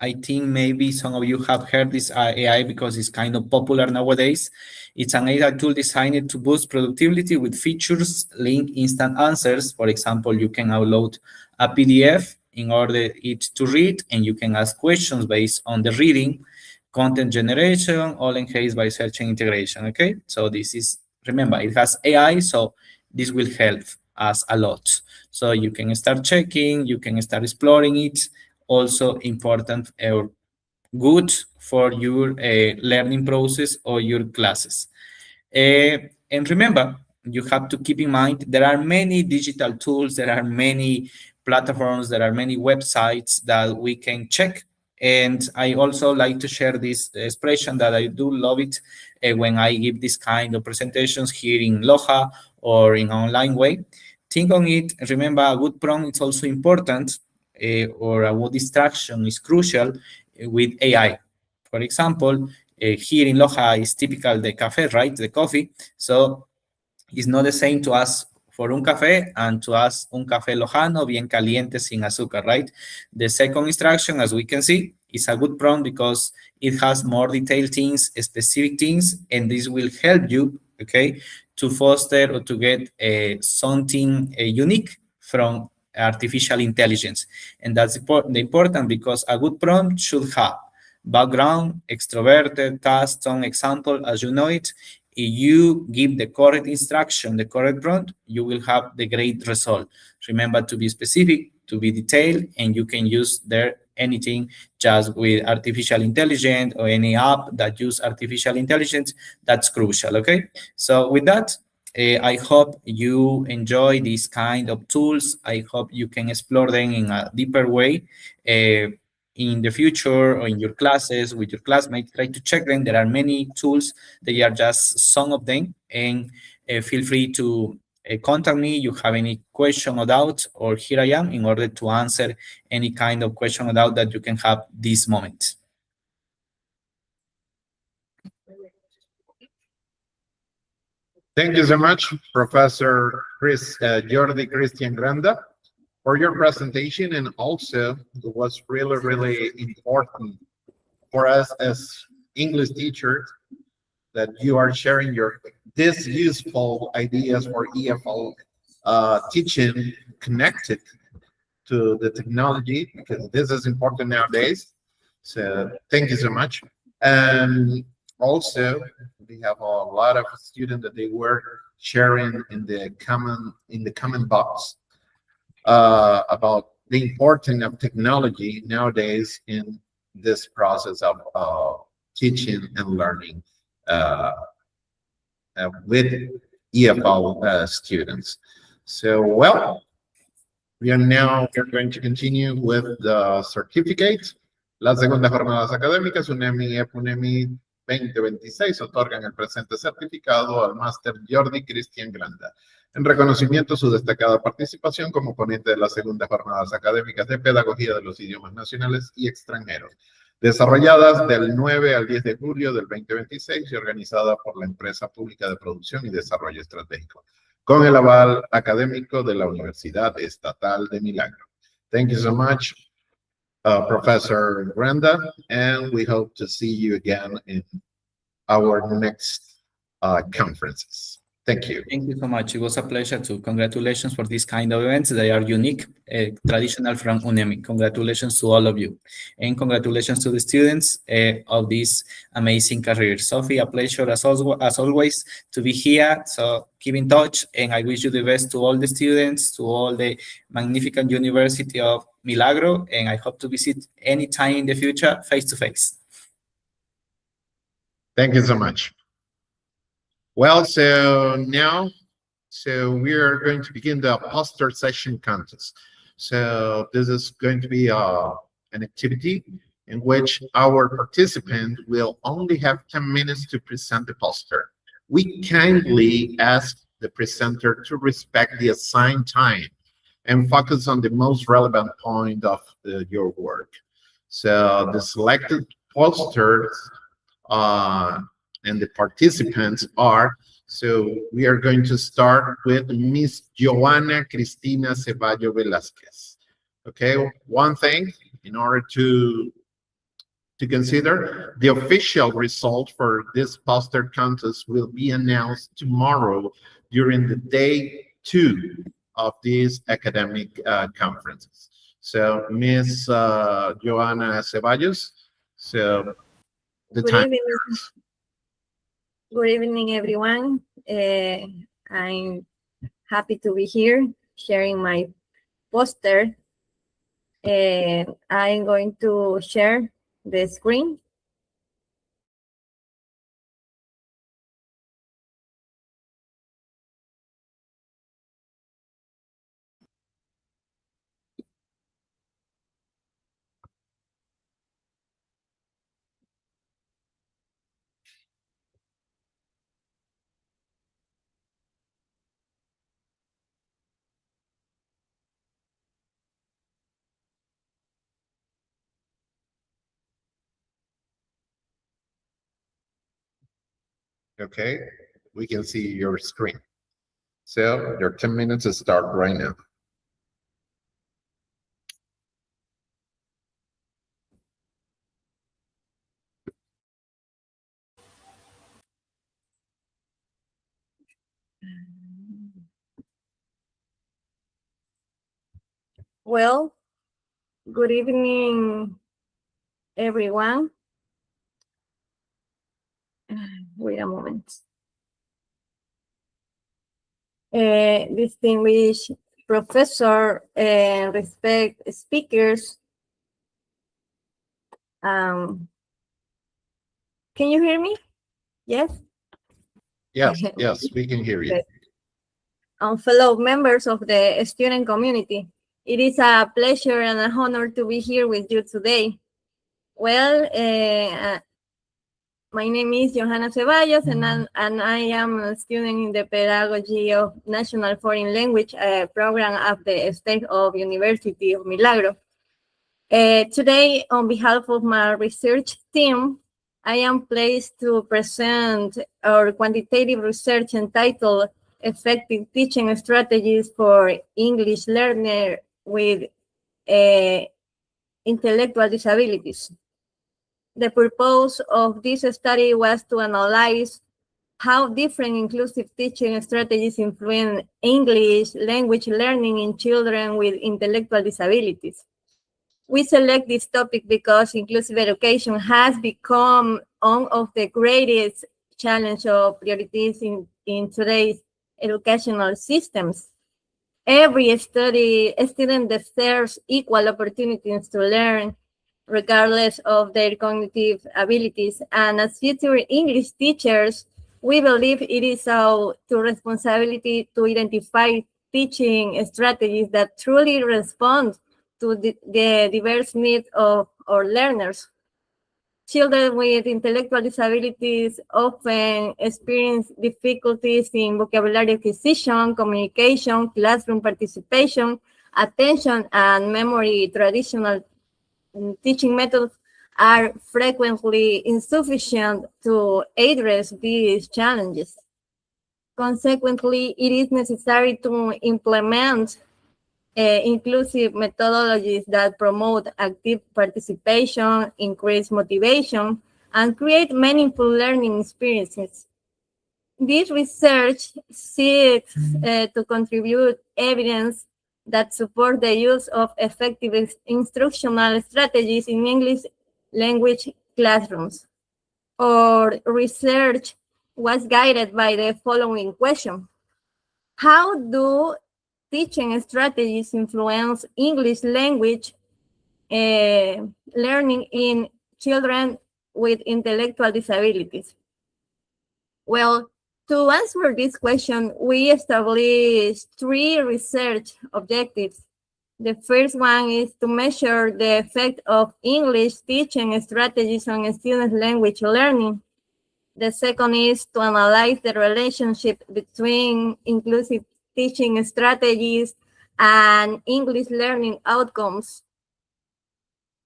I think maybe some of you have heard this AI because it's kind of popular nowadays. It's an AI tool designed to boost productivity with features, link instant answers. For example, you can upload a PDF in order it to read, and you can ask questions based on the reading, content generation, all enhanced by search and integration, okay? So this is, remember, it has AI, so this will help us a lot. So you can start checking, you can start exploring it. Also important or good for your learning process or your classes. And remember, you have to keep in mind, there are many digital tools, there are many platforms, there are many websites that we can check. And I also like to share this expression that I do love it when I give this kind of presentations here in Loja or in online way. Think on it. Remember, a good prompt is also important, or a good distraction is crucial with AI. For example, here in Loja is typical the cafe, right? The coffee. So it's not the same to ask for un café and to ask un café lojano bien caliente sin azúcar, right? The second instruction, as we can see, is a good prompt because it has more detailed things, specific things, and this will help you, okay, to foster or to get something unique from artificial intelligence. And that's important because a good prompt should have background, extroverted, task, tone, example, as you know it. If you give the correct instruction, the correct prompt, you will have the great result. Remember to be specific, to be detailed, and you can use there anything just with artificial intelligence or any app that use artificial intelligence. That's crucial, okay? So with that, I hope you enjoy these kind of tools. I hope you can explore them in a deeper way. In the future or in your classes with your classmates, try to check them. There are many tools. They are just some of them. And feel free to contact me. You have any question or doubt, or here I am in order to answer any kind of question or doubt that you can have this moment. Thank you so much, Professor Jordi Cristian Granda, for your presentation. And also, it was really, really important for us as English teachers that you are sharing these useful ideas for EFL teaching connected to the technology, because this is important nowadays. So thank you so much. And also, we have a lot of students that they were sharing in the comment box about the importance of technology nowadays in this process of teaching and learning. with EFL students. So, well, we're going to continue with the certificate. Las segundas jornadas académicas, UNEMI y EPUNEMI 2026, otorgan el presente certificado al máster Jordi Cristian Granda, en reconocimiento a su destacada participación como ponente de las segundas jornadas académicas de Pedagogía de los Idiomas Nacionales y Extranjeros, desarrolladas del 9 al 10 de julio del 2026 y organizada por la Empresa Pública de Producción y Desarrollo Estratégico, con el aval académico de la Universidad Estatal de Milagro. Thank you so much, Professor Granda, and we hope to see you again in our next conferences. Thank you. Thank you so much. It was a pleasure too. Congratulations for this kind of events. They are unique, traditional from UNEMI. Congratulations to all of you. And congratulations to the students of this amazing career. Sophie, a pleasure as always to be here. So keep in touch. And I wish you the best to all the students, to all the magnificent University of Milagro. And I hope to visit anytime in the future, face to face. Thank you so much. Well, so now, we are going to begin the poster session contest. So this is going to be an activity in which our participant will only have 10 minutes to present the poster. We kindly ask the presenter to respect the assigned time and focus on the most relevant point of your work. So the selected posters and the participants are, so we are going to start with Miss Joana Cristina Ceballo Velázquez. Okay, one thing in order to consider, the official result for this poster contest will be announced tomorrow during the day 2 of these academic conferences. So Miss Joana Ceballos, so the time. Good evening, everyone. I'm happy to be here sharing my poster. I'm going to share the screen. Okay, we can see your screen. So your 10 minutes start right now. Well, good evening, everyone. Wait a moment. Distinguished professor and respect speakers. Can you hear me? Yes? Yes, yes, we can hear you. Fellow members of the student community, it is a pleasure and an honor to be here with you today. Well, my name is Johanna Ceballos, and I am a student in the Pedagogy of National Foreign Language program at the State of University of Milagro. Today, on behalf of my research team, I am pleased to present our quantitative research entitled Effective Teaching Strategies for English Learners with Intellectual Disabilities. The purpose of this study was to analyze how different inclusive teaching strategies influence English language learning in children with intellectual disabilities. We select this topic because inclusive education has become one of the greatest challenges or priorities in today's educational systems. Every student deserves equal opportunities to learn, regardless of their cognitive abilities. And as future English teachers, we believe it is our responsibility to identify teaching strategies that truly respond to the diverse needs of our learners. Children with intellectual disabilities often experience difficulties in vocabulary acquisition, communication, classroom participation, attention, and memory. Traditional teaching methods are frequently insufficient to address these challenges. Consequently, it is necessary to implement inclusive methodologies that promote active participation, increase motivation, and create meaningful learning experiences. This research seeks to contribute evidence that support the use of effective instructional strategies in English language classrooms. Our research was guided by the following question: how do teaching strategies influence English language learning in children with intellectual disabilities? Well, to answer this question, we established 3 research objectives. The first one is to measure the effect of English teaching strategies on students' language learning. The second is to analyze the relationship between inclusive teaching strategies and English learning outcomes.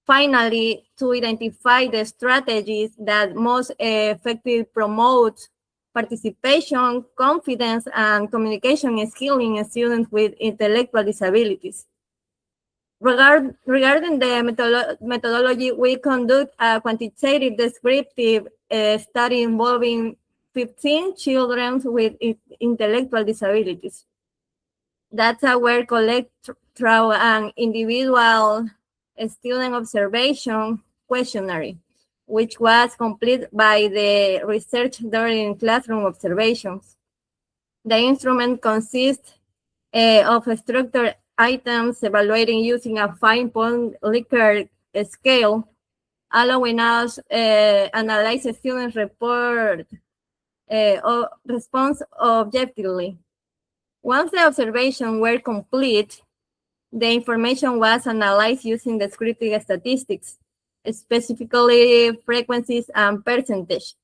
Finally, to identify the strategies that most effectively promote participation, confidence, and communication skills in students with intellectual disabilities. Regarding the methodology, we conduct a quantitative descriptive study involving 15 children with intellectual disabilities. Data were collected through an individual student observation questionnaire, which was completed by the research during classroom observations. The instrument consists of structured items evaluating using a 5-point Likert scale, allowing us analyze a student's report or response objectively. Once the observations were complete, the information was analyzed using descriptive statistics, specifically frequencies and percentage,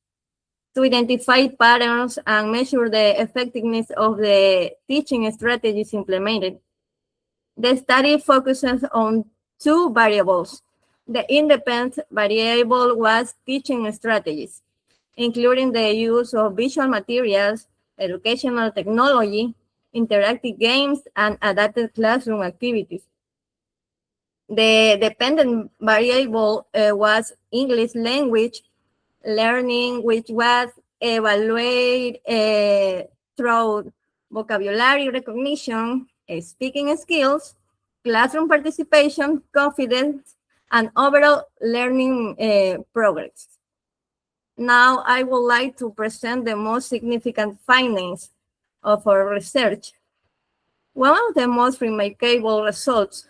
to identify patterns and measure the effectiveness of the teaching strategies implemented. The study focuses on 2 variables. The independent variable was teaching strategies, including the use of visual materials, educational technology, interactive games, and adapted classroom activities. The dependent variable was English language learning, which was evaluated through vocabulary recognition, speaking skills, classroom participation, confidence, and overall learning progress. Now, I would like to present the most significant findings of our research. One of the most remarkable results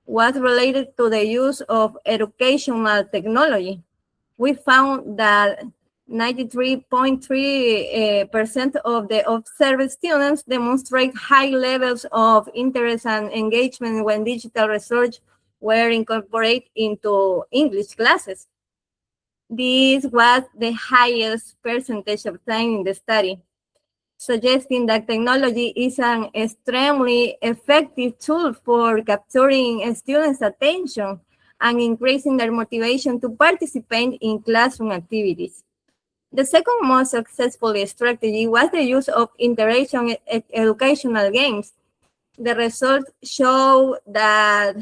was related to the use of educational technology. We found that 93.3% of the observed students demonstrate high levels of interest and engagement when digital research were incorporated into English classes. This was the highest percentage obtained in the study, suggesting that technology is an extremely effective tool for capturing students' attention and increasing their motivation to participate in classroom activities. The second most successful strategy was the use of interaction educational games. The results show that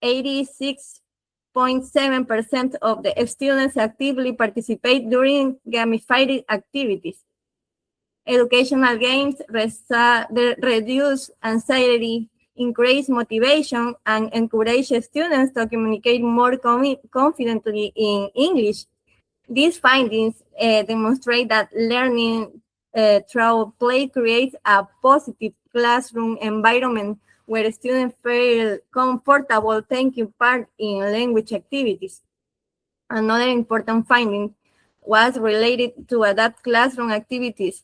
86.7% of the students actively participate during gamified activities. Educational games reduce anxiety, increase motivation, and encourage students to communicate more confidently in English. These findings demonstrate that learning through play creates a positive classroom environment where students feel comfortable taking part in language activities. Another important finding was related to adapted classroom activities.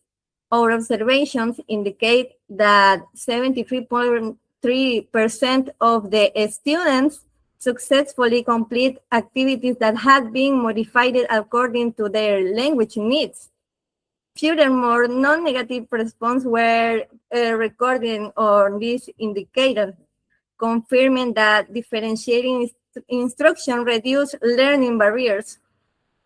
Our observations indicate that 73.3% of the students successfully complete activities that had been modified according to their language needs. Furthermore, non-negative responses were recorded on this indicator, confirming that differentiating instruction reduces learning barriers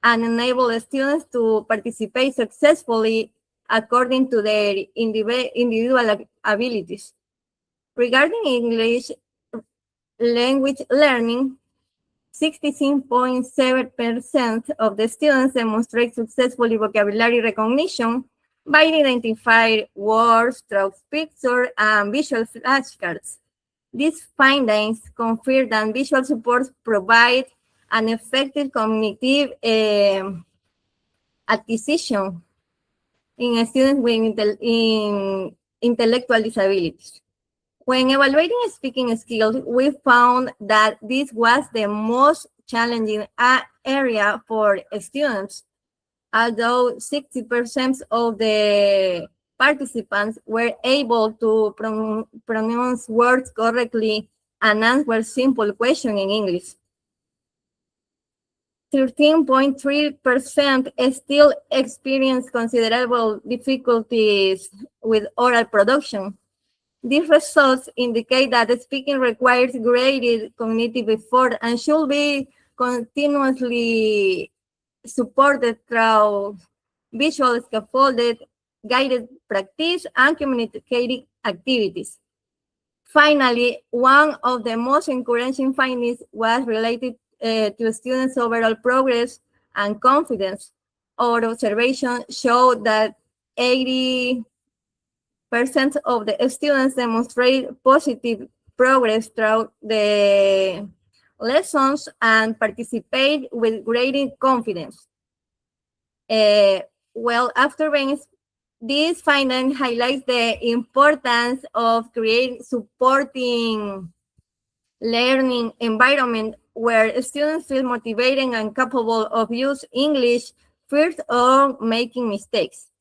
and enable students to participate successfully according to their individual abilities. Regarding English language learning, 66.7% of the students demonstrate successfully vocabulary recognition by identifying words through pictures and visual flashcards. These findings confirm that visual supports provide an effective cognitive acquisition in students with intellectual disabilities. When evaluating speaking skills, we found that this was the most challenging area for students, although 60% of the participants were able to pronounce words correctly and answer simple questions in English. 13.3% still experience considerable difficulties with oral production. These results indicate that speaking requires greater cognitive effort and should be continuously supported through visual scaffolded, guided practice, and communicative activities. Finally, one of the most encouraging findings was related to students' overall progress and confidence. Our observation showed that 80% of the students demonstrate positive progress throughout the lessons and participate with greater confidence. This finding highlights the importance of creating supporting learning environment where students feel motivated and capable of using English first or making mistakes.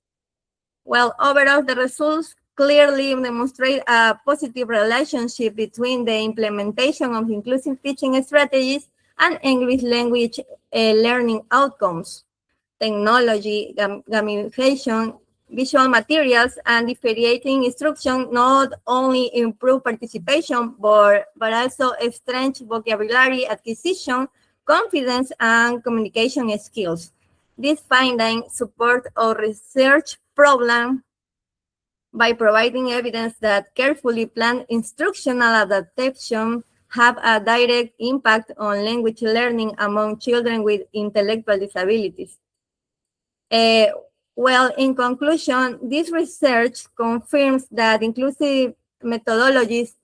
Well, overall, the results clearly demonstrate a positive relationship between the implementation of inclusive teaching strategies and English language learning outcomes. Technology, gamification, visual materials, and differentiating instruction not only improve participation, but also strengthen vocabulary acquisition, confidence, and communication skills. This finding supports our research problem by providing evidence that carefully planned instructional adaptation have a direct impact on language learning among children with intellectual disabilities. In conclusion, this research confirms that inclusive methodologies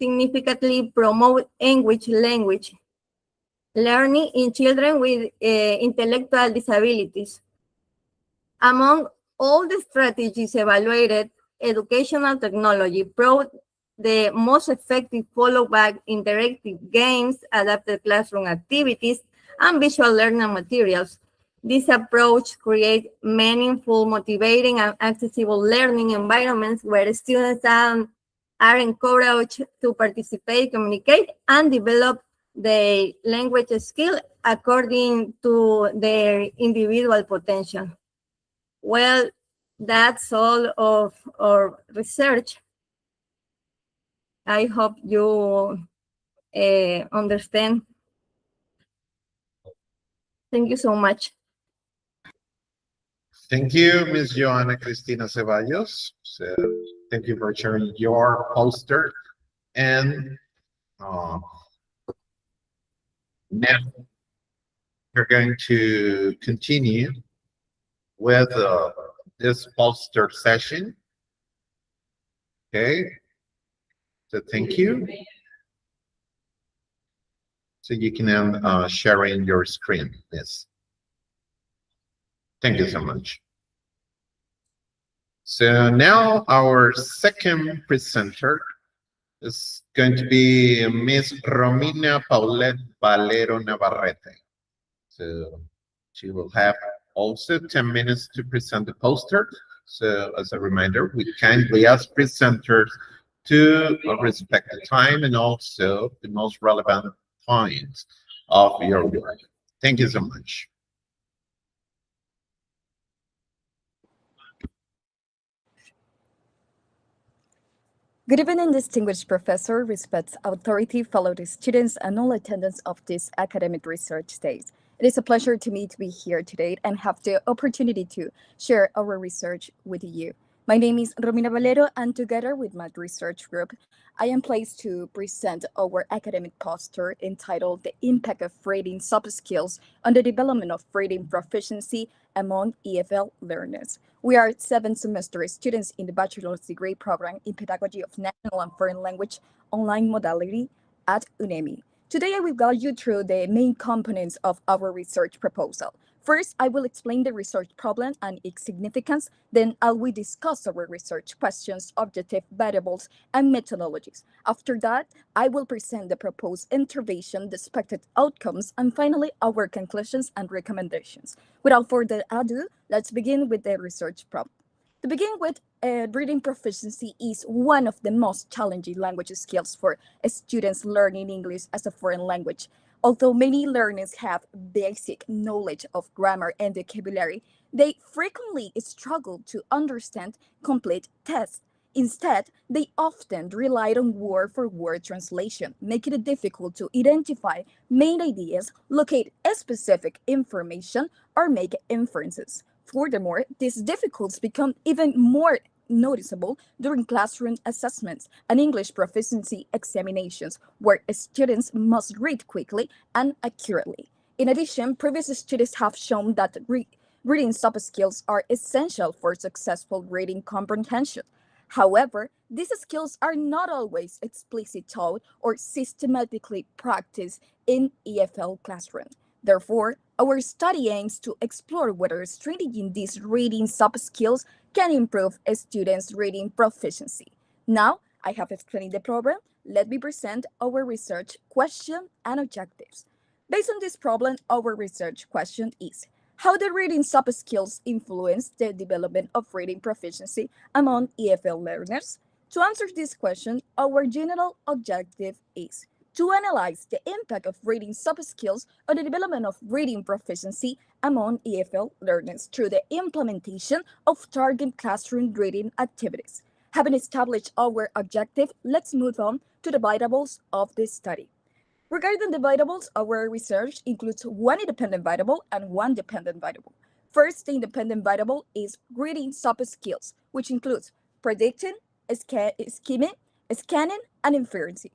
significantly promote language learning in children with intellectual disabilities. Among all the strategies evaluated, educational technology proved the most effective, followed by interactive games, adapted classroom activities, and visual learning materials. This approach creates meaningful, motivating, and accessible learning environments where students are encouraged to participate, communicate, and develop their language skill according to their individual potential. Well, that's all of our research. I hope you understand. Thank you so much. Thank you, Ms. Joana Cristina Ceballos. So, thank you for sharing your poster. And now we're going to continue with this poster session. Okay. So thank you. So you can share in your screen. Yes. Thank you so much. So now our second presenter is going to be Miss Romina Paulette Valero Navarrete. So she will have also 10 minutes to present the poster. So as a reminder, we kindly ask presenters to respect the time and also the most relevant points of your work. Thank you so much. Good evening, distinguished professor, respects authority, fellow students, and all attendants of this academic research days. It is a pleasure to me to be here today and have the opportunity to share our research with you. My name is Romina Valero, and together with my research group, I am pleased to present our academic poster entitled The Impact of Reading Soft Skills on the Development of Reading Proficiency among EFL Learners. We are 7th semester students in the bachelor's degree program in Pedagogy of National and Foreign Language online modality at UNEMI. Today, I will guide you through the main components of our research proposal. First, I will explain the research problem and its significance. Then I will discuss our research questions, objective variables, and methodologies. After that, I will present the proposed intervention, the expected outcomes, and finally, our conclusions and recommendations. Without further ado, let's begin with the research problem. To begin with, reading proficiency is one of the most challenging language skills for students learning English as a foreign language. Although many learners have basic knowledge of grammar and vocabulary, they frequently struggle to understand complete text. Instead, they often rely on word-for-word translation, making it difficult to identify main ideas, locate specific information, or make inferences. Furthermore, these difficulties become even more noticeable during classroom assessments and English proficiency examinations, where students must read quickly and accurately. In addition, previous studies have shown that reading soft skills are essential for successful reading comprehension. However, these skills are not always explicitly taught or systematically practiced in EFL classrooms. Therefore, our study aims to explore whether strengthening these reading soft skills can improve a student's reading proficiency. Now, I have explained the problem. Let me present our research question and objectives. Based on this problem, our research question is: how do reading soft skills influence the development of reading proficiency among EFL learners? To answer this question, our general objective is to analyze the impact of reading soft skills on the development of reading proficiency among EFL learners through the implementation of target classroom reading activities. Having established our objective, let's move on to the variables of this study. Regarding the variables, our research includes one independent variable and one dependent variable. First, the independent variable is reading soft skills, which includes predicting, skimming, scanning, and inferencing.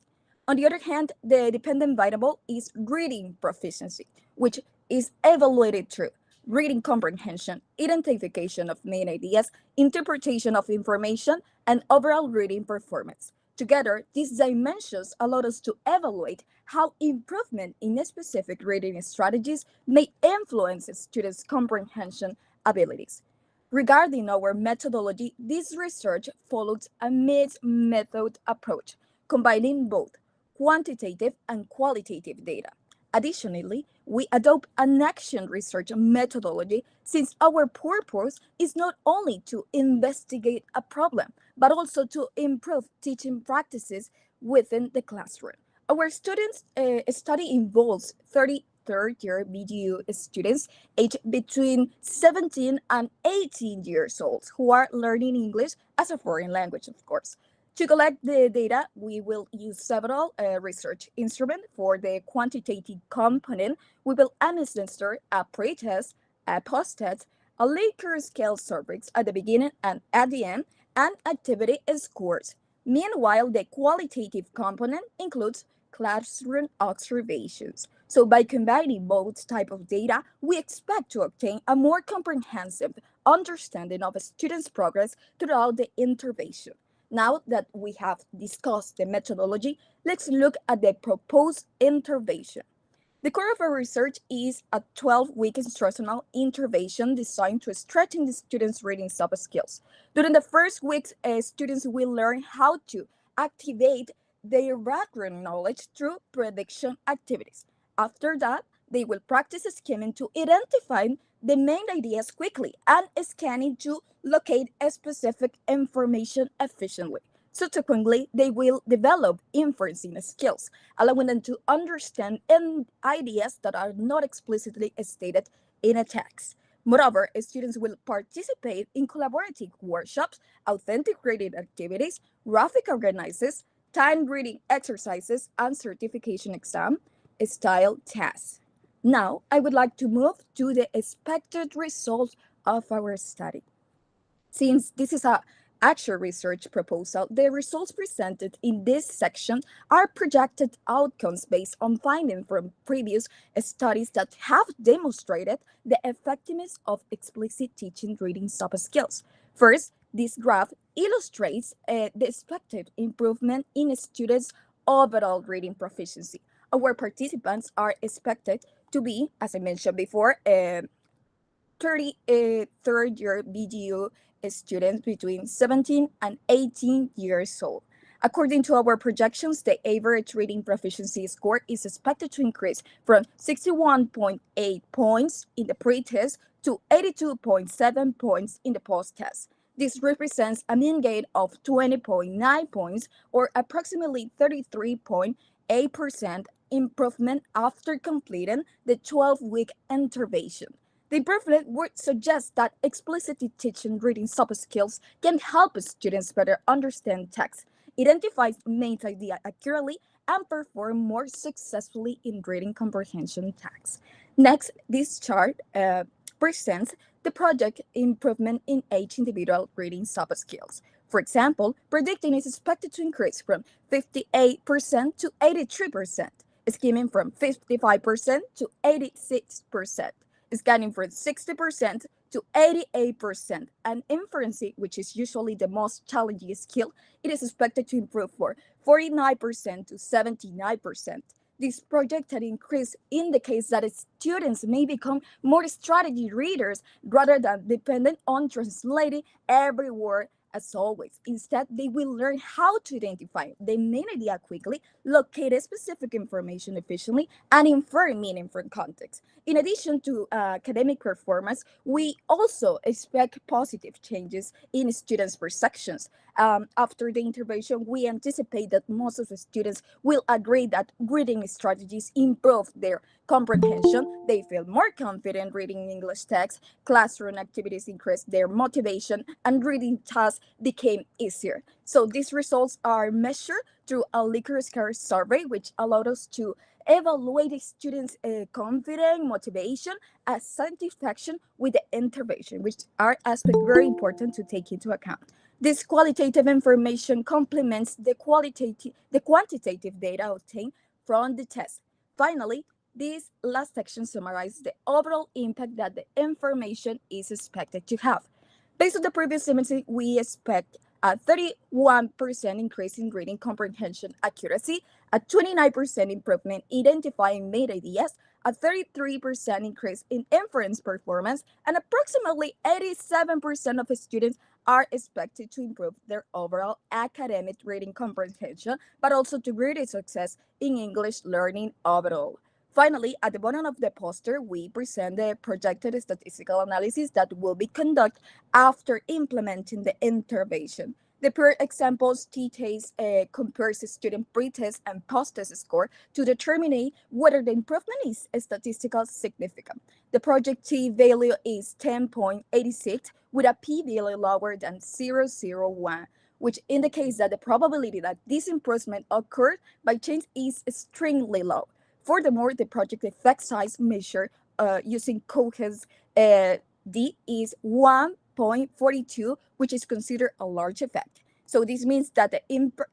On the other hand, the dependent variable is reading proficiency, which is evaluated through reading comprehension, identification of main ideas, interpretation of information, and overall reading performance. Together, these dimensions allow us to evaluate how improvement in specific reading strategies may influence students' comprehension abilities. Regarding our methodology, this research follows a mixed method approach, combining both quantitative and qualitative data. Additionally, we adopt an action research methodology since our purpose is not only to investigate a problem, but also to improve teaching practices within the classroom. Our students study involves 33rd-year BDU students aged between 17 and 18 years old who are learning English as a foreign language, of course. To collect the data, we will use several research instruments. For the quantitative component, we will administer a pre-test, a post-test, a Likert scale surveys at the beginning and at the end, and activity scores. Meanwhile, the qualitative component includes classroom observations. So by combining both types of data, we expect to obtain a more comprehensive understanding of a student's progress throughout the intervention. Now that we have discussed the methodology, let's look at the proposed intervention. The core of our research is a 12-week instructional intervention designed to strengthen the students' reading soft skills. During the first weeks, students will learn how to activate their background knowledge through prediction activities. After that, they will practice skimming to identify the main ideas quickly and scanning to locate a specific information efficiently. Subsequently, they will develop inferencing skills, allowing them to understand ideas that are not explicitly stated in a text. Moreover, students will participate in collaborative workshops, authentic reading activities, graphic organizers, time reading exercises, and certification exam style tasks. Now, I would like to move to the expected results of our study. Since this is a actual research proposal, the results presented in this section are projected outcomes based on findings from previous studies that have demonstrated the effectiveness of explicit teaching reading soft skills. First, this graph illustrates the expected improvement in students' overall reading proficiency. Our participants are expected to be, as I mentioned before, 33rd year BGU students between 17 and 18 years old. According to our projections, the average reading proficiency score is expected to increase from 61.8 points in the pre-test to 82.7 points in the post-test. This represents a mean gain of 20.9 points, or approximately 33.8% improvement after completing the 12-week intervention. The improvement would suggest that explicitly teaching reading soft skills can help students better understand text, identify main idea accurately, and perform more successfully in reading comprehension tasks. Next, this chart presents the project improvement in each individual reading soft skills. For example, predicting is expected to increase from 58% to 83%, skimming from 55% to 86%. Scanning from 60% to 88%, and inferencing, which is usually the most challenging skill, it is expected to improve from 49% to 79%. This projected increase indicates that students may become more strategy readers rather than dependent on translating every word as always. Instead, they will learn how to identify the main idea quickly, locate specific information efficiently, and infer meaning from context. In addition to academic performance, we also expect positive changes in students' perceptions. After the intervention, we anticipate that most of the students will agree that reading strategies improve their comprehension. They feel more confident reading English text, classroom activities increase their motivation, and reading tasks became easier. So these results are measured through a Likert Scale survey, which allowed us to evaluate the students' confidence, motivation, and satisfaction with the intervention, which are aspects very important to take into account. This qualitative information complements the quantitative data obtained from the test. Finally, this last section summarizes the overall impact that the information is expected to have. Based on the previous semester, we expect a 31% increase in reading comprehension accuracy, a 29% improvement in identifying main ideas, a 33% increase in inference performance, and approximately 87% of students are expected to improve their overall academic reading comprehension, but also to greater success in English learning overall. Finally, at the bottom of the poster, we present the projected statistical analysis that will be conducted after implementing the intervention. The per examples details compares student pre-test and post-test score to determine whether the improvement is statistically significant. The project t-value is 10.86 with a p-value lower than 0.01, which indicates that the probability that this improvement occurred by chance is extremely low. Furthermore, the project effect size measure using Cohen's D is 1.42, which is considered a large effect. So this means that the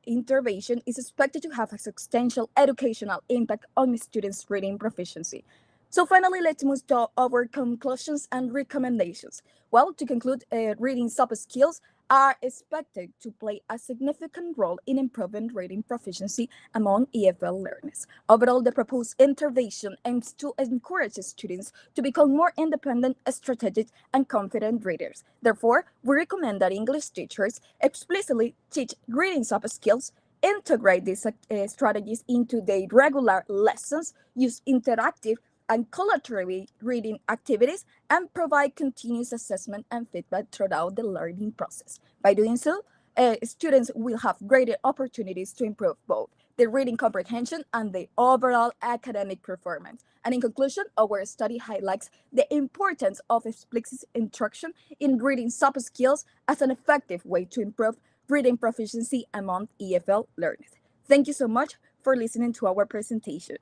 intervention is expected to have a substantial educational impact on students' reading proficiency. So finally, let's move to our conclusions and recommendations. Well, to conclude, reading soft skills are expected to play a significant role in improving reading proficiency among EFL learners. Overall, the proposed intervention aims to encourage students to become more independent, strategic, and confident readers. Therefore, we recommend that English teachers explicitly teach reading soft skills integrate these strategies into their regular lessons, use interactive and collaborative reading activities, and provide continuous assessment and feedback throughout the learning process. By doing so, students will have greater opportunities to improve both their reading comprehension and the overall academic performance. And in conclusion, our study highlights the importance of explicit instruction in reading soft skills as an effective way to improve reading proficiency among EFL learners. Thank you so much for listening to our presentation.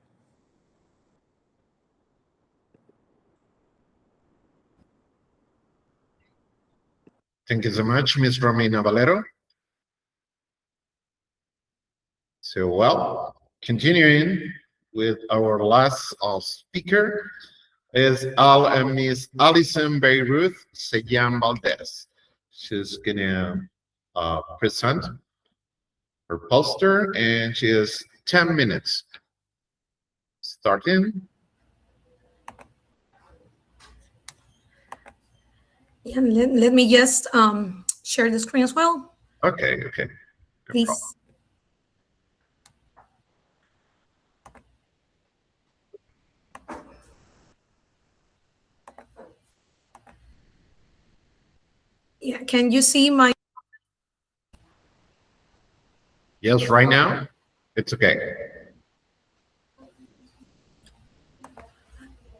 Thank you so much, Ms. Romina Valero. So, well, continuing with our last speaker is Miss Alison Beirut Seyan Valdez. She's gonna present her poster, and she has 10 minutes. Starting. Yeah, let me just share the screen as well. Okay. Please. Yeah, can you see my? Yes, right now, it's okay.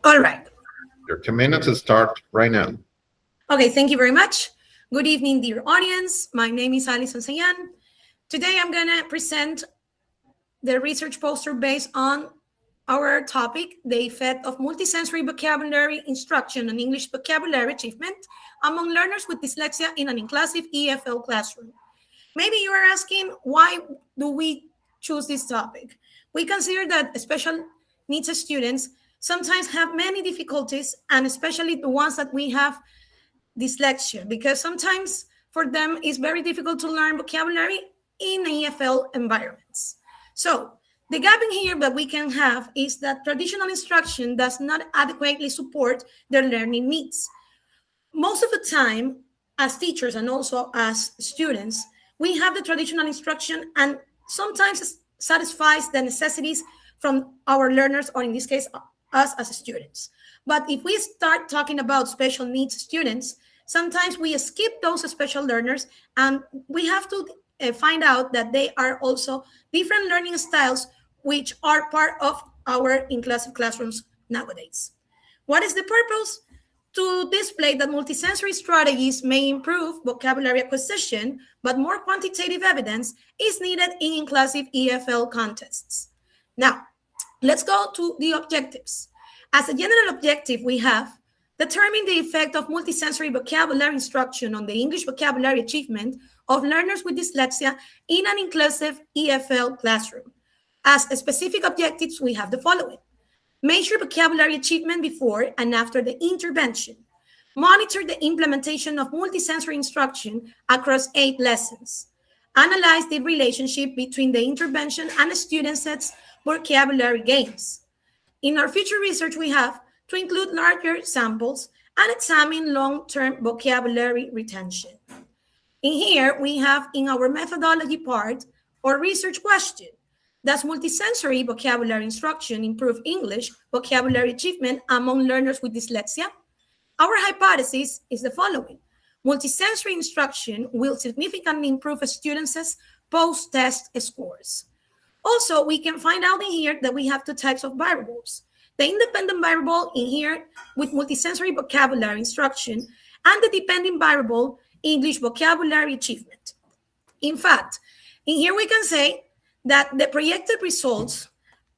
All right. Your 10 minutes start right now. Okay, thank you very much. Good evening, dear audience. My name is Alison Seyan. Today, I'm gonna present the research poster based on our topic, the effect of multisensory vocabulary instruction on English vocabulary achievement among learners with dyslexia in an inclusive EFL classroom. Maybe you are asking, why do we choose this topic? We consider that special needs students sometimes have many difficulties, and especially the ones that we have dyslexia, because sometimes for them it's very difficult to learn vocabulary in EFL environments. So the gap in here that we can have is that traditional instruction does not adequately support their learning needs. Most of the time, as teachers and also as students, we have the traditional instruction and sometimes satisfies the necessities from our learners, or in this case, us as students. But if we start talking about special needs students, sometimes we skip those special learners, and we have to find out that they are also different learning styles which are part of our inclusive classrooms nowadays. What is the purpose? To display that multisensory strategies may improve vocabulary acquisition, but more quantitative evidence is needed in inclusive EFL contexts. Now, let's go to the objectives. As a general objective, we have determine the effect of multisensory vocabulary instruction on the English vocabulary achievement of learners with dyslexia in an inclusive EFL classroom. As specific objectives, we have the following. Measure vocabulary achievement before and after the intervention. Monitor the implementation of multisensory instruction across 8 lessons. Analyze the relationship between the intervention and a student set's vocabulary gains. In our future research, we have to include larger samples and examine long-term vocabulary retention. In here, we have in our methodology part or research question, does multisensory vocabulary instruction improve English vocabulary achievement among learners with dyslexia? Our hypothesis is the following. Multisensory instruction will significantly improve a students' post-test scores. Also, we can find out in here that we have 2 types of variables. The independent variable in here with multisensory vocabulary instruction and the dependent variable English vocabulary achievement. In fact, in here we can say that the projected results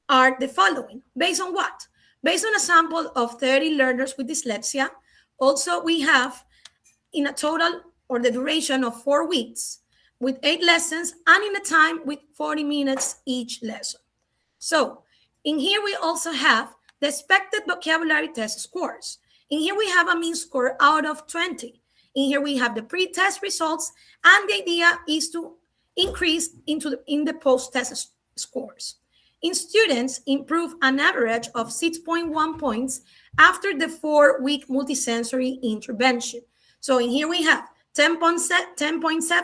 are the following. Based on what? Based on a sample of 30 learners with dyslexia. Also, we have in a total or the duration of 4 weeks with 8 lessons and in a time with 40 minutes each lesson. So in here we also have the expected vocabulary test scores. In here we have a mean score out of 20. In here we have the pre-test results, and the idea is to increase in the post-test scores. In students, improve an average of 6.1 points after the 4-week multisensory intervention. So in here we have 10.7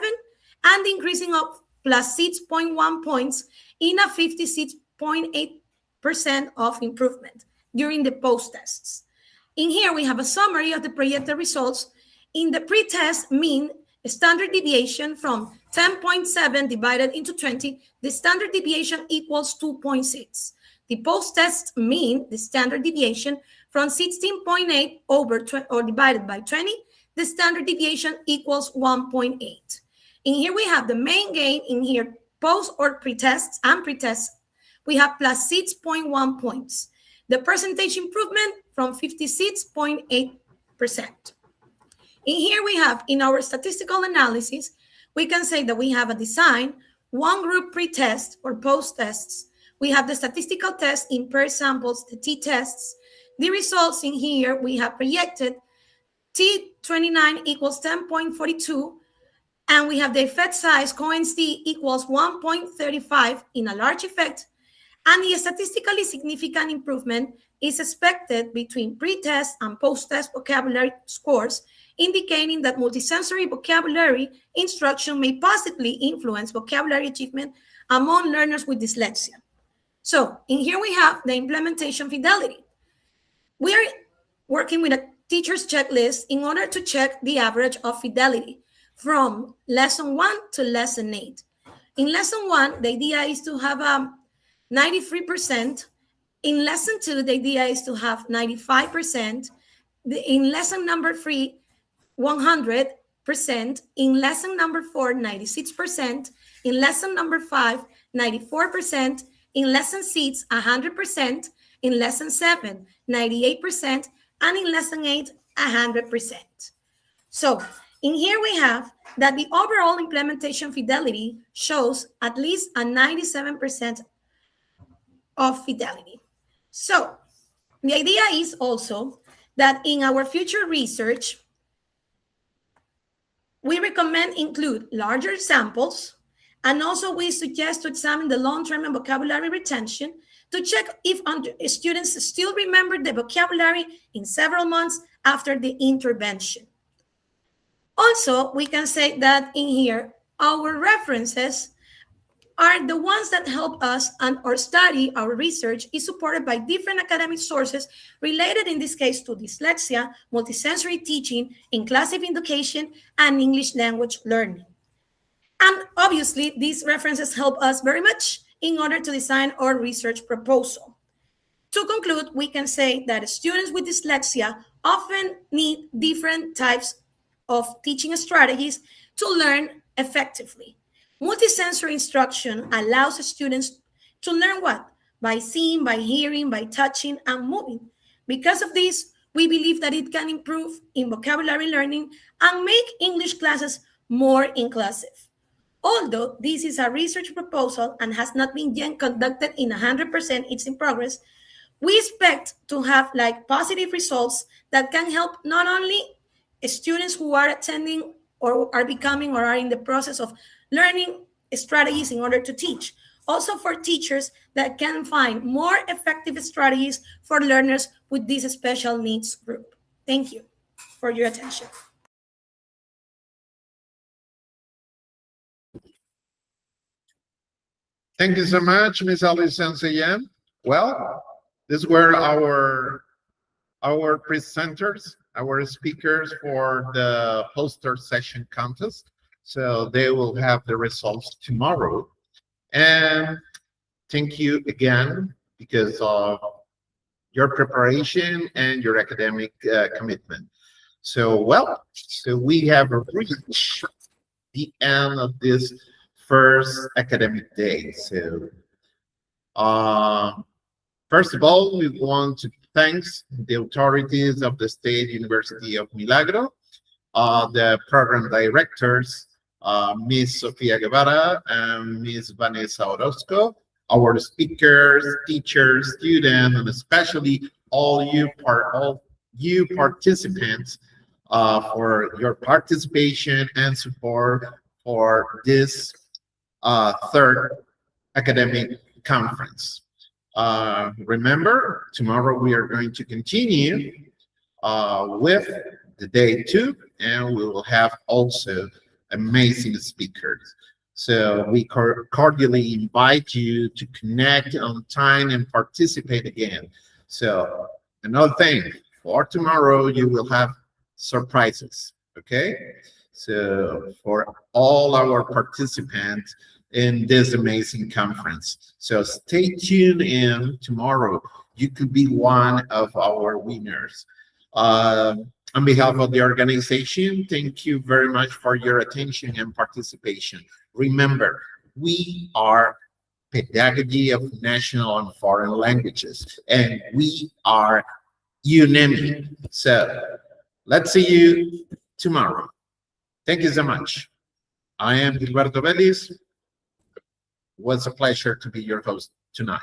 and increasing of plus 6.1 points in a 56.8% of improvement during the post-tests. In here, we have a summary of the projected results. In the pre-test mean standard deviation from 10.7 divided into 20, the standard deviation equals 2.6. The post-test mean, the standard deviation from 16.8 over or divided by 20, the standard deviation equals 1.8. In here, we have the main gain in here, post or pre-tests and pre-tests, we have plus 6.1 points. The percentage improvement from 56.8%. In here we have, in our statistical analysis, we can say that we have a design, one group pre-test or post-tests. We have the statistical test in pair samples, the t-tests. The results in here, we have projected T29 equals 10.42, and we have the effect size, Cohen's d equals 1.35 in a large effect, and the statistically significant improvement is expected between pre-test and post-test vocabulary scores, indicating that multisensory vocabulary instruction may positively influence vocabulary achievement among learners with dyslexia. So in here we have the implementation fidelity. We are working with a teacher's checklist in order to check the average of fidelity from lesson 1 to lesson 8. In lesson 1, the idea is to have 93%. In lesson 2, the idea is to have 95%. In lesson number 3, 100%. In lesson number 4, 96%. In lesson number 5, 94%. In lesson 6, 100%. In lesson 7, 98%. And in lesson 8, 100%. So in here we have that the overall implementation fidelity shows at least a 97% of fidelity. So the idea is also that in our future research, we recommend include larger samples, and also we suggest to examine the long-term and vocabulary retention to check if students still remember the vocabulary in several months after the intervention. Also, we can say that in here, our references are the ones that help us, and our study, our research is supported by different academic sources related in this case to dyslexia, multisensory teaching, inclusive education, and English language learning. And obviously, these references help us very much in order to design our research proposal. To conclude, we can say that students with dyslexia often need different types of teaching strategies to learn effectively. Multisensory instruction allows students to learn what? By seeing, by hearing, by touching, and moving. Because of this, we believe that it can improve in vocabulary learning and make English classes more inclusive. Although this is a research proposal and has not been yet conducted in 100%, it's in progress, we expect to have positive results that can help not only students who are attending or are becoming or are in the process of learning strategies in order to teach, also for teachers that can find more effective strategies for learners with this special needs group. Thank you for your attention. Thank you so much, Ms. Alison Sayan. Well, these were our presenters, our speakers for the poster session contest. So they will have the results tomorrow. And thank you again because of your preparation and your academic commitment. So, we have reached the end of this first academic day. So, first of all, we want to thank the authorities of the State University of Milagro, the program directors, Ms. Sofia Guevara and Ms. Vanessa Orozco, our speakers, teachers, students, and especially all you participants for your participation and support for this third academic conference. Remember, tomorrow we are going to continue with the day 2, and we will have also amazing speakers. So we cordially invite you to connect on time and participate again. So another thing, for tomorrow, you will have surprises, okay? So for all our participants in this amazing conference. So stay tuned in tomorrow. You could be one of our winners. On behalf of the organization, thank you very much for your attention and participation. Remember, we are Pedagogy of National and Foreign Languages, and we are unanimous. So let's see you tomorrow. Thank you so much. I am Gilberto Vélez. It was a pleasure to be your host tonight.